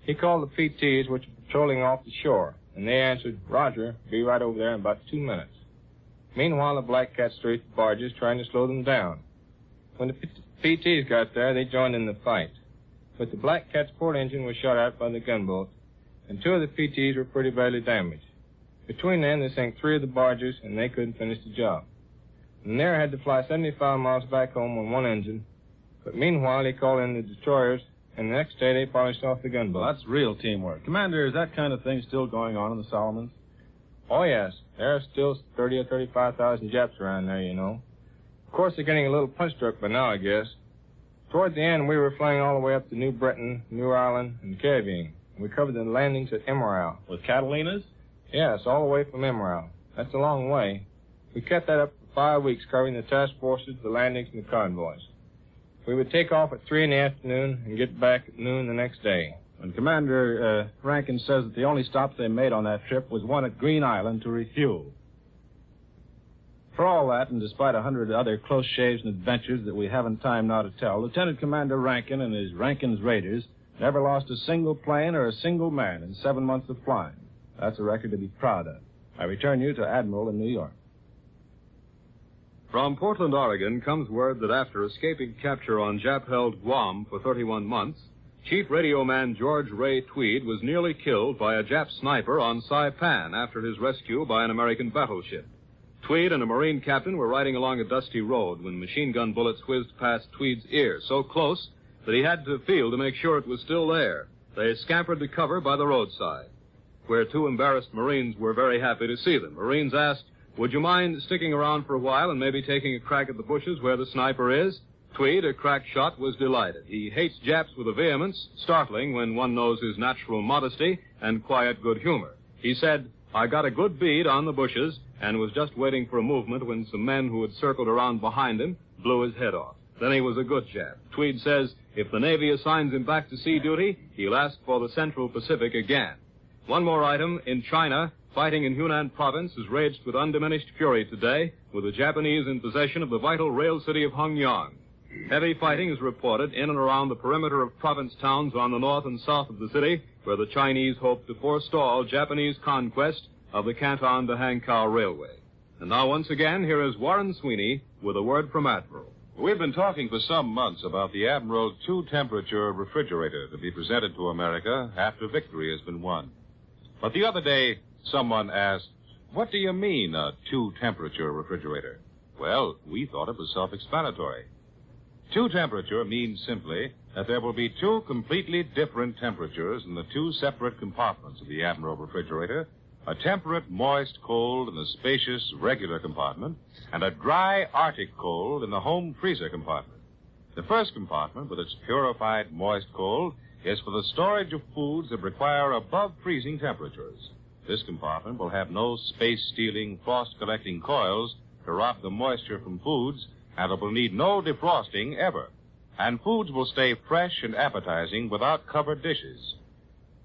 Speaker 8: He called the PTs, which were patrolling off the shore, and they answered, "Roger, be right over there in about 2 minutes." Meanwhile, the Black Cat strafed the barges, trying to slow them down. When the PTs got there, they joined in the fight. But the Black Cat's port engine was shot out by the gunboat, and 2 of the PTs were pretty badly damaged. Between them, they sank 3 of the barges, and they couldn't finish the job. Lanier had to fly 75 miles back home on one engine, but meanwhile, he called in the destroyers, and the next day they polished off the gunboat.
Speaker 17: Well, that's real teamwork. Commander, is that kind of thing still going on in the Solomons?
Speaker 8: Oh, yes. There are still 30 or 35,000 Japs around there, you know. Of course, they're getting a little punch-drunk by now, I guess. Toward the end, we were flying all the way up to New Britain, New Ireland, and Cavien. We covered the landings at Emerald.
Speaker 17: With Catalinas?
Speaker 8: Yes, all the way from Emerald. That's a long way. We kept that up for 5 weeks, covering the task forces, the landings, and the convoys. We would take off at 3 in the afternoon and get back at noon the next day.
Speaker 17: And Commander Rankin says that the only stop they made on that trip was one at Green Island to refuel. For all that, and despite 100 other close shaves and adventures that we haven't time now to tell, Lieutenant Commander Rankin and his Rankin's Raiders never lost a single plane or a single man in 7 months of flying. That's a record to be proud of. I return you to Admiral in New York.
Speaker 16: From Portland, Oregon, comes word that after escaping capture on Jap-held Guam for 31 months, Chief Radio Man George Ray Tweed was nearly killed by a Jap sniper on Saipan after his rescue by an American battleship. Tweed and a Marine captain were riding along a dusty road when machine gun bullets whizzed past Tweed's ear so close that he had to feel to make sure it was still there. They scampered to cover by the roadside, where two embarrassed Marines were very happy to see them. Marines asked, "Would you mind sticking around for a while and maybe taking a crack at the bushes where the sniper is?" Tweed, a crack shot, was delighted. He hates Japs with a vehemence startling when one knows his natural modesty and quiet good humor. He said, "I got a good bead on the bushes and was just waiting for a movement when some men who had circled around behind him blew his head off. Then he was a good Jap." Tweed says if the Navy assigns him back to sea duty, he'll ask for the Central Pacific again. One more item. In China, fighting in Hunan province has raged with undiminished fury today, with the Japanese in possession of the vital rail city of Hongyang. Heavy fighting is reported in and around the perimeter of province towns on the north and south of the city, where the Chinese hope to forestall Japanese conquest of the Canton to Hankow Railway. And now, once again, here is Warren Sweeney with a word from Admiral.
Speaker 10: We've been talking for some months about the Admiral two-temperature refrigerator to be presented to America after victory has been won. But the other day, someone asked, "What do you mean, a two-temperature refrigerator?" Well, we thought it was self-explanatory. Two-temperature means simply that there will be two completely different temperatures in the two separate compartments of the Admiral refrigerator, a temperate, moist cold in the spacious, regular compartment, and a dry, Arctic cold in the home freezer compartment. The first compartment, with its purified, moist cold, is for the storage of foods that require above-freezing temperatures. This compartment will have no space-stealing, frost-collecting coils to rob the moisture from foods, and it will need no defrosting ever. And foods will stay fresh and appetizing without covered dishes.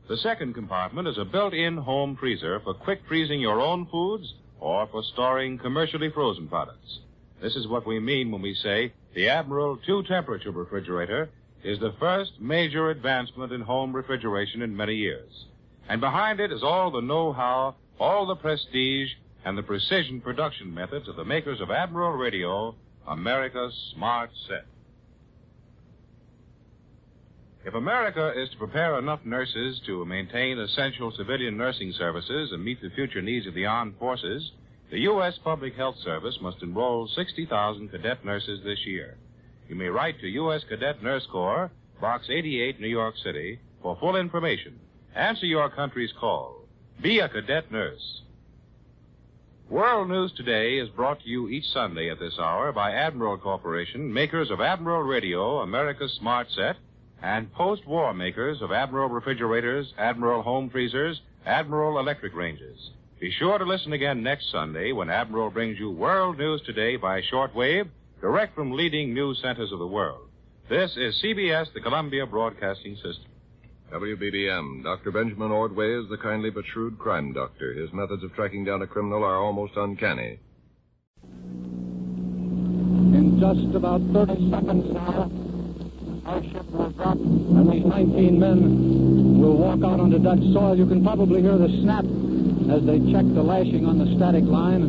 Speaker 10: The second compartment is a built-in home freezer for quick freezing your own foods or for storing commercially frozen products. This is what we mean when we say the Admiral two-temperature refrigerator is the first major advancement in home refrigeration in many years. And behind it is all the know-how, all the prestige, and the precision production methods of the makers of Admiral Radio, America's smart set. If America is to prepare enough nurses to maintain essential civilian nursing services and meet the future needs of the armed forces, the U.S. Public Health Service must enroll 60,000 cadet nurses this year. You may write to U.S. Cadet Nurse Corps, Box 88, New York City, for full information. Answer your country's call. Be a cadet nurse. World News Today is brought to you each Sunday at this hour by Admiral Corporation, makers of Admiral Radio, America's smart set, and post-war makers of Admiral refrigerators, Admiral home freezers, Admiral electric ranges. Be sure to listen again next Sunday when Admiral brings you World News Today by shortwave, direct from leading news centers of the world. This is CBS, the Columbia Broadcasting System.
Speaker 2: WBBM. Dr. Benjamin Ordway is the kindly but shrewd crime doctor. His methods of tracking down a criminal are almost uncanny.
Speaker 7: In just about 30 seconds now, our ship will drop, and these 19 men will walk out onto Dutch soil. You can probably hear the snap as they check the lashing on the static line.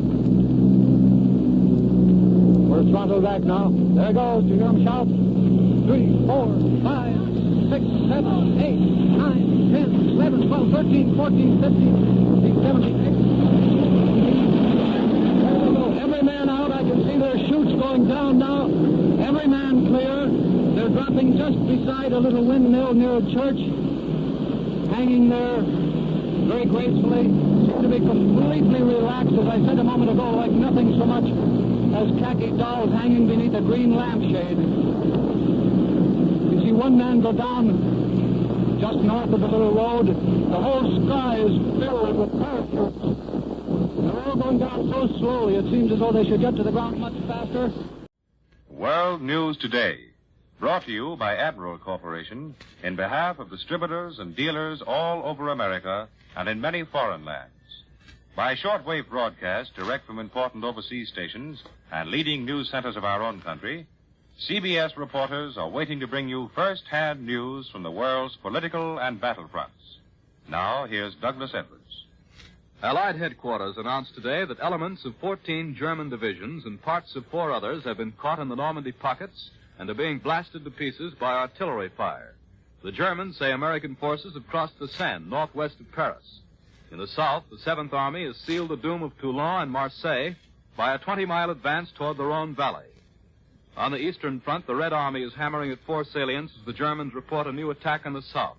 Speaker 7: We're throttled back now. There goes. You hear them shout? 3, 4, 5, 6, 7, 8, 9, 10, 11, 12, 13, 14, 15, 16, 17, 18. There they go. Every man out. I can see their chutes going down now. Every man clear. They're dropping just beside a little windmill near a church, hanging there very gracefully. Seem to be completely relaxed, as I said a moment ago, like nothing so much as khaki dolls hanging beneath a green lampshade. You see one man go down just north of the little road. The whole sky is filled with parachutes. They're all going down so slowly, it seems as though they should get to the ground much faster.
Speaker 10: World News Today, brought to you by Admiral Corporation in behalf of distributors and dealers all over America and in many foreign lands. By shortwave broadcast direct from important overseas stations and leading news centers of our own country, CBS reporters are waiting to bring you first-hand news from the world's political and battlefronts. Now, here's Douglas Edwards.
Speaker 16: Allied headquarters announced today that elements of 14 German divisions and parts of 4 others have been caught in the Normandy pockets and are being blasted to pieces by artillery fire. The Germans say American forces have crossed the Seine northwest of Paris. In the south, the 7th Army has sealed the doom of Toulon and Marseille by a 20-mile advance toward the Rhone Valley. On the eastern front, the Red Army is hammering at 4 salients as the Germans report a new attack in the south.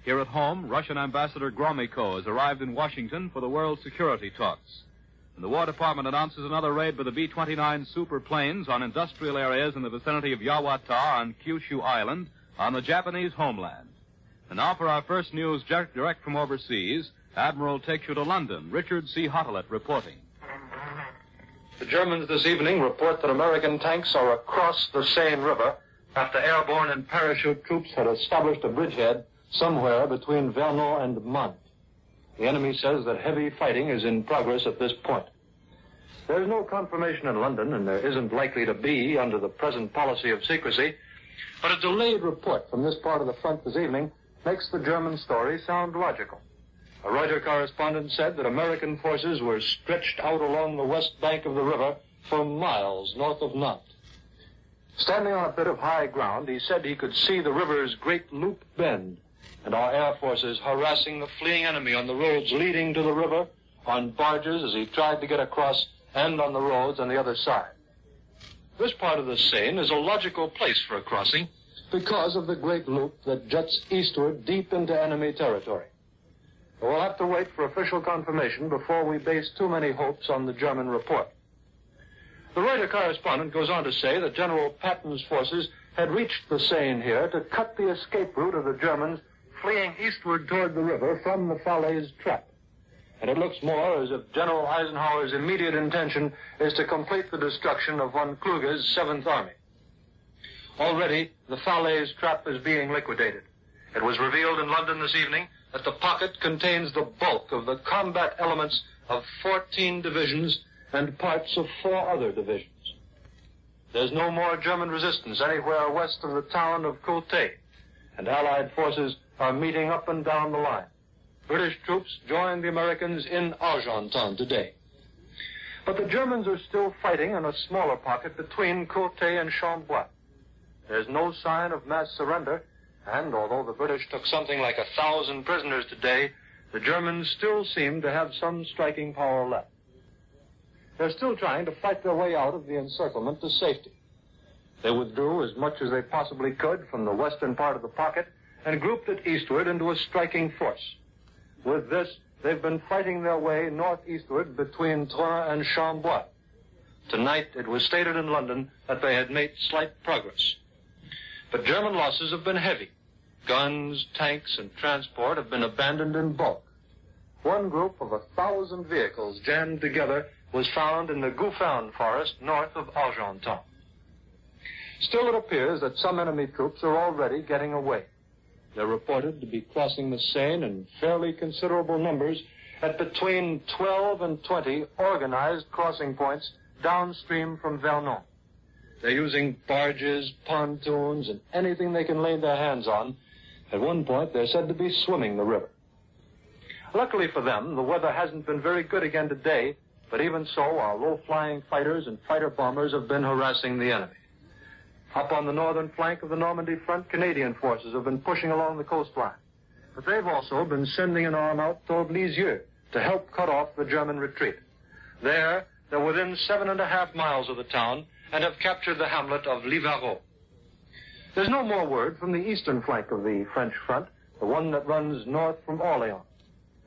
Speaker 16: Here at home, Russian Ambassador Gromyko has arrived in Washington for the world security talks. And the War Department announces another raid by the B-29 super planes on industrial areas in the vicinity of Yawata on Kyushu Island on the Japanese homeland. And now for our first news direct from overseas, Admiral takes you to London. Richard C. Hottelet reporting.
Speaker 12: The Germans this evening report that American tanks are across the Seine River after airborne and parachute troops had established a bridgehead somewhere between Vernon and Mantes. The enemy says that heavy fighting is in progress at this point. There is no confirmation in London, and there isn't likely to be under the present policy of secrecy, but a delayed report from this part of the front this evening makes the German story sound logical. A Reuters correspondent said that American forces were stretched out along the west bank of the river for miles north of Nantes. Standing on a bit of high ground, he said he could see the river's great loop bend, and our air forces harassing the fleeing enemy on the roads leading to the river, on barges as he tried to get across, and on the roads on the other side. This part of the Seine is a logical place for a crossing because of the great loop that juts eastward deep into enemy territory. But we'll have to wait for official confirmation before we base too many hopes on the German report. The Reuters correspondent goes on to say that General Patton's forces had reached the Seine here to cut the escape route of the Germans fleeing eastward toward the river from the Falaise trap. And it looks more as if General Eisenhower's immediate intention is to complete the destruction of von Kluge's 7th Army. Already, the Falaise trap is being liquidated. It was revealed in London this evening that the pocket contains the bulk of the combat elements of 14 divisions and parts of 4 other divisions. There's no more German resistance anywhere west of the town of Côte, and Allied forces are meeting up and down the line. British troops joined the Americans in Argentan today. But the Germans are still fighting in a smaller pocket between Côte and Chambois. There's no sign of mass surrender, and although the British took something like 1,000 prisoners today, the Germans still seem to have some striking power left. They're still trying to fight their way out of the encirclement to safety. They withdrew as much as they possibly could from the western part of the pocket and grouped it eastward into a striking force. With this, they've been fighting their way northeastward between Troyes and Chambois. Tonight, it was stated in London that they had made slight progress. But German losses have been heavy. Guns, tanks, and transport have been abandoned in bulk. One group of 1,000 vehicles jammed together was found in the Gouffin forest north of Argentan. Still, it appears that some enemy troops are already getting away. They're reported to be crossing the Seine in fairly considerable numbers at between 12 and 20 organized crossing points downstream from Vernon. They're using barges, pontoons, and anything they can lay their hands on. At one point, they're said to be swimming the river. Luckily for them, the weather hasn't been very good again today, but even so, our low-flying fighters and fighter bombers have been harassing the enemy. Up on the northern flank of the Normandy front, Canadian forces have been pushing along the coastline. But they've also been sending an arm out toward Lisieux to help cut off the German retreat. They're within 7.5 miles of the town and have captured the hamlet of Livarot. There's no more word from the eastern flank of the French front, the one that runs north from Orléans.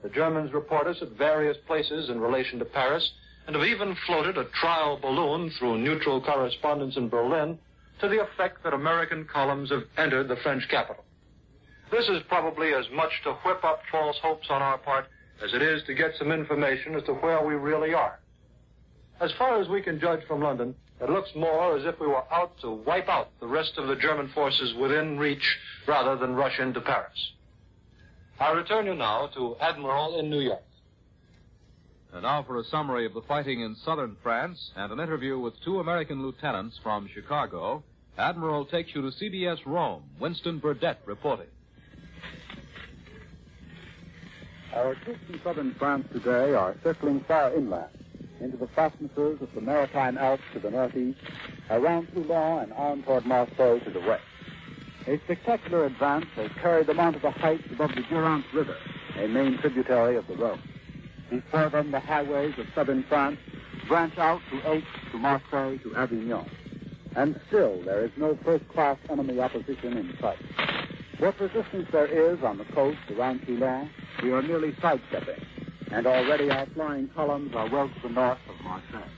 Speaker 12: The Germans report us at various places in relation to Paris and have even floated a trial balloon through neutral correspondents in Berlin to the effect that American columns have entered the French capital. This is probably as much to whip up false hopes on our part as it is to get some information as to where we really are. As far as we can judge from London, it looks more as if we were out to wipe out the rest of the German forces within reach rather than rush into Paris. I return you now to Admiral in New York.
Speaker 1: And now for a summary of the fighting in southern France and an interview with two American lieutenants from Chicago, Admiral takes you to CBS Rome. Winston Burdett reporting.
Speaker 20: Our troops in southern France today are circling far inland into the fastnesses of the Maritime Alps to the northeast, around Toulon and on toward Marseille to the west. A spectacular advance has carried them onto the heights above the Durance River, a main tributary of the Rhone. Before them, the highways of southern France branch out to Aix, to Marseille, to Avignon. And still, there is no first-class enemy opposition in sight. What resistance there is on the coast around Toulon, we are merely sidestepping, and already our flying columns are well to the north of Marseille.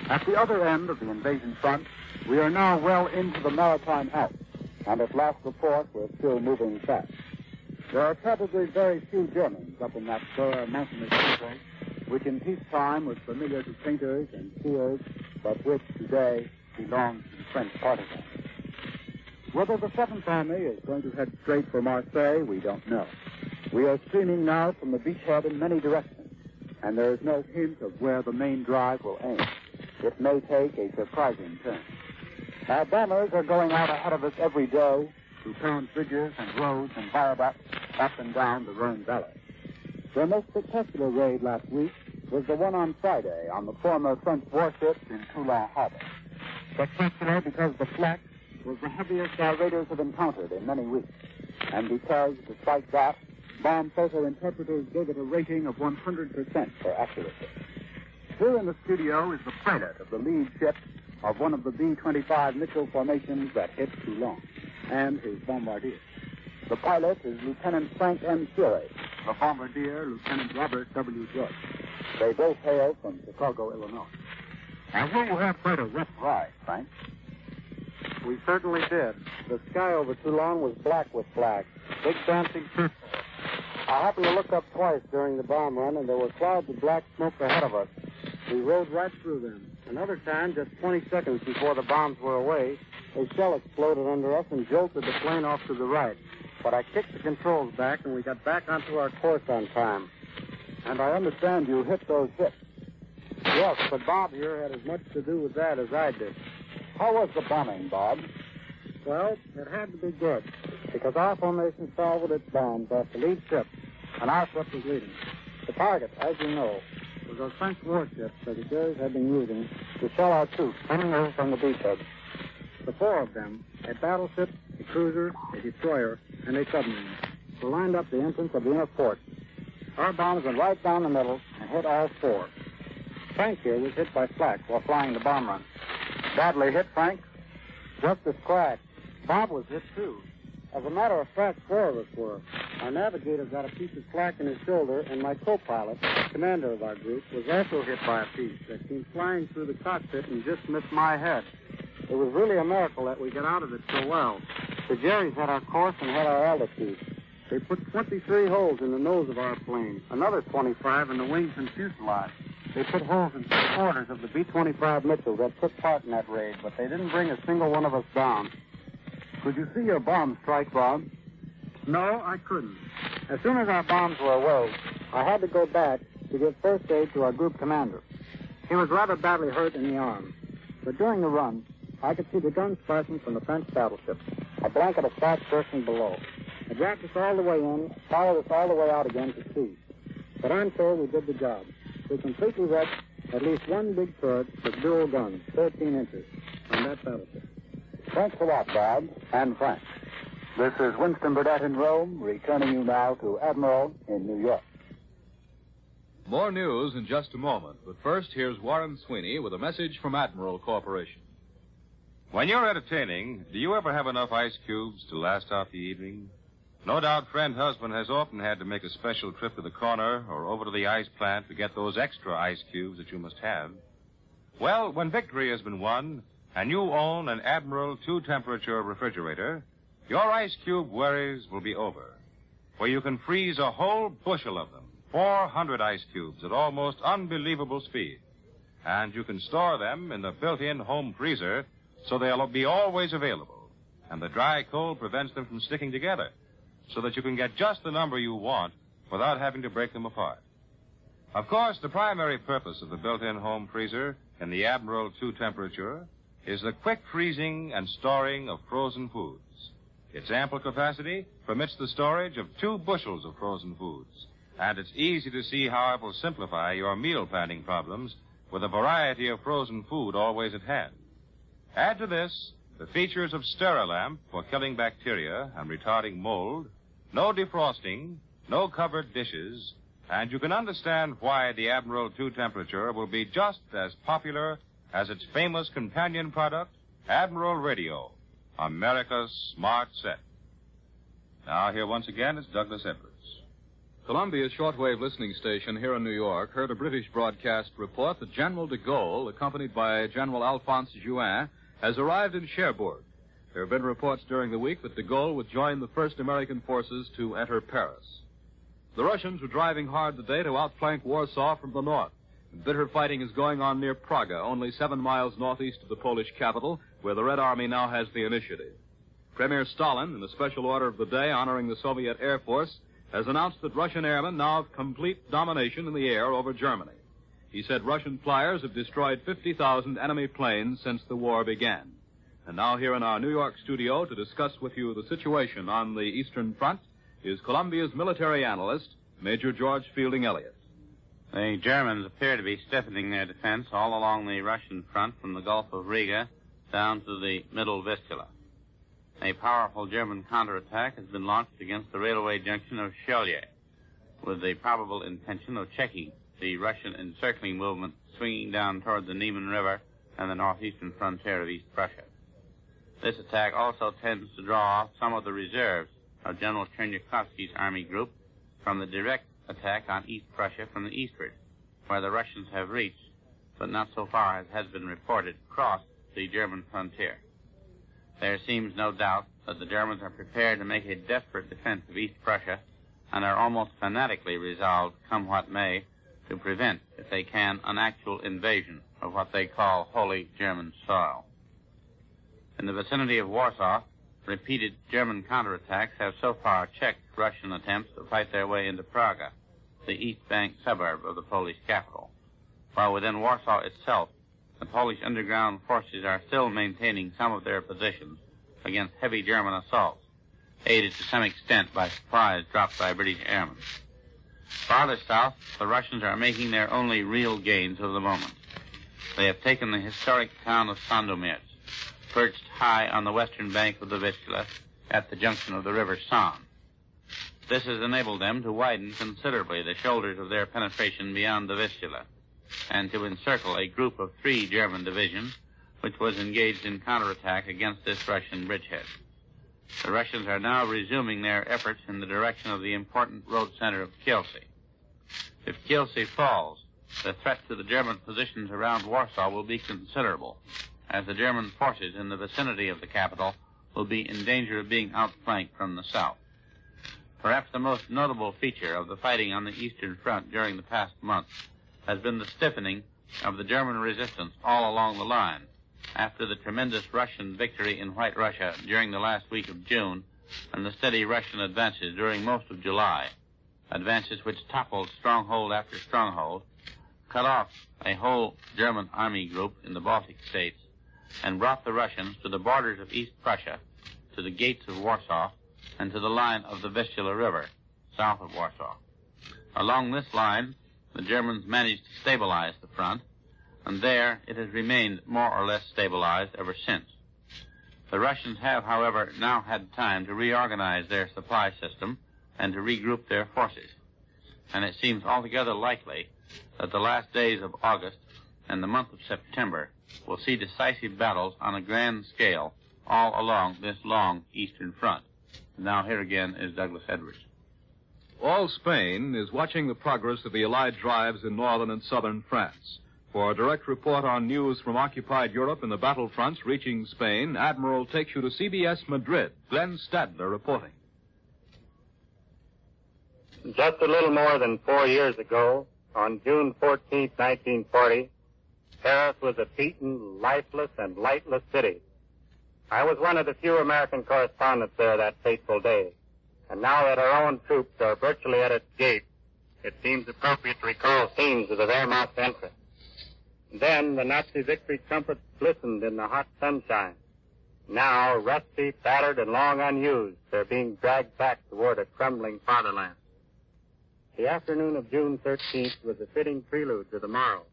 Speaker 20: At the other end of the invasion front, we are now well into the Maritime Alps, and at last report, we're still moving fast. There are probably very few Germans up in that bare mountainous country, which in peacetime was familiar to painters and seers, but which today belongs to the French partisans. Whether the 7th Army is going to head straight for Marseille, we don't know. We are streaming now from the beachhead in many directions, and there is no hint of where the main drive will aim. It may take a surprising turn. Our bombers are going out ahead of us every day to pound bridges and roads and viaducts up and down the Rhone Valley. Their most spectacular raid last week was the one on Friday on the former French warships in Toulon Harbor. Spectacular because the flak was the heaviest our raiders have encountered in many weeks, and because, despite that, bomb photo interpreters gave it a rating of 100% for accuracy. Here in the studio is the pilot of the lead ship of one of the B-25 Mitchell formations that hit Toulon, and his bombardier. The pilot is Lieutenant Frank M. Fury, the bombardier, Lieutenant Robert W. Joyce. They both hail from Chicago, Illinois. And here you have quite a rough ride, Frank.
Speaker 7: We certainly did. The sky over Toulon was black with flak. Big dancing purple. I happened to look up twice during the bomb run, and there were clouds of black smoke ahead of us. We rode right through them. Another time, just 20 seconds before the bombs were away, a shell exploded under us and jolted the plane off to the right. But I kicked the controls back, and we got back onto our course on time.
Speaker 20: And I understand you hit those ships.
Speaker 7: Yes, but Bob here had as much to do with that as I did.
Speaker 20: How was the bombing, Bob?
Speaker 7: Well, it had to be good, because our formation fell with its bombs off the lead ship, and our ship was leading. The target, as you know, was a French warship that the Germans had been using to shell our troops coming over from the beachhead. The four of them, a battleship, a cruiser, a destroyer, and a submarine, were lined up the entrance of the inner port. Our bombs went right down the middle and hit all four. Frank here was hit by flak while flying the bomb run.
Speaker 20: Badly hit, Frank?
Speaker 7: Just a scratch. Bob was hit, too. As a matter of fact, four of us were. Our navigator got a piece of flak in his shoulder, and my co-pilot, commander of our group, was also hit by a piece that came flying through the cockpit and just missed my head. It was really a miracle that we got out of it so well. The Jerry's had our course and had our altitude. They put 23 holes in the nose of our plane, another 25 in the wings and fuselage. They put holes in 3/4 of the B-25 Mitchell that took part in that raid, but they didn't bring a single one of us down.
Speaker 20: Could you see your bomb strike, Bob?
Speaker 7: No, I couldn't. As soon as our bombs were away, I had to go back to give first aid to our group commander. He was rather badly hurt in the arm. But during the run, I could see the guns flashing from the French battleship. A blanket of flak bursting below. It wrapped us all the way in, followed us all the way out again to sea. But I'm sure we did the job. We completely wrecked at least one big turret with dual guns, 13 inches, on that battleship.
Speaker 20: Thanks a lot, Bob and Frank. This is Winston Burdett in Rome, returning you now to Admiral in New York.
Speaker 1: More news in just a moment, but first here's Warren Sweeney with a message from Admiral Corporation.
Speaker 10: When you're entertaining, do you ever have enough ice cubes to last out the evening? No doubt friend husband has often had to make a special trip to the corner or over to the ice plant to get those extra ice cubes that you must have. Well, when victory has been won and you own an Admiral 2-temperature refrigerator, your ice cube worries will be over, for you can freeze a whole bushel of them, 400 ice cubes at almost unbelievable speed. And you can store them in the built-in home freezer so they'll be always available. And the dry cold prevents them from sticking together, so that you can get just the number you want without having to break them apart.
Speaker 8: Of course, the primary purpose of the built-in home freezer in the Admiral 2 temperature is the quick freezing and storing of frozen foods. Its ample capacity permits the storage of 2 bushels of frozen foods, and it's easy to see how it will simplify your meal planning problems with a variety of frozen food always at hand. Add to this the features of Sterilamp for killing bacteria and retarding mold, no defrosting, no covered dishes, and you can understand why the Admiral 2 temperature will be just as popular as its famous companion product, Admiral Radio, America's smart set. Now, here once again is Douglas Edwards.
Speaker 1: Columbia's shortwave listening station here in New York heard a British broadcast report that General de Gaulle, accompanied by General Alphonse Juin, has arrived in Cherbourg. There have been reports during the week that de Gaulle would join the first American forces to enter Paris. The Russians were driving hard today to outflank Warsaw from the north. Bitter fighting is going on near Praga, only 7 miles northeast of the Polish capital, where the Red Army now has the initiative. Premier Stalin, in a special order of the day honoring the Soviet Air Force, has announced that Russian airmen now have complete domination in the air over Germany. He said Russian flyers have destroyed 50,000 enemy planes since the war began. And now here in our New York studio to discuss with you the situation on the Eastern Front is Columbia's military analyst, Major George Fielding Elliott.
Speaker 5: The Germans appear to be stiffening their defense all along the Russian front from the Gulf of Riga down to the middle Vistula. A powerful German counterattack has been launched against the railway junction of Cholye, with the probable intention of checking the Russian encircling movement swinging down toward the Niemen River and the northeastern frontier of East Prussia. This attack also tends to draw off some of the reserves of General Chernyakhovsky's army group from the direct attack on East Prussia from the eastward, where the Russians have reached, but not so far as has been reported, crossed the German frontier. There seems no doubt that the Germans are prepared to make a desperate defense of East Prussia and are almost fanatically resolved, come what may, to prevent, if they can, an actual invasion of what they call holy German soil. In the vicinity of Warsaw, repeated German counterattacks have so far checked Russian attempts to fight their way into Praga, the east bank suburb of the Polish capital. While within Warsaw itself, the Polish underground forces are still maintaining some of their positions against heavy German assaults, aided to some extent by supplies dropped by British airmen. Farther south, the Russians are making their only real gains of the moment. They have taken the historic town of Sandomierz, perched high on the western bank of the Vistula at the junction of the River San. This has enabled them to widen considerably the shoulders of their penetration beyond the Vistula and to encircle a group of 3 German divisions which was engaged in counterattack against this Russian bridgehead. The Russians are now resuming their efforts in the direction of the important road center of Kielce. If Kielce falls, the threat to the German positions around Warsaw will be considerable, as the German forces in the vicinity of the capital will be in danger of being outflanked from the south. Perhaps the most notable feature of the fighting on the Eastern Front during the past month has been the stiffening of the German resistance all along the line after the tremendous Russian victory in White Russia during the last week of June and the steady Russian advances during most of July, advances which toppled stronghold after stronghold, cut off a whole German army group in the Baltic states, and brought the Russians to the borders of East Prussia, to the gates of Warsaw, and to the line of the Vistula River, south of Warsaw. Along this line, the Germans managed to stabilize the front, and there it has remained more or less stabilized ever since. The Russians have, however, now had time to reorganize their supply system and to regroup their forces, and it seems altogether likely that the last days of August and the month of September will see decisive battles on a grand scale all along this long Eastern Front. Now here again is Douglas Edwards.
Speaker 1: All Spain is watching the progress of the Allied drives in northern and southern France. For a direct report on news from occupied Europe and the battlefronts reaching Spain, Admiral takes you to CBS Madrid. Glenn Stadler reporting.
Speaker 22: Just a little more than 4 years ago, on June 14, 1940, Paris was a beaten, lifeless, and lightless city. I was one of the few American correspondents there that fateful day. And now that our own troops are virtually at its gate, it seems appropriate to recall scenes of the Wehrmacht's entry. Then the Nazi victory trumpets glistened in the hot sunshine. Now, rusty, battered, and long unused, they're being dragged back toward a crumbling fatherland. The afternoon of June 13th was a fitting prelude to the morrow.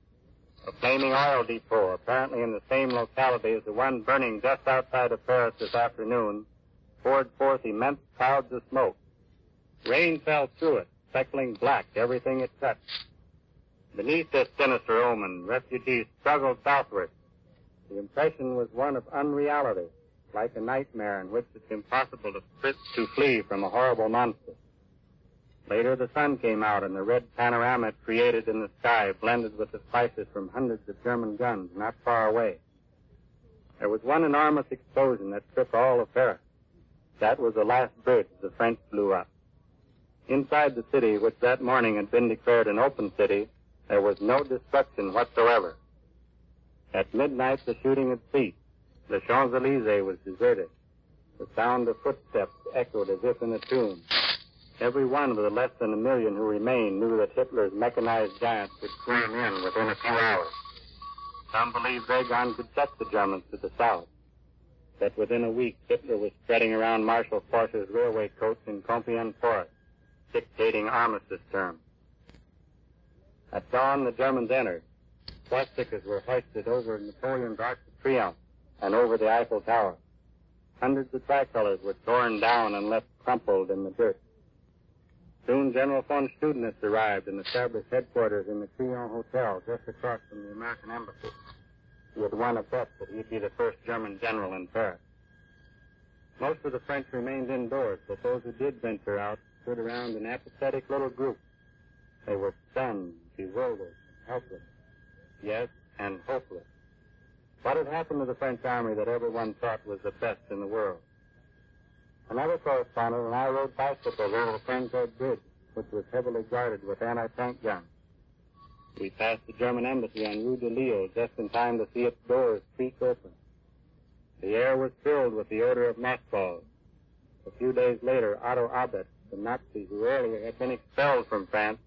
Speaker 22: A flaming oil depot, apparently in the same locality as the one burning just outside of Paris this afternoon, poured forth immense clouds of smoke. Rain fell through it, speckling black everything it touched. Beneath this sinister omen, refugees struggled southward. The impression was one of unreality, like a nightmare in which it's impossible to flee from a horrible monster. Later, the sun came out, and the red panorama it created in the sky blended with the flashes from hundreds of German guns not far away. There was one enormous explosion that shook all of Paris. That was the last bridge the French blew up. Inside the city, which that morning had been declared an open city, there was no destruction whatsoever. At midnight, the shooting had ceased. The Champs-Élysées was deserted. The sound of footsteps echoed as if in a tomb. Every one of the less than 1 million who remained knew that Hitler's mechanized giants would clear in within a few hours. Some believed Reagan could check the Germans to the south. That within a week, Hitler was spreading around Marshal Foch's railway coach in Compiègne Forest, dictating armistice terms. At dawn, the Germans entered. Swastikas were hoisted over Napoleon's Arc de Triomphe and over the Eiffel Tower. Hundreds of tricolors were torn down and left crumpled in the dirt. Soon General von Studenitz arrived and established headquarters in the Crillon Hotel just across from the American Embassy. He had won a bet that he'd be the first German general in Paris. Most of the French remained indoors, but those who did venture out stood around in apathetic little groups. They were stunned, bewildered, helpless. Yes, and hopeless. What had happened to the French army that everyone thought was the best in the world? Another correspondent and I rode bicycles over the French Bridge, which was heavily guarded with anti-tank guns. We passed the German embassy on Rue de Lille just in time to see its doors creak open. The air was filled with the odor of mothballs. A few days later, Otto Abetz, the Nazi who earlier had been expelled from France,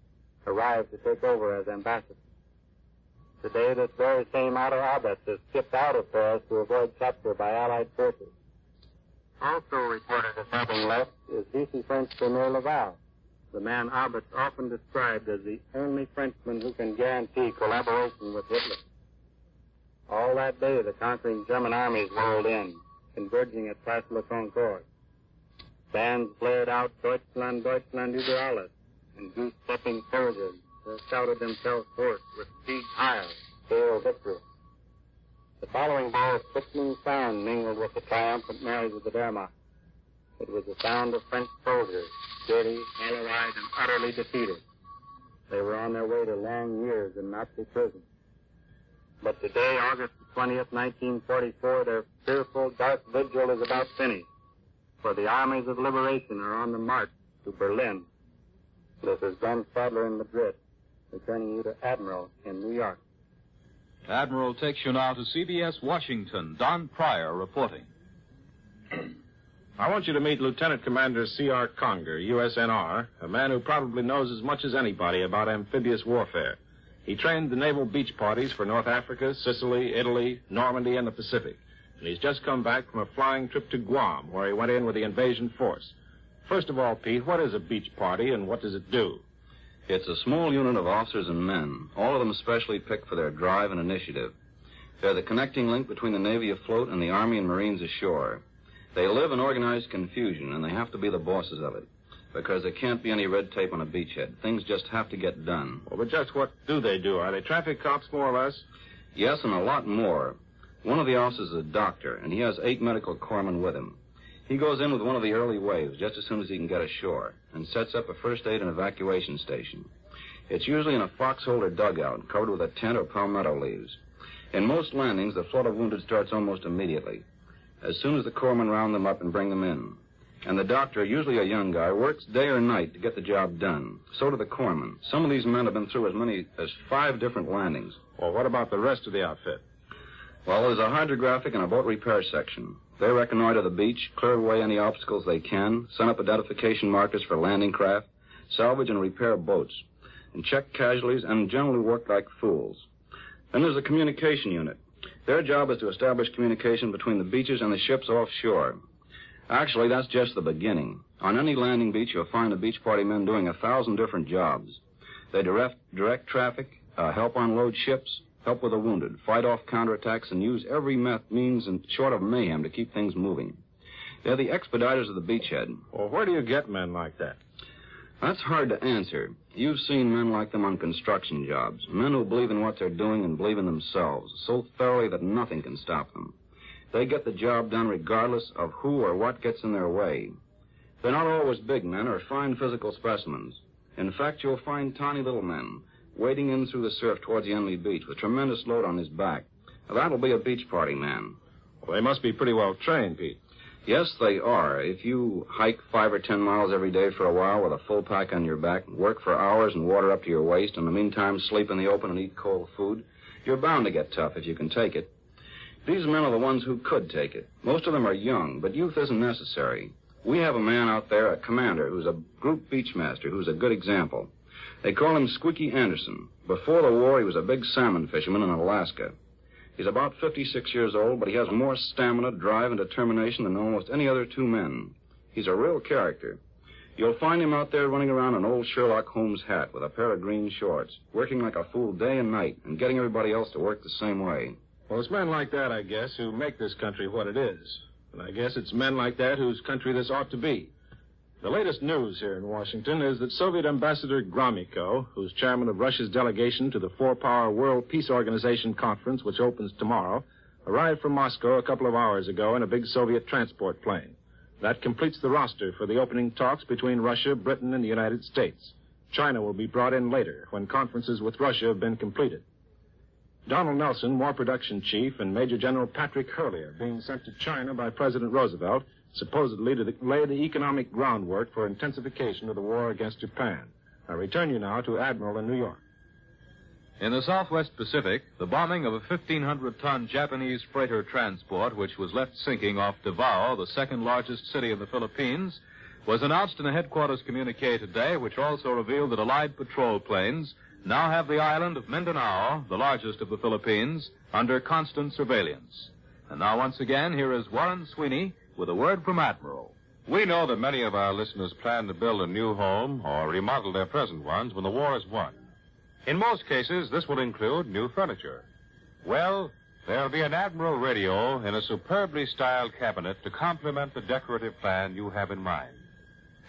Speaker 22: arrived to take over as ambassador. Today, this very same Otto Abetz has skipped out of Paris to avoid capture by Allied forces. Also reported as having left is Vichy French Premier Laval, the man Abetz often described as the only Frenchman who can guarantee collaboration with Hitler. All that day, the conquering German armies rolled in, converging at Place Le Concorde. Bands blared out Deutschland, Deutschland über alles, and goose-stepping soldiers shouted themselves hoarse with speed higher, hail victory. The following day, a sickening sound mingled with the triumphant noise of the Wehrmacht. It was the sound of French soldiers, dirty, hollow-eyed, and utterly defeated. They were on their way to long years in Nazi prison. But today, August 20th, 1944, their fearful, dark vigil is about finished, for the armies of liberation are on the march to Berlin. This is Ben Stadler in Madrid, returning you to Admiral in New York.
Speaker 1: Admiral takes you now to CBS Washington. Don Pryor reporting.
Speaker 4: I want you to meet Lieutenant Commander C.R. Conger, USNR, a man who probably knows as much as anybody about amphibious warfare. He trained the naval beach parties for North Africa, Sicily, Italy, Normandy, and the Pacific. And he's just come back from a flying trip to Guam, where he went in with the invasion force. First of all, Pete, what is a beach party and what does it do?
Speaker 18: It's a small unit of officers and men, all of them especially picked for their drive and initiative. They're the connecting link between the Navy afloat and the Army and Marines ashore. They live in organized confusion, and they have to be the bosses of it, because there can't be any red tape on a beachhead. Things just have to get done.
Speaker 4: Well, but just what do they do? Are they traffic cops, more or less?
Speaker 18: Yes, and a lot more. One of the officers is a doctor, and he has 8 medical corpsmen with him. He goes in with one of the early waves just as soon as he can get ashore and sets up a first aid and evacuation station. It's usually in a foxhole or dugout covered with a tent or palmetto leaves. In most landings, the flood of wounded starts almost immediately, as soon as the corpsmen round them up and bring them in. And the doctor, usually a young guy, works day or night to get the job done. So do the corpsmen. Some of these men have been through as many as 5 different landings.
Speaker 4: Well, what about the rest of the outfit?
Speaker 18: Well, there's a hydrographic and a boat repair section. They reconnoiter the beach, clear away any obstacles they can, set up identification markers for landing craft, salvage and repair boats. and check casualties and generally work like fools. Then there's the communication unit. Their job is to establish communication between the beaches and the ships offshore. Actually, that's just the beginning. On any landing beach, you'll find the beach party men doing 1,000 different jobs. They direct traffic, help unload ships, help with the wounded, fight off counterattacks, and use every means short of mayhem to keep things moving. They're the expediters of the beachhead.
Speaker 4: Well, where do you get men like that?
Speaker 18: That's hard to answer. You've seen men like them on construction jobs, men who believe in what they're doing and believe in themselves so thoroughly that nothing can stop them. They get the job done regardless of who or what gets in their way. They're not always big men or fine physical specimens. In fact, you'll find tiny little men wading in through the surf towards the enemy beach with tremendous load on his back. Now, that'll be a beach party man.
Speaker 4: Well, they must be pretty well trained, Pete.
Speaker 18: Yes, they are. If you hike 5 or 10 miles every day for a while with a full pack on your back, work for hours and water up to your waist, and in the meantime sleep in the open and eat cold food, you're bound to get tough if you can take it. These men are the ones who could take it. Most of them are young, but youth isn't necessary. We have a man out there, a commander, who's a group beachmaster, who's a good example. They call him Squeaky Anderson. Before the war, he was a big salmon fisherman in Alaska. He's about 56 years old, but he has more stamina, drive, and determination than almost any other two men. He's a real character. You'll find him out there running around in old Sherlock Holmes' hat with a pair of green shorts, working like a fool day and night, and getting everybody else to work the same way.
Speaker 4: Well, it's men like that, I guess, who make this country what it is. And I guess it's men like that whose country this ought to be. The latest news here in Washington is that Soviet Ambassador Gromyko, who's chairman of Russia's delegation to the Four-Power World Peace Organization conference, which opens tomorrow, arrived from Moscow a couple of hours ago in a big Soviet transport plane. That completes the roster for the opening talks between Russia, Britain, and the United States. China will be brought in later, when conferences with Russia have been completed. Donald Nelson, War Production Chief, and Major General Patrick Hurley are being sent to China by President Roosevelt, supposedly to lay the economic groundwork for intensification of the war against Japan. I return you now to Admiral in New York.
Speaker 1: In the Southwest Pacific, the bombing of a 1,500-ton Japanese freighter transport, which was left sinking off Davao, the second-largest city of the Philippines, was announced in a headquarters communique today, which also revealed that Allied patrol planes now have the island of Mindanao, the largest of the Philippines, under constant surveillance. And now, once again, here is Warren Sweeney with a word from Admiral.
Speaker 6: We know that many of our listeners plan to build a new home or remodel their present ones when the war is won. In most cases, this will include new furniture. Well, there'll be an Admiral radio in a superbly styled cabinet to complement the decorative plan you have in mind.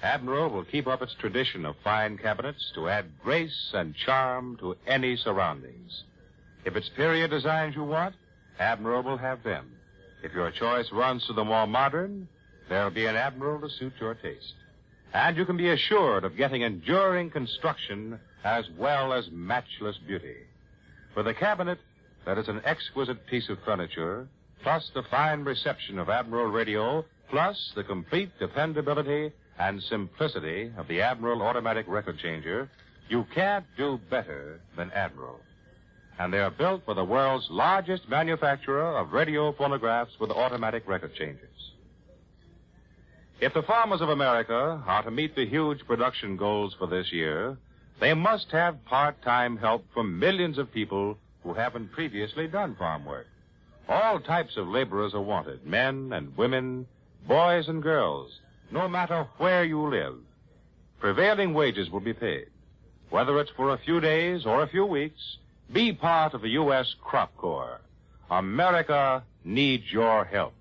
Speaker 6: Admiral will keep up its tradition of fine cabinets to add grace and charm to any surroundings. If it's period designs you want, Admiral will have them. If your choice runs to the more modern, there'll be an Admiral to suit your taste. And you can be assured of getting enduring construction as well as matchless beauty. For the cabinet that is an exquisite piece of furniture, plus the fine reception of Admiral radio, plus the complete dependability and simplicity of the Admiral automatic record changer, you can't do better than Admiral. And they're built for the world's largest manufacturer of radio phonographs with automatic record changers. If the farmers of America are to meet the huge production goals for this year, they must have part-time help from millions of people who haven't previously done farm work. All types of laborers are wanted, men and women, boys and girls, no matter where you live. Prevailing wages will be paid. Whether it's for a few days or a few weeks, be part of the U.S. Crop Corps. America needs your help.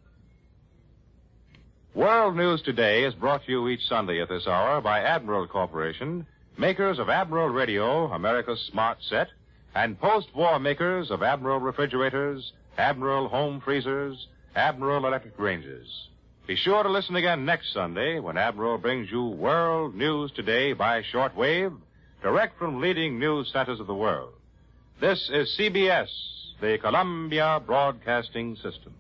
Speaker 6: World News Today is brought to you each Sunday at this hour by Admiral Corporation, makers of Admiral Radio, America's smart set, and post-war makers of Admiral refrigerators, Admiral home freezers, Admiral electric ranges. Be sure to listen again next Sunday when Admiral brings you World News Today by shortwave, direct from leading news centers of the world. This is CBS, the Columbia Broadcasting System.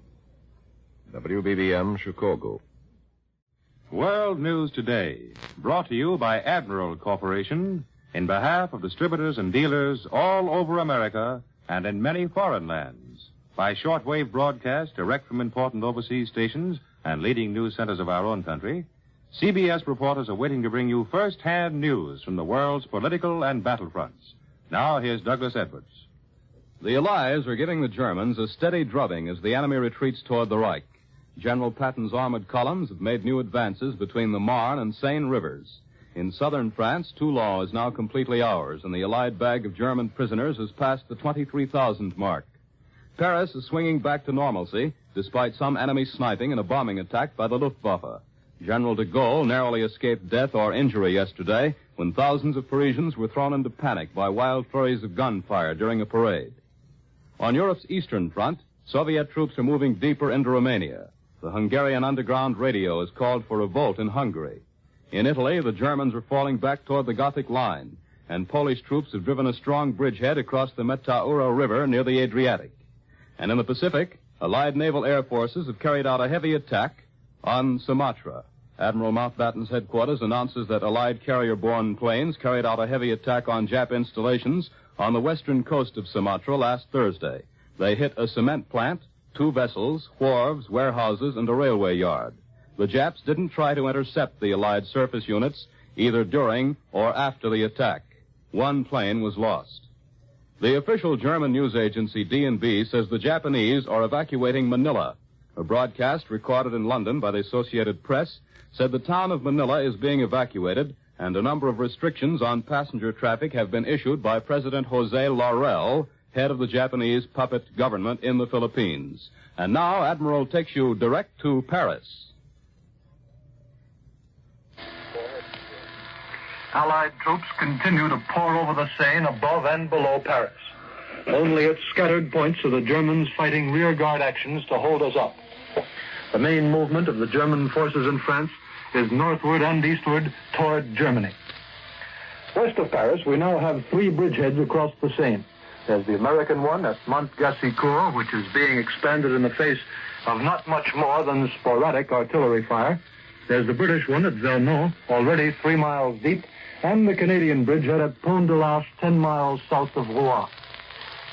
Speaker 2: WBBM, Chicago.
Speaker 6: World News Today, brought to you by Admiral Corporation in behalf of distributors and dealers all over America and in many foreign lands. By shortwave broadcast direct from important overseas stations and leading news centers of our own country, CBS reporters are waiting to bring you first-hand news from the world's political and battlefronts. Now, here's Douglas Edwards.
Speaker 1: The Allies are giving the Germans a steady drubbing as the enemy retreats toward the Reich. General Patton's armored columns have made new advances between the Marne and Seine rivers. In southern France, Toulon is now completely ours, and the Allied bag of German prisoners has passed the 23,000 mark. Paris is swinging back to normalcy, despite some enemy sniping and a bombing attack by the Luftwaffe. General de Gaulle narrowly escaped death or injury yesterday when thousands of Parisians were thrown into panic by wild flurries of gunfire during a parade. On Europe's eastern front, Soviet troops are moving deeper into Romania. The Hungarian underground radio has called for revolt in Hungary. In Italy, the Germans are falling back toward the Gothic line, and Polish troops have driven a strong bridgehead across the Metaura River near the Adriatic. And in the Pacific, Allied naval air forces have carried out a heavy attack on Sumatra. Admiral Mountbatten's headquarters announces that Allied carrier-borne planes carried out a heavy attack on Jap installations on the western coast of Sumatra last Thursday. They hit a cement plant, 2 vessels, wharves, warehouses, and a railway yard. The Japs didn't try to intercept the Allied surface units either during or after the attack. 1 plane was lost. The official German news agency D&B says the Japanese are evacuating Manila. A broadcast recorded in London by the Associated Press said the town of Manila is being evacuated, and a number of restrictions on passenger traffic have been issued by President Jose Laurel, head of the Japanese puppet government in the Philippines. And now Admiral takes you direct to Paris.
Speaker 12: Allied troops continue to pour over the Seine above and below Paris. Only at scattered points are the Germans fighting rearguard actions to hold us up. The main movement of the German forces in France is northward and eastward toward Germany. West of Paris, we now have 3 bridgeheads across the Seine. There's the American one at Mont-Gassicourt, which is being expanded in the face of not much more than sporadic artillery fire. There's the British one at Vernon, already 3 miles deep, and the Canadian bridgehead at Pont de l'Arche, 10 miles south of Rouen.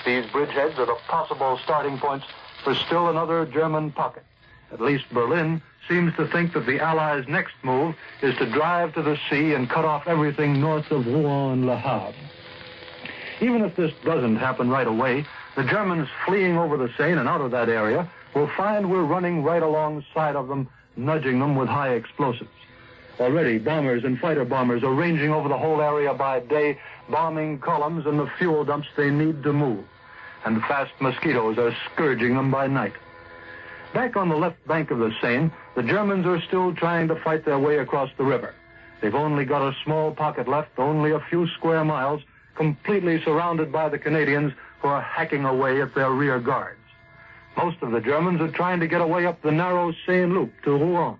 Speaker 12: These bridgeheads are the possible starting points for still another German pocket. At least Berlin seems to think that the Allies' next move is to drive to the sea and cut off everything north of Rouen and Le Havre. Even if this doesn't happen right away, the Germans fleeing over the Seine and out of that area will find we're running right alongside of them, nudging them with high explosives. Already, bombers and fighter bombers are ranging over the whole area by day, bombing columns and the fuel dumps they need to move. And fast mosquitoes are scourging them by night. Back on the left bank of the Seine, the Germans are still trying to fight their way across the river. They've only got a small pocket left, only a few square miles, completely surrounded by the Canadians who are hacking away at their rear guards. Most of the Germans are trying to get away up the narrow Seine loop to Rouen.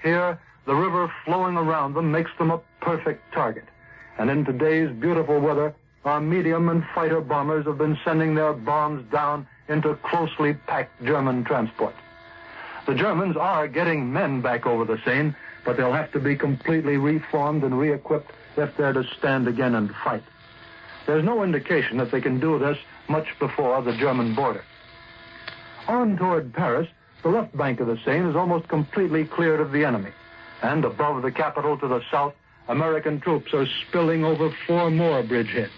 Speaker 12: Here, the river flowing around them makes them a perfect target. And in today's beautiful weather, our medium and fighter bombers have been sending their bombs down into closely packed German transport. The Germans are getting men back over the Seine, but they'll have to be completely reformed and re-equipped if they're to stand again and fight. There's no indication that they can do this much before the German border. On toward Paris, the left bank of the Seine is almost completely cleared of the enemy. And above the capital to the south, American troops are spilling over 4 more bridgeheads.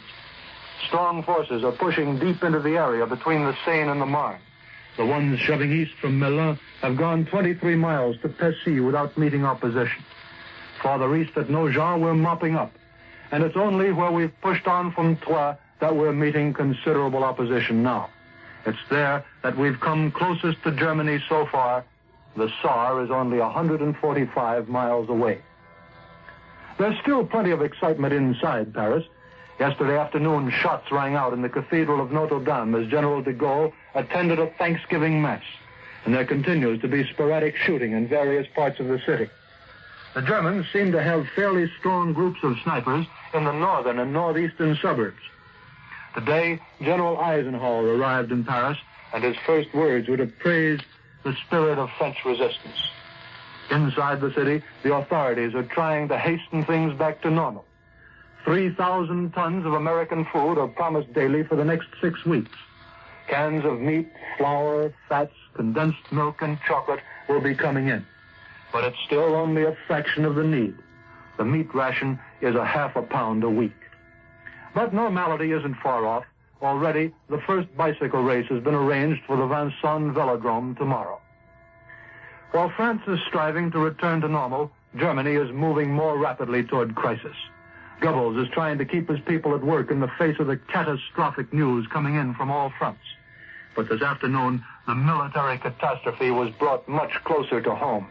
Speaker 12: Strong forces are pushing deep into the area between the Seine and the Marne. The ones shoving east from Melun have gone 23 miles to Passy without meeting opposition. Farther east at Nogent, we're mopping up. And it's only where we've pushed on from Troyes that we're meeting considerable opposition now. It's there that we've come closest to Germany so far. The Saar is only 145 miles away. There's still plenty of excitement inside Paris. Yesterday afternoon, shots rang out in the Cathedral of Notre Dame as General de Gaulle attended a Thanksgiving Mass. And there continues to be sporadic shooting in various parts of the city. The Germans seem to have fairly strong groups of snipers in the northern and northeastern suburbs. Today, General Eisenhower arrived in Paris, and his first words were to praise the spirit of French resistance. Inside the city, the authorities are trying to hasten things back to normal. 3,000 tons of American food are promised daily for the next 6 weeks. Cans of meat, flour, fats, condensed milk, and chocolate will be coming in. but it's still only a fraction of the need. The meat ration is a half a pound a week. But normality isn't far off. Already, the first bicycle race has been arranged for the Vincennes Velodrome tomorrow. While France is striving to return to normal, Germany is moving more rapidly toward crisis. Goebbels is trying to keep his people at work in the face of the catastrophic news coming in from all fronts. But this afternoon, the military catastrophe was brought much closer to home.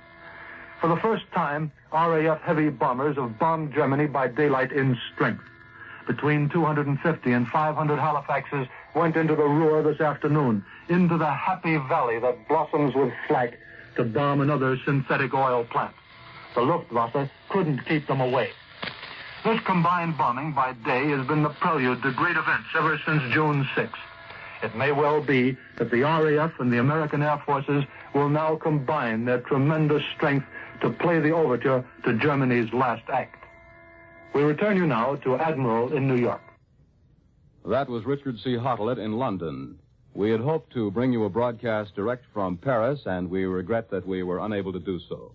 Speaker 12: For the first time, RAF heavy bombers have bombed Germany by daylight in strength. Between 250 and 500 Halifaxes went into the Ruhr this afternoon, into the happy valley that blossoms with flak, to bomb another synthetic oil plant. The Luftwaffe couldn't keep them away. This combined bombing by day has been the prelude to great events ever since June 6th. It may well be that the RAF and the American Air Forces will now combine their tremendous strength to play the overture to Germany's last act. We return you now to Admiral in New York.
Speaker 1: That was Richard C. Hottelet in London. We had hoped to bring you a broadcast direct from Paris, and we regret that we were unable to do so.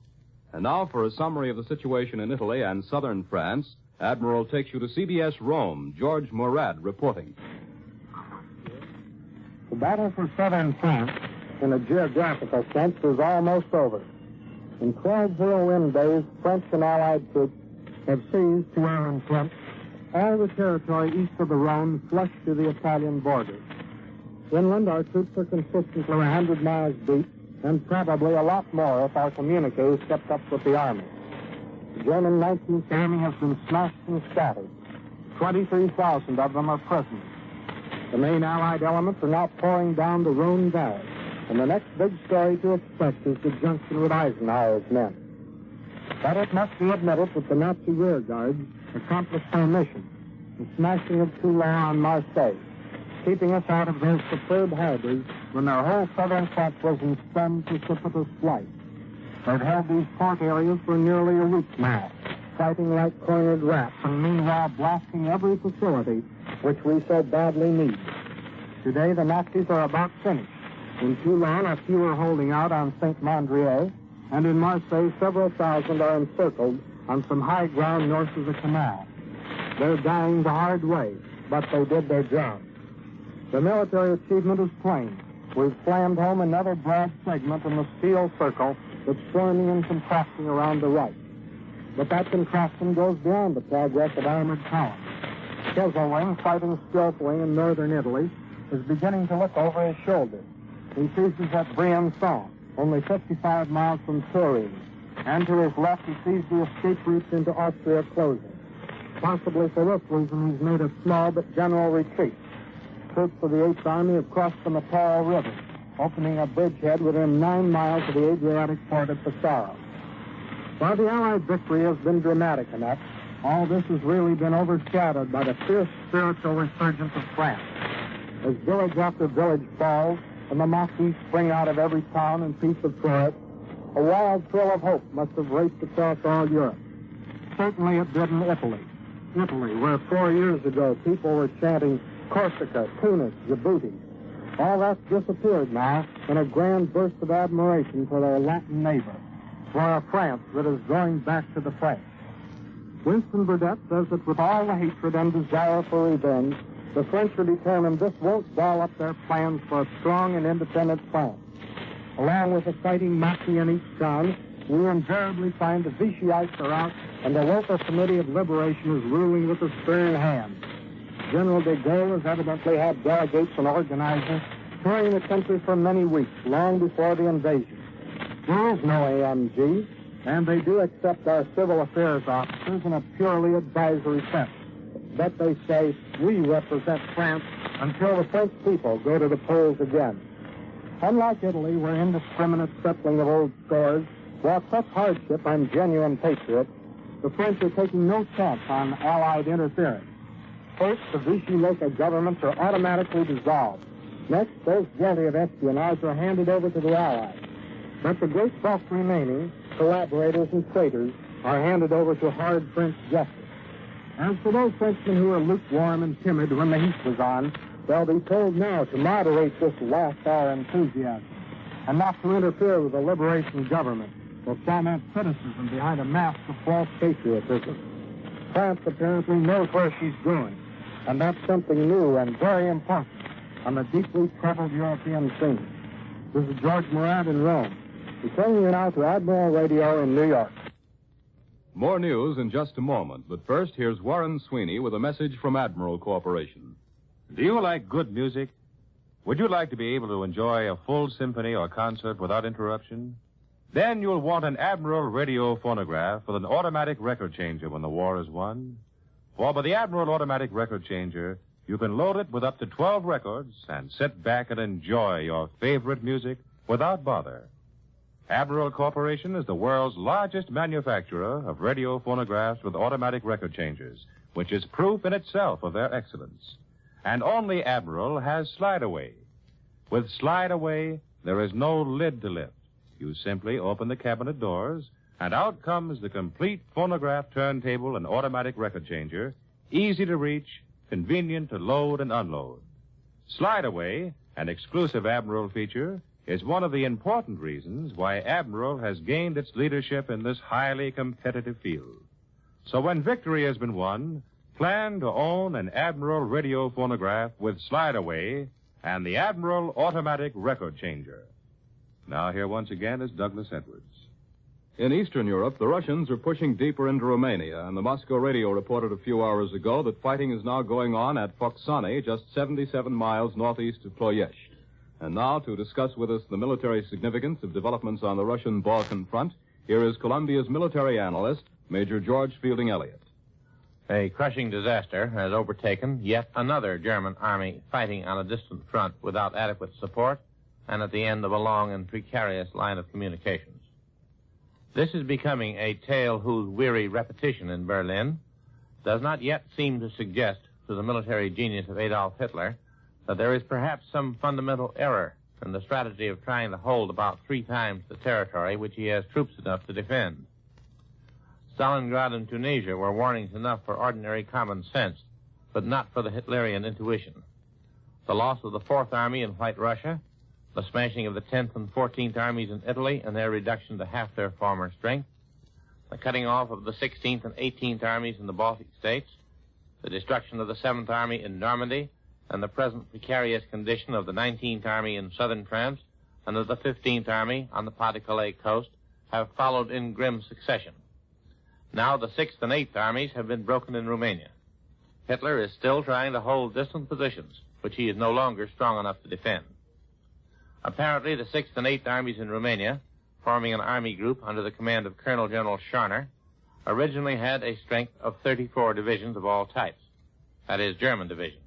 Speaker 1: And now for a summary of the situation in Italy and southern France, Admiral takes you to CBS Rome. George Murad reporting.
Speaker 7: The battle for southern France, in a geographical sense, is almost over. In 12 zero-win days, French and Allied troops have seized to our in front all the territory east of the Rhone flush to the Italian border. Inland, our troops are consistently 100 miles deep, and probably a lot more if our communiques kept up with the Army. The German 19th Army has been smashed and scattered. 23,000 of them are prisoners. The main Allied elements are now pouring down the Rhone Valley, and the next big story to expect is the junction with Eisenhower's men. But it must be admitted that the Nazi rear guards accomplished their mission, the smashing of Toulon and Marseille, keeping us out of those superb harbors when our whole southern front was in some precipitous flight. They've held these port areas for nearly a week now, fighting like cornered rats, and meanwhile blasting every facility which we so badly need. Today, the Nazis are about finished. In Toulon, a few are holding out on Saint-Mandrier, and in Marseille, several thousand are encircled on some high ground north of the canal. They're dying the hard way, but they did their job. The military achievement is plain. We've slammed home another broad segment in the steel circle that's forming and contracting around the right. But that contraction goes beyond the progress of armored columns. Kesselring, fighting skillfully in northern Italy, is beginning to look over his shoulder. He sees us at Briançon, only 55 miles from Turin, and to his left he sees the escape routes into Austria closing. Possibly for this reason he's made a small but general retreat. Troops of the 8th Army have crossed the Mataro River, opening a bridgehead within 9 miles of the Adriatic port of Pesaro. While the Allied victory has been dramatic enough, all this has really been overshadowed by the fierce spiritual resurgence of France. As village after village falls, and the Maquis spring out of every town and piece of forest, a wild thrill of hope must have raced across all Europe. Certainly it did in Italy. Italy, where 4 years ago people were chanting Corsica, Tunis, Djibouti. All that's disappeared now in a grand burst of admiration for their Latin neighbor, for a France that is going back to the French. Winston Burdett says that with all the hatred and desire for revenge, the French are determined this won't ball up their plans for a strong and independent France. Along with the fighting Maquis in each town, we invariably find the Vichy'ites are out and the local committee of liberation is ruling with a stern hand. General de Gaulle has evidently had delegates and organizers touring the country for many weeks, long before the invasion. There is no AMG, and they do accept our civil affairs officers in a purely advisory sense. But they say we represent France until the French people go to the polls again. Unlike Italy, where indiscriminate settling of old scores brought such hardship on genuine patriots, the French are taking no chance on Allied interference. First, the Vichy local governments are automatically dissolved. Next, those guilty of espionage are handed over to the Allies. But the great bulk remaining, collaborators and traitors, are handed over to hard French justice. As for those Frenchmen who were lukewarm and timid when the heat was on, they'll be told now to moderate this last-hour enthusiasm and not to interfere with the liberation government, will foment criticism behind a mask of false patriotism. France apparently knows where she's going, and that's something new and very important on the deeply troubled European scene. This is George Morant in Rome, returning you now to Admiral Radio in New York.
Speaker 1: More news in just a moment, but first, here's Warren Sweeney with a message from Admiral Corporation.
Speaker 6: Do you like good music? Would you like to be able to enjoy a full symphony or concert without interruption? Then you'll want an Admiral radio phonograph with an automatic record changer when the war is won. For by the Admiral automatic record changer, you can load it with up to 12 records and sit back and enjoy your favorite music without bother. Admiral Corporation is the world's largest manufacturer of radio phonographs with automatic record changers, which is proof in itself of their excellence. And only Admiral has Slide Away. With Slide Away, there is no lid to lift. You simply open the cabinet doors, and out comes the complete phonograph turntable and automatic record changer, easy to reach, convenient to load and unload. Slide Away, an exclusive Admiral feature, is one of the important reasons why Admiral has gained its leadership in this highly competitive field. So when victory has been won, plan to own an Admiral radio phonograph with Slide Away and the Admiral automatic record changer. Now here once again is Douglas Edwards.
Speaker 1: In Eastern Europe, the Russians are pushing deeper into Romania, and the Moscow radio reported a few hours ago that fighting is now going on at Foxani, just 77 miles northeast of Ploiești. And now, to discuss with us the military significance of developments on the Russian Balkan front, here is Columbia's military analyst, Major George Fielding Elliott.
Speaker 5: A crushing disaster has overtaken yet another German army fighting on a distant front without adequate support and at the end of a long and precarious line of communications. This is becoming a tale whose weary repetition in Berlin does not yet seem to suggest to the military genius of Adolf Hitler that there is perhaps some fundamental error in the strategy of trying to hold about 3 times the territory which he has troops enough to defend. Stalingrad and Tunisia were warnings enough for ordinary common sense, but not for the Hitlerian intuition. The loss of the 4th Army in White Russia, the smashing of the 10th and 14th Armies in Italy and their reduction to half their former strength, the cutting off of the 16th and 18th Armies in the Baltic States, the destruction of the 7th Army in Normandy, and the present precarious condition of the 19th Army in southern France and of the 15th Army on the Pas-de-Calais coast have followed in grim succession. Now the 6th and 8th Armies have been broken in Romania. Hitler is still trying to hold distant positions, which he is no longer strong enough to defend. Apparently, the 6th and 8th Armies in Romania, forming an army group under the command of Colonel General Schorner, originally had a strength of 34 divisions of all types, that is, German divisions.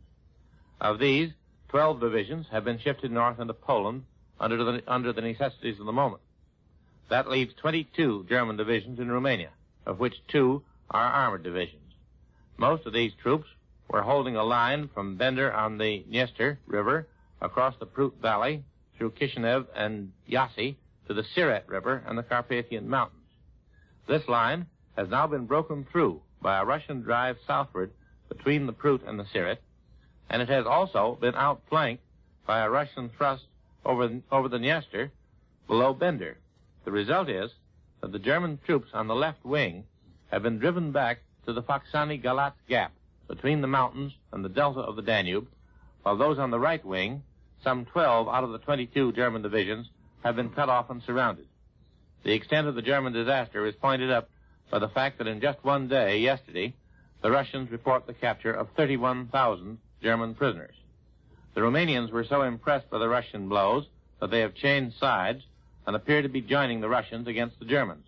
Speaker 5: Of these, 12 divisions have been shifted north into Poland under the necessities of the moment. That leaves 22 German divisions in Romania, of which 2 are armored divisions. Most of these troops were holding a line from Bender on the Dniester River across the Prut Valley through Kishinev and Yasi to the Siret River and the Carpathian Mountains. This line has now been broken through by a Russian drive southward between the Prut and the Siret, and it has also been outflanked by a Russian thrust over the Dniester below Bender. The result is that the German troops on the left wing have been driven back to the Foxani-Galatz gap between the mountains and the delta of the Danube, while those on the right wing, some 12 out of the 22 German divisions, have been cut off and surrounded. The extent of the German disaster is pointed up by the fact that in just one day, yesterday, the Russians report the capture of 31,000 German prisoners. The Romanians were so impressed by the Russian blows that they have changed sides and appear to be joining the Russians against the Germans.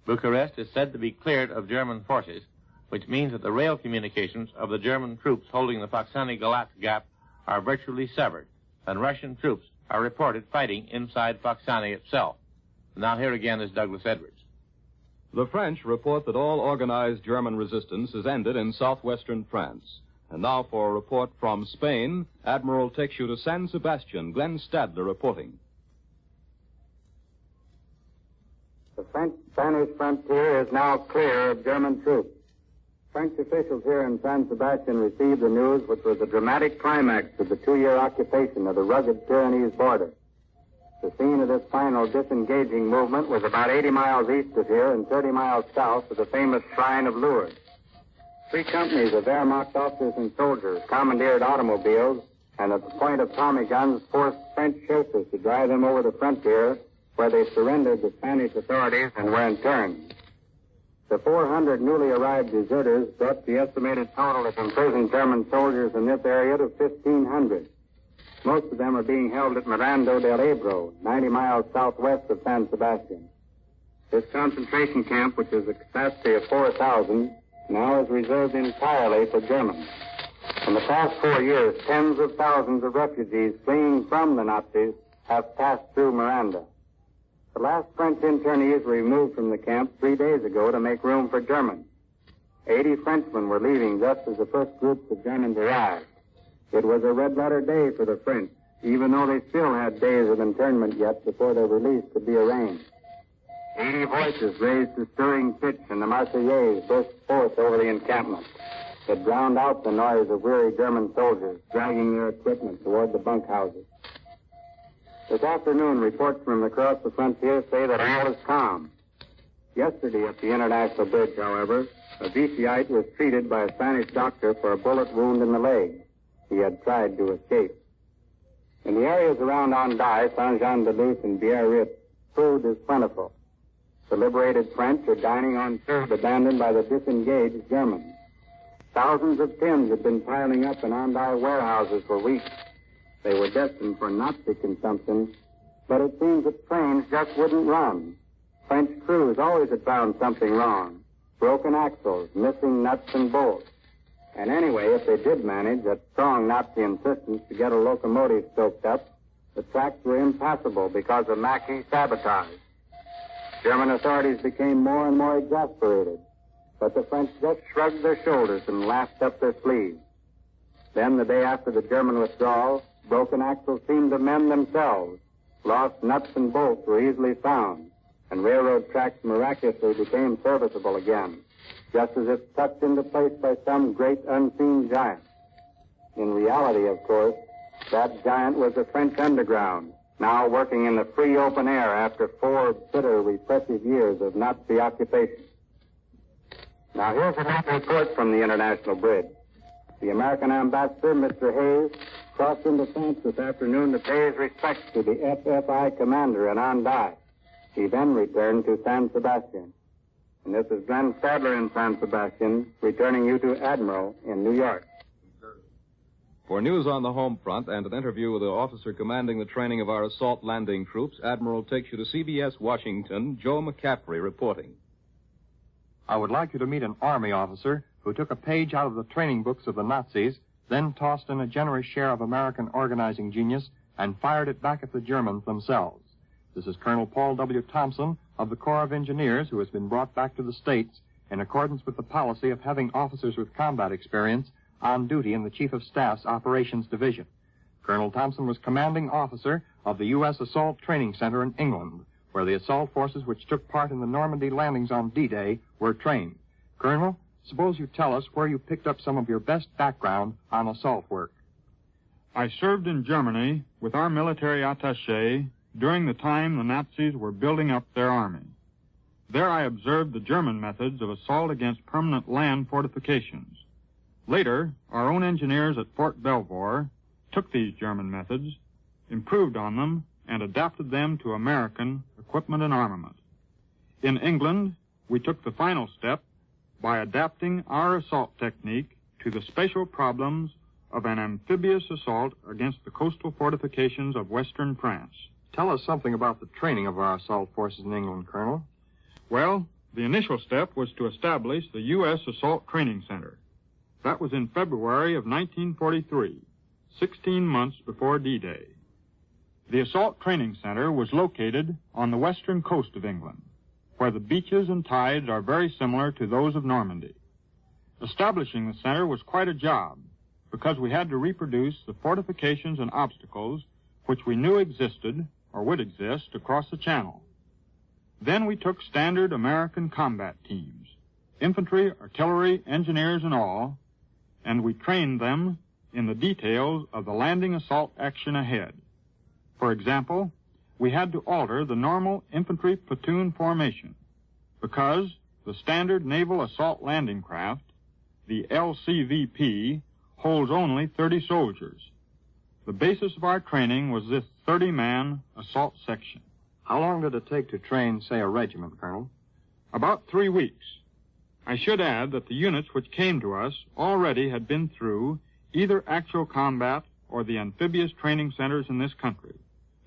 Speaker 5: Bucharest is said to be cleared of German forces, which means that the rail communications of the German troops holding the Foxani-Galatz gap are virtually severed, and Russian troops are reported fighting inside Foxani itself. Now here again is Douglas Edwards.
Speaker 1: The French report that all organized German resistance has ended in southwestern France. And now for a report from Spain, Admiral takes you to San Sebastian. Glenn Stadler reporting.
Speaker 22: The French-Spanish frontier is now clear of German troops. French officials here in San Sebastian received the news which was the dramatic climax of the 2-year occupation of the rugged Pyrenees border. The scene of this final disengaging movement was about 80 miles east of here and 30 miles south of the famous Shrine of Lourdes. 3 companies of Wehrmacht officers and soldiers commandeered automobiles and at the point of Tommy guns forced French chauffeurs to drive them over the frontier where they surrendered to Spanish authorities and were interned. The 400 newly arrived deserters brought the estimated total of imprisoned German soldiers in this area to 1,500. Most of them are being held at Mirando del Ebro, 90 miles southwest of San Sebastian. This concentration camp, which has a capacity of 4,000, now is reserved entirely for Germans. In the past 4 years, tens of thousands of refugees fleeing from the Nazis have passed through Miranda. The last French internees were removed from the camp 3 days ago to make room for Germans. 80 Frenchmen were leaving just as the first groups of Germans arrived. It was a red-letter day for the French, even though they still had days of internment yet before their release could be arranged. 80 voices raised to stirring pitch, and the Marseillaise burst forth over the encampment. It drowned out the noise of weary German soldiers dragging their equipment toward the bunkhouses. This afternoon, reports from across the frontier say that all is calm. Yesterday at the International Bridge, however, a Vichyite was treated by a Spanish doctor for a bullet wound in the leg. He had tried to escape. In the areas around Hendaye, Saint-Jean-de-Luz, and Biarritz, food is plentiful. The liberated French are dining on food abandoned by the disengaged Germans. Thousands of tins had been piling up in Hendaye warehouses for weeks. They were destined for Nazi consumption, but it seems that trains just wouldn't run. French crews always had found something wrong. Broken axles, missing nuts and bolts. And anyway, if they did manage, at strong Nazi insistence, to get a locomotive stoked up, the tracks were impassable because of Maquis sabotage. German authorities became more and more exasperated, but the French just shrugged their shoulders and laughed up their sleeves. Then, the day after the German withdrawal, broken axles seemed to mend themselves. Lost nuts and bolts were easily found, and railroad tracks miraculously became serviceable again, just as if tucked into place by some great unseen giant. In reality, of course, that giant was the French underground, now working in the free open air after 4 bitter, repressive years of Nazi occupation. Now, here's a neat report from the International Bridge. The American ambassador, Mr. Hayes, crossed into France this afternoon to pay his respects to the FFI commander in Hendaye. He then returned to San Sebastian. And this is Glenn Stadler in San Sebastian, returning you to Admiral in New York.
Speaker 16: For news on the home front and an interview with the officer commanding the training of our assault landing troops, Admiral takes you to CBS Washington, Joe McCaffrey reporting.
Speaker 9: I would like you to meet an Army officer who took a page out of the training books of the Nazis, then tossed in a generous share of American organizing genius and fired it back at the Germans themselves. This is Colonel Paul W. Thompson of the Corps of Engineers, who has been brought back to the States in accordance with the policy of having officers with combat experience on duty in the Chief of Staff's Operations Division. Colonel Thompson was commanding officer of the U.S. Assault Training Center in England, where the assault forces which took part in the Normandy landings on D-Day were trained. Colonel, suppose you tell us where you picked up some of your best background on assault work.
Speaker 11: I served in Germany with our military attaché during the time the Nazis were building up their army. There I observed the German methods of assault against permanent land fortifications. Later, our own engineers at Fort Belvoir took these German methods, improved on them, and adapted them to American equipment and armament. In England, we took the final step by adapting our assault technique to the special problems of an amphibious assault against the coastal fortifications of western France.
Speaker 9: Tell us something about the training of our assault forces in England, Colonel.
Speaker 11: Well, the initial step was to establish the U.S. Assault Training Center. That was in February of 1943, 16 months before D-Day. The Assault Training Center was located on the western coast of England, where the beaches and tides are very similar to those of Normandy. Establishing the center was quite a job, because we had to reproduce the fortifications and obstacles which we knew existed or would exist across the channel. Then we took standard American combat teams, infantry, artillery, engineers, and all, and we trained them in the details of the landing assault action ahead. For example, we had to alter the normal infantry platoon formation because the standard naval assault landing craft, the LCVP, holds only 30 soldiers. The basis of our training was this 30-man assault section.
Speaker 9: How long did it take to train, say, a regiment, Colonel?
Speaker 11: About 3 weeks. I should add that the units which came to us already had been through either actual combat or the amphibious training centers in this country.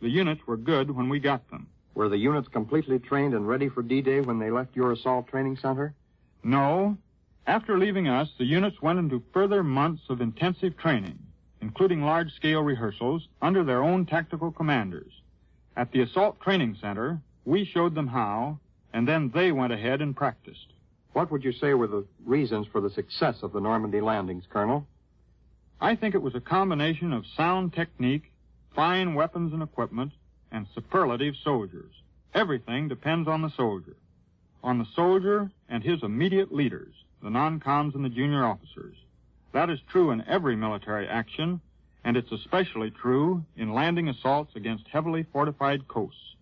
Speaker 11: The units were good when we got them.
Speaker 9: Were the units completely trained and ready for D-Day when they left your assault training center?
Speaker 11: No. After leaving us, the units went into further months of intensive training, including large-scale rehearsals under their own tactical commanders. At the assault training center, we showed them how, and then they went ahead and practiced.
Speaker 9: What would you say were the reasons for the success of the Normandy landings, Colonel?
Speaker 11: I think it was a combination of sound technique, fine weapons and equipment, and superlative soldiers. Everything depends on the soldier. On the soldier and his immediate leaders, the non-coms and the junior officers. That is true in every military action, and it's especially true in landing assaults against heavily fortified coasts.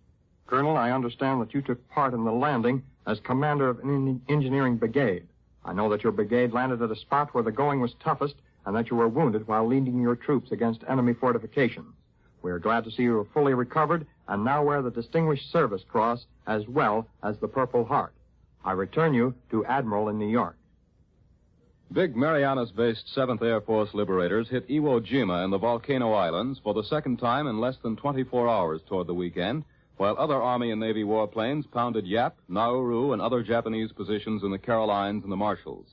Speaker 9: Colonel, I understand that you took part in the landing as commander of an engineering brigade. I know that your brigade landed at a spot where the going was toughest and that you were wounded while leading your troops against enemy fortifications. We are glad to see you are fully recovered and now wear the Distinguished Service Cross as well as the Purple Heart. I return you to Admiral in New York.
Speaker 1: Big Marianas-based 7th Air Force liberators hit Iwo Jima in the Volcano Islands for the second time in less than 24 hours toward the weekend, while other Army and Navy warplanes pounded Yap, Nauru, and other Japanese positions in the Carolines and the Marshalls.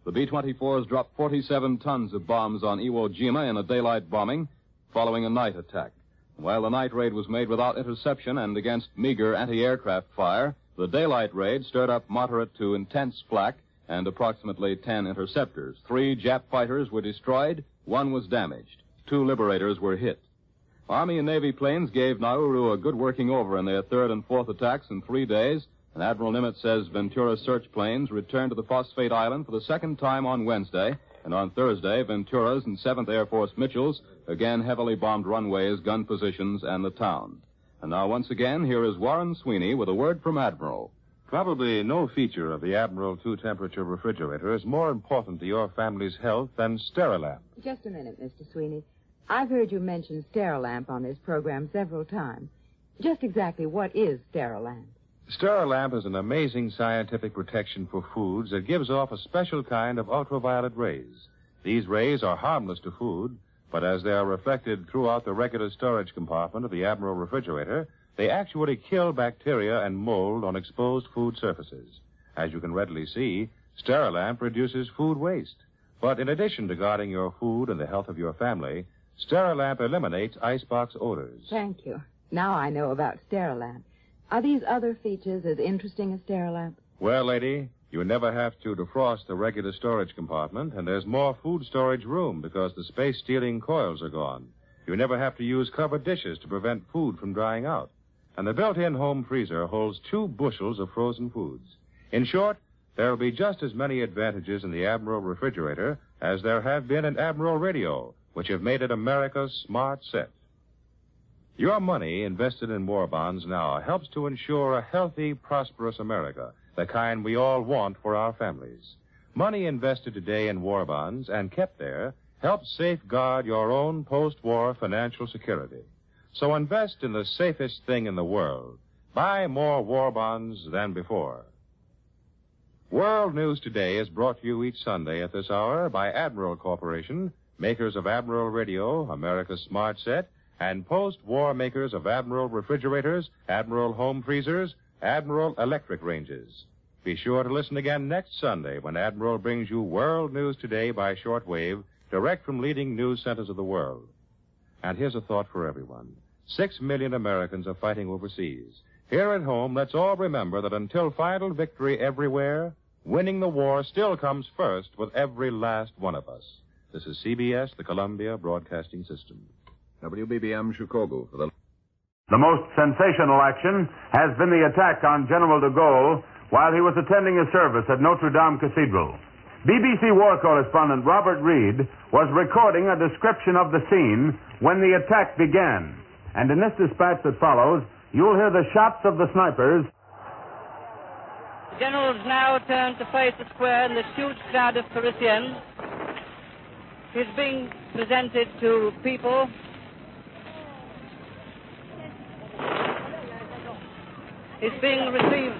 Speaker 1: The B-24s dropped 47 tons of bombs on Iwo Jima in a daylight bombing following a night attack. While the night raid was made without interception and against meager anti-aircraft fire, the daylight raid stirred up moderate to intense flak and approximately 10 interceptors. 3 Jap fighters were destroyed, 1 was damaged. 2 liberators were hit. Army and Navy planes gave Nauru a good working over in their 3rd and 4th attacks in 3 days, and Admiral Nimitz says Ventura's search planes returned to the Phosphate Island for the second time on Wednesday, and on Thursday, Ventura's and 7th Air Force Mitchell's again heavily bombed runways, gun positions, and the town. And now, once again, here is Warren Sweeney with a word from Admiral.
Speaker 10: Probably no feature of the Admiral 2-temperature refrigerator is more important to your family's health than Sterilamp.
Speaker 3: Just a minute, Mr. Sweeney. I've heard you mention Sterilamp on this program several times. Just exactly what is Sterilamp?
Speaker 10: Sterilamp is an amazing scientific protection for foods that gives off a special kind of ultraviolet rays. These rays are harmless to food, but as they are reflected throughout the regular storage compartment of the Admiral refrigerator, they actually kill bacteria and mold on exposed food surfaces. As you can readily see, Sterilamp reduces food waste. But in addition to guarding your food and the health of your family, Sterilamp eliminates icebox odors.
Speaker 3: Thank you. Now I know about Sterilamp. Are these other features as interesting as Sterilamp?
Speaker 10: Well, lady, you never have to defrost the regular storage compartment, and there's more food storage room because the space-stealing coils are gone. You never have to use covered dishes to prevent food from drying out. And the built-in home freezer holds 2 bushels of frozen foods. In short, there will be just as many advantages in the Admiral refrigerator as there have been in Admiral Radio, which have made it America's smart set. Your money invested in war bonds now helps to ensure a healthy, prosperous America, the kind we all want for our families. Money invested today in war bonds and kept there helps safeguard your own post-war financial security. So invest in the safest thing in the world. Buy more war bonds than before. World News Today is brought to you each Sunday at this hour by Admiral Corporation, makers of Admiral Radio, America's smart set, and post-war makers of Admiral refrigerators, Admiral home freezers, Admiral electric ranges. Be sure to listen again next Sunday when Admiral brings you World News Today by shortwave, direct from leading news centers of the world. And here's a thought for everyone. 6 million Americans are fighting overseas. Here at home, let's all remember that until final victory everywhere, winning the war still comes first with every last one of us. This is CBS, the Columbia Broadcasting System.
Speaker 2: WBBM Chicago.
Speaker 21: The most sensational action has been the attack on General de Gaulle while he was attending a service at Notre Dame Cathedral. BBC war correspondent Robert Reed was recording a description of the scene when the attack began. And in this dispatch that follows, You'll hear the shots of the snipers.
Speaker 15: The general's now turned to face the square in this huge crowd of Parisians. He's being presented to people. He's being received.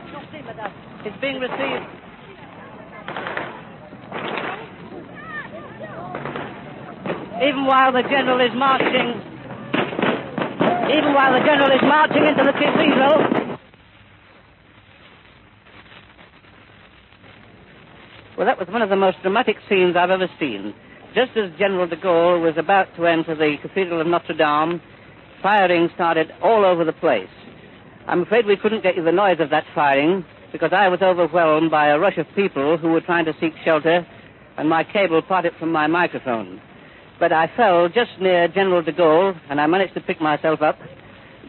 Speaker 15: Even while the general is marching into the cathedral. Well, that was one of the most dramatic scenes I've ever seen. Just as General de Gaulle was about to enter the Cathedral of Notre Dame, firing started all over the place. I'm afraid we couldn't get you the noise of that firing because I was overwhelmed by a rush of people who were trying to seek shelter, and my cable parted from my microphone. But I fell just near General de Gaulle, and I managed to pick myself up.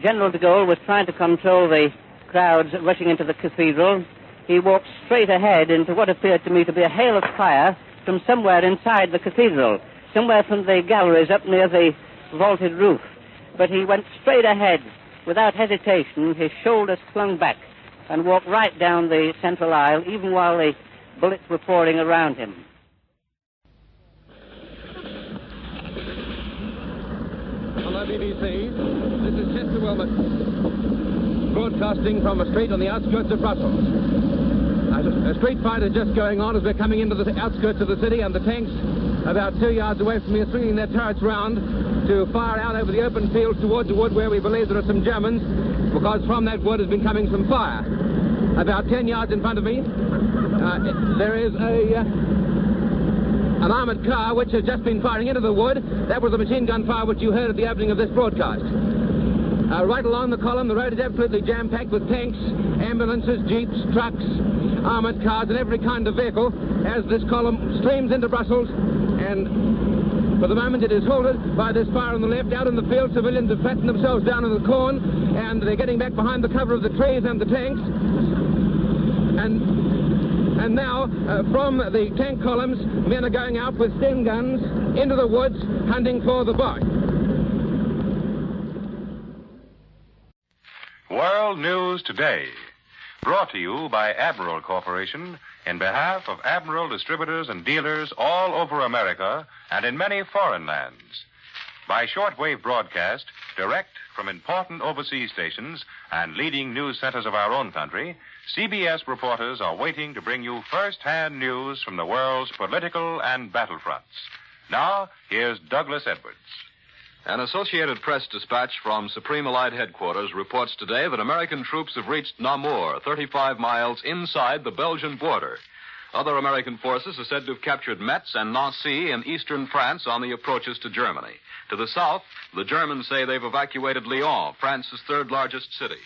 Speaker 15: General de Gaulle was trying to control the crowds rushing into the cathedral. He walked straight ahead into what appeared to me to be a hail of fire from somewhere inside the cathedral, somewhere from the galleries up near the vaulted roof. But he went straight ahead without hesitation, his shoulders flung back, and walked right down the central aisle, even while the bullets were pouring around him.
Speaker 19: Hello, BBC. This is Chester Wilmot, broadcasting from a street on the outskirts of Brussels. A street fight is just going on as we're coming into the outskirts of the city, and the tanks about 2 yards away from me are swinging their turrets round to fire out over the open fields towards the wood where we believe there are some Germans, because from that wood has been coming some fire. About 10 yards in front of me, there is an armored car which has just been firing into the wood. That was the machine gun fire which you heard at the opening of this broadcast. Right along the column, the road is absolutely jam-packed with tanks, ambulances, jeeps, trucks, armored cars, and every kind of vehicle as this column streams into Brussels. And for the moment, it is halted by this fire on the left. Out in the field, civilians have flattened themselves down in the corn, and they're getting back behind the cover of the trees and the tanks. And now, from the tank columns, men are going out with Sten guns into the woods, hunting for the Boche.
Speaker 10: World News Today, brought to you by Admiral Corporation in behalf of Admiral distributors and dealers all over America and in many foreign lands. By shortwave broadcast, direct from important overseas stations and leading news centers of our own country, CBS reporters are waiting to bring you first-hand news from the world's political and battlefronts. Now, here's Douglas Edwards.
Speaker 1: An Associated Press dispatch from Supreme Allied Headquarters reports today that American troops have reached Namur, 35 miles inside the Belgian border. Other American forces are said to have captured Metz and Nancy in eastern France on the approaches to Germany. To the south, the Germans say they've evacuated Lyon, France's third largest city.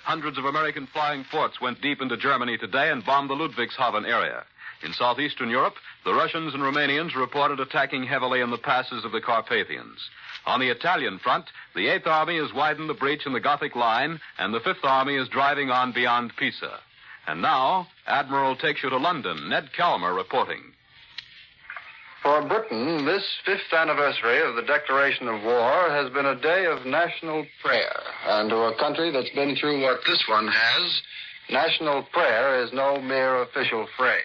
Speaker 1: Hundreds of American flying forts went deep into Germany today and bombed the Ludwigshafen area. In southeastern Europe, the Russians and Romanians reported attacking heavily in the passes of the Carpathians. On the Italian front, the 8th Army has widened the breach in the Gothic Line, and the 5th Army is driving on beyond Pisa. And now, Admiral takes you to London. Ned Calmer reporting.
Speaker 23: For Britain, this 5th anniversary of the declaration of war has been a day of national prayer. And to a country that's been through what this one has, national prayer is no mere official phrase.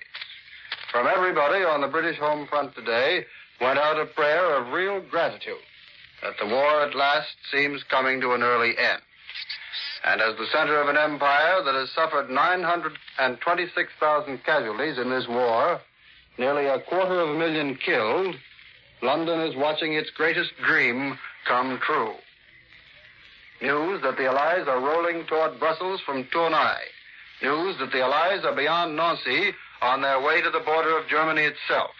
Speaker 23: From everybody on the British home front today went out a prayer of real gratitude that the war at last seems coming to an early end. And as the center of an empire that has suffered 926,000 casualties in this war, nearly 250,000 killed, London is watching its greatest dream come true. News that the Allies are rolling toward Brussels from Tournai. News that the Allies are beyond Nancy on their way to the border of Germany itself.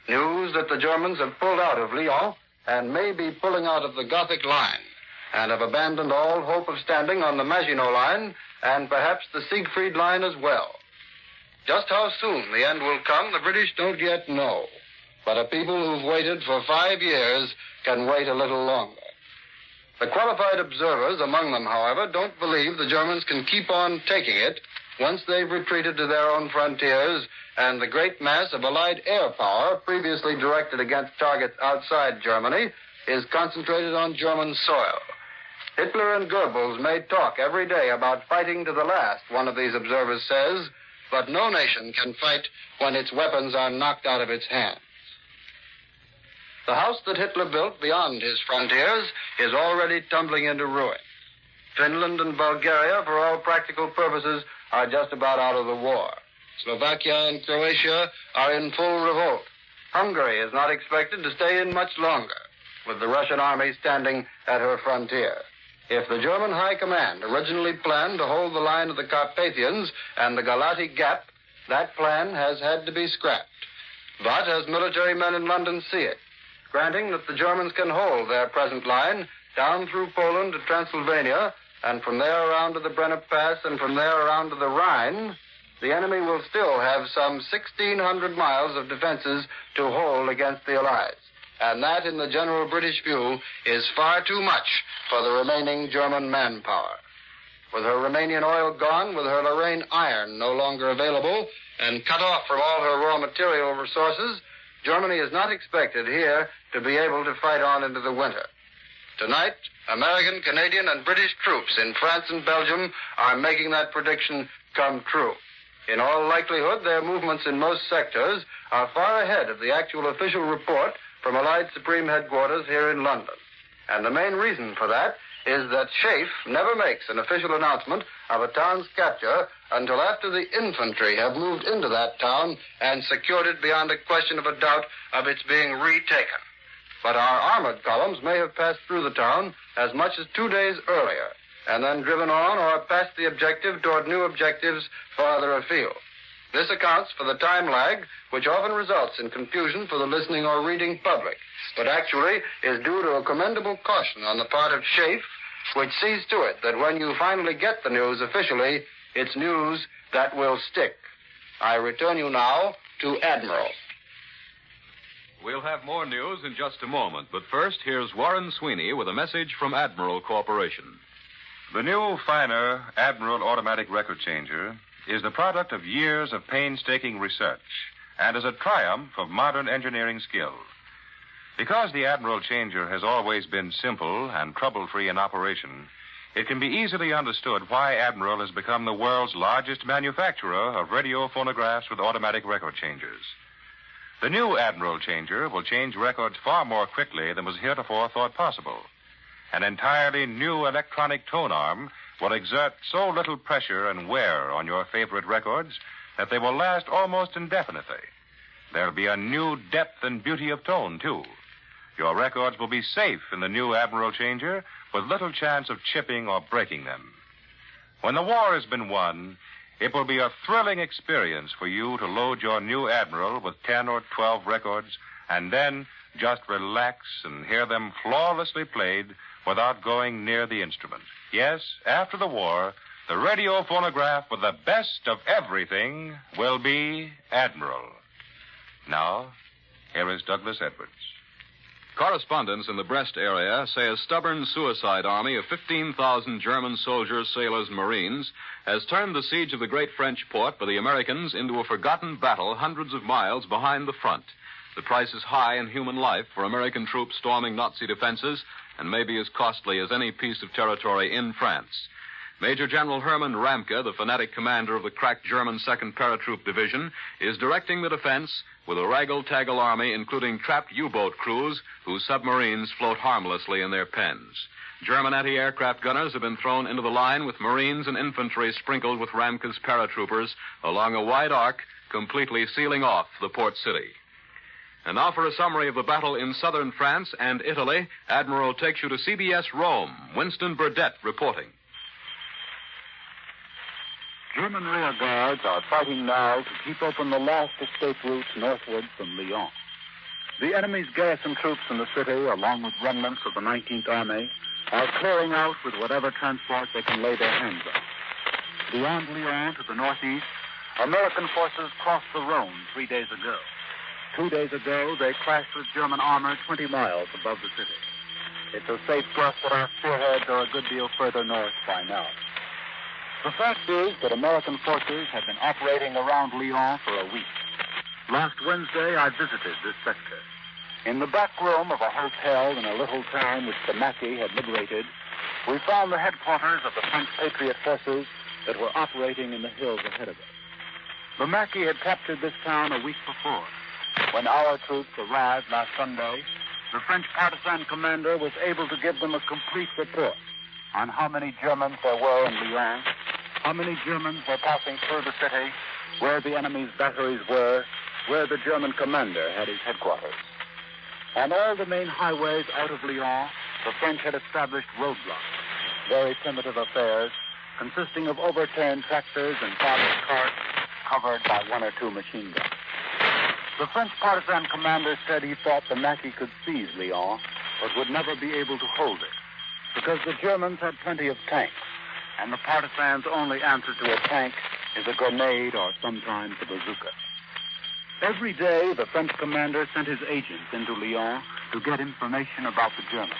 Speaker 23: News that the Germans have pulled out of Lyon and may be pulling out of the Gothic Line and have abandoned all hope of standing on the Maginot Line and perhaps the Siegfried Line as well. Just how soon the end will come, the British don't yet know. But a people who've waited for 5 years can wait a little longer. The qualified observers among them, however, don't believe the Germans can keep on taking it once they've retreated to their own frontiers and the great mass of Allied air power previously directed against targets outside Germany is concentrated on German soil. Hitler and Goebbels may talk every day about fighting to the last, one of these observers says, but no nation can fight when its weapons are knocked out of its hands. The house that Hitler built beyond his frontiers is already tumbling into ruin. Finland and Bulgaria, for all practical purposes, are just about out of the war. Slovakia and Croatia are in full revolt. Hungary is not expected to stay in much longer, with the Russian army standing at her frontier. If the German High Command originally planned to hold the line of the Carpathians and the Galati Gap, that plan has had to be scrapped. But as military men in London see it, granting that the Germans can hold their present line down through Poland to Transylvania, and from there around to the Brenner Pass, and from there around to the Rhine, the enemy will still have some 1,600 miles of defenses to hold against the Allies. And that, in the general British view, is far too much for the remaining German manpower. With her Romanian oil gone, with her Lorraine iron no longer available, and cut off from all her raw material resources, Germany is not expected here to be able to fight on into the winter. Tonight, American, Canadian, and British troops in France and Belgium are making that prediction come true. In all likelihood, their movements in most sectors are far ahead of the actual official report from Allied Supreme Headquarters here in London. And the main reason for that is that SHAEF never makes an official announcement of a town's capture until after the infantry have moved into that town and secured it beyond a question of a doubt of its being retaken. But our armored columns may have passed through the town as much as 2 days earlier, and then driven on or past the objective toward new objectives farther afield. This accounts for the time lag, which often results in confusion for the listening or reading public, but actually is due to a commendable caution on the part of SHAEF, which sees to it that when you finally get the news officially, it's news that will stick. I return you now to Admiral.
Speaker 1: We'll have more news in just a moment, but first, here's Warren Sweeney with a message from Admiral Corporation.
Speaker 6: The new, finer Admiral automatic record changer is the product of years of painstaking research and is a triumph of modern engineering skill. Because the Admiral changer has always been simple and trouble-free in operation, it can be easily understood why Admiral has become the world's largest manufacturer of radio phonographs with automatic record changers. The new Admiral changer will change records far more quickly than was heretofore thought possible. An entirely new electronic tone arm will exert so little pressure and wear on your favorite records that they will last almost indefinitely. There'll be a new depth and beauty of tone, too. Your records will be safe in the new Admiral changer with little chance of chipping or breaking them. When the war has been won, it will be a thrilling experience for you to load your new Admiral with 10 or 12 records and then just relax and hear them flawlessly played without going near the instrument. Yes, after the war, the radio phonograph with the best of everything will be Admiral. Now, here is Douglas Edwards.
Speaker 1: Correspondents in the Brest area say a stubborn suicide army of 15,000 German soldiers, sailors, and Marines has turned the siege of the great French port by the Americans into a forgotten battle hundreds of miles behind the front. The price is high in human life for American troops storming Nazi defenses and may be as costly as any piece of territory in France. Major General Hermann Ramke, the fanatic commander of the crack German 2nd Paratroop Division, is directing the defense with a raggle-taggle army, including trapped U-boat crews whose submarines float harmlessly in their pens. German anti-aircraft gunners have been thrown into the line with Marines and infantry sprinkled with Ramke's paratroopers along a wide arc, completely sealing off the port city. And now for a summary of the battle in southern France and Italy, Admiral takes you to CBS Rome. Winston Burdett reporting.
Speaker 20: German rear guards are fighting now to keep open the last escape routes northward from Lyon. The enemy's garrison troops in the city, along with remnants of the 19th Army, are clearing out with whatever transport they can lay their hands on. Beyond Lyon to the northeast, American forces crossed the Rhone 3 days ago. 2 days ago, they clashed with German armor 20 miles above the city. It's a safe guess that our spearheads are a good deal further north by now. The fact is that American forces have been operating around Lyon for a week. Last Wednesday, I visited this sector. In the back room of a hotel in a little town which the Maquis had liberated, we found the headquarters of the French Patriot forces that were operating in the hills ahead of us. The Maquis had captured this town a week before. When our troops arrived last Sunday, the French partisan commander was able to give them a complete report on how many Germans there were in Lyon, how many Germans were passing through the city, where the enemy's batteries were, where the German commander had his headquarters. On all the main highways out of Lyon, the French had established roadblocks, very primitive affairs, consisting of overturned tractors and farmers' carts covered by one or two machine guns. The French partisan commander said he thought the Maquis could seize Lyon, but would never be able to hold it, because the Germans had plenty of tanks, and the partisans' only answer to a tank is a grenade or sometimes a bazooka. Every day, the French commander sent his agents into Lyon to get information about the Germans.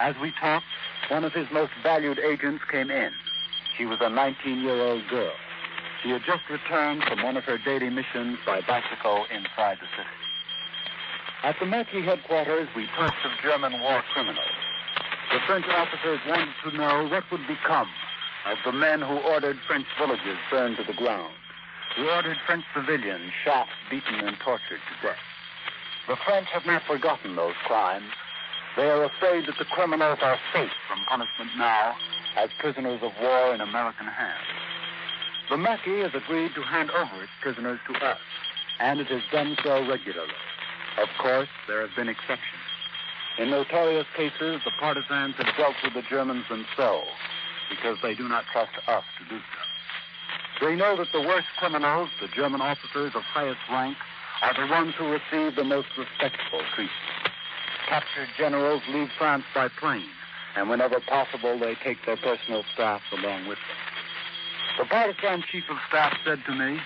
Speaker 20: As we talked, one of his most valued agents came in. She was a 19-year-old girl. She had just returned from one of her daily missions by bicycle inside the city. At the Maquis headquarters, we talked of German war criminals. The French officers wanted to know what would become of the men who ordered French villages burned to the ground, who ordered French civilians shot, beaten, and tortured to death. The French have not forgotten those crimes. They are afraid that the criminals are safe from punishment now as prisoners of war in American hands. The Maquis has agreed to hand over its prisoners to us, and it has done so regularly. Of course, there have been exceptions. In notorious cases, the partisans have dealt with the Germans themselves because they do not trust us to do so. They know that the worst criminals, the German officers of highest rank, are the ones who receive the most respectful treatment. Captured generals leave France by plane, and whenever possible, they take their personal staff along with them. The partisan chief of staff said to me,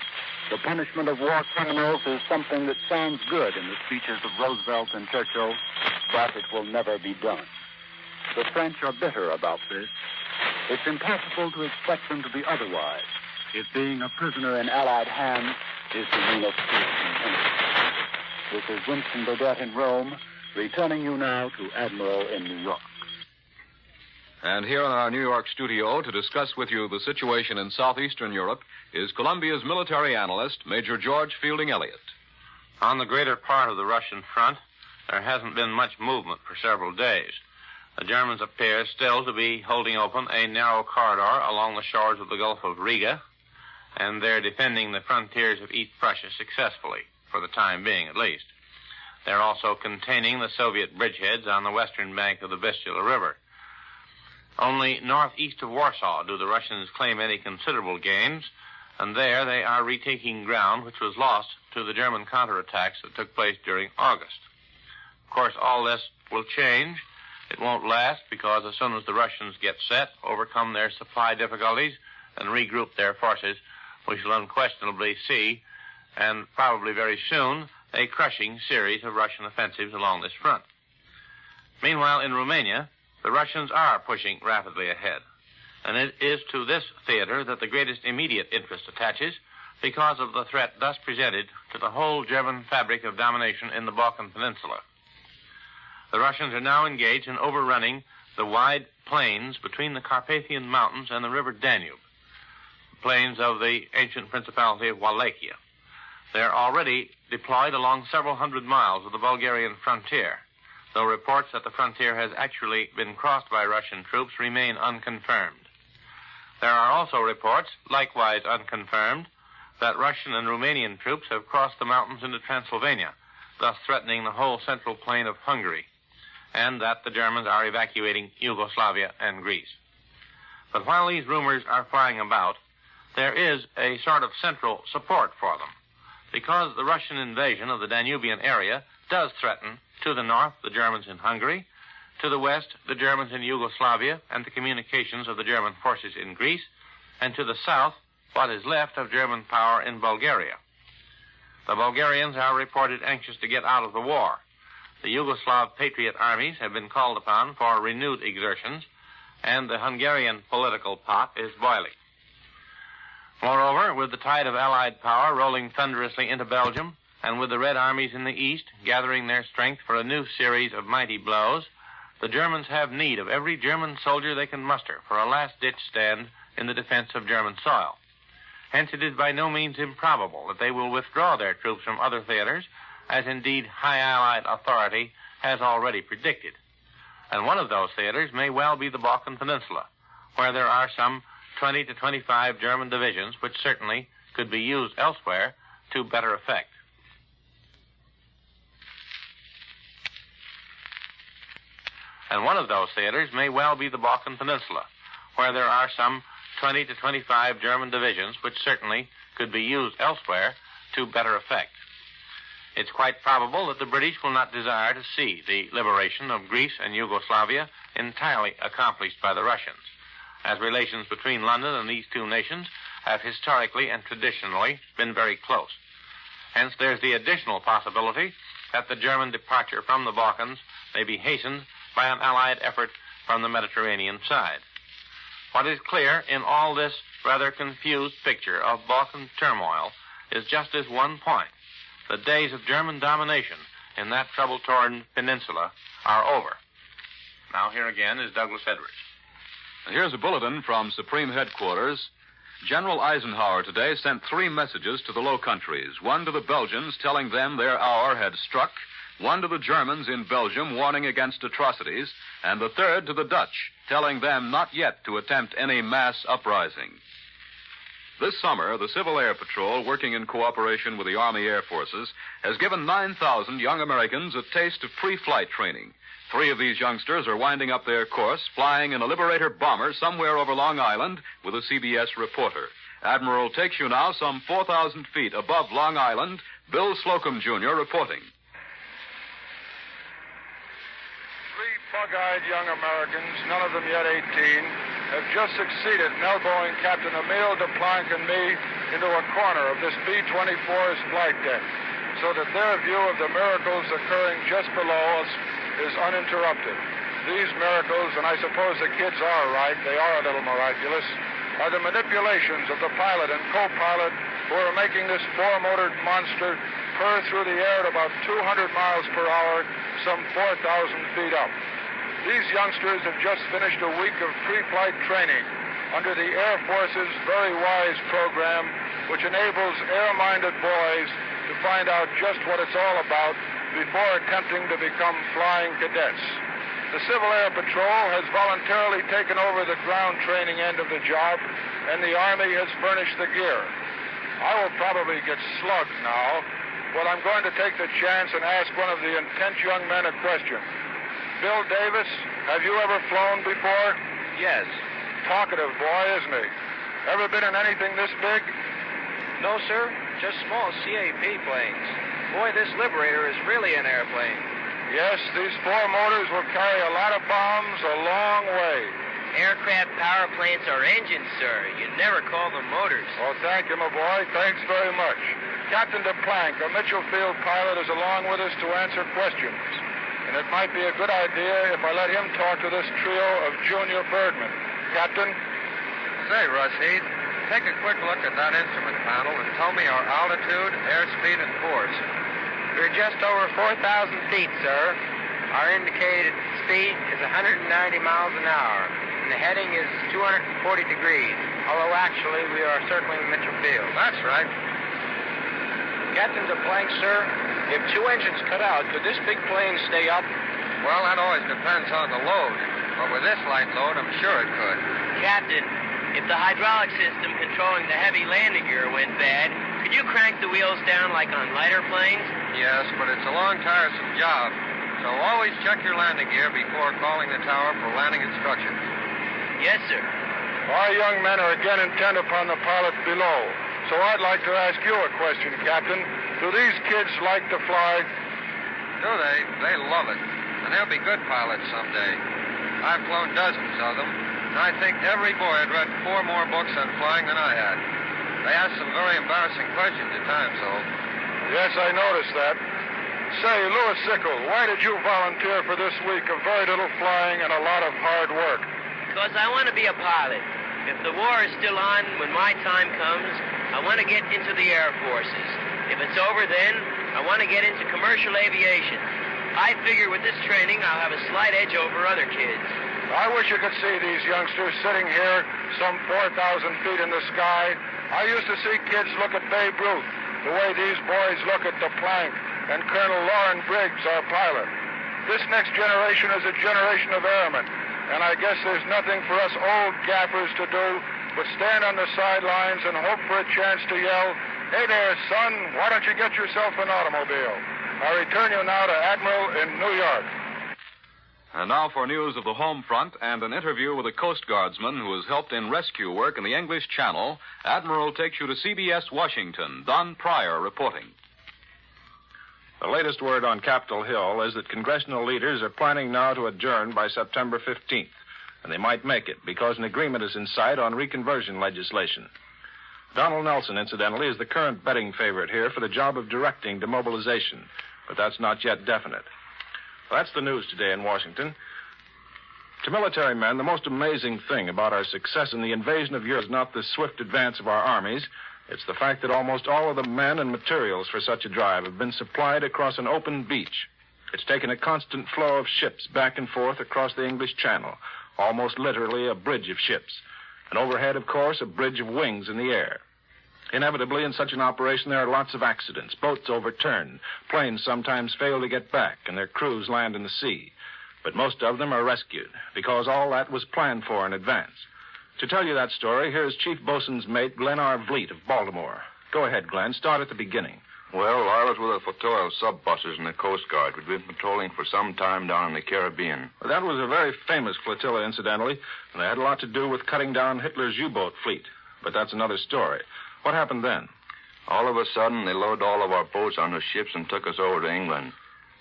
Speaker 20: the punishment of war criminals is something that sounds good in the speeches of Roosevelt and Churchill, but it will never be done. The French are bitter about this. It's impossible to expect them to be otherwise, if being a prisoner in Allied hands is the mean of This is Winston Burdett in Rome, returning you now to Admiral in New York.
Speaker 1: And here in our New York studio to discuss with you the situation in southeastern Europe is Columbia's military analyst, Major George Fielding Elliott.
Speaker 5: On the greater part of the Russian front, there hasn't been much movement for several days. The Germans appear still to be holding open a narrow corridor along the shores of the Gulf of Riga, and they're defending the frontiers of East Prussia successfully, for the time being at least. They're also containing the Soviet bridgeheads on the western bank of the Vistula River. Only northeast of Warsaw do the Russians claim any considerable gains, and there they are retaking ground which was lost to the German counterattacks that took place during August. Of course, all this will change. It won't last because as soon as the Russians get set, overcome their supply difficulties, and regroup their forces, we shall unquestionably see, and probably very soon, a crushing series of Russian offensives along this front. Meanwhile, in Romania, the Russians are pushing rapidly ahead, and it is to this theater that the greatest immediate interest attaches because of the threat thus presented to the whole German fabric of domination in the Balkan Peninsula. The Russians are now engaged in overrunning the wide plains between the Carpathian Mountains and the river Danube, the plains of the ancient Principality of Wallachia. They are already deployed along several hundred miles of the Bulgarian frontier, though reports that the frontier has actually been crossed by Russian troops remain unconfirmed. There are also reports, likewise unconfirmed, that Russian and Romanian troops have crossed the mountains into Transylvania, thus threatening the whole central plain of Hungary, and that the Germans are evacuating Yugoslavia and Greece. But while these rumors are flying about, there is a sort of central support for them, because the Russian invasion of the Danubian area does threaten, to the north, the Germans in Hungary, to the west, the Germans in Yugoslavia and the communications of the German forces in Greece, and to the south, what is left of German power in Bulgaria. The Bulgarians are reported anxious to get out of the war. The Yugoslav patriot armies have been called upon for renewed exertions, and the Hungarian political pot is boiling. Moreover, with the tide of Allied power rolling thunderously into Belgium, and with the Red armies in the east gathering their strength for a new series of mighty blows, the Germans have need of every German soldier they can muster for a last-ditch stand in the defense of German soil. Hence, it is by no means improbable that they will withdraw their troops from other theaters, as indeed high Allied authority has already predicted. And one of those theaters may well be the Balkan Peninsula, where there are some 20 to 25 German divisions which certainly could be used elsewhere to better effect. And one of those theaters may well be the Balkan Peninsula, where there are some 20 to 25 German divisions which certainly could be used elsewhere to better effect. It's quite probable that the British will not desire to see the liberation of Greece and Yugoslavia entirely accomplished by the Russians, as relations between London and these two nations have historically and traditionally been very close. Hence, there's the additional possibility that the German departure from the Balkans may be hastened by an Allied effort from the Mediterranean side. What is clear in all this rather confused picture of Balkan turmoil is just this one point. The days of German domination in that trouble-torn peninsula are over. Now, here again is Douglas Edwards.
Speaker 1: And here's a bulletin from Supreme Headquarters. General Eisenhower today sent 3 messages to the Low Countries. One to the Belgians telling them their hour had struck, one to the Germans in Belgium warning against atrocities, and the third to the Dutch telling them not yet to attempt any mass uprising. This summer, the Civil Air Patrol, working in cooperation with the Army Air Forces, has given 9,000 young Americans a taste of pre-flight training. 3 of these youngsters are winding up their course, flying in a Liberator bomber somewhere over Long Island with a CBS reporter. Admiral takes you now some 4,000 feet above Long Island. Bill Slocum, Jr., reporting.
Speaker 13: 3 bug-eyed young Americans, none of them yet 18, have just succeeded in elbowing Captain Emile Duplank and me into a corner of this B-24's flight deck, so that their view of the miracles occurring just below us is uninterrupted. These miracles, and I suppose the kids are right, they are a little miraculous, are the manipulations of the pilot and co-pilot who are making this 4-motored monster purr through the air at about 200 miles per hour, some 4,000 feet up. These youngsters have just finished a week of pre-flight training under the Air Force's very wise program, which enables air-minded boys to find out just what it's all about before attempting to become flying cadets. The Civil Air Patrol has voluntarily taken over the ground training end of the job, and the Army has furnished the gear. I will probably get slugged now, but I'm going to take the chance and ask one of the intense young men a question. Bill Davis, have you ever flown before?
Speaker 14: Yes.
Speaker 13: Talkative boy, isn't he? Ever been in anything this big?
Speaker 14: No, sir. Just small CAP planes. Boy, this Liberator is really an airplane.
Speaker 13: Yes, these 4 motors will carry a lot of bombs a long way.
Speaker 14: Aircraft power plants are engines, sir. You never call them motors.
Speaker 13: Oh, thank you, my boy. Thanks very much. Captain Duplank, a Mitchell Field pilot, is along with us to answer questions. And it might be a good idea if I let him talk to this trio of junior birdmen. Captain?
Speaker 14: Say, Russ Heath, take a quick look at that instrument panel and tell me our altitude, airspeed, and force. We're just over 4,000 feet, sir. Our indicated speed is 190 miles an hour, and the heading is 240 degrees, although actually we are circling Mitchell Field. That's right. Captain Duplank, sir, if 2 engines cut out, could this big plane stay up? Well, that always depends on the load. But with this light load, I'm sure it could.
Speaker 17: Captain, if the hydraulic system controlling the heavy landing gear went bad, could you crank the wheels down like on lighter planes?
Speaker 14: Yes, but it's a long, tiresome job. So always check your landing gear before calling the tower for landing instructions.
Speaker 17: Yes, sir.
Speaker 13: Our young men are again intent upon the pilot below. So I'd like to ask you a question, Captain. Do these kids like to fly?
Speaker 14: Do they? They love it. And they'll be good pilots someday. I've flown dozens of them, and I think every boy had read 4 more books on flying than I had. They asked some very embarrassing questions at times, though.
Speaker 13: Yes, I noticed that. Say, Louis Sickle, why did you volunteer for this week of very little flying and a lot of hard work?
Speaker 17: Because I want to be a pilot. If the war is still on when my time comes, I want to get into the Air Forces. If it's over then, I want to get into commercial aviation. I figure with this training, I'll have a slight edge over other kids.
Speaker 13: I wish you could see these youngsters sitting here some 4,000 feet in the sky. I used to see kids look at Babe Ruth the way these boys look at DePlank and Colonel Loren Briggs, our pilot. This next generation is a generation of airmen, and I guess there's nothing for us old gaffers to do but stand on the sidelines and hope for a chance to yell, "Hey there, son, why don't you get yourself an automobile?" I return you now to Admiral in New York.
Speaker 1: And now for news of the home front and an interview with a Coast Guardsman who has helped in rescue work in the English Channel. Admiral takes you to CBS Washington. Don Pryor reporting.
Speaker 4: The latest word on Capitol Hill is that congressional leaders are planning now to adjourn by September 15th. And they might make it because an agreement is in sight on reconversion legislation. Donald Nelson, incidentally, is the current betting favorite here for the job of directing demobilization. But that's not yet definite. Well, that's the news today in Washington. To military men, the most amazing thing about our success in the invasion of Europe is not the swift advance of our armies. It's the fact that almost all of the men and materials for such a drive have been supplied across an open beach. It's taken a constant flow of ships back and forth across the English Channel, almost literally a bridge of ships. And overhead, of course, a bridge of wings in the air. Inevitably, in such an operation, there are lots of accidents. Boats overturn. Planes sometimes fail to get back, and their crews land in the sea. But most of them are rescued, because all that was planned for in advance. To tell you that story, here's Chief Bosun's mate, Glenn R. Vliet of Baltimore. Go ahead, Glenn. Start at the beginning.
Speaker 8: Well, I was with a flotilla of sub-busters in the Coast Guard. We'd been patrolling for some time down in the Caribbean.
Speaker 4: Well, that was a very famous flotilla, incidentally, and they had a lot to do with cutting down Hitler's U-boat fleet. But that's another story. What happened then?
Speaker 8: All of a sudden, they loaded all of our boats onto ships and took us over to England.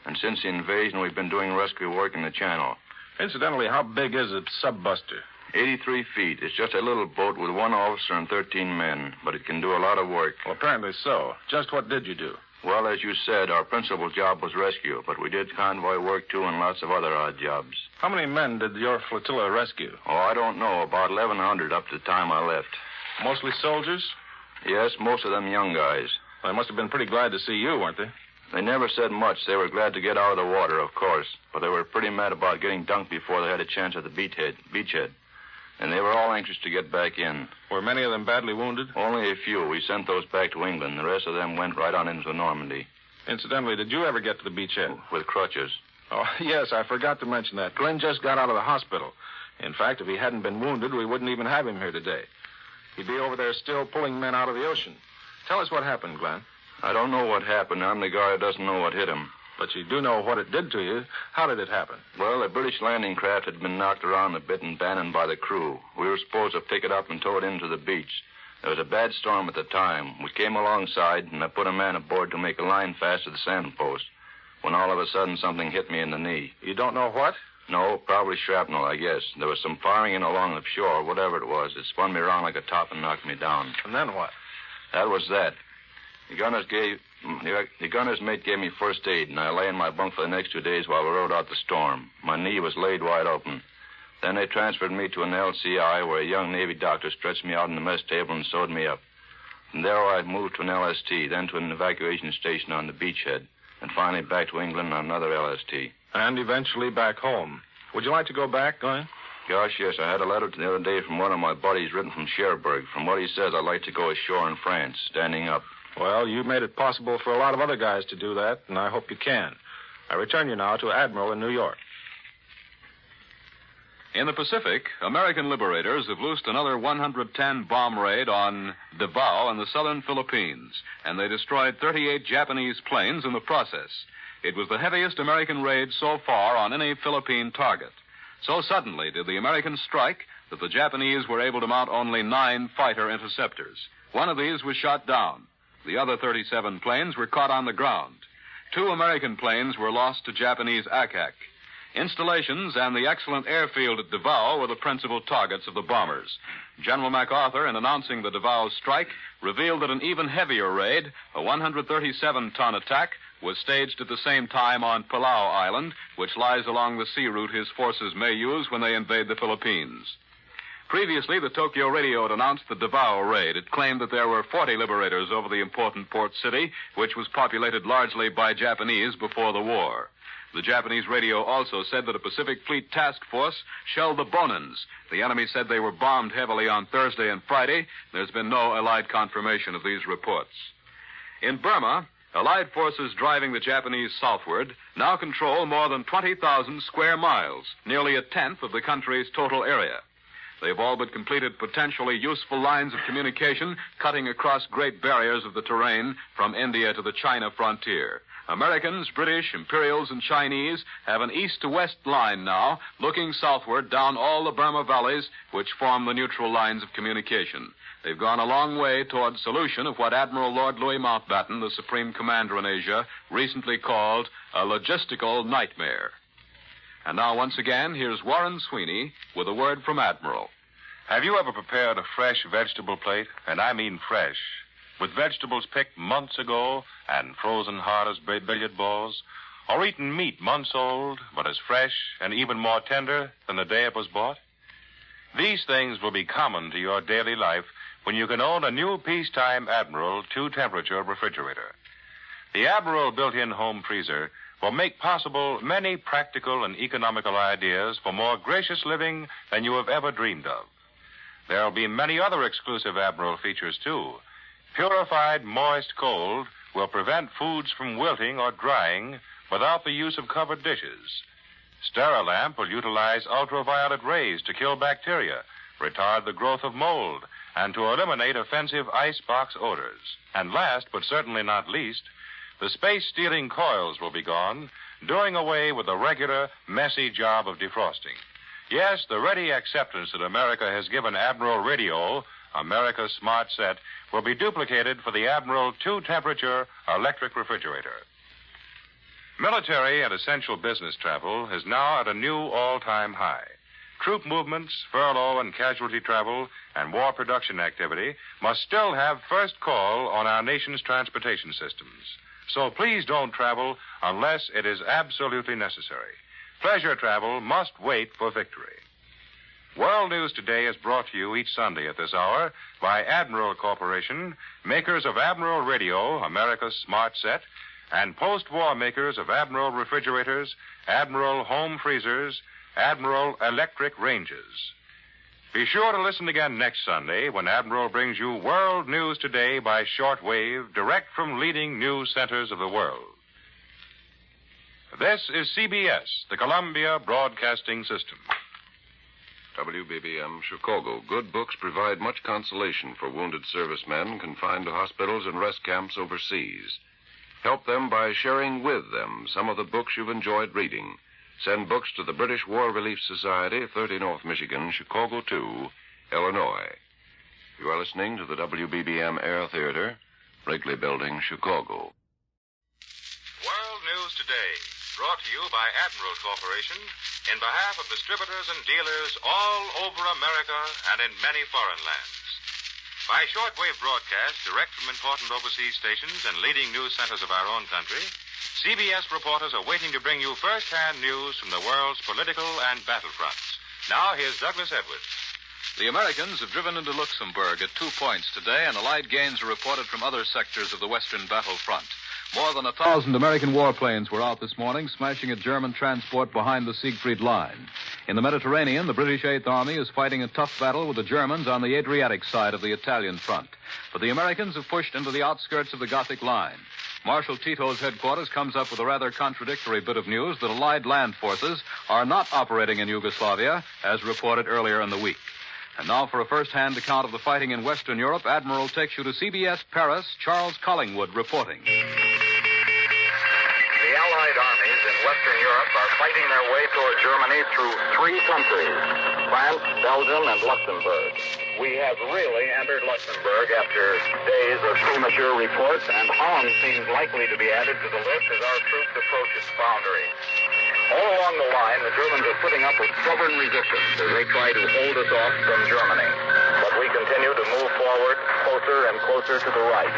Speaker 8: And since the invasion, we've been doing rescue work in the Channel.
Speaker 4: Incidentally, how big is a sub-buster?
Speaker 8: 83 feet. It's just a little boat with one officer and 13 men, but it can do a lot of work.
Speaker 4: Well, apparently so. Just what did you do?
Speaker 8: Well, as you said, our principal job was rescue, but we did convoy work, too, and lots of other odd jobs.
Speaker 4: How many men did your flotilla rescue?
Speaker 8: Oh, I don't know. About 1,100 up to the time I left.
Speaker 4: Mostly soldiers?
Speaker 8: Yes, most of them young guys.
Speaker 4: Well, they must have been pretty glad to see you, weren't they?
Speaker 8: They never said much. They were glad to get out of the water, of course, but they were pretty mad about getting dunked before they had a chance at the beachhead. And they were all anxious to get back in.
Speaker 4: Were many of them badly wounded?
Speaker 8: Only a few. We sent those back to England. The rest of them went right on into Normandy.
Speaker 4: Incidentally, did you ever get to the beachhead?
Speaker 8: With crutches.
Speaker 4: Oh, yes, I forgot to mention that. Glenn just got out of the hospital. In fact, if he hadn't been wounded, we wouldn't even have him here today. He'd be over there still pulling men out of the ocean. Tell us what happened, Glenn.
Speaker 8: I don't know what happened. I'm the guy who doesn't know what hit him.
Speaker 4: But you do know what it did to you. How did it happen?
Speaker 8: Well, the British landing craft had been knocked around a bit and abandoned by the crew. We were supposed to pick it up and tow it into the beach. There was a bad storm at the time. We came alongside, and I put a man aboard to make a line fast to the sandpost, when all of a sudden something hit me in the knee.
Speaker 4: You don't know what?
Speaker 8: No, probably shrapnel, I guess. There was some firing in along the shore, whatever it was. It spun me around like a top and knocked me down.
Speaker 4: And then what?
Speaker 8: That was that. The gunner's mate gave me first aid, and I lay in my bunk for the next 2 days while we rode out the storm. My knee was laid wide open. Then they transferred me to an LCI where a young Navy doctor stretched me out on the mess table and sewed me up. From there I moved to an LST, then to an evacuation station on the beachhead, and finally back to England on another LST.
Speaker 4: And eventually back home. Would you like to go back, Glenn?
Speaker 8: Gosh, yes. I had a letter the other day from one of my buddies written from Cherbourg. From what he says, I'd like to go ashore in France, standing up.
Speaker 4: Well, you made it possible for a lot of other guys to do that, and I hope you can. I return you now to Admiral in New York.
Speaker 1: In the Pacific, American liberators have loosed another 110 bomb raid on Davao in the southern Philippines, and they destroyed 38 Japanese planes in the process. It was the heaviest American raid so far on any Philippine target. So suddenly did the Americans strike that the Japanese were able to mount only 9 fighter interceptors. One of these was shot down. The other 37 planes were caught on the ground. 2 American planes were lost to Japanese ack-ack. Installations and the excellent airfield at Davao were the principal targets of the bombers. General MacArthur, in announcing the Davao strike, revealed that an even heavier raid, a 137-ton attack, was staged at the same time on Palau Island, which lies along the sea route his forces may use when they invade the Philippines. Previously, the Tokyo radio had announced the Davao raid. It claimed that there were 40 liberators over the important port city, which was populated largely by Japanese before the war. The Japanese radio also said that a Pacific Fleet task force shelled the Bonins. The enemy said they were bombed heavily on Thursday and Friday. There's been no Allied confirmation of these reports. In Burma, Allied forces driving the Japanese southward now control more than 20,000 square miles, nearly a tenth of the country's total area. They've all but completed potentially useful lines of communication cutting across great barriers of the terrain from India to the China frontier. Americans, British, Imperials, and Chinese have an east-to-west line now, looking southward down all the Burma valleys which form the neutral lines of communication. They've gone a long way toward solution of what Admiral Lord Louis Mountbatten, the Supreme Commander in Asia, recently called a logistical nightmare. And now, once again, here's Warren Sweeney with a word from Admiral.
Speaker 6: Have you ever prepared a fresh vegetable plate? And I mean fresh. With vegetables picked months ago and frozen hard as billiard balls, or eaten meat months old, but as fresh and even more tender than the day it was bought? These things will be common to your daily life when you can own a new peacetime Admiral two-temperature refrigerator. The Admiral built-in home freezer will make possible many practical and economical ideas for more gracious living than you have ever dreamed of. There'll be many other exclusive Admiral features, too. Purified moist cold will prevent foods from wilting or drying without the use of covered dishes. Sterilamp will utilize ultraviolet rays to kill bacteria, retard the growth of mold, and to eliminate offensive icebox odors. And last, but certainly not least, the space-stealing coils will be gone, doing away with the regular, messy job of defrosting. Yes, the ready acceptance that America has given Admiral Radio, America's smart set, will be duplicated for the Admiral two-temperature electric refrigerator. Military and essential business travel is now at a new all-time high. Troop movements, furlough and casualty travel, and war production activity must still have first call on our nation's transportation systems. So please don't travel unless it is absolutely necessary. Pleasure travel must wait for victory. World News Today is brought to you each Sunday at this hour by Admiral Corporation, makers of Admiral Radio, America's smart set, and post-war makers of Admiral refrigerators, Admiral home freezers, Admiral electric ranges. Be sure to listen again next Sunday when Admiral brings you World News Today by shortwave, direct from leading news centers of the world. This is CBS, the Columbia Broadcasting System.
Speaker 7: WBBM, Chicago. Good books provide much consolation for wounded servicemen confined to hospitals and rest camps overseas. Help them by sharing with them some of the books you've enjoyed reading. Send books to the British War Relief Society, 30 North Michigan, Chicago 2, Illinois. You are listening to the WBBM Air Theater, Wrigley Building, Chicago.
Speaker 6: World News Today, brought to you by Admiral Corporation in behalf of distributors and dealers all over America and in many foreign lands. By shortwave broadcast direct from important overseas stations and leading news centers of our own country, CBS reporters are waiting to bring you first-hand news from the world's political and battlefronts. Now, here's Douglas Edwards.
Speaker 1: The Americans have driven into Luxembourg at 2 points today, and Allied gains are reported from other sectors of the western battlefront. More than 1,000 American warplanes were out this morning, smashing a German transport behind the Siegfried Line. In the Mediterranean, the British Eighth Army is fighting a tough battle with the Germans on the Adriatic side of the Italian front. But the Americans have pushed into the outskirts of the Gothic Line. Marshal Tito's headquarters comes up with a rather contradictory bit of news that Allied land forces are not operating in Yugoslavia, as reported earlier in the week. And now for a first-hand account of the fighting in Western Europe, Admiral takes you to CBS Paris, Charles Collingwood reporting.
Speaker 12: The Allied armies in Western Europe are fighting their way toward Germany through 3 countries, France, Belgium, and Luxembourg. We have really entered Luxembourg after days of premature reports, and Holland seems likely to be added to the list as our troops approach its boundary. All along the line, the Germans are putting up a stubborn resistance as they try to hold us off from Germany. But we continue to move forward closer and closer to the right.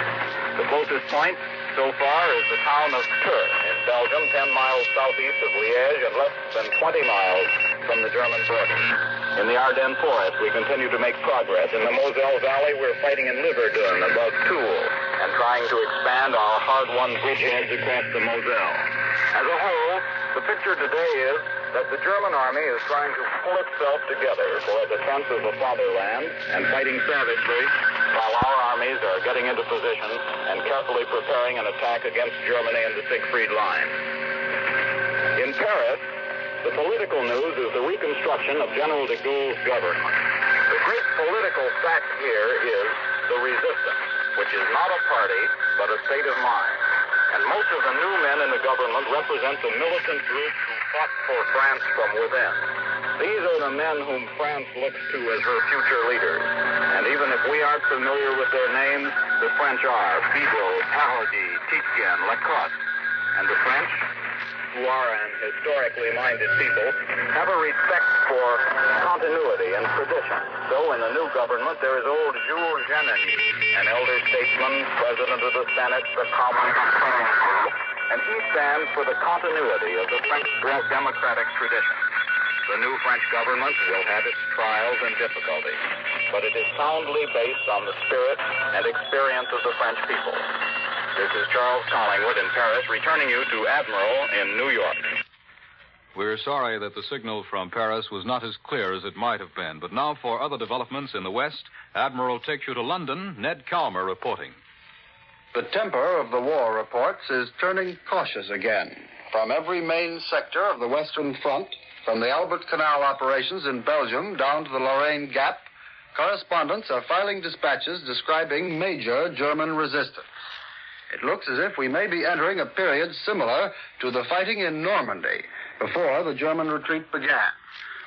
Speaker 12: The closest point so far is the town of Tours in Belgium, 10 miles southeast of Liège and less than 20 miles from the German border. In the Ardennes forest, we continue to make progress. In the Moselle Valley, we're fighting in Liverdun above Toul and trying to expand our hard-won bridgeheads across the Moselle. As a whole, The picture today is that the German army is trying to pull itself together for a defense of the fatherland and fighting savagely while our armies are getting into position and carefully preparing an attack against Germany and the Siegfried Line. In Paris, the political news is the reconstruction of General de Gaulle's government. The great political fact here is the resistance, which is not a party, but a state of mind. And most of the new men in the government represent the militant groups who fought for France from within. These are the men whom France looks to as her future leaders. And even if we aren't familiar with their names, the French are Bigot, Paradis, Titien, Lacoste. And the French, who are an historically minded people, have a respect for continuity and tradition. So in the new government, there is old Jules Geneny, an elder statesman, president of the Senate, the Commons, and he stands for the continuity of the French democratic tradition. The new French government will have its trials and difficulties, but it is soundly based on the spirit and experience of the French people. This is Charles Collingwood in Paris, returning you to Admiral in New York.
Speaker 1: We're sorry that the signal from Paris was not as clear as it might have been. But now for other developments in the West, Admiral takes you to London. Ned Calmer reporting.
Speaker 23: The temper of the war reports is turning cautious again. From every main sector of the Western Front, from the Albert Canal operations in Belgium down to the Lorraine Gap, correspondents are filing dispatches describing major German resistance. It looks as if we may be entering a period similar to the fighting in Normandy before the German retreat began.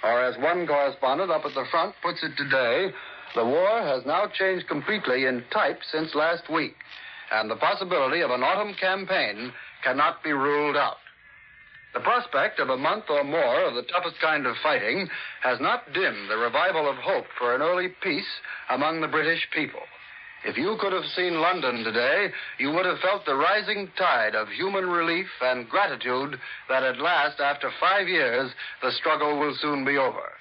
Speaker 23: Or as one correspondent up at the front puts it today, the war has now changed completely in type since last week, and the possibility of an autumn campaign cannot be ruled out. The prospect of a month or more of the toughest kind of fighting has not dimmed the revival of hope for an early peace among the British people. If you could have seen London today, you would have felt the rising tide of human relief and gratitude that at last, after 5 years, the struggle will soon be over.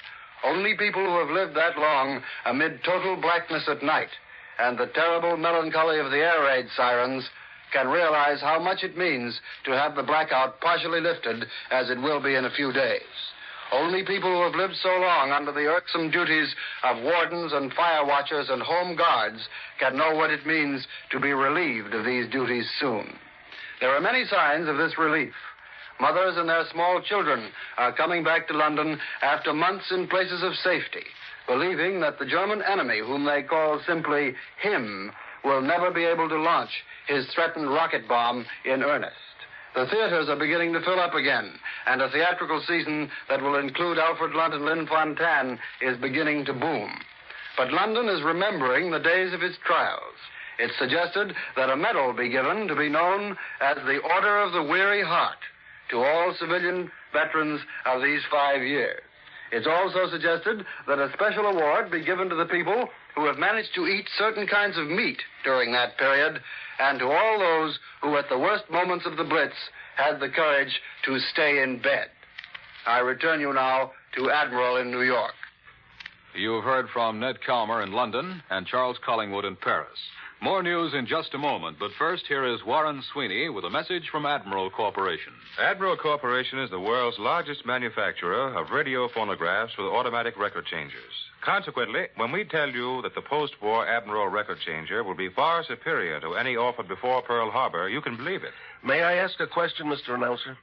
Speaker 23: Only people who have lived that long amid total blackness at night and the terrible melancholy of the air raid sirens can realize how much it means to have the blackout partially lifted, as it will be in a few days. Only people who have lived so long under the irksome duties of wardens and fire watchers and home guards can know what it means to be relieved of these duties soon. There are many signs of this relief. Mothers and their small children are coming back to London after months in places of safety, believing that the German enemy, whom they call simply him, will never be able to launch his threatened rocket bomb in earnest. The theaters are beginning to fill up again, and a theatrical season that will include Alfred Lunt and Lynn Fontanne is beginning to boom. But London is remembering the days of its trials. It's suggested that a medal be given to be known as the Order of the Weary Heart to all civilian veterans of these 5 years. It's also suggested that a special award be given to the people who have managed to eat certain kinds of meat during that period, and to all those who at the worst moments of the Blitz had the courage to stay in bed. I return you now to Admiral in New York.
Speaker 1: You've heard from Ned Calmer in London and Charles Collingwood in Paris. More news in just a moment, but first here is Warren Sweeney with a message from Admiral Corporation.
Speaker 6: Admiral Corporation is the world's largest manufacturer of radio phonographs with automatic record changers. Consequently, when we tell you that the post-war Admiral record changer will be far superior to any offered before Pearl Harbor, you can believe it.
Speaker 16: May I ask a question, Mr. Announcer?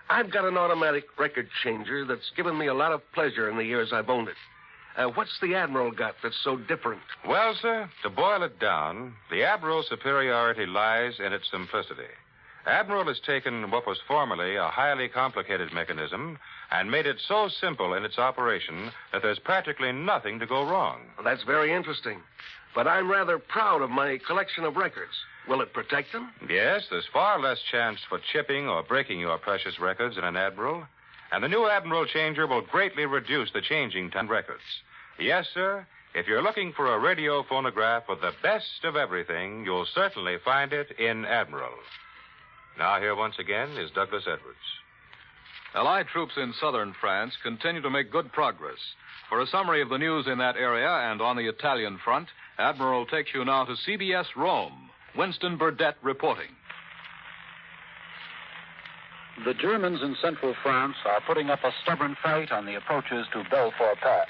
Speaker 16: I've got an automatic record changer that's given me a lot of pleasure in the years I've owned it. What's the Admiral got that's so different?
Speaker 6: Well, sir, to boil it down, the Admiral's superiority lies in its simplicity. Admiral has taken what was formerly a highly complicated mechanism and made it so simple in its operation that there's practically nothing to go wrong.
Speaker 16: Well, that's very interesting. But I'm rather proud of my collection of records. Will it protect them?
Speaker 6: Yes, there's far less chance for chipping or breaking your precious records in an Admiral. And the new Admiral changer will greatly reduce the changing time records. Yes, sir, if you're looking for a radio phonograph with the best of everything, you'll certainly find it in Admiral. Now, here once again is Douglas Edwards.
Speaker 1: Allied troops in southern France continue to make good progress. For a summary of the news in that area and on the Italian front, Admiral takes you now to CBS Rome. Winston Burdett reporting.
Speaker 20: The Germans in central France are putting up a stubborn fight on the approaches to Belfort Pass.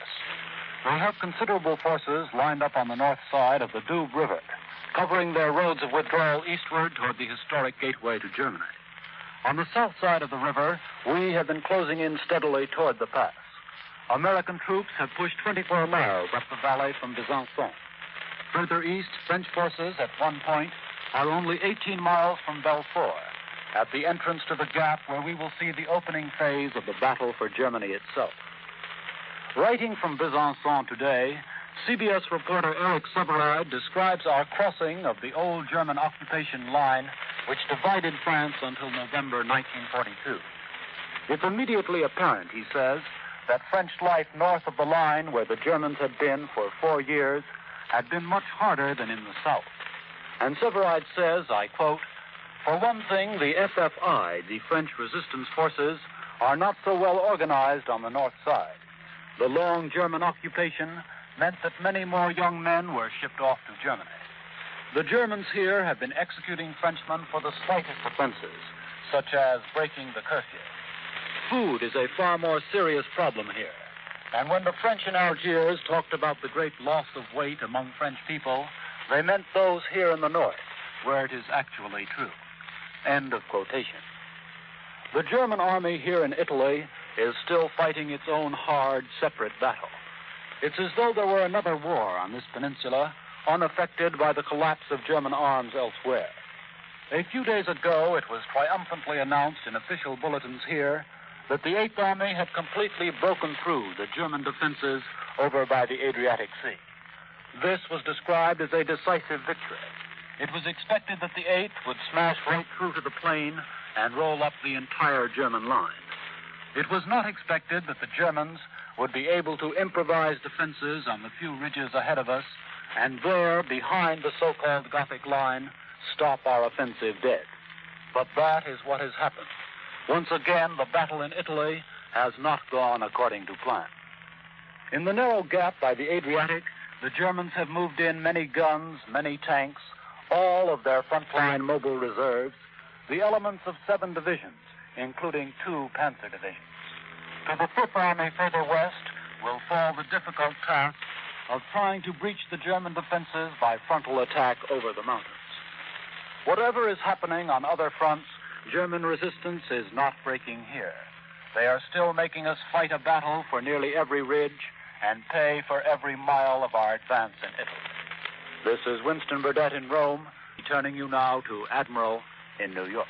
Speaker 20: They have considerable forces lined up on the north side of the Doubs River, covering their roads of withdrawal eastward toward the historic gateway to Germany. On the south side of the river, we have been closing in steadily toward the pass. American troops have pushed 24 miles up the valley from Besançon. Further east, French forces at one point are only 18 miles from Belfort, at the entrance to the gap where we will see the opening phase of the battle for Germany itself. Writing from Besançon today, CBS reporter Eric Severide describes our crossing of the old German occupation line which divided France until November 1942. It's immediately apparent, he says, that French life north of the line where the Germans had been for 4 years had been much harder than in the south. And Severide says, I quote, "For one thing, the FFI, the French resistance forces, are not so well organized on the north side. The long German occupation meant that many more young men were shipped off to Germany. The Germans here have been executing Frenchmen for the slightest offenses, such as breaking the curfew. Food is a far more serious problem here. And when the French in Algiers talked about the great loss of weight among French people, they meant those here in the north, where it is actually true." End of quotation. The German army here in Italy is still fighting its own hard, separate battle. It's as though there were another war on this peninsula, unaffected by the collapse of German arms elsewhere. A few days ago, it was triumphantly announced in official bulletins here that the Eighth Army had completely broken through the German defenses over by the Adriatic Sea. This was described as a decisive victory. It was expected that the Eighth would smash right through to the plain and roll up the entire German line. It was not expected that the Germans would be able to improvise defenses on the few ridges ahead of us and there, behind the so-called Gothic line, stop our offensive dead. But that is what has happened. Once again, the battle in Italy has not gone according to plan. In the narrow gap by the Adriatic, the Germans have moved in many guns, many tanks, all of their frontline mobile reserves, the elements of 7 divisions, including 2 Panzer divisions. To the Fifth Army further west will fall the difficult task of trying to breach the German defenses by frontal attack over the mountains. Whatever is happening on other fronts, German resistance is not breaking here. They are still making us fight a battle for nearly every ridge and pay for every mile of our advance in Italy. This is Winston Burdett in Rome, returning you now to Admiral in New York.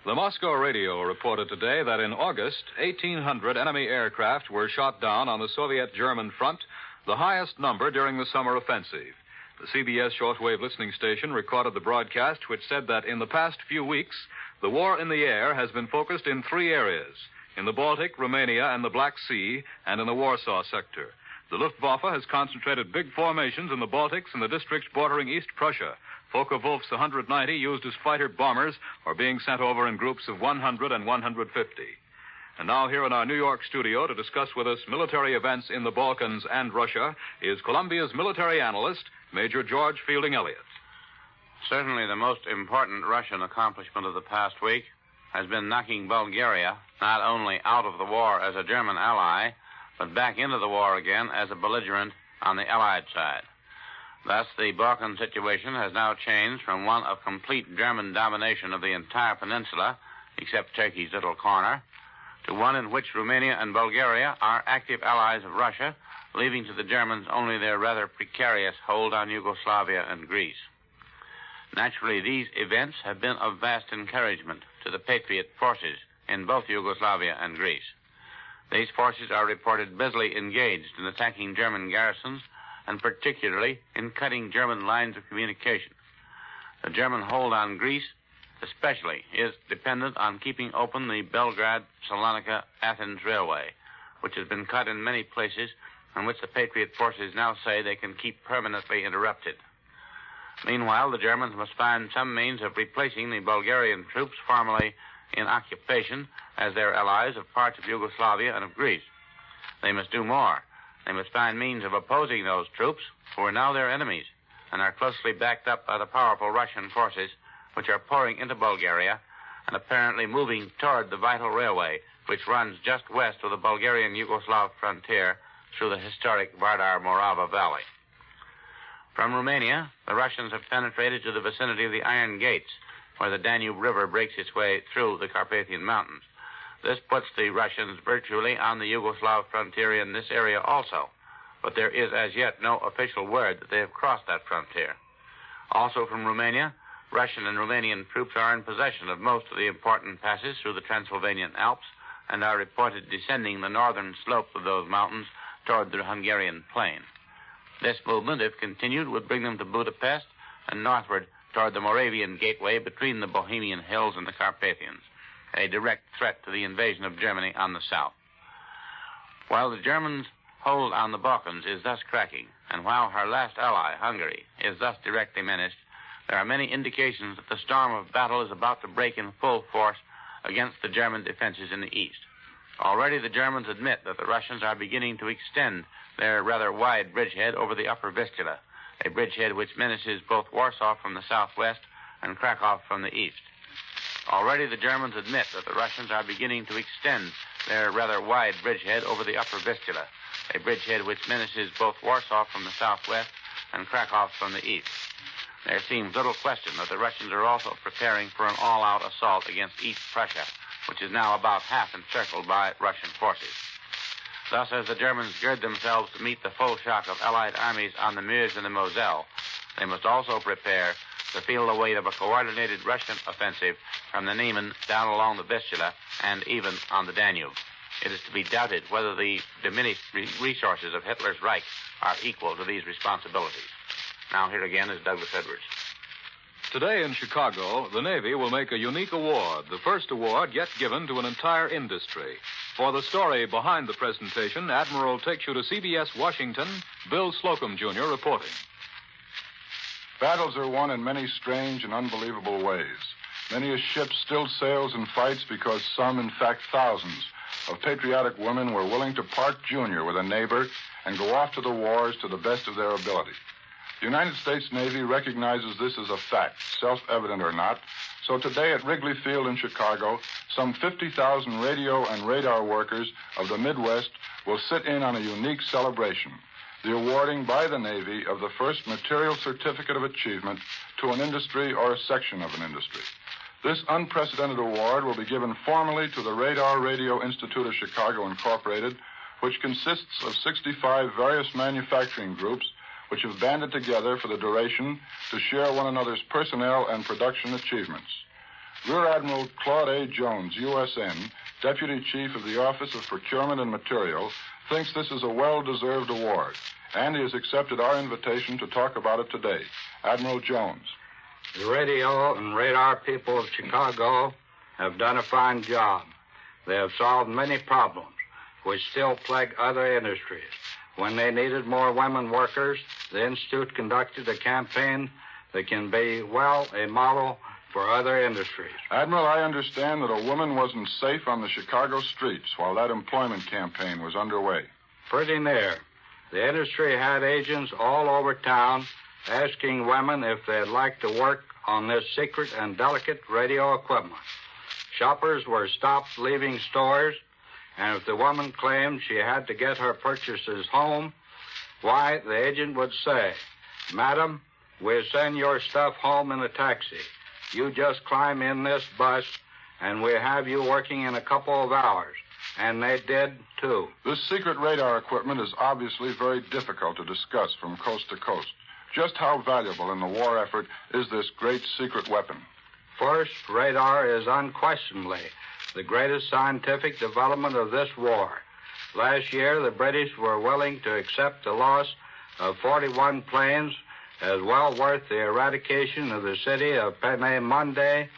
Speaker 1: The Moscow radio reported today that in August, 1,800 enemy aircraft were shot down on the Soviet-German front, the highest number during the summer offensive. The CBS shortwave listening station recorded the broadcast, which said that in the past few weeks, the war in the air has been focused in 3 areas: in the Baltic, Romania, and the Black Sea, and in the Warsaw sector. The Luftwaffe has concentrated big formations in the Baltics and the districts bordering East Prussia. Focke-Wulf's 190 used as fighter bombers are being sent over in groups of 100 and 150. And now here in our New York studio to discuss with us military events in the Balkans and Russia is Columbia's military analyst, Major George Fielding Elliott.
Speaker 5: Certainly the most important Russian accomplishment of the past week has been knocking Bulgaria not only out of the war as a German ally, but back into the war again as a belligerent on the Allied side. Thus, the Balkan situation has now changed from one of complete German domination of the entire peninsula, except Turkey's little corner, to one in which Romania and Bulgaria are active allies of Russia, leaving to the Germans only their rather precarious hold on Yugoslavia and Greece. Naturally, these events have been of vast encouragement to the Patriot forces in both Yugoslavia and Greece. These forces are reported busily engaged in attacking German garrisons and particularly in cutting German lines of communication. The German hold on Greece, especially, is dependent on keeping open the Belgrade-Salonika-Athens railway, which has been cut in many places and which the Patriot forces now say they can keep permanently interrupted. Meanwhile, the Germans must find some means of replacing the Bulgarian troops formerly in occupation as their allies of parts of Yugoslavia and of Greece. They must do more. They must find means of opposing those troops who are now their enemies and are closely backed up by the powerful Russian forces which are pouring into Bulgaria and apparently moving toward the vital railway, which runs just west of the Bulgarian-Yugoslav frontier through the historic Vardar-Morava Valley. From Romania, the Russians have penetrated to the vicinity of the Iron Gates, where the Danube River breaks its way through the Carpathian Mountains. This puts the Russians virtually on the Yugoslav frontier in this area also, but there is as yet no official word that they have crossed that frontier. Also from Romania, Russian and Romanian troops are in possession of most of the important passes through the Transylvanian Alps and are reported descending the northern slopes of those mountains toward the Hungarian plain. This movement, if continued, would bring them to Budapest and northward toward the Moravian gateway between the Bohemian Hills and the Carpathians, a direct threat to the invasion of Germany on the south. While the Germans' hold on the Balkans is thus cracking, and while her last ally, Hungary, is thus directly menaced, there are many indications that the storm of battle is about to break in full force against the German defenses in the east. Already the Germans admit that the Russians are beginning to extend their rather wide bridgehead over the upper Vistula, a bridgehead which menaces both Warsaw from the southwest and Krakow from the east. Already the Germans admit that the Russians are beginning to extend their rather wide bridgehead over the upper Vistula, a bridgehead which menaces both Warsaw from the southwest and Krakow from the east. There seems little question that the Russians are also preparing for an all-out assault against East Prussia, which is now about half encircled by Russian forces. Thus, as the Germans gird themselves to meet the full shock of Allied armies on the Meuse and the Moselle, they must also prepare to feel the weight of a coordinated Russian offensive from the Niemen down along the Vistula and even on the Danube. It is to be doubted whether the diminished resources of Hitler's Reich are equal to these responsibilities. Now here again is Douglas Edwards.
Speaker 1: Today in Chicago, the Navy will make a unique award, the first award yet given to an entire industry. For the story behind the presentation, Admiral takes you to CBS Washington, Bill Slocum, Jr., reporting.
Speaker 13: Battles are won in many strange and unbelievable ways. Many a ship still sails and fights because some, in fact thousands, of patriotic women were willing to part junior with a neighbor and go off to the wars to the best of their ability. The United States Navy recognizes this as a fact, self-evident or not, so today at Wrigley Field in Chicago, some 50,000 radio and radar workers of the Midwest will sit in on a unique celebration, the awarding by the Navy of the first material certificate of achievement to an industry or a section of an industry. This unprecedented award will be given formally to the Radar Radio Institute of Chicago, Incorporated, which consists of 65 various manufacturing groups which have banded together for the duration to share one another's personnel and production achievements. Rear Admiral Claude A. Jones, USN, Deputy Chief of the Office of Procurement and Material, thinks this is a well-deserved award, and he has accepted our invitation to talk about it today. Admiral Jones.
Speaker 23: The radio and radar people of Chicago have done a fine job. They have solved many problems which still plague other industries. When they needed more women workers, the Institute conducted a campaign that can be, well, a model for other industries.
Speaker 13: Admiral, I understand that a woman wasn't safe on the Chicago streets while that employment campaign was underway.
Speaker 23: Pretty near. The industry had agents all over town asking women if they'd like to work on this secret and delicate radio equipment. Shoppers were stopped leaving stores, and if the woman claimed she had to get her purchases home, why, the agent would say, "Madam, we'll send your stuff home in a taxi. You just climb in this bus, and we'll have you working in a couple of hours." And they did, too.
Speaker 13: This secret radar equipment is obviously very difficult to discuss from coast to coast. Just how valuable in the war effort is this great secret weapon?
Speaker 23: First, radar is unquestionably the greatest scientific development of this war. Last year, the British were willing to accept the loss of 41 planes as well worth the eradication of the city of Peenemünde,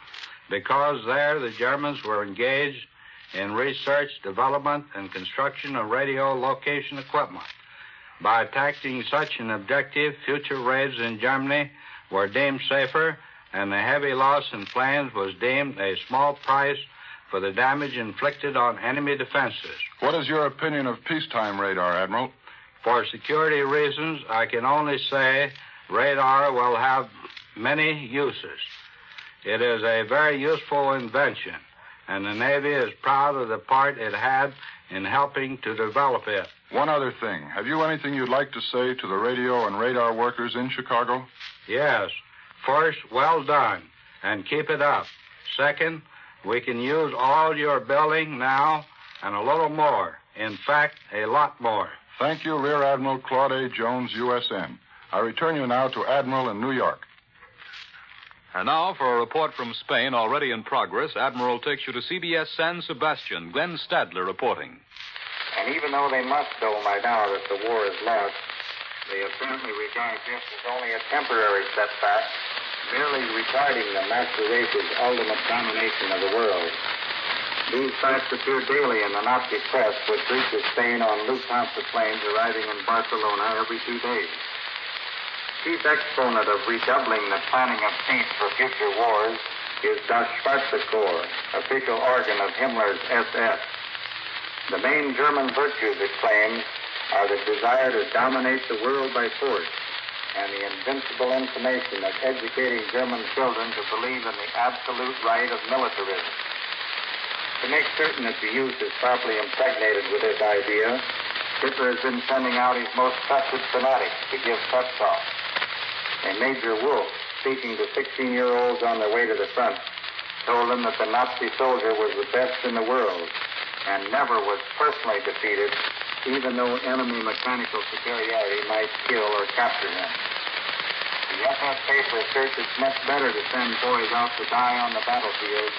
Speaker 23: because there the Germans were engaged in research, development, and construction of radio location equipment. By attacking such an objective, future raids in Germany were deemed safer, and the heavy loss in planes was deemed a small price for the damage inflicted on enemy defenses.
Speaker 13: What is your opinion of peacetime radar, Admiral?
Speaker 23: For security reasons, I can only say radar will have many uses.
Speaker 11: It is a very useful invention, and the Navy is proud of the part it had in helping to develop it.
Speaker 13: One other thing. Have you anything you'd like to say to the radio and radar workers in Chicago?
Speaker 11: Yes. First, well done, and keep it up. Second, we can use all your building now and a little more. In fact, a lot more.
Speaker 13: Thank you, Rear Admiral Claude A. Jones, USN. I return you now to Admiral in New York.
Speaker 1: And now for a report from Spain already in progress. Admiral takes you to CBS San Sebastian. Glenn Stadler reporting.
Speaker 23: And even though they must know by now that the war is lost, they apparently regard this as only a temporary setback, merely retarding the master race's ultimate domination of the world. These facts appear daily in the Nazi press, which reaches Spain on Lufthansa planes arriving in Barcelona every 2 days. Chief exponent of redoubling the planning of peace for future wars is Das Schwarze Korps, official organ of Himmler's SS. The main German virtues, it claims, are the desire to dominate the world by force and the invincible inclination of educating German children to believe in the absolute right of militarism. To make certain that the youth is properly impregnated with this idea, Hitler has been sending out his most trusted fanatics to give pep talks. And Major Wolf, speaking to 16-year-olds on their way to the front, told them that the Nazi soldier was the best in the world and never was personally defeated, even though enemy mechanical superiority might kill or capture him. The SS paper asserts it's much better to send boys out to die on the battlefield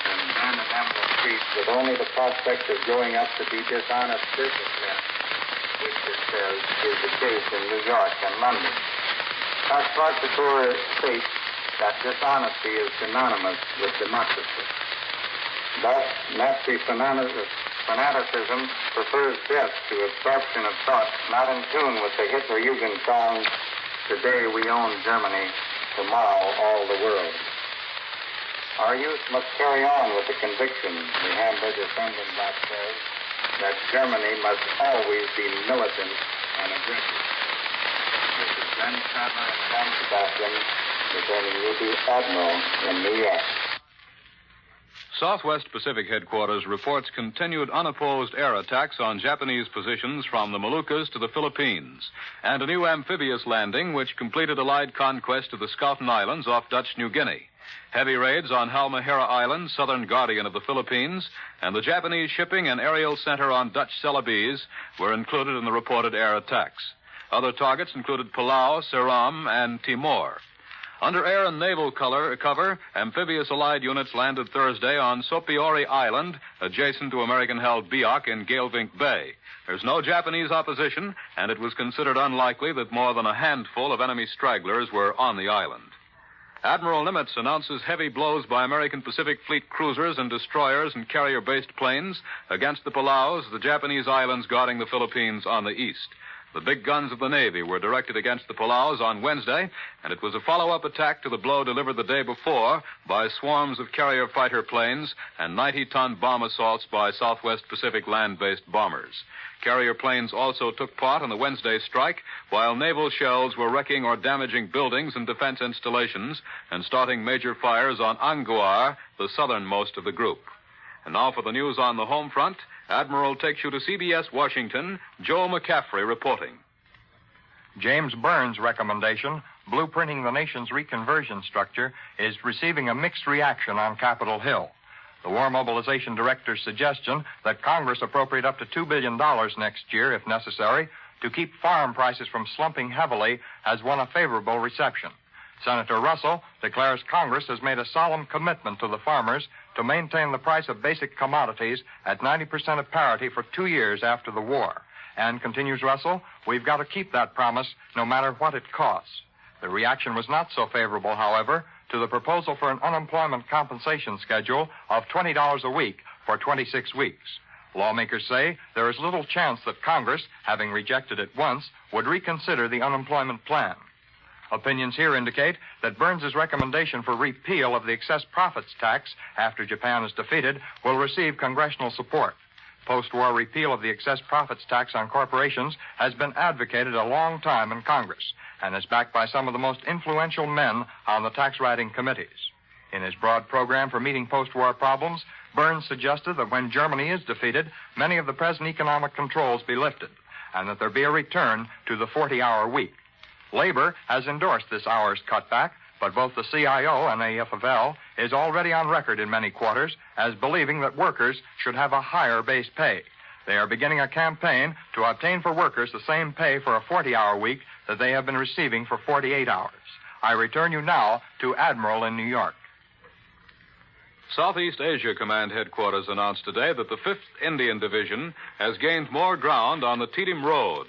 Speaker 23: than abandon them in the streets with only the prospect of growing up to be dishonest businessmen, which it says is the case in New York and London. Our Schwarze Korps states that dishonesty is synonymous with democracy. Thus, Nazi fanaticism prefers death to absorption of thought not in tune with the Hitler-Jugend song, "Today we own Germany, tomorrow all the world." Our youth must carry on with the conviction, the Hamburger Sonnenblatt says, that Germany must always be militant and aggressive. This is Glenn Stadler in San Sebastian, returning you to Admiral in New York.
Speaker 1: Southwest Pacific Headquarters reports continued unopposed air attacks on Japanese positions from the Moluccas to the Philippines, and a new amphibious landing which completed Allied conquest of the Schouten Islands off Dutch New Guinea. Heavy raids on Halmahera Island, southern guardian of the Philippines, and the Japanese shipping and aerial center on Dutch Celebes were included in the reported air attacks. Other targets included Palau, Ceram, and Timor. Under air and naval cover, amphibious Allied units landed Thursday on Sopiori Island, adjacent to American-held Biak in Galevink Bay. There's no Japanese opposition, and it was considered unlikely that more than a handful of enemy stragglers were on the island. Admiral Nimitz announces heavy blows by American Pacific Fleet cruisers and destroyers and carrier-based planes against the Palaus, the Japanese islands guarding the Philippines on the east. The big guns of the Navy were directed against the Palaus on Wednesday, and it was a follow-up attack to the blow delivered the day before by swarms of carrier fighter planes and 90-ton bomb assaults by Southwest Pacific land-based bombers. Carrier planes also took part in the Wednesday strike, while naval shells were wrecking or damaging buildings and defense installations and starting major fires on Anguar, the southernmost of the group. And now for the news on the home front, Admiral takes you to CBS Washington, Joe McCaffrey reporting.
Speaker 9: James Burns' recommendation, blueprinting the nation's reconversion structure, is receiving a mixed reaction on Capitol Hill. The War Mobilization Director's suggestion that Congress appropriate up to $2 billion next year, if necessary, to keep farm prices from slumping heavily has won a favorable reception. Senator Russell declares Congress has made a solemn commitment to the farmers to maintain the price of basic commodities at 90% of parity for 2 years after the war. And, continues Russell, we've got to keep that promise no matter what it costs. The reaction was not so favorable, however, to the proposal for an unemployment compensation schedule of $20 a week for 26 weeks. Lawmakers say there is little chance that Congress, having rejected it once, would reconsider the unemployment plan. Opinions here indicate that Burns's recommendation for repeal of the excess profits tax after Japan is defeated will receive congressional support. Post-war repeal of the excess profits tax on corporations has been advocated a long time in Congress and is backed by some of the most influential men on the tax writing committees. In his broad program for meeting post-war problems, Burns suggested that when Germany is defeated, many of the present economic controls be lifted, and that there be a return to the 40-hour week. Labor has endorsed this hours cutback, but both the CIO and AFL is already on record in many quarters as believing that workers should have a higher base pay. They are beginning a campaign to obtain for workers the same pay for a 40-hour week that they have been receiving for 48 hours. I return you now to Admiral in New York.
Speaker 1: Southeast Asia Command Headquarters announced today that the 5th Indian Division has gained more ground on the Teetim Road.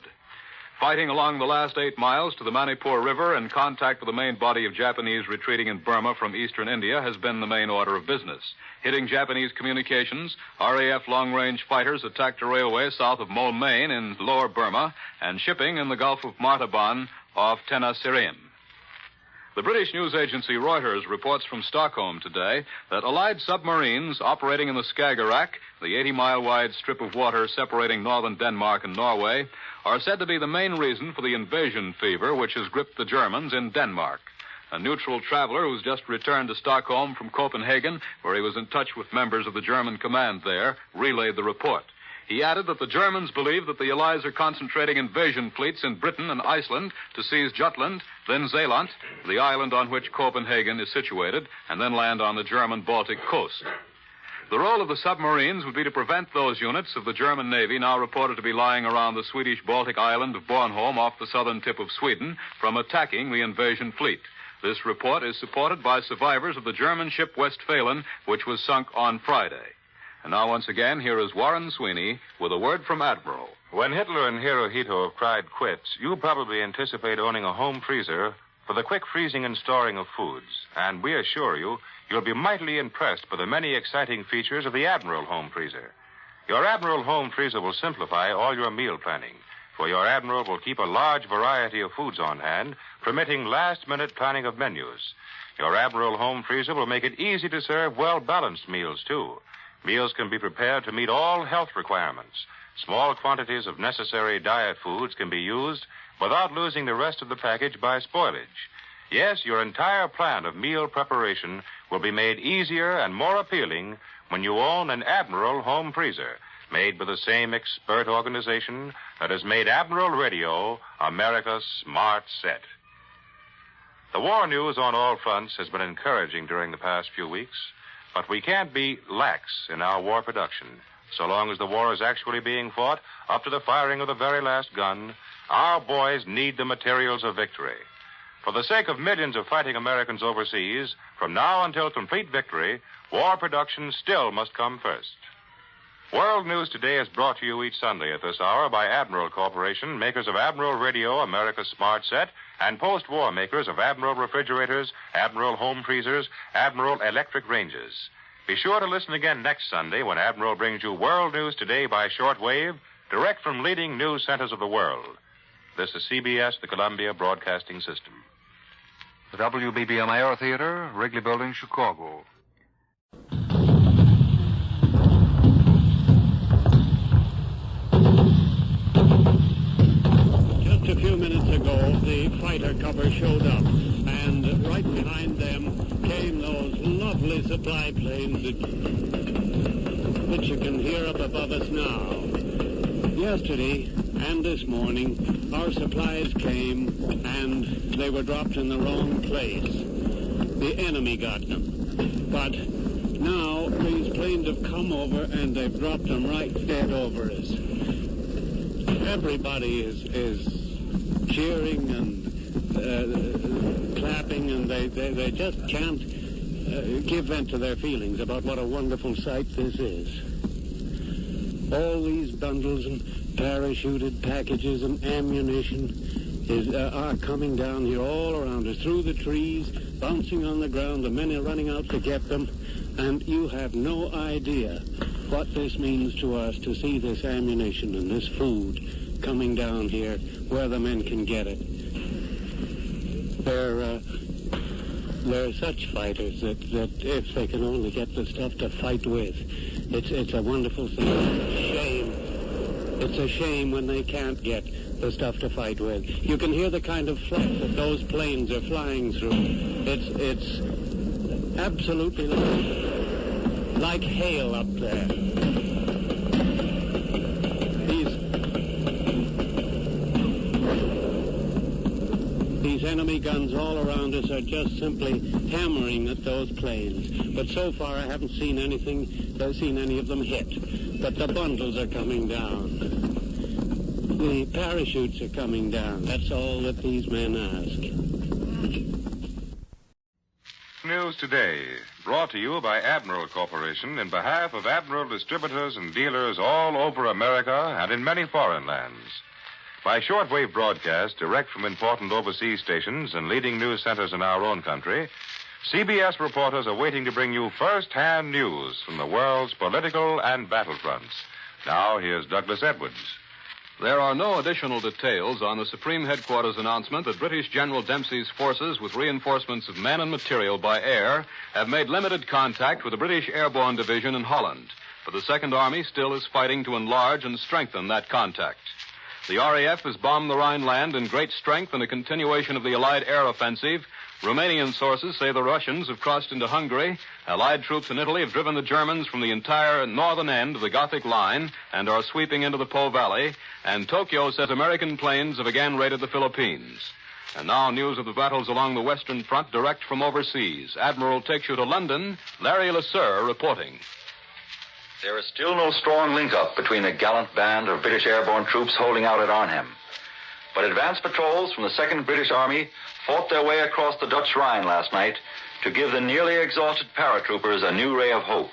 Speaker 1: Fighting along the last 8 miles to the Manipur River in contact with the main body of Japanese retreating in Burma from eastern India has been the main order of business. Hitting Japanese communications, RAF long-range fighters attacked a railway south of Moulmein in lower Burma and shipping in the Gulf of Martaban off Tenasserim. The British news agency Reuters reports from Stockholm today that Allied submarines operating in the Skagerrak, the 80-mile-wide strip of water separating northern Denmark and Norway, are said to be the main reason for the invasion fever which has gripped the Germans in Denmark. A neutral traveler who's just returned to Stockholm from Copenhagen, where he was in touch with members of the German command there, relayed the report. He added that the Germans believe that the Allies are concentrating invasion fleets in Britain and Iceland to seize Jutland, then Zeeland, the island on which Copenhagen is situated, and then land on the German Baltic coast. The role of the submarines would be to prevent those units of the German Navy now reported to be lying around the Swedish Baltic island of Bornholm off the southern tip of Sweden from attacking the invasion fleet. This report is supported by survivors of the German ship Westphalen, which was sunk on Friday. And now, once again, here is Warren Sweeney with a word from Admiral.
Speaker 6: When Hitler and Hirohito have cried quits, you probably anticipate owning a home freezer for the quick freezing and storing of foods. And we assure you, you'll be mightily impressed by the many exciting features of the Admiral home freezer. Your Admiral home freezer will simplify all your meal planning, for your Admiral will keep a large variety of foods on hand, permitting last-minute planning of menus. Your Admiral home freezer will make it easy to serve well-balanced meals, too. Meals can be prepared to meet all health requirements. Small quantities of necessary diet foods can be used without losing the rest of the package by spoilage. Yes, your entire plan of meal preparation will be made easier and more appealing when you own an Admiral home freezer, made by the same expert organization that has made Admiral Radio America's smart set. The war news on all fronts has been encouraging during the past few weeks. But we can't be lax in our war production. So long as the war is actually being fought, up to the firing of the very last gun, our boys need the materials of victory. For the sake of millions of fighting Americans overseas, from now until complete victory, war production still must come first. World News Today is brought to you each Sunday at this hour by Admiral Corporation, makers of Admiral Radio, America's Smart Set, and post-war makers of Admiral Refrigerators, Admiral Home Freezers, Admiral Electric Ranges. Be sure to listen again next Sunday when Admiral brings you World News Today by shortwave, direct from leading news centers of the world. This is CBS, the Columbia Broadcasting System.
Speaker 13: The WBBM Air Theater, Wrigley Building, Chicago.
Speaker 3: Just a few minutes ago, the fighter cover showed up, and right behind them came those lovely supply planes that you can hear up above us now. Yesterday and this morning, our supplies came, and they were dropped in the wrong place. The enemy got them. But now these planes have come over, and they've dropped them right dead over us. Everybody is cheering and clapping, and they just can't give vent to their feelings about what a wonderful sight this is. All these bundles and parachuted packages and ammunition are coming down here all around us, through the trees, bouncing on the ground. The men are running out to get them, and you have no idea what this means to us to see this ammunition and this food coming down here where the men can get it. They're such fighters that if they can only get the stuff to fight with, it's a wonderful thing. It's a shame when they can't get the stuff to fight with. You can hear the kind of flight that those planes are flying through. It's Absolutely like hail up there. These enemy guns all around us are just simply hammering at those planes. But so far I haven't seen any of them hit. But the bundles are coming down. The parachutes are coming down. That's all that these men ask.
Speaker 6: News today, brought to you by Admiral Corporation in behalf of Admiral distributors and dealers all over America and in many foreign lands. By shortwave broadcast direct from important overseas stations and leading news centers in our own country, CBS reporters are waiting to bring you first-hand news from the world's political and battlefronts. Now, here's Douglas Edwards.
Speaker 1: There are no additional details on the Supreme Headquarters announcement that British General Dempsey's forces, with reinforcements of men and material by air, have made limited contact with the British Airborne Division in Holland. But the Second Army still is fighting to enlarge and strengthen that contact. The RAF has bombed the Rhineland in great strength in a continuation of the Allied air offensive. Romanian sources say the Russians have crossed into Hungary. Allied troops in Italy have driven the Germans from the entire northern end of the Gothic line and are sweeping into the Po Valley. And Tokyo says American planes have again raided the Philippines. And now news of the battles along the Western Front direct from overseas. Admiral takes you to London. Larry LeSueur reporting.
Speaker 2: There is still no strong link-up between the gallant band of British airborne troops holding out at Arnhem. But advance patrols from the 2nd British Army fought their way across the Dutch Rhine last night to give the nearly exhausted paratroopers a new ray of hope.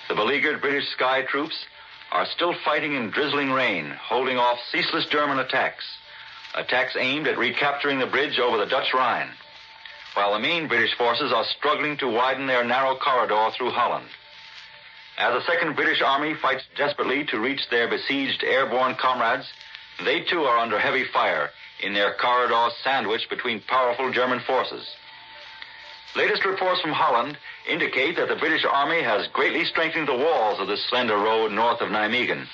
Speaker 2: The beleaguered British sky troops are still fighting in drizzling rain, holding off ceaseless German attacks aimed at recapturing the bridge over the Dutch Rhine, while the main British forces are struggling to widen their narrow corridor through Holland. As the 2nd British Army fights desperately to reach their besieged airborne comrades, they too are under heavy fire in their corridor sandwiched between powerful German forces. Latest reports from Holland indicate that the British Army has greatly strengthened the walls of this slender road north of Nijmegen.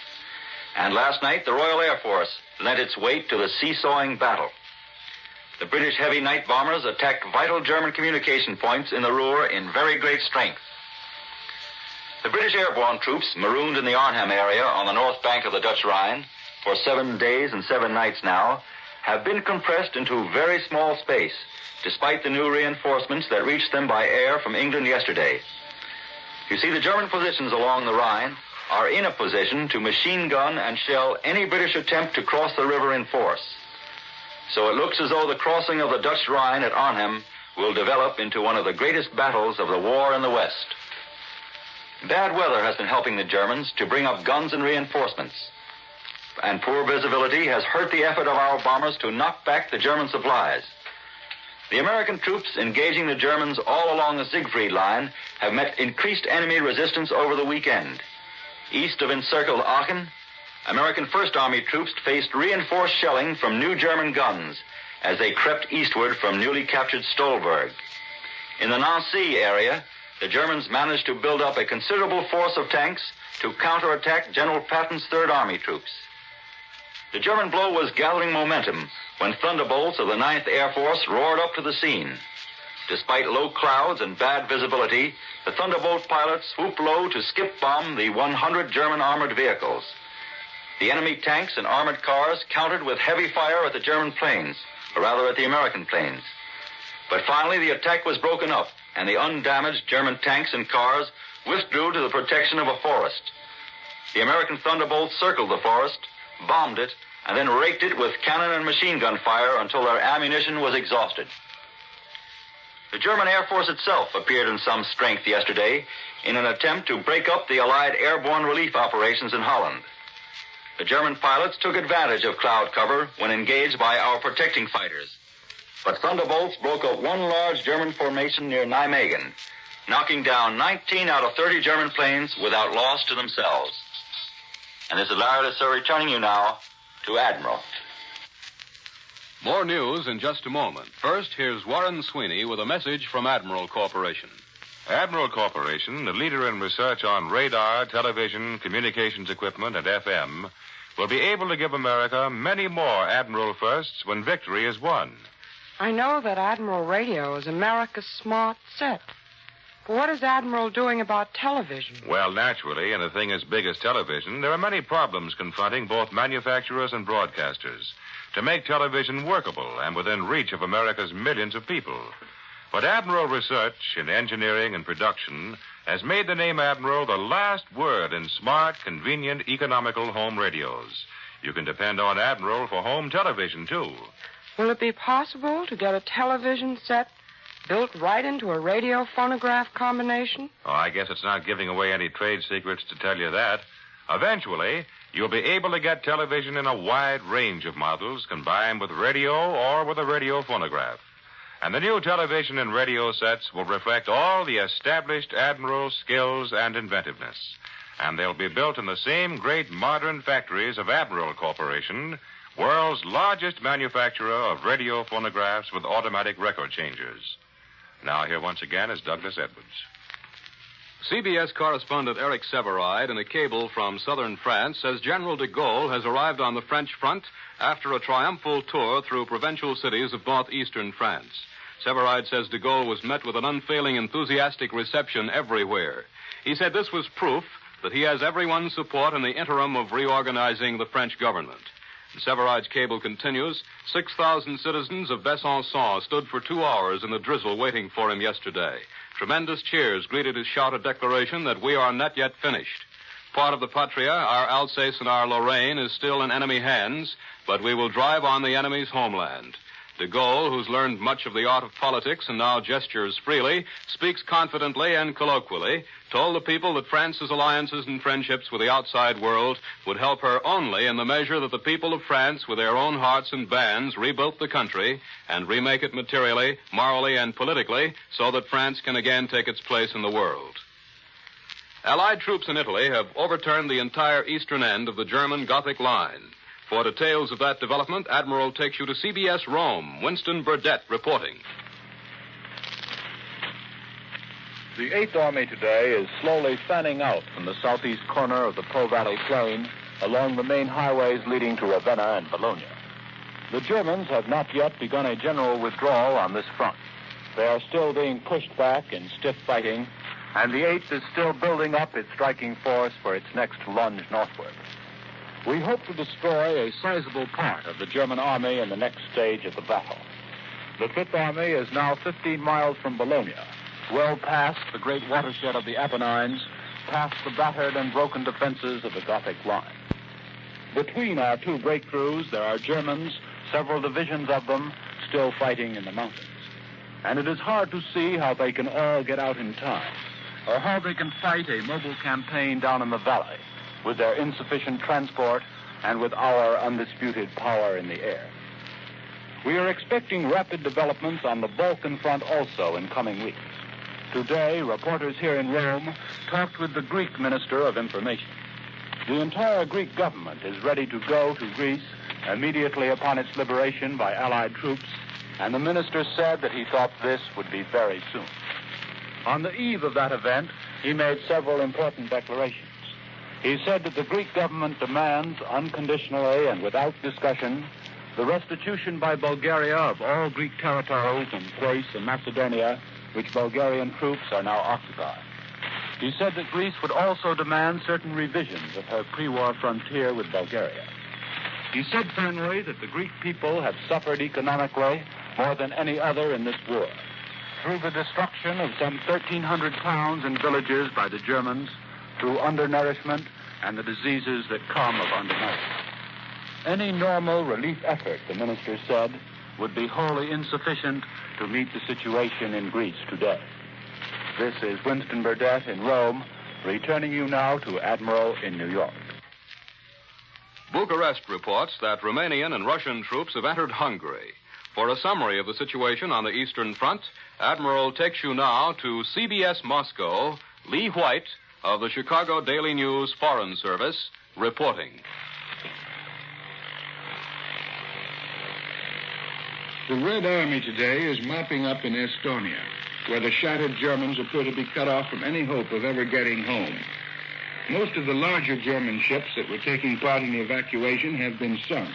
Speaker 2: And last night, the Royal Air Force lent its weight to the seesawing battle. The British heavy night bombers attacked vital German communication points in the Ruhr in very great strength. The British airborne troops marooned in the Arnhem area on the north bank of the Dutch Rhine for 7 days and 7 nights now have been compressed into very small space, despite the new reinforcements that reached them by air from England yesterday. You see, the German positions along the Rhine are in a position to machine gun and shell any British attempt to cross the river in force. So it looks as though the crossing of the Dutch Rhine at Arnhem will develop into one of the greatest battles of the war in the West. Bad weather has been helping the Germans to bring up guns and reinforcements. And poor visibility has hurt the effort of our bombers to knock back the German supplies. The American troops engaging the Germans all along the Siegfried Line have met increased enemy resistance over the weekend. East of encircled Aachen, American First Army troops faced reinforced shelling from new German guns as they crept eastward from newly captured Stolberg. In the Nancy area, the Germans managed to build up a considerable force of tanks to counterattack General Patton's Third Army troops. The German blow was gathering momentum when thunderbolts of the 9th Air Force roared up to the scene. Despite low clouds and bad visibility, the Thunderbolt pilots swooped low to skip bomb the 100 German armored vehicles. The enemy tanks and armored cars countered with heavy fire at the German planes, or rather at the American planes. But finally the attack was broken up, and the undamaged German tanks and cars withdrew to the protection of a forest. The American Thunderbolts circled the forest, bombed it, and then raked it with cannon and machine gun fire until their ammunition was exhausted. The German Air Force itself appeared in some strength yesterday in an attempt to break up the Allied airborne relief operations in Holland. The German pilots took advantage of cloud cover when engaged by our protecting fighters. But Thunderbolts broke up one large German formation near Nijmegen, knocking down 19 out of 30 German planes without loss to themselves. And this is Larry LeSueur returning you now to Admiral.
Speaker 1: More news in just a moment. First, here's Warren Sweeney with a message from Admiral Corporation.
Speaker 6: Admiral Corporation, the leader in research on radar, television, communications equipment, and FM, will be able to give America many more Admiral firsts when victory is won.
Speaker 18: I know that Admiral Radio is America's smart set. But what is Admiral doing about television?
Speaker 6: Well, naturally, in a thing as big as television, there are many problems confronting both manufacturers and broadcasters to make television workable and within reach of America's millions of people. But Admiral research in engineering and production has made the name Admiral the last word in smart, convenient, economical home radios. You can depend on Admiral for home television, too.
Speaker 18: Will it be possible to get a television set built right into a radio-phonograph combination?
Speaker 6: Oh, I guess it's not giving away any trade secrets to tell you that. Eventually, you'll be able to get television in a wide range of models combined with radio or with a radio phonograph. And the new television and radio sets will reflect all the established Admiral skills and inventiveness. And they'll be built in the same great modern factories of Admiral Corporation, world's largest manufacturer of radio phonographs with automatic record changers. Now, here once again is Douglas Edwards.
Speaker 1: CBS correspondent Eric Severide in a cable from southern France says General de Gaulle has arrived on the French front after a triumphal tour through provincial cities of northeastern France. Severide says de Gaulle was met with an unfailing enthusiastic reception everywhere. He said this was proof that he has everyone's support in the interim of reorganizing the French government. And Severide's cable continues, 6,000 citizens of Besançon stood for 2 hours in the drizzle waiting for him yesterday. Tremendous cheers greeted his shouted declaration that we are not yet finished. Part of the Patria, our Alsace and our Lorraine, is still in enemy hands, but we will drive on the enemy's homeland. De Gaulle, who's learned much of the art of politics and now gestures freely, speaks confidently and colloquially, told the people that France's alliances and friendships with the outside world would help her only in the measure that the people of France, with their own hearts and bands, rebuilt the country and remake it materially, morally, and politically so that France can again take its place in the world. Allied troops in Italy have overturned the entire eastern end of the German Gothic line. For details of that development, Admiral takes you to CBS Rome. Winston Burdett reporting.
Speaker 21: The 8th Army today is slowly fanning out from the southeast corner of the Po Valley Plain along the main highways leading to Ravenna and Bologna. The Germans have not yet begun a general withdrawal on this front. They are still being pushed back in stiff fighting, and the 8th is still building up its striking force for its next lunge northward. We hope to destroy a sizable part of the German army in the next stage of the battle. The 5th Army is now 15 miles from Bologna, well past the great watershed of the Apennines, past the battered and broken defenses of the Gothic line. Between our two breakthroughs, there are Germans, several divisions of them, still fighting in the mountains. And it is hard to see how they can all get out in time, or how they can fight a mobile campaign down in the valley, with their insufficient transport and with our undisputed power in the air. We are expecting rapid developments on the Balkan front also in coming weeks. Today, reporters here in Rome talked with the Greek Minister of Information. The entire Greek government is ready to go to Greece immediately upon its liberation by Allied troops, and the minister said that he thought this would be very soon. On the eve of that event, he made several important declarations. He said that the Greek government demands unconditionally and without discussion the restitution by Bulgaria of all Greek territories and place in Macedonia which Bulgarian troops are now occupying. He said that Greece would also demand certain revisions of her pre-war frontier with Bulgaria. He said finally that the Greek people have suffered economically more than any other in this war, through the destruction of some 1,300 towns and villages by the Germans, through undernourishment and the diseases that come of undernourishment. Any normal relief effort, the minister said, would be wholly insufficient to meet the situation in Greece today. This is Winston Burdett in Rome, returning you now to Admiral in New York.
Speaker 1: Bucharest reports that Romanian and Russian troops have entered Hungary. For a summary of the situation on the Eastern Front, Admiral takes you now to CBS Moscow, Lee White of the Chicago Daily News Foreign Service, reporting.
Speaker 22: The Red Army today is mopping up in Estonia, where the shattered Germans appear to be cut off from any hope of ever getting home. Most of the larger German ships that were taking part in the evacuation have been sunk.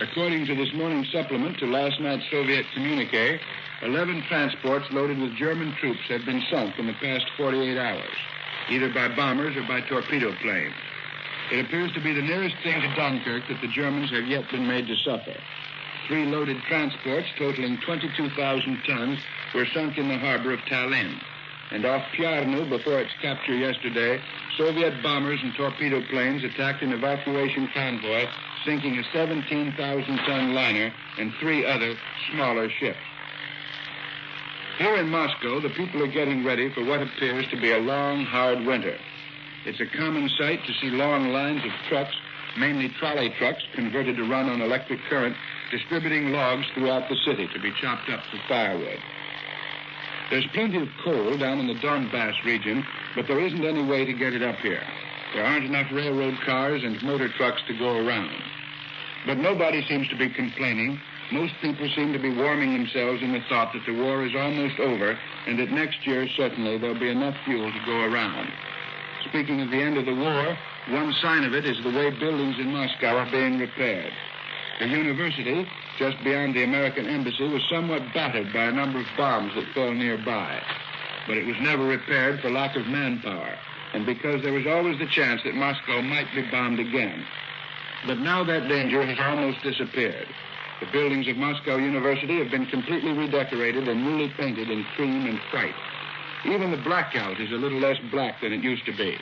Speaker 22: According to this morning's supplement to last night's Soviet communique, 11 transports loaded with German troops have been sunk in the past 48 hours, either by bombers or by torpedo planes. It appears to be the nearest thing to Dunkirk that the Germans have yet been made to suffer. 3 loaded transports totaling 22,000 tons were sunk in the harbor of Tallinn. And off Pjarnu, before its capture yesterday, Soviet bombers and torpedo planes attacked an evacuation convoy, sinking a 17,000-ton liner and 3 other smaller ships. Here in Moscow, the people are getting ready for what appears to be a long, hard winter. It's a common sight to see long lines of trucks, mainly trolley trucks converted to run on electric current, distributing logs throughout the city to be chopped up for firewood. There's plenty of coal down in the Donbass region, but there isn't any way to get it up here. There aren't enough railroad cars and motor trucks to go around. But nobody seems to be complaining. Most people seem to be warming themselves in the thought that the war is almost over and that next year, certainly, there'll be enough fuel to go around. Speaking of the end of the war, one sign of it is the way buildings in Moscow are being repaired. The university, just beyond the American embassy, was somewhat battered by a number of bombs that fell nearby. But it was never repaired for lack of manpower, and because there was always the chance that Moscow might be bombed again. But now that danger has almost disappeared. The buildings of Moscow University have been completely redecorated and newly painted in cream and white. Even the blackout is a little less black than it used to be.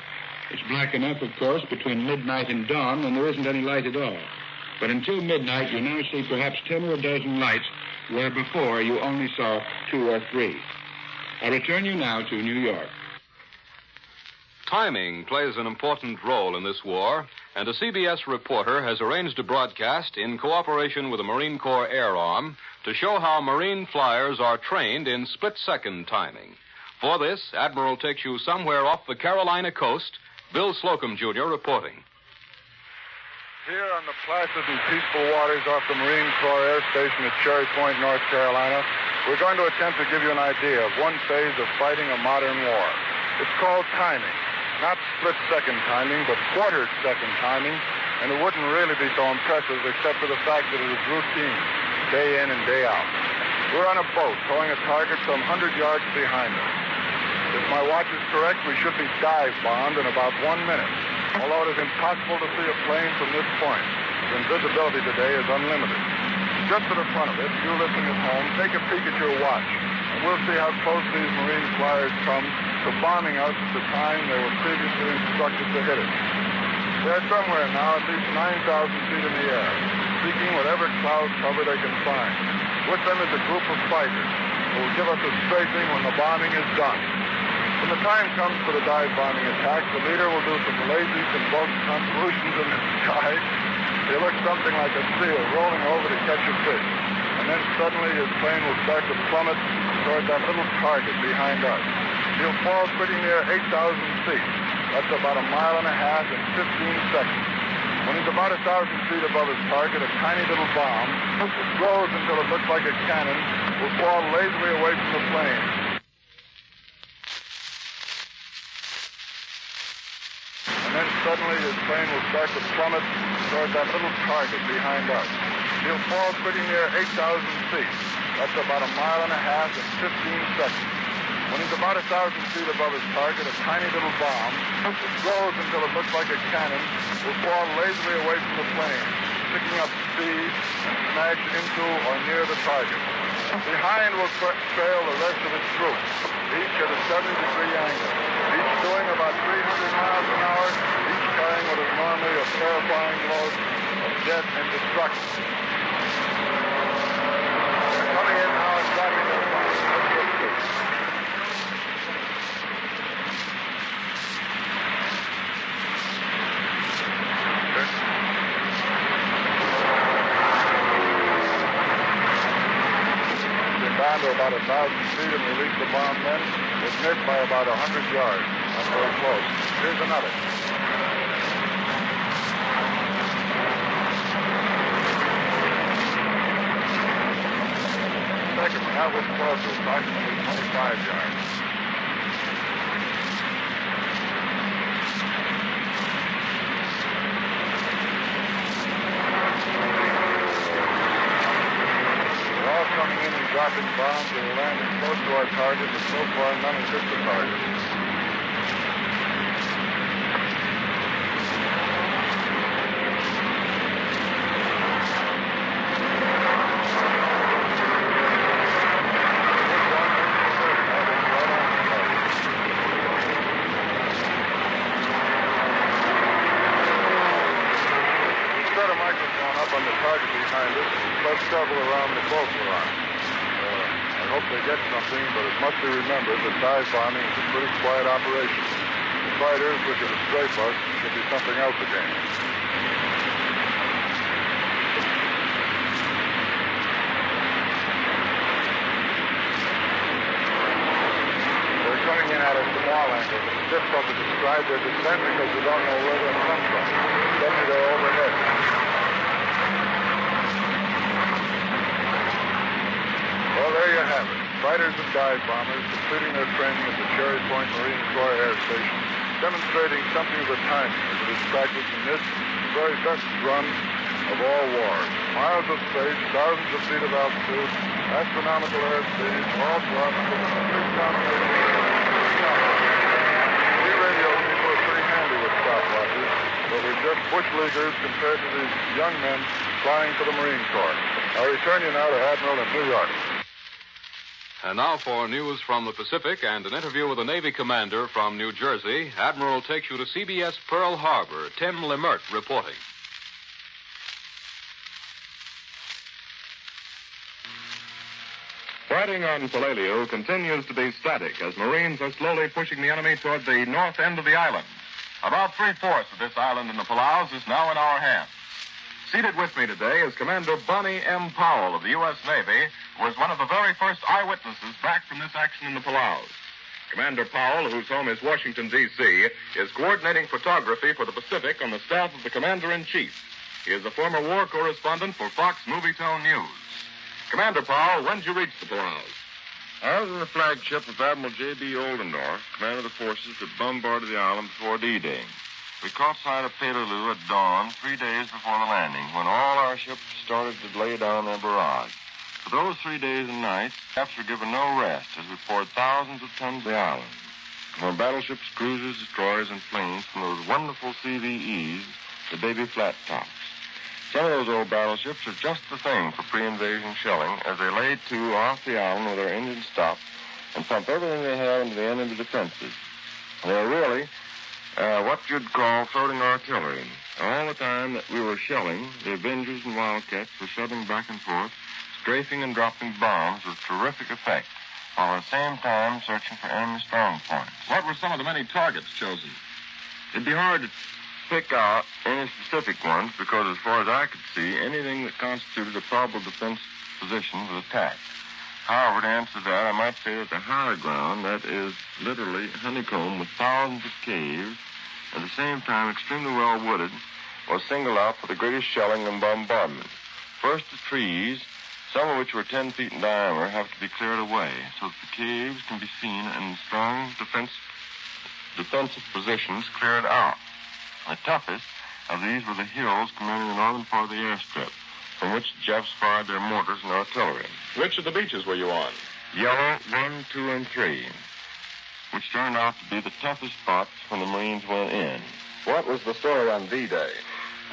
Speaker 22: It's black enough, of course, between midnight and dawn when there isn't any light at all. But until midnight, you now see perhaps 10 or a dozen lights, where before you only saw 2 or 3. I return you now to New York.
Speaker 1: Timing plays an important role in this war, and a CBS reporter has arranged a broadcast in cooperation with the Marine Corps Air Arm to show how Marine flyers are trained in split-second timing. For this, Admiral takes you somewhere off the Carolina coast. Bill Slocum, Jr., reporting.
Speaker 13: Here on the placid and peaceful waters off the Marine Corps Air Station at Cherry Point, North Carolina, we're going to attempt to give you an idea of one phase of fighting a modern war. It's called timing. Not split-second timing, but quarter-second timing, and it wouldn't really be so impressive except for the fact that it is routine, day in and day out. We're on a boat towing a target some 100 yards behind us. If my watch is correct, we should be dive-bombed in about 1 minute, although it is impossible to see a plane from this point, since visibility today is unlimited. Just to the front of it, you listening at home, take a peek at your watch, and we'll see how close these Marine flyers come to bombing us at the time they were previously instructed to hit it. They're somewhere now at least 9,000 feet in the air, seeking whatever cloud cover they can find. With them is a group of fighters who will give us a strafing when the bombing is done. When the time comes for the dive bombing attack, the leader will do some lazy, convulsed convolutions in the sky. He'll look something like a seal rolling over to catch a fish. And then suddenly his plane will start to plummet toward that little target behind us. He'll fall pretty near 8,000 feet. That's about 1.5 miles in 15 seconds. When he's about 1,000 feet above his target, a tiny little bomb, which grows until it looks like a cannon, will fall lazily away from the plane. And then suddenly his plane will start to plummet toward that little target behind us. He'll fall pretty near 8,000 feet. That's about 1.5 miles in 15 seconds. When he's about 1,000 feet above his target, a tiny little bomb, which grows until it looks like a cannon, will fall lazily away from the plane, picking up speed and smash into or near the target. Behind will trail the rest of its group, each at a 70-degree angle, each doing about 300 miles an hour, each carrying what is normally a terrifying load of death and destruction. They're coming in now and dropping their bombs. Let's look through. Down to about 1,000 feet and release the bomb then. It missed by about 100 yards. That's very close. Here's another. Second one, that was close to approximately 25 yards. dropping bombs that are landing close to our target, but so far none has hit the target. On the target behind us, plus several around the fuselage. I hope they get something, but it must be remembered that dive bombing is a pretty quiet operation. The fighters, which are to strafe us, could be something else again. They're coming in at us from all angles. It's difficult to describe their descent because we don't know where they'll come from. Suddenly they're overhead. Well, there you have it. Fighters and dive bombers completing their training at the Cherry Point Marine Corps Air Station, demonstrating something of the timing as it is practiced in this very best run of all wars. Miles of space, thousands of feet of altitude, astronomical airspeed, all drops with a complete combination. We radio people are pretty handy with stopwatches, but we're just bush leaguers compared to these young men flying for the Marine Corps. I'll return you now to Admiral in New York.
Speaker 1: And now for news from the Pacific and an interview with a Navy commander from New Jersey. Admiral takes you to CBS Pearl Harbor. Tim Lemert reporting.
Speaker 4: Fighting on Palaleo continues to be static as Marines are slowly pushing the enemy toward the north end of the island. About 3/4 of this island in the Palaus is now in our hands. Seated with me today is Commander Bonnie M. Powell of the U.S. Navy, who was one of the very first eyewitnesses back from this action in the Palaus. Commander Powell, whose home is Washington, D.C., is coordinating photography for the Pacific on the staff of the Commander-in-Chief. He is a former war correspondent for Fox Movietone News. Commander Powell, when did you reach the Palaus?
Speaker 7: I was in the flagship of Admiral J.B. Oldendorf, commander of the forces that bombarded the island before D-Day. We caught sight of Petaloo at dawn 3 days before the landing, when all our ships started to lay down their barrage. For those 3 days and nights, ships were given no rest as we poured thousands of tons of the island. From battleships, cruisers, destroyers, and planes, from those wonderful CVEs to baby flat tops. Some of those old battleships are just the thing for pre-invasion shelling as they laid to off the island with their engines stopped and pumped everything they had into the enemy defenses. They're really what you'd call floating artillery. All the time that we were shelling, the Avengers and Wildcats were shoving back and forth, strafing and dropping bombs with terrific effect, while at the same time searching for enemy strong points.
Speaker 4: What were some of the many targets chosen?
Speaker 7: It'd be hard to pick out any specific ones because, as far as I could see, anything that constituted a probable defense position was attacked. However, to answer that, I might say that the higher ground, that is literally honeycombed with thousands of caves, at the same time extremely well wooded, was singled out for the greatest shelling and bombardment. First, the trees, some of which were 10 feet in diameter, have to be cleared away so that the caves can be seen and strong defensive positions cleared out. The toughest of these were the hills commanding the northern part of the airstrip, from which the Japs fired their mortars and artillery.
Speaker 4: Which of the beaches were you on?
Speaker 7: Yellow, 1, 2, and 3, which turned out to be the toughest spots when the Marines went in.
Speaker 21: What was the story on D-Day?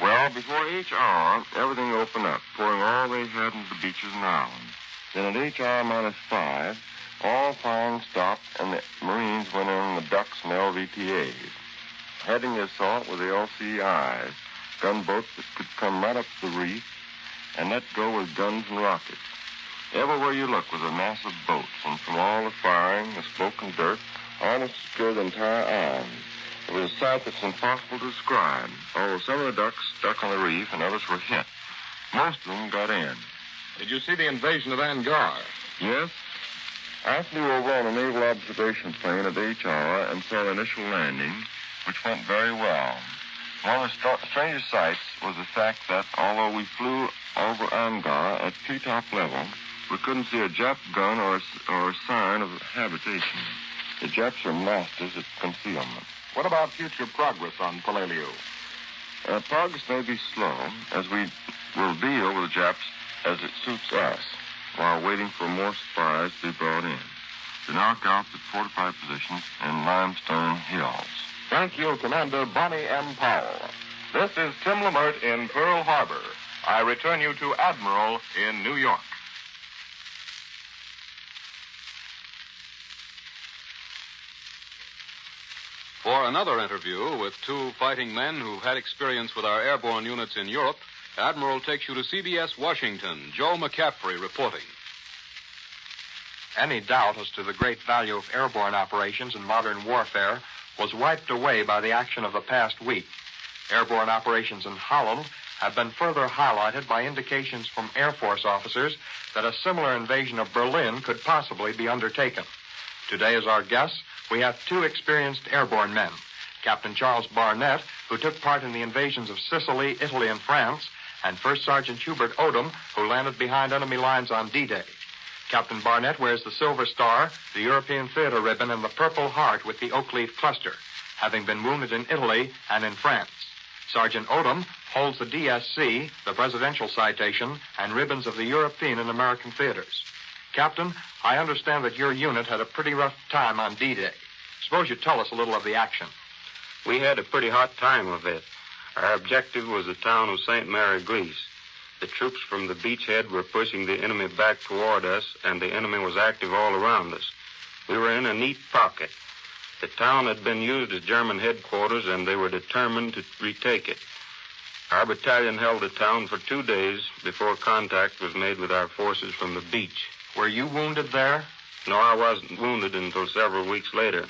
Speaker 7: Well, before each hour, everything opened up, pouring all they had into the beaches and islands. Then at each hour -5, all firing stopped, and the Marines went in on the ducks and LVTAs. Heading the assault were the LCIs, gunboats that could come right up the reef and let go with guns and rockets. Everywhere you looked was a mass of boats, and from all the firing, the smoke and dirt, almost obscured the entire island. It was a sight that's impossible to describe, although some of the ducks stuck on the reef and others were hit. Most of them got in.
Speaker 4: Did you see the invasion of Angar?
Speaker 7: Yes. I flew over on a naval observation plane at each hour and saw the initial landing, which went very well. One of the strangest sights was the fact that although we flew over Angar at treetop level, we couldn't see a Jap gun or a sign of habitation. The Japs are masters at concealment.
Speaker 4: What about future progress on Palaleo?
Speaker 7: Progress may be slow, as we will deal with the Japs as it suits us. while waiting for more supplies to be brought in. To knock out the fortified positions in limestone hills.
Speaker 10: Thank you, Commander Bonnie M. Powell. This is Tim Lamert in Pearl Harbor. I return you to Admiral in New York.
Speaker 1: For another interview with two fighting men who've had experience with our airborne units in Europe, Admiral takes you to CBS Washington. Joe McCaffrey reporting.
Speaker 15: Any doubt as to the great value of airborne operations in modern warfare was wiped away by the action of the past week. Airborne operations in Holland have been further highlighted by indications from Air Force officers that a similar invasion of Berlin could possibly be undertaken. Today, as our guests, we have two experienced airborne men, Captain Charles Barnett, who took part in the invasions of Sicily, Italy, and France, and First Sergeant Hubert Odom, who landed behind enemy lines on D-Day. Captain Barnett wears the Silver Star, the European Theater Ribbon, and the Purple Heart with the Oak Leaf Cluster, having been wounded in Italy and in France. Sergeant Odom holds the DSC, the Presidential Citation, and ribbons of the European and American theaters. Captain, I understand that your unit had a pretty rough time on D-Day. Suppose you tell us a little of the action.
Speaker 5: We had a pretty hot time of it. Our objective was the town of St. Mary, Greece. The troops from the beachhead were pushing the enemy back toward us, and the enemy was active all around us. We were in a neat pocket. The town had been used as German headquarters, and they were determined to retake it. Our battalion held the town for 2 days before contact was made with our forces from the beach.
Speaker 15: Were you wounded there?
Speaker 5: No, I wasn't wounded until several weeks later.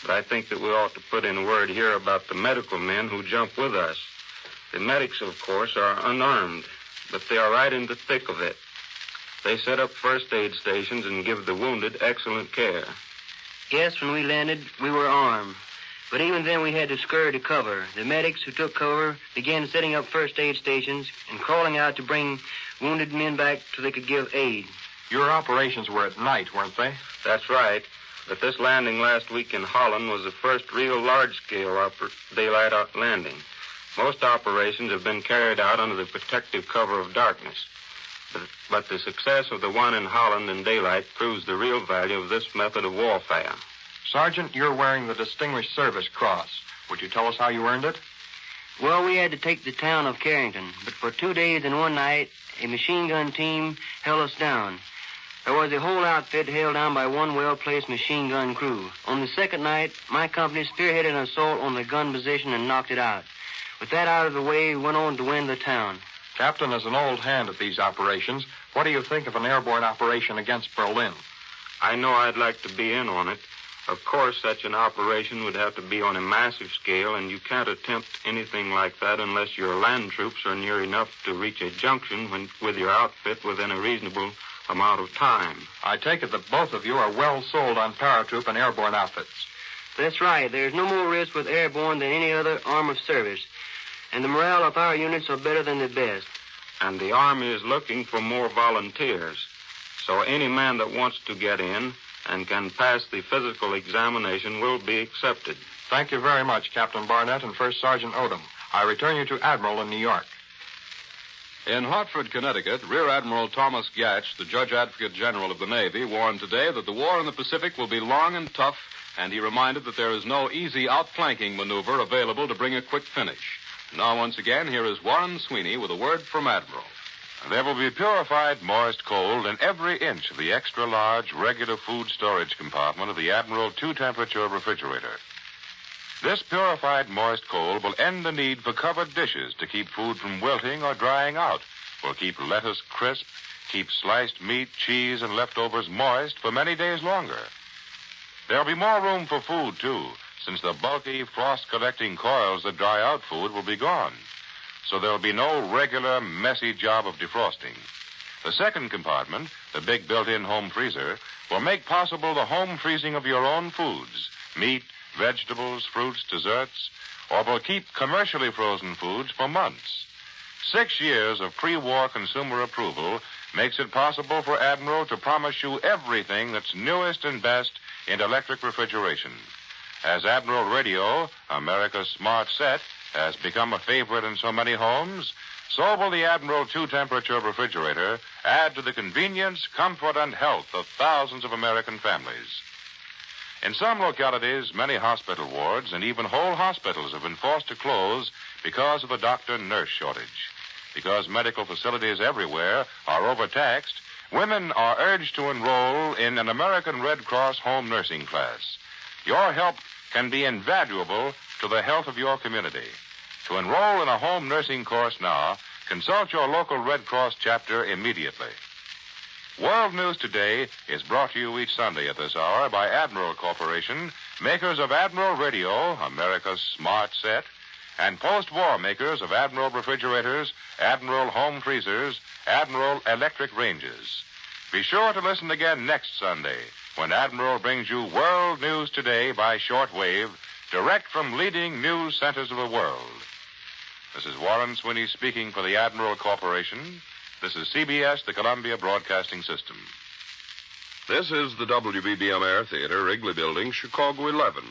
Speaker 5: But I think that we ought to put in a word here about the medical men who jumped with us. The medics, of course, are unarmed, but they are right in the thick of it. They set up first aid stations and give the wounded excellent care.
Speaker 19: Yes, when we landed, we were armed. But even then, we had to scurry to cover. The medics who took cover began setting up first aid stations and crawling out to bring wounded men back so they could give aid.
Speaker 15: Your operations were at night, weren't they?
Speaker 5: That's right. But this landing last week in Holland was the first real large-scale daylight landing. Most operations have been carried out under the protective cover of darkness. But the success of the one in Holland in daylight proves the real value of this method of warfare.
Speaker 15: Sergeant, you're wearing the Distinguished Service Cross. Would you tell us how you earned it?
Speaker 19: Well, we had to take the town of Carrington, but for 2 days and 1 night, a machine gun team held us down. There was a whole outfit held down by one well-placed machine gun crew. On the second night, my company spearheaded an assault on the gun position and knocked it out. With that out of the way, we went on to win the town.
Speaker 15: Captain, as an old hand at these operations, what do you think of an airborne operation against Berlin?
Speaker 5: I know I'd like to be in on it. Of course, such an operation would have to be on a massive scale, and you can't attempt anything like that unless your land troops are near enough to reach a junction with your outfit within a reasonable amount of time.
Speaker 15: I take it that both of you are well sold on paratroop and airborne outfits.
Speaker 19: That's right. There's no more risk with airborne than any other arm of service. And the morale of our units are better than the best.
Speaker 5: And the Army is looking for more volunteers. So any man that wants to get in and can pass the physical examination will be accepted.
Speaker 15: Thank you very much, Captain Barnett and First Sergeant Odom. I return you to Admiral in New York.
Speaker 1: In Hartford, Connecticut, Rear Admiral Thomas Gatch, the Judge Advocate General of the Navy, warned today that the war in the Pacific will be long and tough, and he reminded that there is no easy outflanking maneuver available to bring a quick finish. Now, once again, here is Warren Sweeney with a word from Admiral.
Speaker 6: There will be purified moist cold in every inch of the extra-large, regular food storage compartment of the Admiral two-temperature refrigerator. This purified moist cold will end the need for covered dishes to keep food from wilting or drying out, will keep lettuce crisp, keep sliced meat, cheese, and leftovers moist for many days longer. There'll be more room for food, too, since the bulky, frost-collecting coils that dry out food will be gone. So there'll be no regular, messy job of defrosting. The second compartment, the big built-in home freezer, will make possible the home freezing of your own foods, meat, vegetables, fruits, desserts, or will keep commercially frozen foods for months. 6 years of pre-war consumer approval makes it possible for Admiral to promise you everything that's newest and best in electric refrigeration. As Admiral Radio, America's smart set, has become a favorite in so many homes, So will the Admiral 2-temperature refrigerator add to the convenience, comfort, and health of thousands of American families. In some localities, many hospital wards and even whole hospitals have been forced to close because of the doctor-nurse shortage. Because medical facilities everywhere are overtaxed, women are urged to enroll in an American Red Cross home nursing class. Your help can be invaluable to the health of your community. To enroll in a home nursing course now, consult your local Red Cross chapter immediately. World News Today is brought to you each Sunday at this hour by Admiral Corporation, makers of Admiral Radio, America's smart set, and post-war makers of Admiral refrigerators, Admiral home freezers, Admiral electric ranges. Be sure to listen again next Sunday when Admiral brings you World News Today by shortwave, direct from leading news centers of the world. This is Warren Sweeney speaking for the Admiral Corporation. This is CBS, the Columbia Broadcasting System.
Speaker 7: This is the WBBM Air Theater, Wrigley Building, Chicago 11.